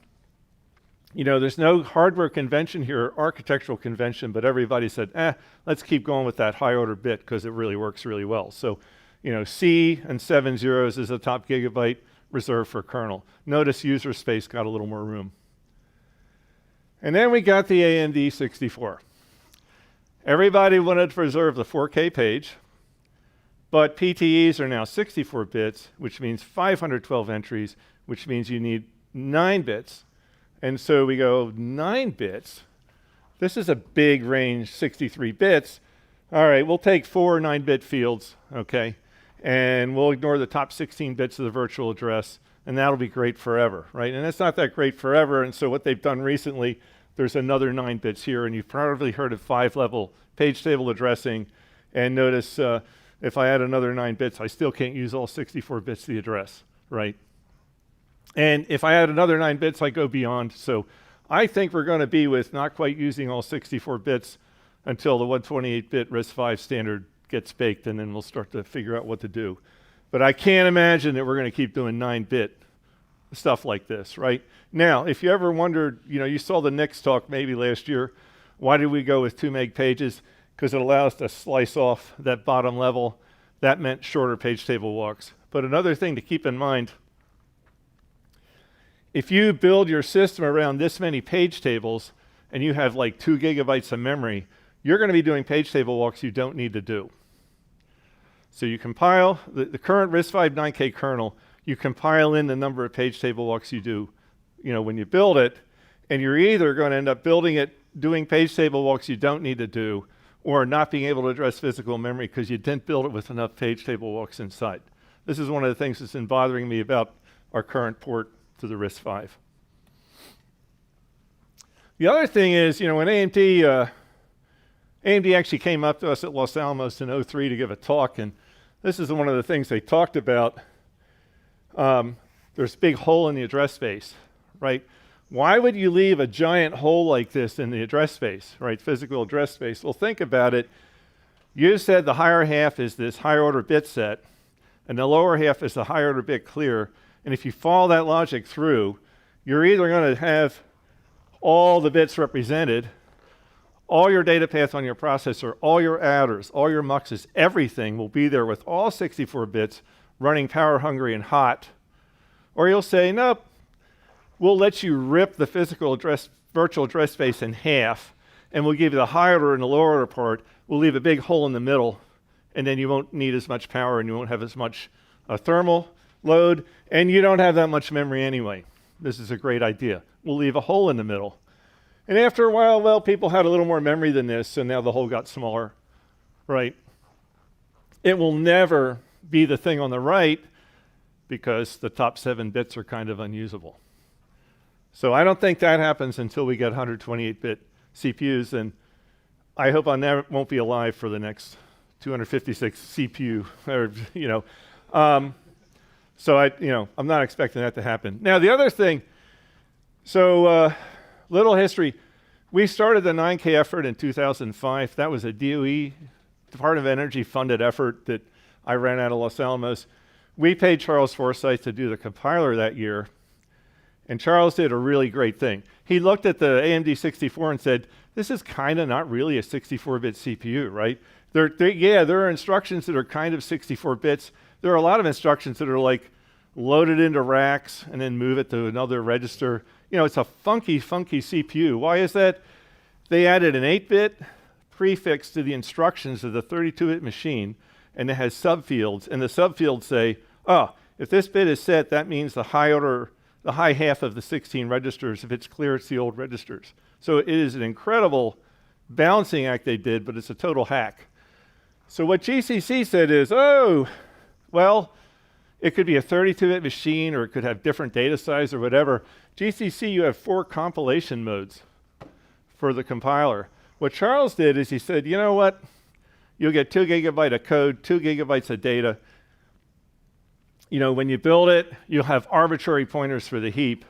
you know, there's no hardware convention here, architectural convention, but everybody said, let's keep going with that high order bit because it really works really well. So, you know, C and 7 zeros is a top gigabyte reserved for kernel. Notice user space got a little more room. And then we got the AMD 64. Everybody wanted to preserve the 4K page, but PTEs are now 64 bits, which means 512 entries, which means you need 9 bits. And so we go 9 bits. This is a big range, 63 bits. All right, we'll take 4 9-bit fields, okay? And we'll ignore the top 16 bits of the virtual address, and that'll be great forever, right? And it's not that great forever, and so what they've done recently, there's another 9 bits here, and you've probably heard of 5-level page table addressing. And notice if I add another 9 bits, I still can't use all 64 bits of the address, right? And if I add another 9 bits, I go beyond. So I think we're going to be with not quite using all 64 bits until the 128-bit RISC-V standard gets baked, and then we'll start to figure out what to do. But I can't imagine that we're going to keep doing 9-bit stuff like this, right? Now, if you ever wondered, you know, you saw the next talk maybe last year, why did we go with 2 meg pages? Because it allows us to slice off that bottom level. That meant shorter page table walks. But another thing to keep in mind, if you build your system around this many page tables and you have like 2 gigabytes of memory, you're going to be doing page table walks you don't need to do. So you compile the current RISC-V 9K kernel, you compile in the number of page table walks you do, you know, when you build it, and you're either going to end up building it, doing page table walks you don't need to do, or not being able to address physical memory because you didn't build it with enough page table walks inside. This is one of the things that's been bothering me about our current port to the RISC-V. The other thing is, you know, when AMD actually came up to us at Los Alamos in 2003 to give a talk, and this is one of the things they talked about. There's a big hole in the address space, right? Why would you leave a giant hole like this in the address space, right? Physical address space. Well, think about it. You said the higher half is this higher order bit set, and the lower half is the higher order bit clear. And if you follow that logic through, you're either going to have all the bits represented, all your data path on your processor, all your adders, all your muxes, everything will be there with all 64 bits running power hungry and hot. Or you'll say, nope, we'll let you rip the physical address, virtual address space in half, and we'll give you the higher order and the lower order part. We'll leave a big hole in the middle, and then you won't need as much power and you won't have as much thermal load, and you don't have that much memory anyway. This is a great idea. We'll leave a hole in the middle. And after a while, well, people had a little more memory than this, so now the hole got smaller, right? It will never be the thing on the right because the top 7 bits are kind of unusable. So I don't think that happens until we get 128-bit CPUs, and I hope I won't be alive for the next 256 CPU, or, you know. So I'm not expecting that to happen. Now, the other thing, so little history. We started the 9K effort in 2005. That was a DOE, Department of Energy funded effort that I ran out of Los Alamos. We paid Charles Forsyth to do the compiler that year, and Charles did a really great thing. He looked at the AMD 64 and said, this is kind of not really a 64-bit CPU, right? There are instructions that are kind of 64 bits. There are a lot of instructions that are like load it into racks and then move it to another register. You know, it's a funky CPU. Why is that? They added an 8-bit prefix to the instructions of the 32-bit machine, and it has subfields, and the subfields say, oh, if this bit is set, that means the high half of the 16 registers. If it's clear, it's the old registers. So it is an incredible balancing act they did, but it's a total hack. So what GCC said is, oh, well, it could be a 32-bit machine, or it could have different data size or whatever. GCC, you have 4 compilation modes for the compiler. What Charles did is he said, you know what? You'll get 2 gigabytes of code, 2 gigabytes of data. you know, when you build it, you'll have arbitrary pointers for the heap.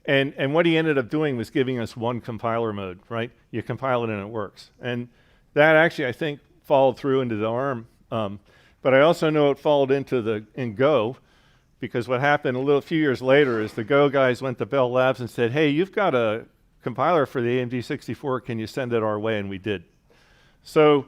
And what he ended up doing was giving us one compiler mode, right? You compile it and it works. And that actually, I think, followed through into the ARM. But I also know it followed into in Go, because what happened a few years later is the Go guys went to Bell Labs and said, hey, you've got a compiler for the AMD 64, can you send it our way? And we did. So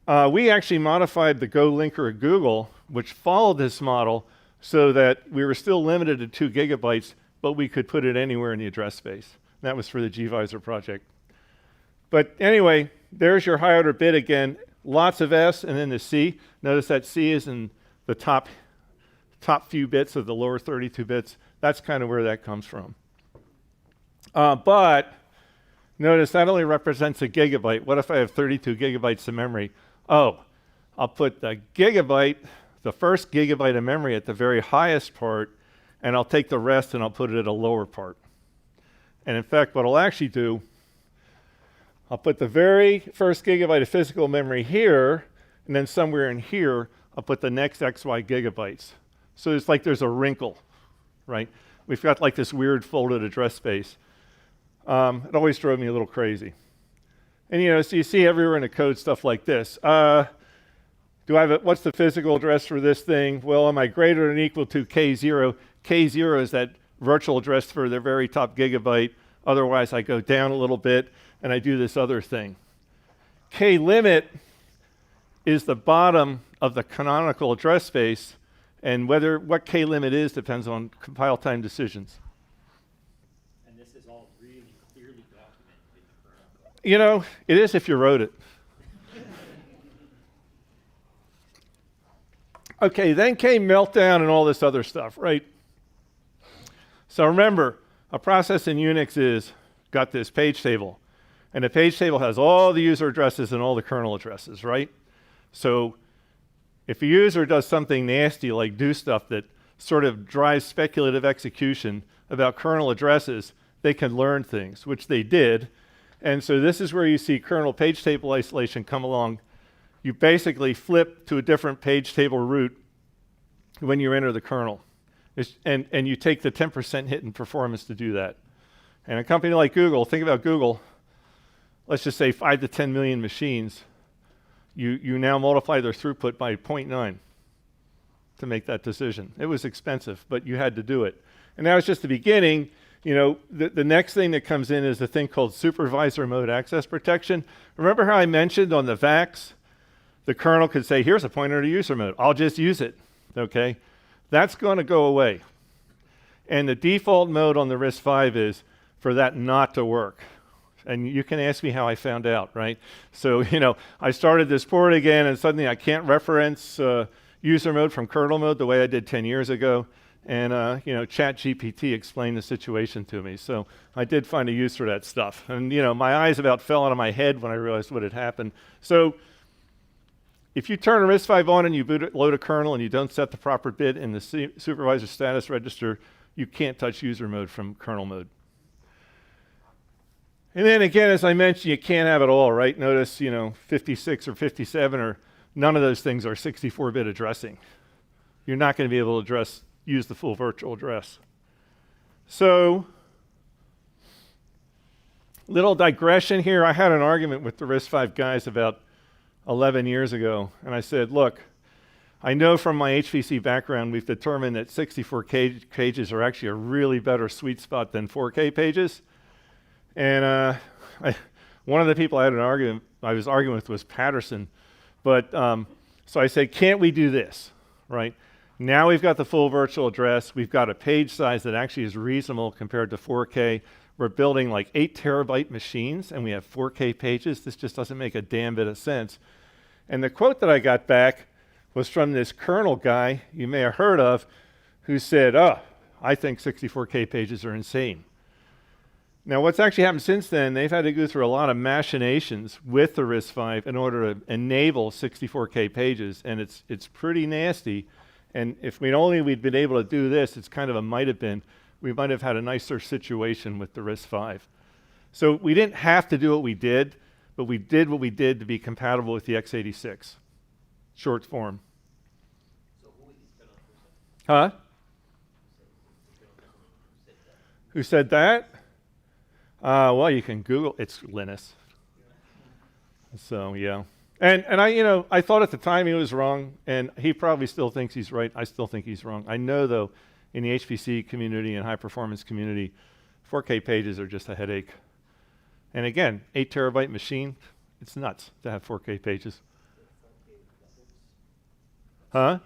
we actually modified the Go linker at Google, which followed this model, so that we were still limited to 2 gigabytes, but we could put it anywhere in the address space. That was for the gvisor project. But anyway, there's your high order bit again. Lots of S and then the C. Notice that C is in the top few bits of the lower 32 bits. That's kind of where that comes from. But notice that only represents a gigabyte. What if I have 32 gigabytes of memory? Oh, I'll put the gigabyte, the first gigabyte of memory at the very highest part, and I'll take the rest and I'll put it at a lower part. And in fact, what I'll actually do, I'll put the very first gigabyte of physical memory here, and then somewhere in here, I'll put the next XY gigabytes. So it's like there's a wrinkle, right? We've got like this weird folded address space. It always drove me a little crazy. And you know, so you see everywhere in the code stuff like this. What's the physical address for this thing? Well, am I greater than or equal to K0? K0 is that virtual address for the very top gigabyte. Otherwise, I go down a little bit and I do this other thing. K limit is the bottom of the canonical address space, and what K limit is depends on compile time decisions. And this is all really clearly documented in the kernel code. You know, it is if you wrote it. Okay, then came meltdown and all this other stuff, right? So remember, a process in Unix is got this page table. And the page table has all the user addresses and all the kernel addresses, right? So if a user does something nasty like do stuff that sort of drives speculative execution about kernel addresses, they can learn things, which they did. And so this is where you see kernel page table isolation come along. You basically flip to a different page table route when you enter the kernel. And you take the 10% hit in performance to do that. And a company like Google, think about Google, let's just say 5 to 10 million machines, you now multiply their throughput by 0.9 to make that decision. It was expensive, but you had to do it. And that was just the beginning. You know, the next thing that comes in is a thing called supervisor mode access protection. Remember how I mentioned on the VAX, the kernel could say, here's a pointer to user mode. I'll just use it, okay? That's going to go away. And the default mode on the RISC-V is for that not to work. And you can ask me how I found out, right? So, you know, I started this port again, and suddenly I can't reference user mode from kernel mode the way I did 10 years ago. And, you know, ChatGPT explained the situation to me. So I did find a use for that stuff. And, you know, my eyes about fell out of my head when I realized what had happened. So if you turn a RISC-V on and you load a kernel and you don't set the proper bit in the supervisor status register, you can't touch user mode from kernel mode. And then again, as I mentioned, you can't have it all, right? Notice, you know, 56 or 57 or none of those things are 64-bit addressing. You're not going to be able to use the full virtual address. So, little digression here. I had an argument with the RISC-V guys about 11 years ago, and I said, look, I know from my HPC background we've determined that 64K pages are actually a really better sweet spot than 4K pages. And one of the people I was arguing with was Patterson. But so I said, can't we do this, right? Now we've got the full virtual address. We've got a page size that actually is reasonable compared to 4K. We're building like 8 terabyte machines, and we have 4K pages. This just doesn't make a damn bit of sense. And the quote that I got back was from this kernel guy you may have heard of, who said, oh, I think 64K pages are insane. Now, what's actually happened since then, they've had to go through a lot of machinations with the RISC-V in order to enable 64K pages, and it's pretty nasty. And if we'd been able to do this, it's kind of a might have been, we might have had a nicer situation with the RISC-V. So we didn't have to do what we did, but we did what we did to be compatible with the x86, short form. So who is this kernel Huh? Who said that? Well, you can Google. It's Linus. So yeah, and I thought at the time he was wrong, and he probably still thinks he's right. I still think he's wrong. I know though, in the HPC community and high performance community, 4K pages are just a headache. And again, 8 terabyte machine, it's nuts to have 4K pages. Huh?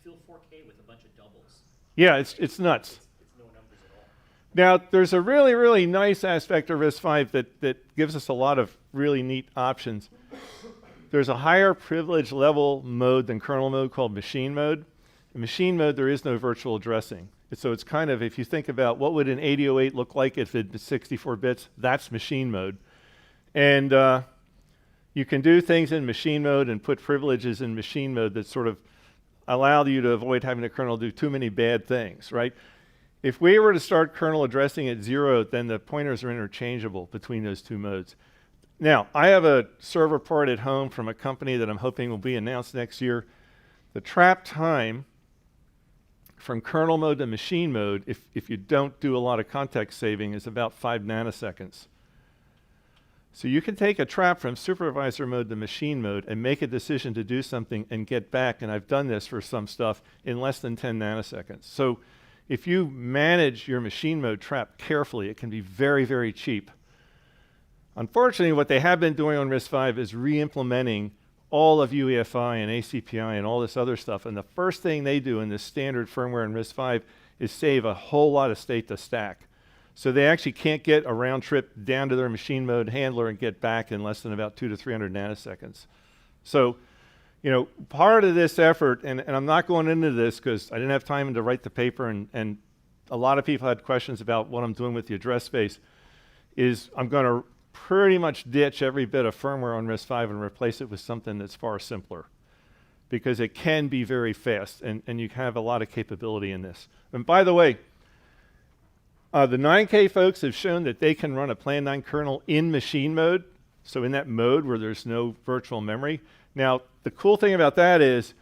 Fill 4K with a bunch of doubles. Yeah, it's nuts. It's no numbers at all. Now, there's a really, really nice aspect of RISC-V that gives us a lot of really neat options. There's a higher privilege level mode than kernel mode called machine mode. In machine mode, there is no virtual addressing. So it's kind of, if you think about what would an 8008 look like if it was 64 bits, that's machine mode. And you can do things in machine mode and put privileges in machine mode that sort of allow you to avoid having the kernel do too many bad things, right? If we were to start kernel addressing at 0, then the pointers are interchangeable between those two modes. Now, I have a server part at home from a company that I'm hoping will be announced next year. The trap time from kernel mode to machine mode, if you don't do a lot of context saving, is about 5 nanoseconds. So you can take a trap from supervisor mode to machine mode and make a decision to do something and get back, and I've done this for some stuff, in less than 10 nanoseconds. So if you manage your machine mode trap carefully, it can be very, very cheap. Unfortunately, what they have been doing on RISC-V is re-implementing all of UEFI and ACPI and all this other stuff. And the first thing they do in this standard firmware in RISC-V is save a whole lot of state to stack. So they actually can't get a round trip down to their machine mode handler and get back in less than about 200 to 300 nanoseconds. So, part of this effort, and I'm not going into this because I didn't have time to write the paper, and a lot of people had questions about what I'm doing with the address space, is I'm going to pretty much ditch every bit of firmware on RISC-V and replace it with something that's far simpler, because it can be very fast, and you have a lot of capability in this. And by the way, the 9K folks have shown that they can run a Plan 9 kernel in machine mode, so in that mode where there's no virtual memory. Now, the cool thing about that is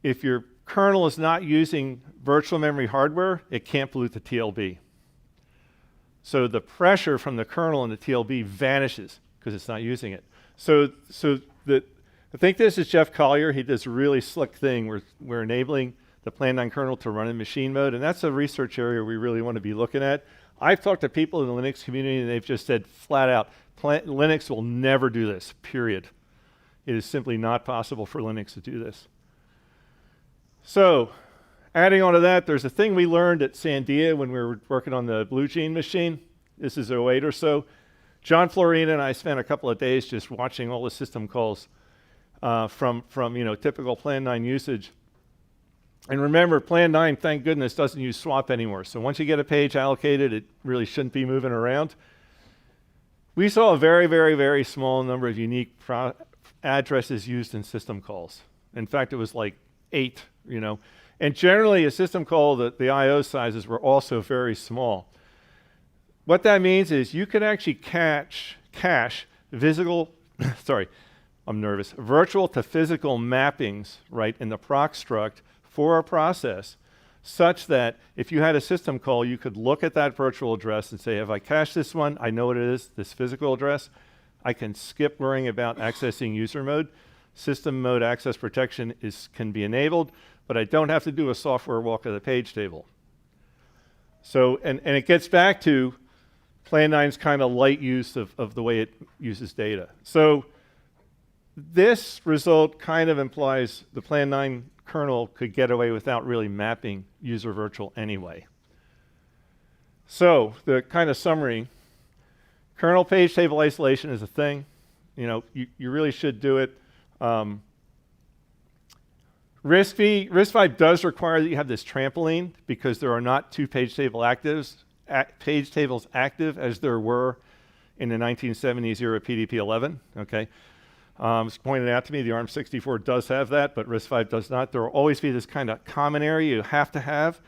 if your kernel is not using virtual memory hardware, it can't pollute the TLB. So the pressure from the kernel and the TLB vanishes because it's not using it. So I think this is Jeff Collier. He does a really slick thing where we're enabling the Plan 9 kernel to run in machine mode, and that's a research area we really want to be looking at. I've talked to people in the Linux community, and they've just said flat out, Linux will never do this, period. It is simply not possible for Linux to do this. So, adding on to that, there's a thing we learned at Sandia when we were working on the Blue Gene machine. This is 08 or so. John Florina and I spent a couple of days just watching all the system calls from typical Plan 9 usage. And remember, Plan 9, thank goodness, doesn't use swap anymore. So once you get a page allocated, it really shouldn't be moving around. We saw a very, very, very small number of unique addresses used in system calls. In fact, it was like 8, And generally, a system call, the I/O sizes were also very small. What that means is you can actually cache virtual to physical mappings, right, in the proc struct for a process, such that if you had a system call, you could look at that virtual address and say, if I cache this one, I know what it is, this physical address. I can skip worrying about accessing user mode. System mode access protection can be enabled, but I don't have to do a software walk of the page table. So, and it gets back to Plan 9's kind of light use of the way it uses data. So this result kind of implies the Plan 9 kernel could get away without really mapping user virtual anyway. So the kind of summary, kernel page table isolation is a thing. You really should do it. RISC-V does require that you have this trampoline because there are not 2 page tables active as there were in the 1970s era PDP-11. Okay, it's pointed out to me the ARM64 does have that, but RISC-V does not. There will always be this kind of common area you have to have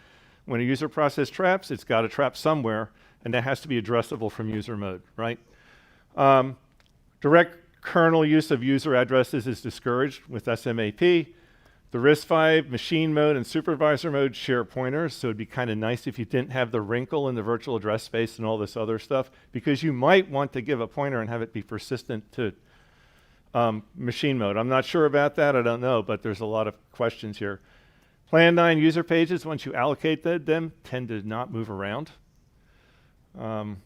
when a user process traps. It's got to trap somewhere, and that has to be addressable from user mode, right? Direct kernel use of user addresses is discouraged with SMAP. The RISC-V machine mode and supervisor mode share pointers, so it'd be kind of nice if you didn't have the wrinkle in the virtual address space and all this other stuff, because you might want to give a pointer and have it be persistent to machine mode. I'm not sure about that, I don't know, but there's a lot of questions here. Plan 9 user pages, once you allocate them, tend to not move around. Plan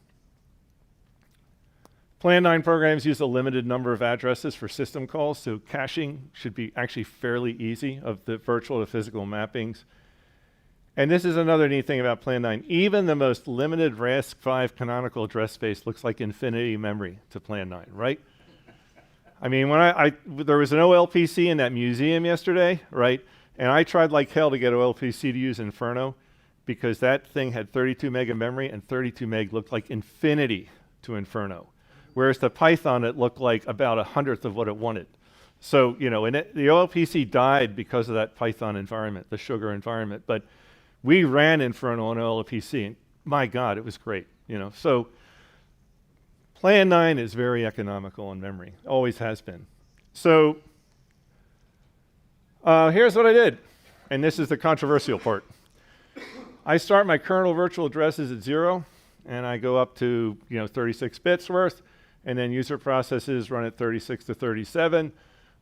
9 programs use a limited number of addresses for system calls, so caching should be actually fairly easy of the virtual to physical mappings. And this is another neat thing about Plan 9. Even the most limited RISC-V canonical address space looks like infinity memory to Plan 9, right? I mean, when there was an OLPC in that museum yesterday, right? And I tried like hell to get OLPC to use Inferno because that thing had 32 meg of memory, and 32 meg looked like infinity to Inferno. Whereas the Python, it looked like about 100th of what it wanted. So, you know, and the OLPC died because of that Python environment, the sugar environment. But we ran Inferno on OLPC, and my God, it was great. You know, so Plan 9 is very economical in memory, always has been. So here's what I did, and this is the controversial part. I start my kernel virtual addresses at 0, and I go up to 36 bits worth. And then user processes run at 36 to 37.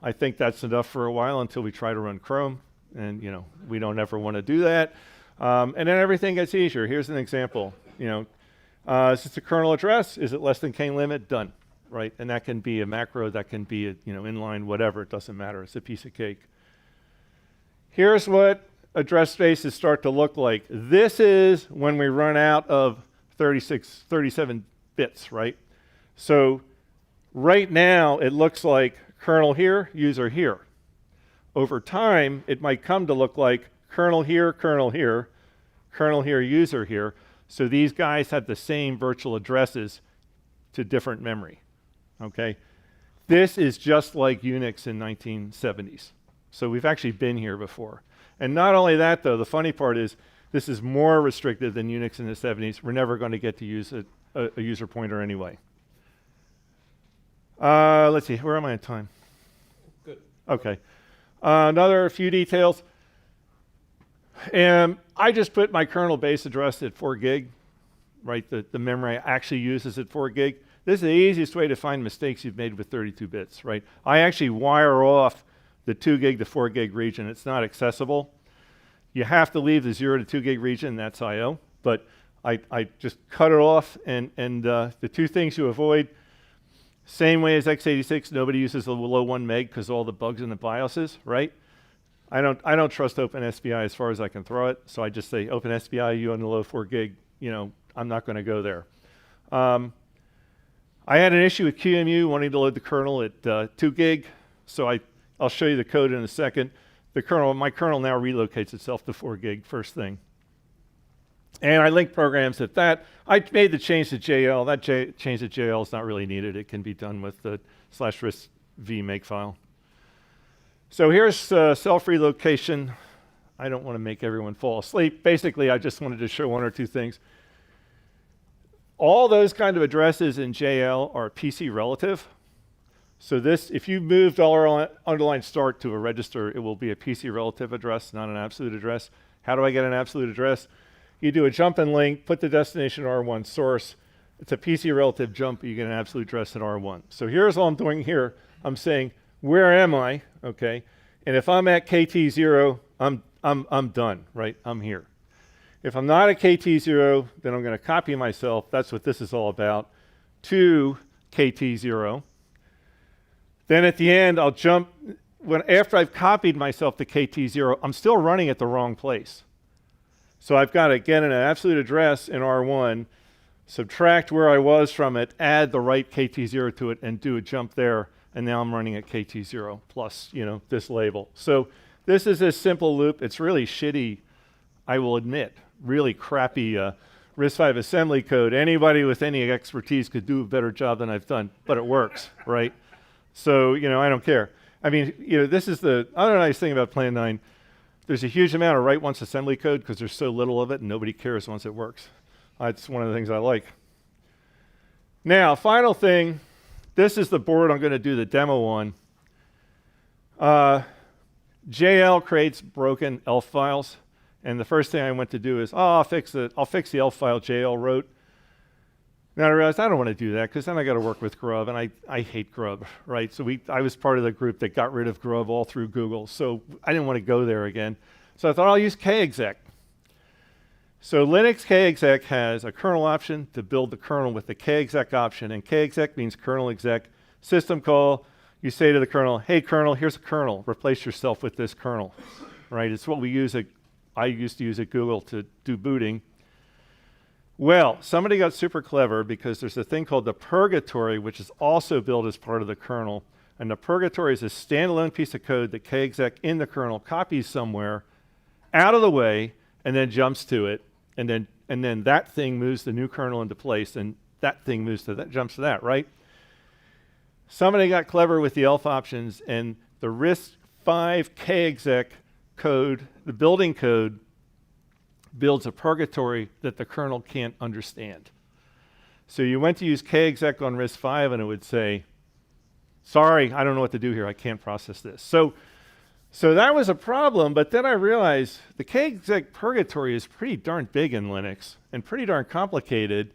I think that's enough for a while until we try to run Chrome. And we don't ever want to do that. And then everything gets easier. Here's an example. Is this a kernel address? Is it less than k limit? Done, right? And that can be a macro, that can be a inline, whatever. It doesn't matter. It's a piece of cake. Here's what address spaces start to look like. This is when we run out of 37 bits, right? So right now, it looks like kernel here, user here. Over time, it might come to look like kernel here, user here. So these guys have the same virtual addresses to different memory, okay? This is just like Unix in 1970s. So we've actually been here before. And not only that, though, the funny part is this is more restrictive than Unix in the 70s. We're never going to get to use a user pointer anyway. Let's see, where am I in time? Good. Okay. Another few details. I just put my kernel base address at 4 gig, right? The memory I actually use is at 4 gig. This is the easiest way to find mistakes you've made with 32 bits, right? I actually wire off the 2 gig to 4 gig region. It's not accessible. You have to leave the 0 to 2 gig region, that's I/O. But I just cut it off, and the two things you avoid, same way as x86, nobody uses the below 1 meg because all the bugs in the BIOSes, right? I don't trust OpenSPI as far as I can throw it, so I just say OpenSPI, you on the low 4 gig, I'm not going to go there. I had an issue with QEMU wanting to load the kernel at 2 gig, so I'll show you the code in a second. My kernel now relocates itself to 4 gig first thing. And I link programs at that. I made the change to JL. That change to JL is not really needed. It can be done with the /RISC-V makefile. So here's self-relocation. I don't want to make everyone fall asleep. Basically, I just wanted to show one or two things. All those kind of addresses in JL are PC relative. So this, if you moved $_ start to a register, it will be a PC relative address, not an absolute address. How do I get an absolute address? You do a jump and link, put the destination R1 source. It's a PC relative jump, you get an absolute address at R1. So here's all I'm doing here. I'm saying, where am I? Okay. And if I'm at KT0, I'm done, right? I'm here. If I'm not at KT0, then I'm going to copy myself. That's what this is all about, to KT0. Then at the end, I'll jump. After I've copied myself to KT0, I'm still running at the wrong place. So I've got to get an absolute address in R1, subtract where I was from it, add the right KT0 to it, and do a jump there. And now I'm running at KT0 plus, this label. So this is a simple loop. It's really shitty, I will admit, really crappy RISC-V assembly code. Anybody with any expertise could do a better job than I've done, but it works, right? So, I don't care. I mean, this is the other nice thing about Plan 9. There's a huge amount of write once assembly code because there's so little of it and nobody cares once it works. That's one of the things I like. Now, final thing. This is the board I'm going to do the demo on. JL creates broken ELF files, and the first thing I went to do is, I'll fix the ELF file JL wrote. Then I realized I don't want to do that because then I got to work with Grub, and I hate Grub, right? So I was part of the group that got rid of Grub all through Google, so I didn't want to go there again. So I thought I'll use kexec. So Linux kexec has a kernel option to build the kernel with the kexec option, and kexec means kernel exec. System call, you say to the kernel, hey kernel, here's a kernel, replace yourself with this kernel, right? It's what I used to use at Google to do booting. Well, somebody got super clever because there's a thing called the purgatory, which is also built as part of the kernel. And the purgatory is a standalone piece of code that kexec in the kernel copies somewhere out of the way and then jumps to it. And then that thing moves the new kernel into place, and that thing moves to that, jumps to that, right? Somebody got clever with the ELF options, and the RISC-V kexec code, the building code, builds a purgatory that the kernel can't understand. So you went to use kexec on RISC-V, and it would say, sorry, I don't know what to do here. I can't process this. So that was a problem, but then I realized the kexec purgatory is pretty darn big in Linux and pretty darn complicated,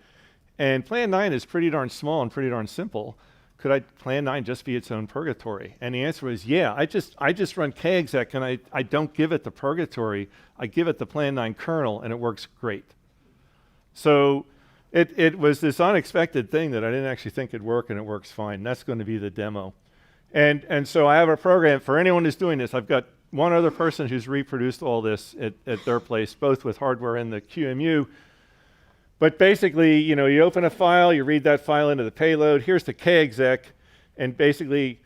and Plan 9 is pretty darn small and pretty darn simple. Could Plan 9 just be its own purgatory? And the answer was, yeah, I just run kexec, and I don't give it the purgatory. I give it the Plan 9 kernel, and it works great. So it was this unexpected thing that I didn't actually think it'd work, and it works fine. That's going to be the demo. And so I have a program for anyone who's doing this. I've got one other person who's reproduced all this at their place, both with hardware and the QEMU. But basically, you open a file, you read that file into the payload. Here's the kexec, and basically,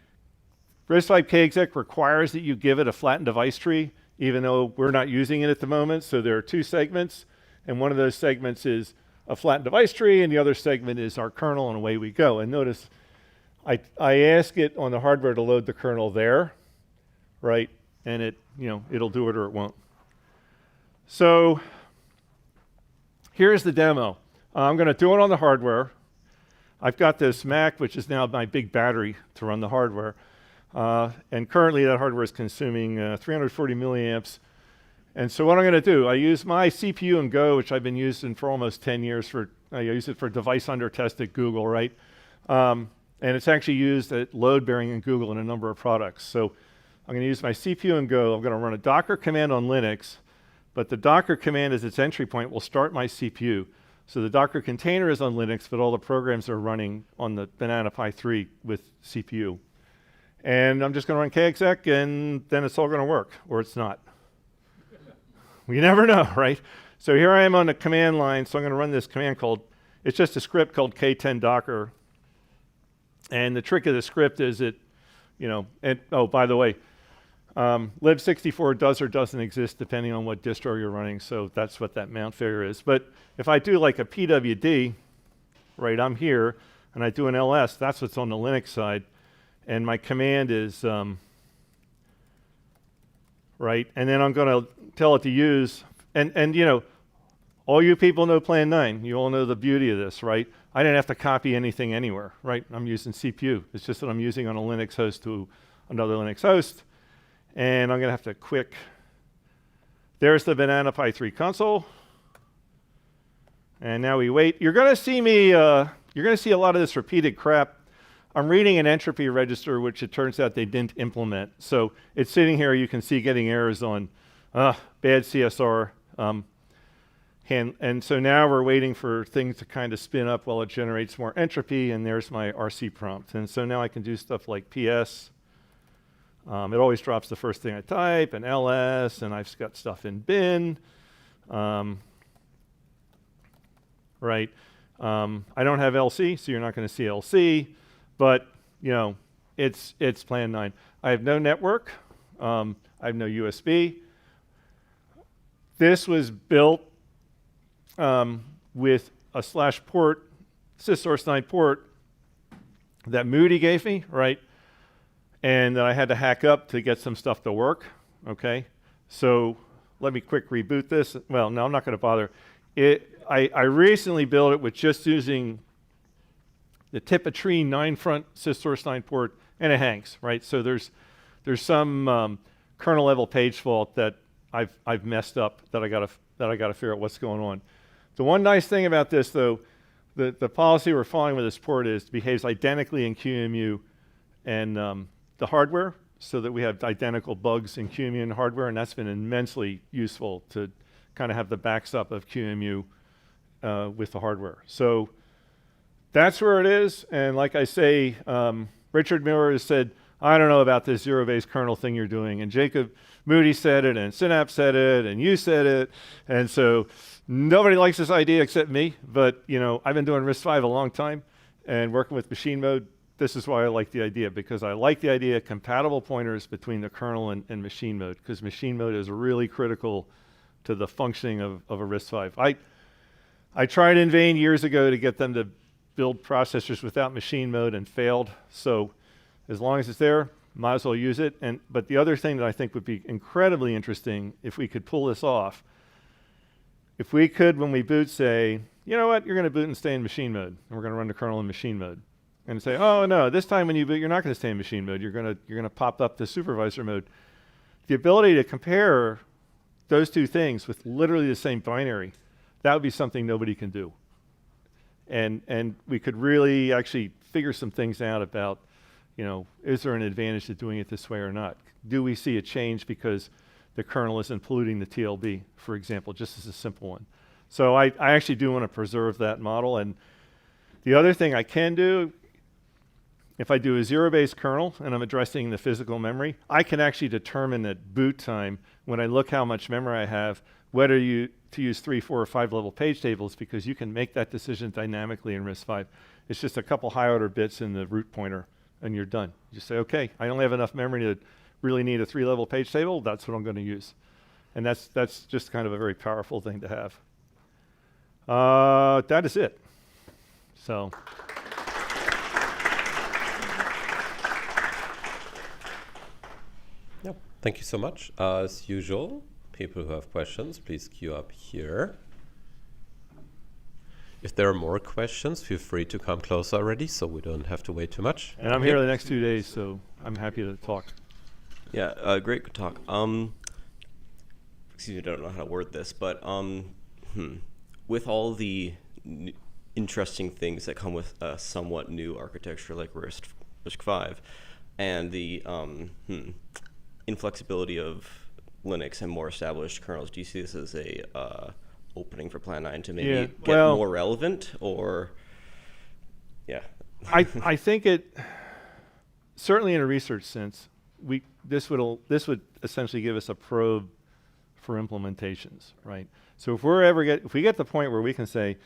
RISC-V kexec requires that you give it a flattened device tree, even though we're not using it at the moment. So there are two segments, and one of those segments is a flattened device tree, and the other segment is our kernel, and away we go. And notice, I ask it on the hardware to load the kernel there, right? And it'll do it or it won't. So here's the demo. I'm going to do it on the hardware. I've got this Mac, which is now my big battery to run the hardware. And currently that hardware is consuming 340 milliamps. And so what I'm going to do, I use my CPU in Go, which I've been using for almost 10 years. I use it for device under test at Google, right? And it's actually used at load bearing in Google in a number of products. So I'm going to use my CPU in Go. I'm going to run a Docker command on Linux, but the Docker command as its entry point will start my CPU. So the Docker container is on Linux, but all the programs are running on the Banana Pi 3 with CPU. And I'm just going to run kexec, and then it's all going to work, or it's not. We never know, right? So here I am on the command line, so I'm going to run this command called, it's just a script called k10 docker. And the trick of the script is oh, by the way, lib64 does or doesn't exist depending on what distro you're running, so that's what that mount failure is. But if I do like a pwd, right, I'm here, and I do an ls, that's what's on the Linux side, and my command is, right, and then I'm going to tell it to use, and all you people know Plan 9, you all know the beauty of this, right? I didn't have to copy anything anywhere, right? I'm using CPU. It's just that I'm using on a Linux host to another Linux host. And I'm going to have to there's the Banana Pi 3 console. And now we wait. You're going to see you're going to see a lot of this repeated crap. I'm reading an entropy register, which it turns out they didn't implement. So it's sitting here. You can see getting errors on bad CSR. And so now we're waiting for things to kind of spin up while it generates more entropy, and there's my RC prompt. And so now I can do stuff like PS. It always drops the first thing I type, and ls, and I've got stuff in bin. Right. I don't have LC, so you're not going to see LC, but it's Plan 9. I have no network. I have no USB. This was built with a /port, syssource9 port that Moody gave me, right? And that I had to hack up to get some stuff to work, okay? So let me quick reboot this. Well, no, I'm not going to bother. I recently built it with just using the tip of tree 9 front syssource9 port, and it hangs, right? So there's some kernel level page fault that I've messed up that I gotta figure out what's going on. The one nice thing about this though, the policy we're following with this port is it behaves identically in QEMU and the hardware, so that we have identical bugs in QEMU and hardware, and that's been immensely useful to kind of have the backstop of QEMU with the hardware. So that's where it is, and like I say, Richard Miller has said, I don't know about this zero-based kernel thing you're doing, and Jacob Moody said it, and Synapse said it, and you said it, and so nobody likes this idea except me, but you know, I've been doing RISC-V a long time and working with machine mode. This is why I like the idea, because I like the idea of compatible pointers between the kernel and machine mode, because machine mode is really critical to the functioning of a RISC-V. I tried in vain years ago to get them to build processors without machine mode and failed, so as long as it's there, might as well use it. But the other thing that I think would be incredibly interesting if we could pull this off, if we could, when we boot, say, you know what, you're going to boot and stay in machine mode, and we're going to run the kernel in machine mode. And say, oh no, this time when you boot, you're not going to stay in machine mode. You're going to pop up to supervisor mode. The ability to compare those two things with literally the same binary, that would be something nobody can do. And we could really actually figure some things out about, you know, is there an advantage to doing it this way or not? Do we see a change because the kernel isn't polluting the TLB, for example, just as a simple one? So I actually do want to preserve that model. And the other thing I can do, if I do a zero-based kernel and I'm addressing the physical memory, I can actually determine at boot time, when I look how much memory I have, whether to use 3, 4, or 5 level page tables, because you can make that decision dynamically in RISC-V. It's just a couple high order bits in the root pointer and you're done. You just say, okay, I only have enough memory to really need a 3 level page table, that's what I'm going to use. And that's just kind of a very powerful thing to have. That is it. So. Yep. Thank you so much. As usual, people who have questions, please queue up here. If there are more questions, feel free to come closer already, so we don't have to wait too much. And I'm here the next 2 days, so I'm happy to talk. Yeah, great talk. Excuse me, I don't know how to word this, but with all the interesting things that come with a somewhat new architecture like RISC-V, and the inflexibility of Linux and more established kernels, do you see this as a opening for Plan 9 to maybe get more relevant, or I think it certainly in a research sense, this would essentially give us a probe for implementations, right? So if we get to the point where we can say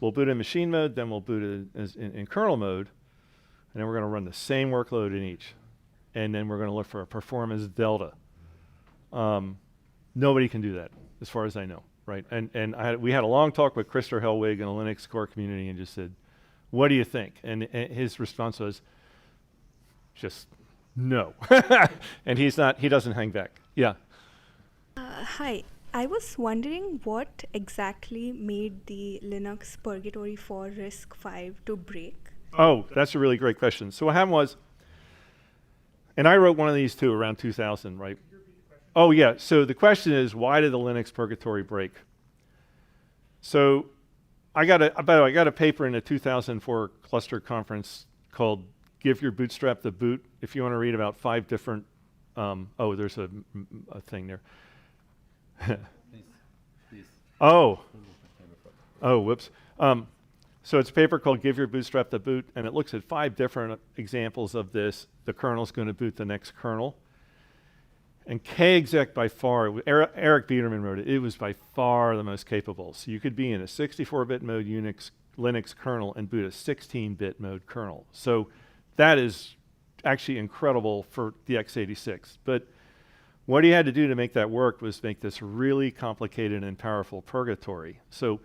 we'll boot in machine mode, then we'll boot it in kernel mode, and then we're going to run the same workload in each, and then we're going to look for a performance delta. Nobody can do that, as far as I know, right? And we had a long talk with Christopher Hellwig in the Linux core community and just said, what do you think? And his response was, just no. And he doesn't hang back. Yeah. Hi, I was wondering what exactly made the Linux purgatory for RISC-V to break? Oh, that's a really great question. So what happened was, and I wrote one of these too around 2000, right? Oh yeah, so the question is, why did the Linux purgatory break? So I got a paper in a 2004 cluster conference called Give Your Bootstrap the Boot, if you want to read about 5 different, oh, there's a thing there. Please. Oh, whoops. So it's a paper called Give Your Bootstrap the Boot, and it looks at 5 different examples of this. The kernel's going to boot the next kernel. And kexec by far, Eric Biederman wrote it, it was by far the most capable. So you could be in a 64-bit mode Linux kernel and boot a 16-bit mode kernel. So that is actually incredible for the x86. But what he had to do to make that work was make this really complicated and powerful purgatory. So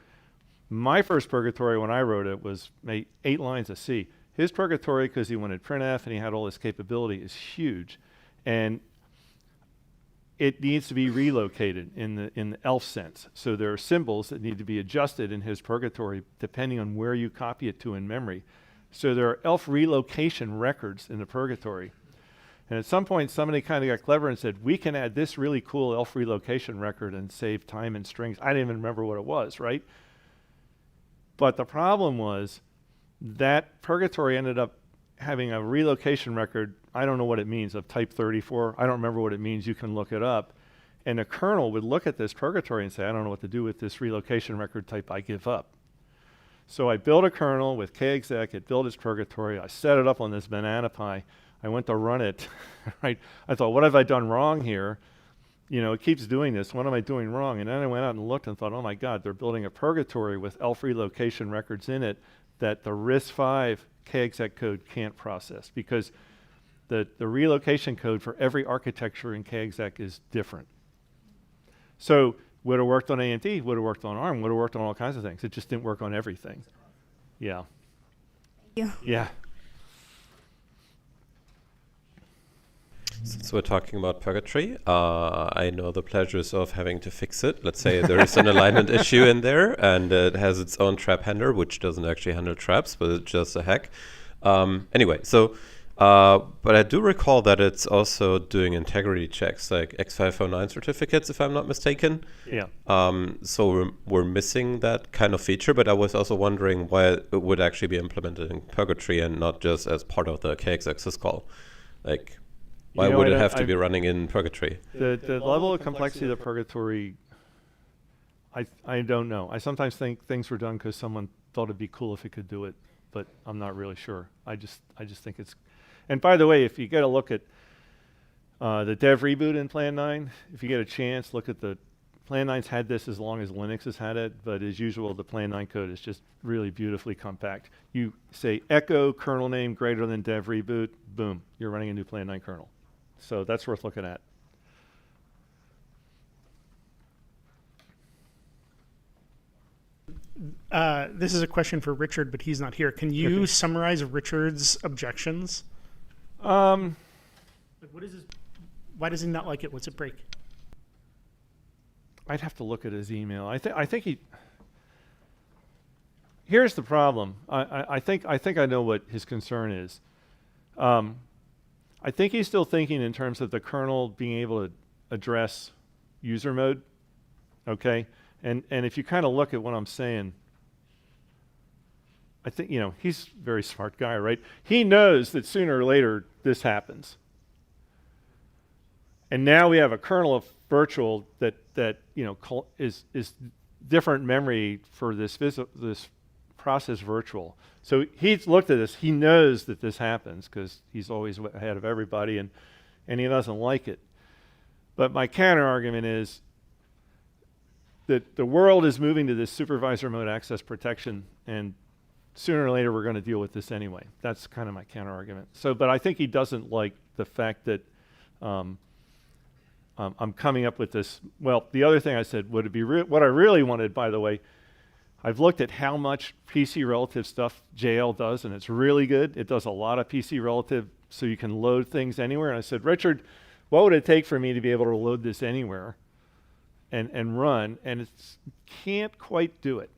my first purgatory when I wrote it was 8 lines of C. His purgatory, because he wanted printf and he had all this capability, is huge. And it needs to be relocated in the ELF sense. So there are symbols that need to be adjusted in his purgatory depending on where you copy it to in memory. So there are ELF relocation records in the purgatory. And at some point, somebody kind of got clever and said, we can add this really cool elf relocation record and save time and strings. I didn't even remember what it was, right? But the problem was that purgatory ended up having a relocation record, I don't know what it means, of type 34. I don't remember what it means. You can look it up. And the kernel would look at this purgatory and say, I don't know what to do with this relocation record type. I give up. So I built a kernel with kexec. It built its purgatory. I set it up on this banana pie. I went to run it. Right? I thought, what have I done wrong here? You know, it keeps doing this. What am I doing wrong? And then I went out and looked and thought, oh my God, they're building a purgatory with elf relocation records in it that the RISC-V kexec code can't process, because the relocation code for every architecture in kexec is different. So would have worked on AMD, would have worked on ARM, would have worked on all kinds of things. It just didn't work on everything. Yeah. Yeah. Yeah. Since we're talking about purgatory, I know the pleasures of having to fix it. Let's say there is an alignment issue in there, and it has its own trap handler, which doesn't actually handle traps, but it's just a hack. Anyway, so, but I do recall that it's also doing integrity checks, like X509 certificates, if I'm not mistaken. Yeah. So we're missing that kind of feature, but I was also wondering why it would actually be implemented in purgatory and not just as part of the KXX syscall. Like, why would it have to be running in purgatory? The level of complexity of the purgatory, I don't know. I sometimes think things were done because someone thought it'd be cool if it could do it, but I'm not really sure. I just think it's. And by the way, if you get a look at the dev reboot in Plan 9, if you get a chance, look at the Plan 9's had this as long as Linux has had it, but as usual, the Plan 9 code is just really beautifully compact. You say echo kernel name greater than dev reboot, boom, you're running a new Plan 9 kernel. So that's worth looking at. This is a question for Richard, but he's not here. Can you summarize Richard's objections? Like, what is his, why does he not like it? What's it break? I'd have to look at his email. I think he. Here's the problem. I think I know what his concern is. I think he's still thinking in terms of the kernel being able to address user mode. Okay, and if you kind of look at what I'm saying, I think, you know, he's a very smart guy, right? He knows that sooner or later this happens. And now we have a kernel of virtual that you know is different memory for this process virtual. So he's looked at this. He knows that this happens because he's always ahead of everybody, and he doesn't like it. But my counter argument is that the world is moving to this supervisor mode access protection, and sooner or later we're going to deal with this anyway. That's kind of my counter argument. So, but I think he doesn't like the fact that I'm coming up with this. Well, the other thing I said, would it be what I really wanted, by the way, I've looked at how much PC relative stuff JL does, and it's really good. It does a lot of PC relative, so you can load things anywhere. And I said, Richard, what would it take for me to be able to load this anywhere and run? And it can't quite do it.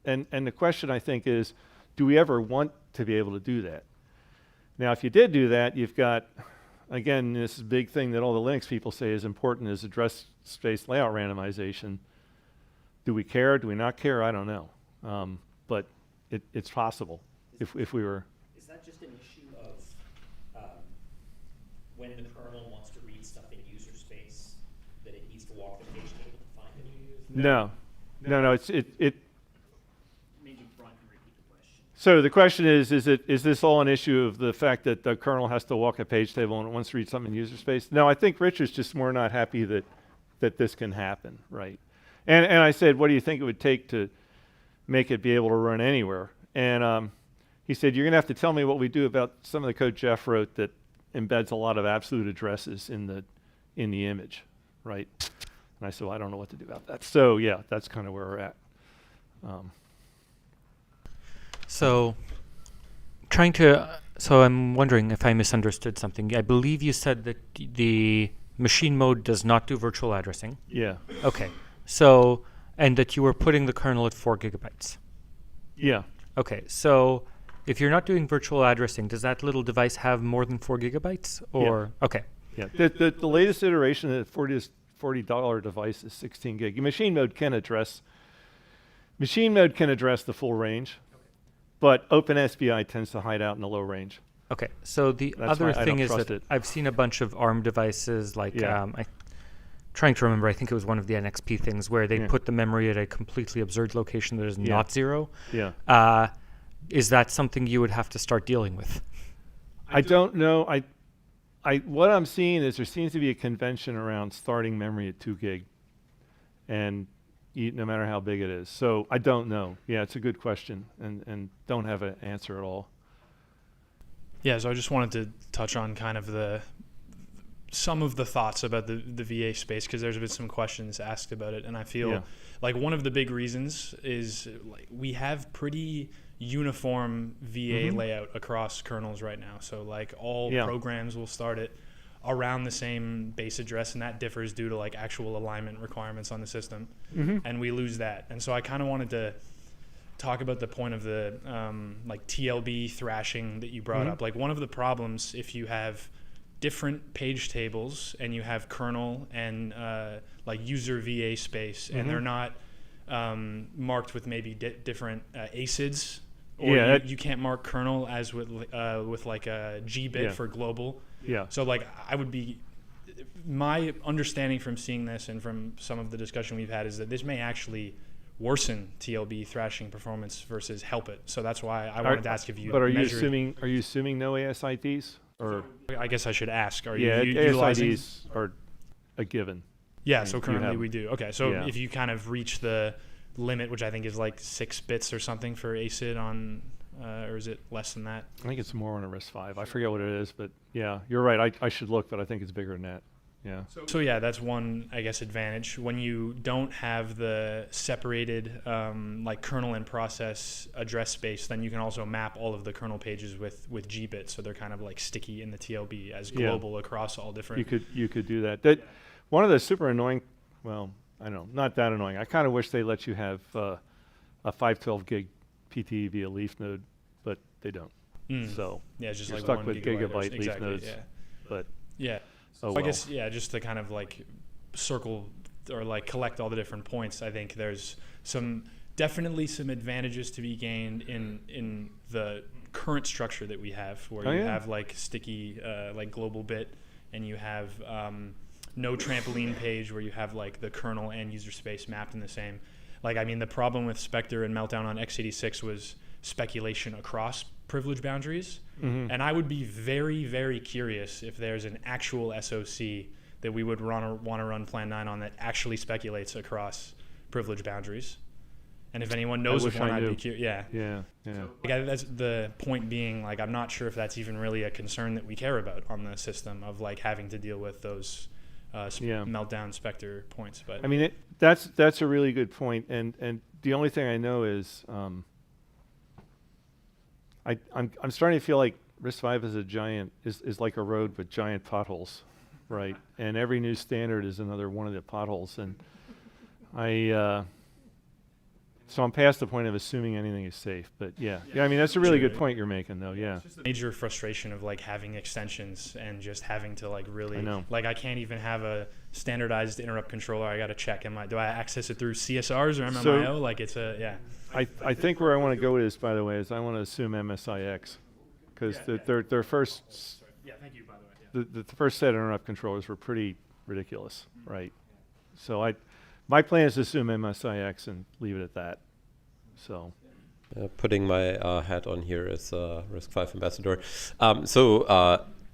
And the question, I think, is, do we ever want to be able to do that? Now, if you did do that, you've got, again, this big thing that all the Linux people say is important is address space layout randomization. Do we care? Do we not care? I don't know. But it's possible if we were. Is that just an issue of when the kernel wants to read stuff in user space, that it needs to walk the page table to find it? No. It's Maybe Brian can repeat the question. So the question is this all an issue of the fact that the kernel has to walk a page table and it wants to read something in user space? No, I think Richard's just more not happy that this can happen, right? And I said, what do you think it would take to make it be able to run anywhere? And he said, you're going to have to tell me what we do about some of the code Jeff wrote that embeds a lot of absolute addresses in the image, right? And I said, well, I don't know what to do about that. So yeah, that's kind of where we're at. So I'm wondering if I misunderstood something. I believe you said that the machine mode does not do virtual addressing. Yeah. Okay. So, and that you were putting the kernel at 4 gigabytes. Yeah. Okay. So If you're not doing virtual addressing, does that little device have more than 4 gigabytes? Or okay. Yeah. The latest iteration of the $40 device is 16 gig. Machine mode can address the full range, but OpenSBI tends to hide out in the low range. Okay, so the That's other why I thing don't is trust that it. I've seen a bunch of ARM devices, like trying to remember, I think it was one of the NXP things where they put the memory at a completely absurd location that is not 0. Yeah. Is that something you would have to start dealing with? I don't know. What I'm seeing is there seems to be a convention around starting memory at 2 gig, and no matter how big it is. So I don't know. Yeah, it's a good question, and don't have an answer at all. Yeah, so I just wanted to touch on kind of some of the thoughts about the VA space, because there's been some questions asked about it, and I feel like one of the big reasons is like we have pretty uniform VA layout across kernels right now. So like all programs will start at around the same base address, and that differs due to like actual alignment requirements on the system, and we lose that. And so I kind of wanted to talk about the point of the like TLB thrashing that you brought up. Like one of the problems, if you have different page tables and you have kernel and like user VA space, and they're not marked with maybe different ACIDs, or you can't mark kernel as with like a G-bit for global. Yeah. So like my understanding from seeing this and from some of the discussion we've had is that this may actually worsen TLB thrashing performance versus help it. So that's why I wanted to ask if you. But are you assuming no ASIDs? Or I guess I should ask. Are you utilizing? ASIDs are a given. Yeah. So currently we do. Okay. So if you kind of reach the limit, which I think is like 6 bits or something for ACID on, or is it less than that? I think it's more on a RISC-V. I forget what it is, but yeah, you're right. I should look, but I think it's bigger than that. Yeah. So yeah, that's one, I guess, advantage. When you don't have the separated like kernel and process address space, then you can also map all of the kernel pages with G-bit, so they're kind of like sticky in the TLB as global across all different. You could do that. One of the super annoying, well, I don't know, not that annoying. I kind of wish they let you have a 512 gig PTE via leaf node, but they don't. So yeah, it's just you're like stuck 1 with gigabyte gigabyte leaf nodes. Yeah. But yeah. Oh, so I guess just to kind of like circle or like collect all the different points, I think there's definitely some advantages to be gained in the current structure that we have, where you have like sticky like global bit, and you have no trampoline page, where you have like the kernel and user space mapped in the same. Like, I mean, the problem with Spectre and Meltdown on x86 was speculation across privilege boundaries. And I would be very, very curious if there's an actual SoC that we would want to run Plan 9 on that actually speculates across privilege boundaries. And if anyone knows of one, I'd be curious. Yeah. So, like, that's the point being, like, I'm not sure if that's even really a concern that we care about on the system of like having to deal with those Meltdown Spectre points. But I mean, that's a really good point. And the only thing I know is I'm starting to feel like RISC-V is like a road with giant potholes, right? And every new standard is another one of the potholes. And so I'm past the point of assuming anything is safe. But yeah, I mean, that's a really good point you're making, though. Yeah. It's just the major frustration of like having extensions and just having to like really, like, I can't even have a standardized interrupt controller. I got to check. Do I access it through CSRs or MMIO? Like, it's I think where I want to go with this, by the way, is I want to assume MSIX, because their first. Yeah, thank you, by the way. The first set of interrupt controllers were pretty ridiculous, right? So my plan is to assume MSIX and leave it at that. So. Putting my hat on here as a RISC-V ambassador.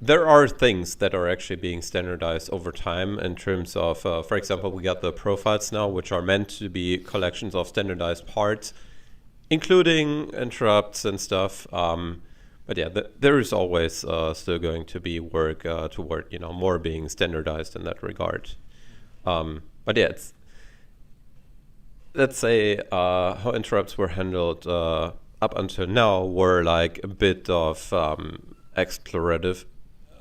There are things that are actually being standardized over time in terms of, for example, we got the profiles now, which are meant to be collections of standardized parts, including interrupts and stuff. But yeah, there is always still going to be work toward more being standardized in that regard. But yeah, let's say how interrupts were handled up until now were like a bit of explorative,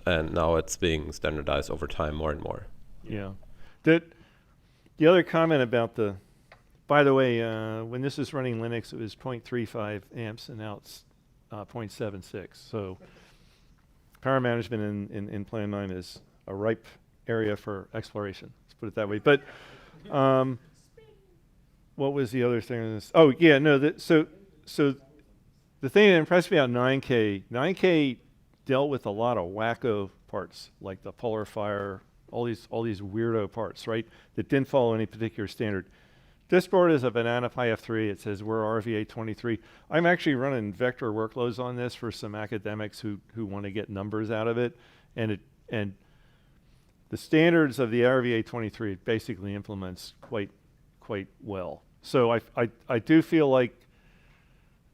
and now it's being standardized over time more and more. Yeah. The other comment about by the way, when this is running Linux, it was 0.35 amps, and now it's 0.76. So power management in Plan 9 is a ripe area for exploration. Let's put it that way. But what was the other thing on this? Oh, yeah, no. So the thing that impressed me about 9K dealt with a lot of wacko parts, like the polar fire, all these weirdo parts, right, that didn't follow any particular standard. This board is a Banana Pi F3. It says we're RVA23. I'm actually running vector workloads on this for some academics who want to get numbers out of it, and the standards of the RVA23 basically implements quite well. So I do feel like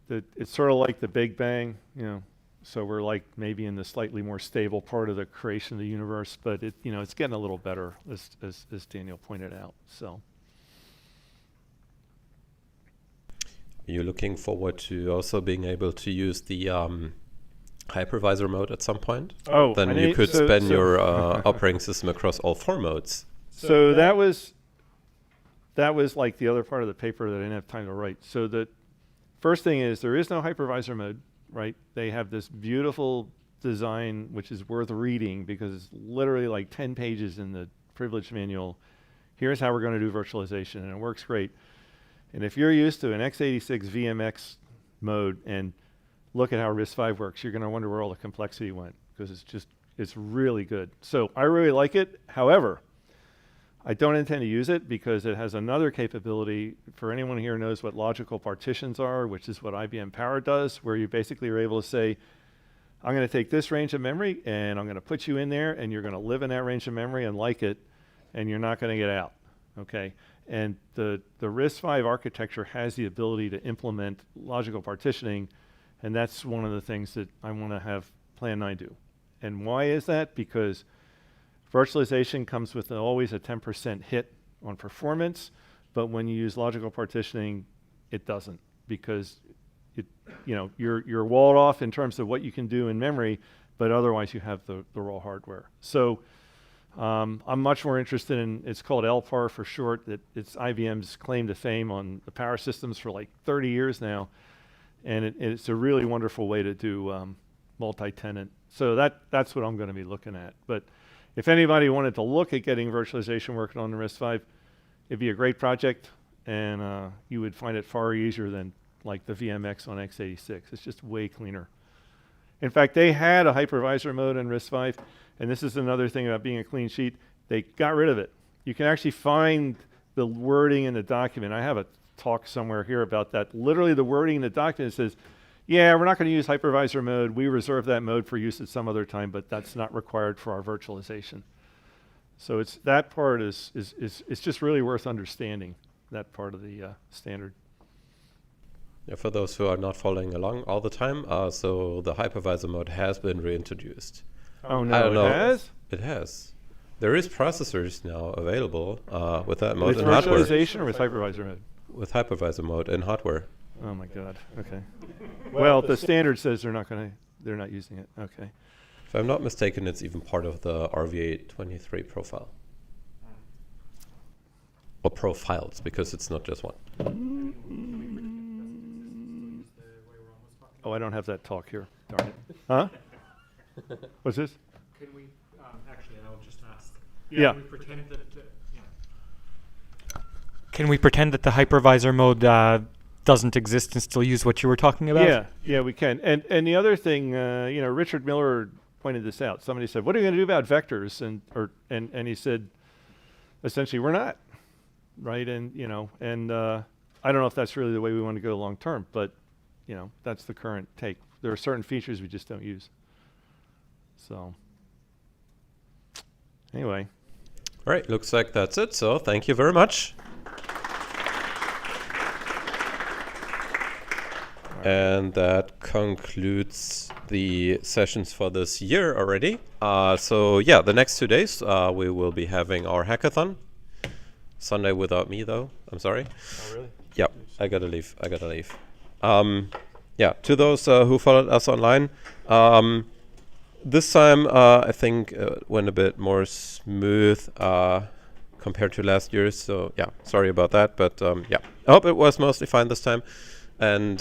that it's sort of like the Big Bang, you know. So we're like maybe in the slightly more stable part of the creation of the universe, but it's getting a little better, as Daniel pointed out. So. You're looking forward to also being able to use the hypervisor mode at some point? Oh, then you could span your operating system across all 4 modes. So that was like the other part of the paper that I didn't have time to write. So the first thing is there is no hypervisor mode, right? They have this beautiful design which is worth reading because it's literally like 10 pages in the privilege manual. Here's how we're going to do virtualization, and it works great. And if you're used to an x86 VMX mode and look at how RISC-V works, you're going to wonder where all the complexity went, because it's really good. So I really like it. However, I don't intend to use it because it has another capability. For anyone here who knows what logical partitions are, which is what IBM Power does, where you basically are able to say, I'm going to take this range of memory and I'm going to put you in there, and you're going to live in that range of memory and like it, and you're not going to get out. Okay? And the RISC-V architecture has the ability to implement logical partitioning, and that's one of the things that I want to have Plan 9 do. And why is that? Because virtualization comes with always a 10% hit on performance, but when you use logical partitioning, it doesn't, because you're walled off in terms of what you can do in memory, but otherwise you have the raw hardware. So I'm much more interested in, it's called LPAR for short, that it's IBM's claim to fame on the power systems for like 30 years now, and it's a really wonderful way to do multi-tenant. So that's what I'm going to be looking at. But if anybody wanted to look at getting virtualization working on the RISC-V, it'd be a great project, and you would find it far easier than like the VMX on x86. It's just way cleaner. In fact, they had a hypervisor mode in RISC-V, and this is another thing about being a clean sheet. They got rid of it. You can actually find the wording in the document. I have a talk somewhere here about that. Literally the wording in the document says, yeah, we're not going to use hypervisor mode. We reserve that mode for use at some other time, but that's not required for our virtualization. So that part is just really worth understanding, that part of the standard. Yeah, for those who are not following along all the time, so the hypervisor mode has been reintroduced. Oh no, it has? It has. There is processors now available with that mode with in hardware. Virtualization or with hypervisor mode? With hypervisor mode in hardware. Oh my God. Okay. Well, the standard says they're not using it. Okay. If I'm not mistaken, it's even part of the RVA23 profile. Or profiles, because it's not just one. Oh, I don't have that talk here. Darn it. Huh? What's this? Can we, actually, I'll just ask. Yeah. Can we pretend that, Can we pretend that the hypervisor mode doesn't exist and still use what you were talking about? Yeah, we can. And the other thing, Richard Miller pointed this out. Somebody said, "What are you going to do about vectors?" And he said, essentially, we're not, right? And I don't know if that's really the way we want to go long term, but that's the current take. There are certain features we just don't use. So anyway. All right, looks like that's it. So thank you very much. And that concludes the sessions for this year already. So yeah, the next 2 days we will be having our hackathon. Sunday without me though, I'm sorry. Oh really? Yeah, I gotta leave. Yeah, to those who followed us online, this time I think it went a bit more smooth compared to last year. So yeah, sorry about that, but yeah, I hope it was mostly fine this time. And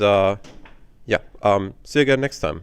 yeah, see you again next time.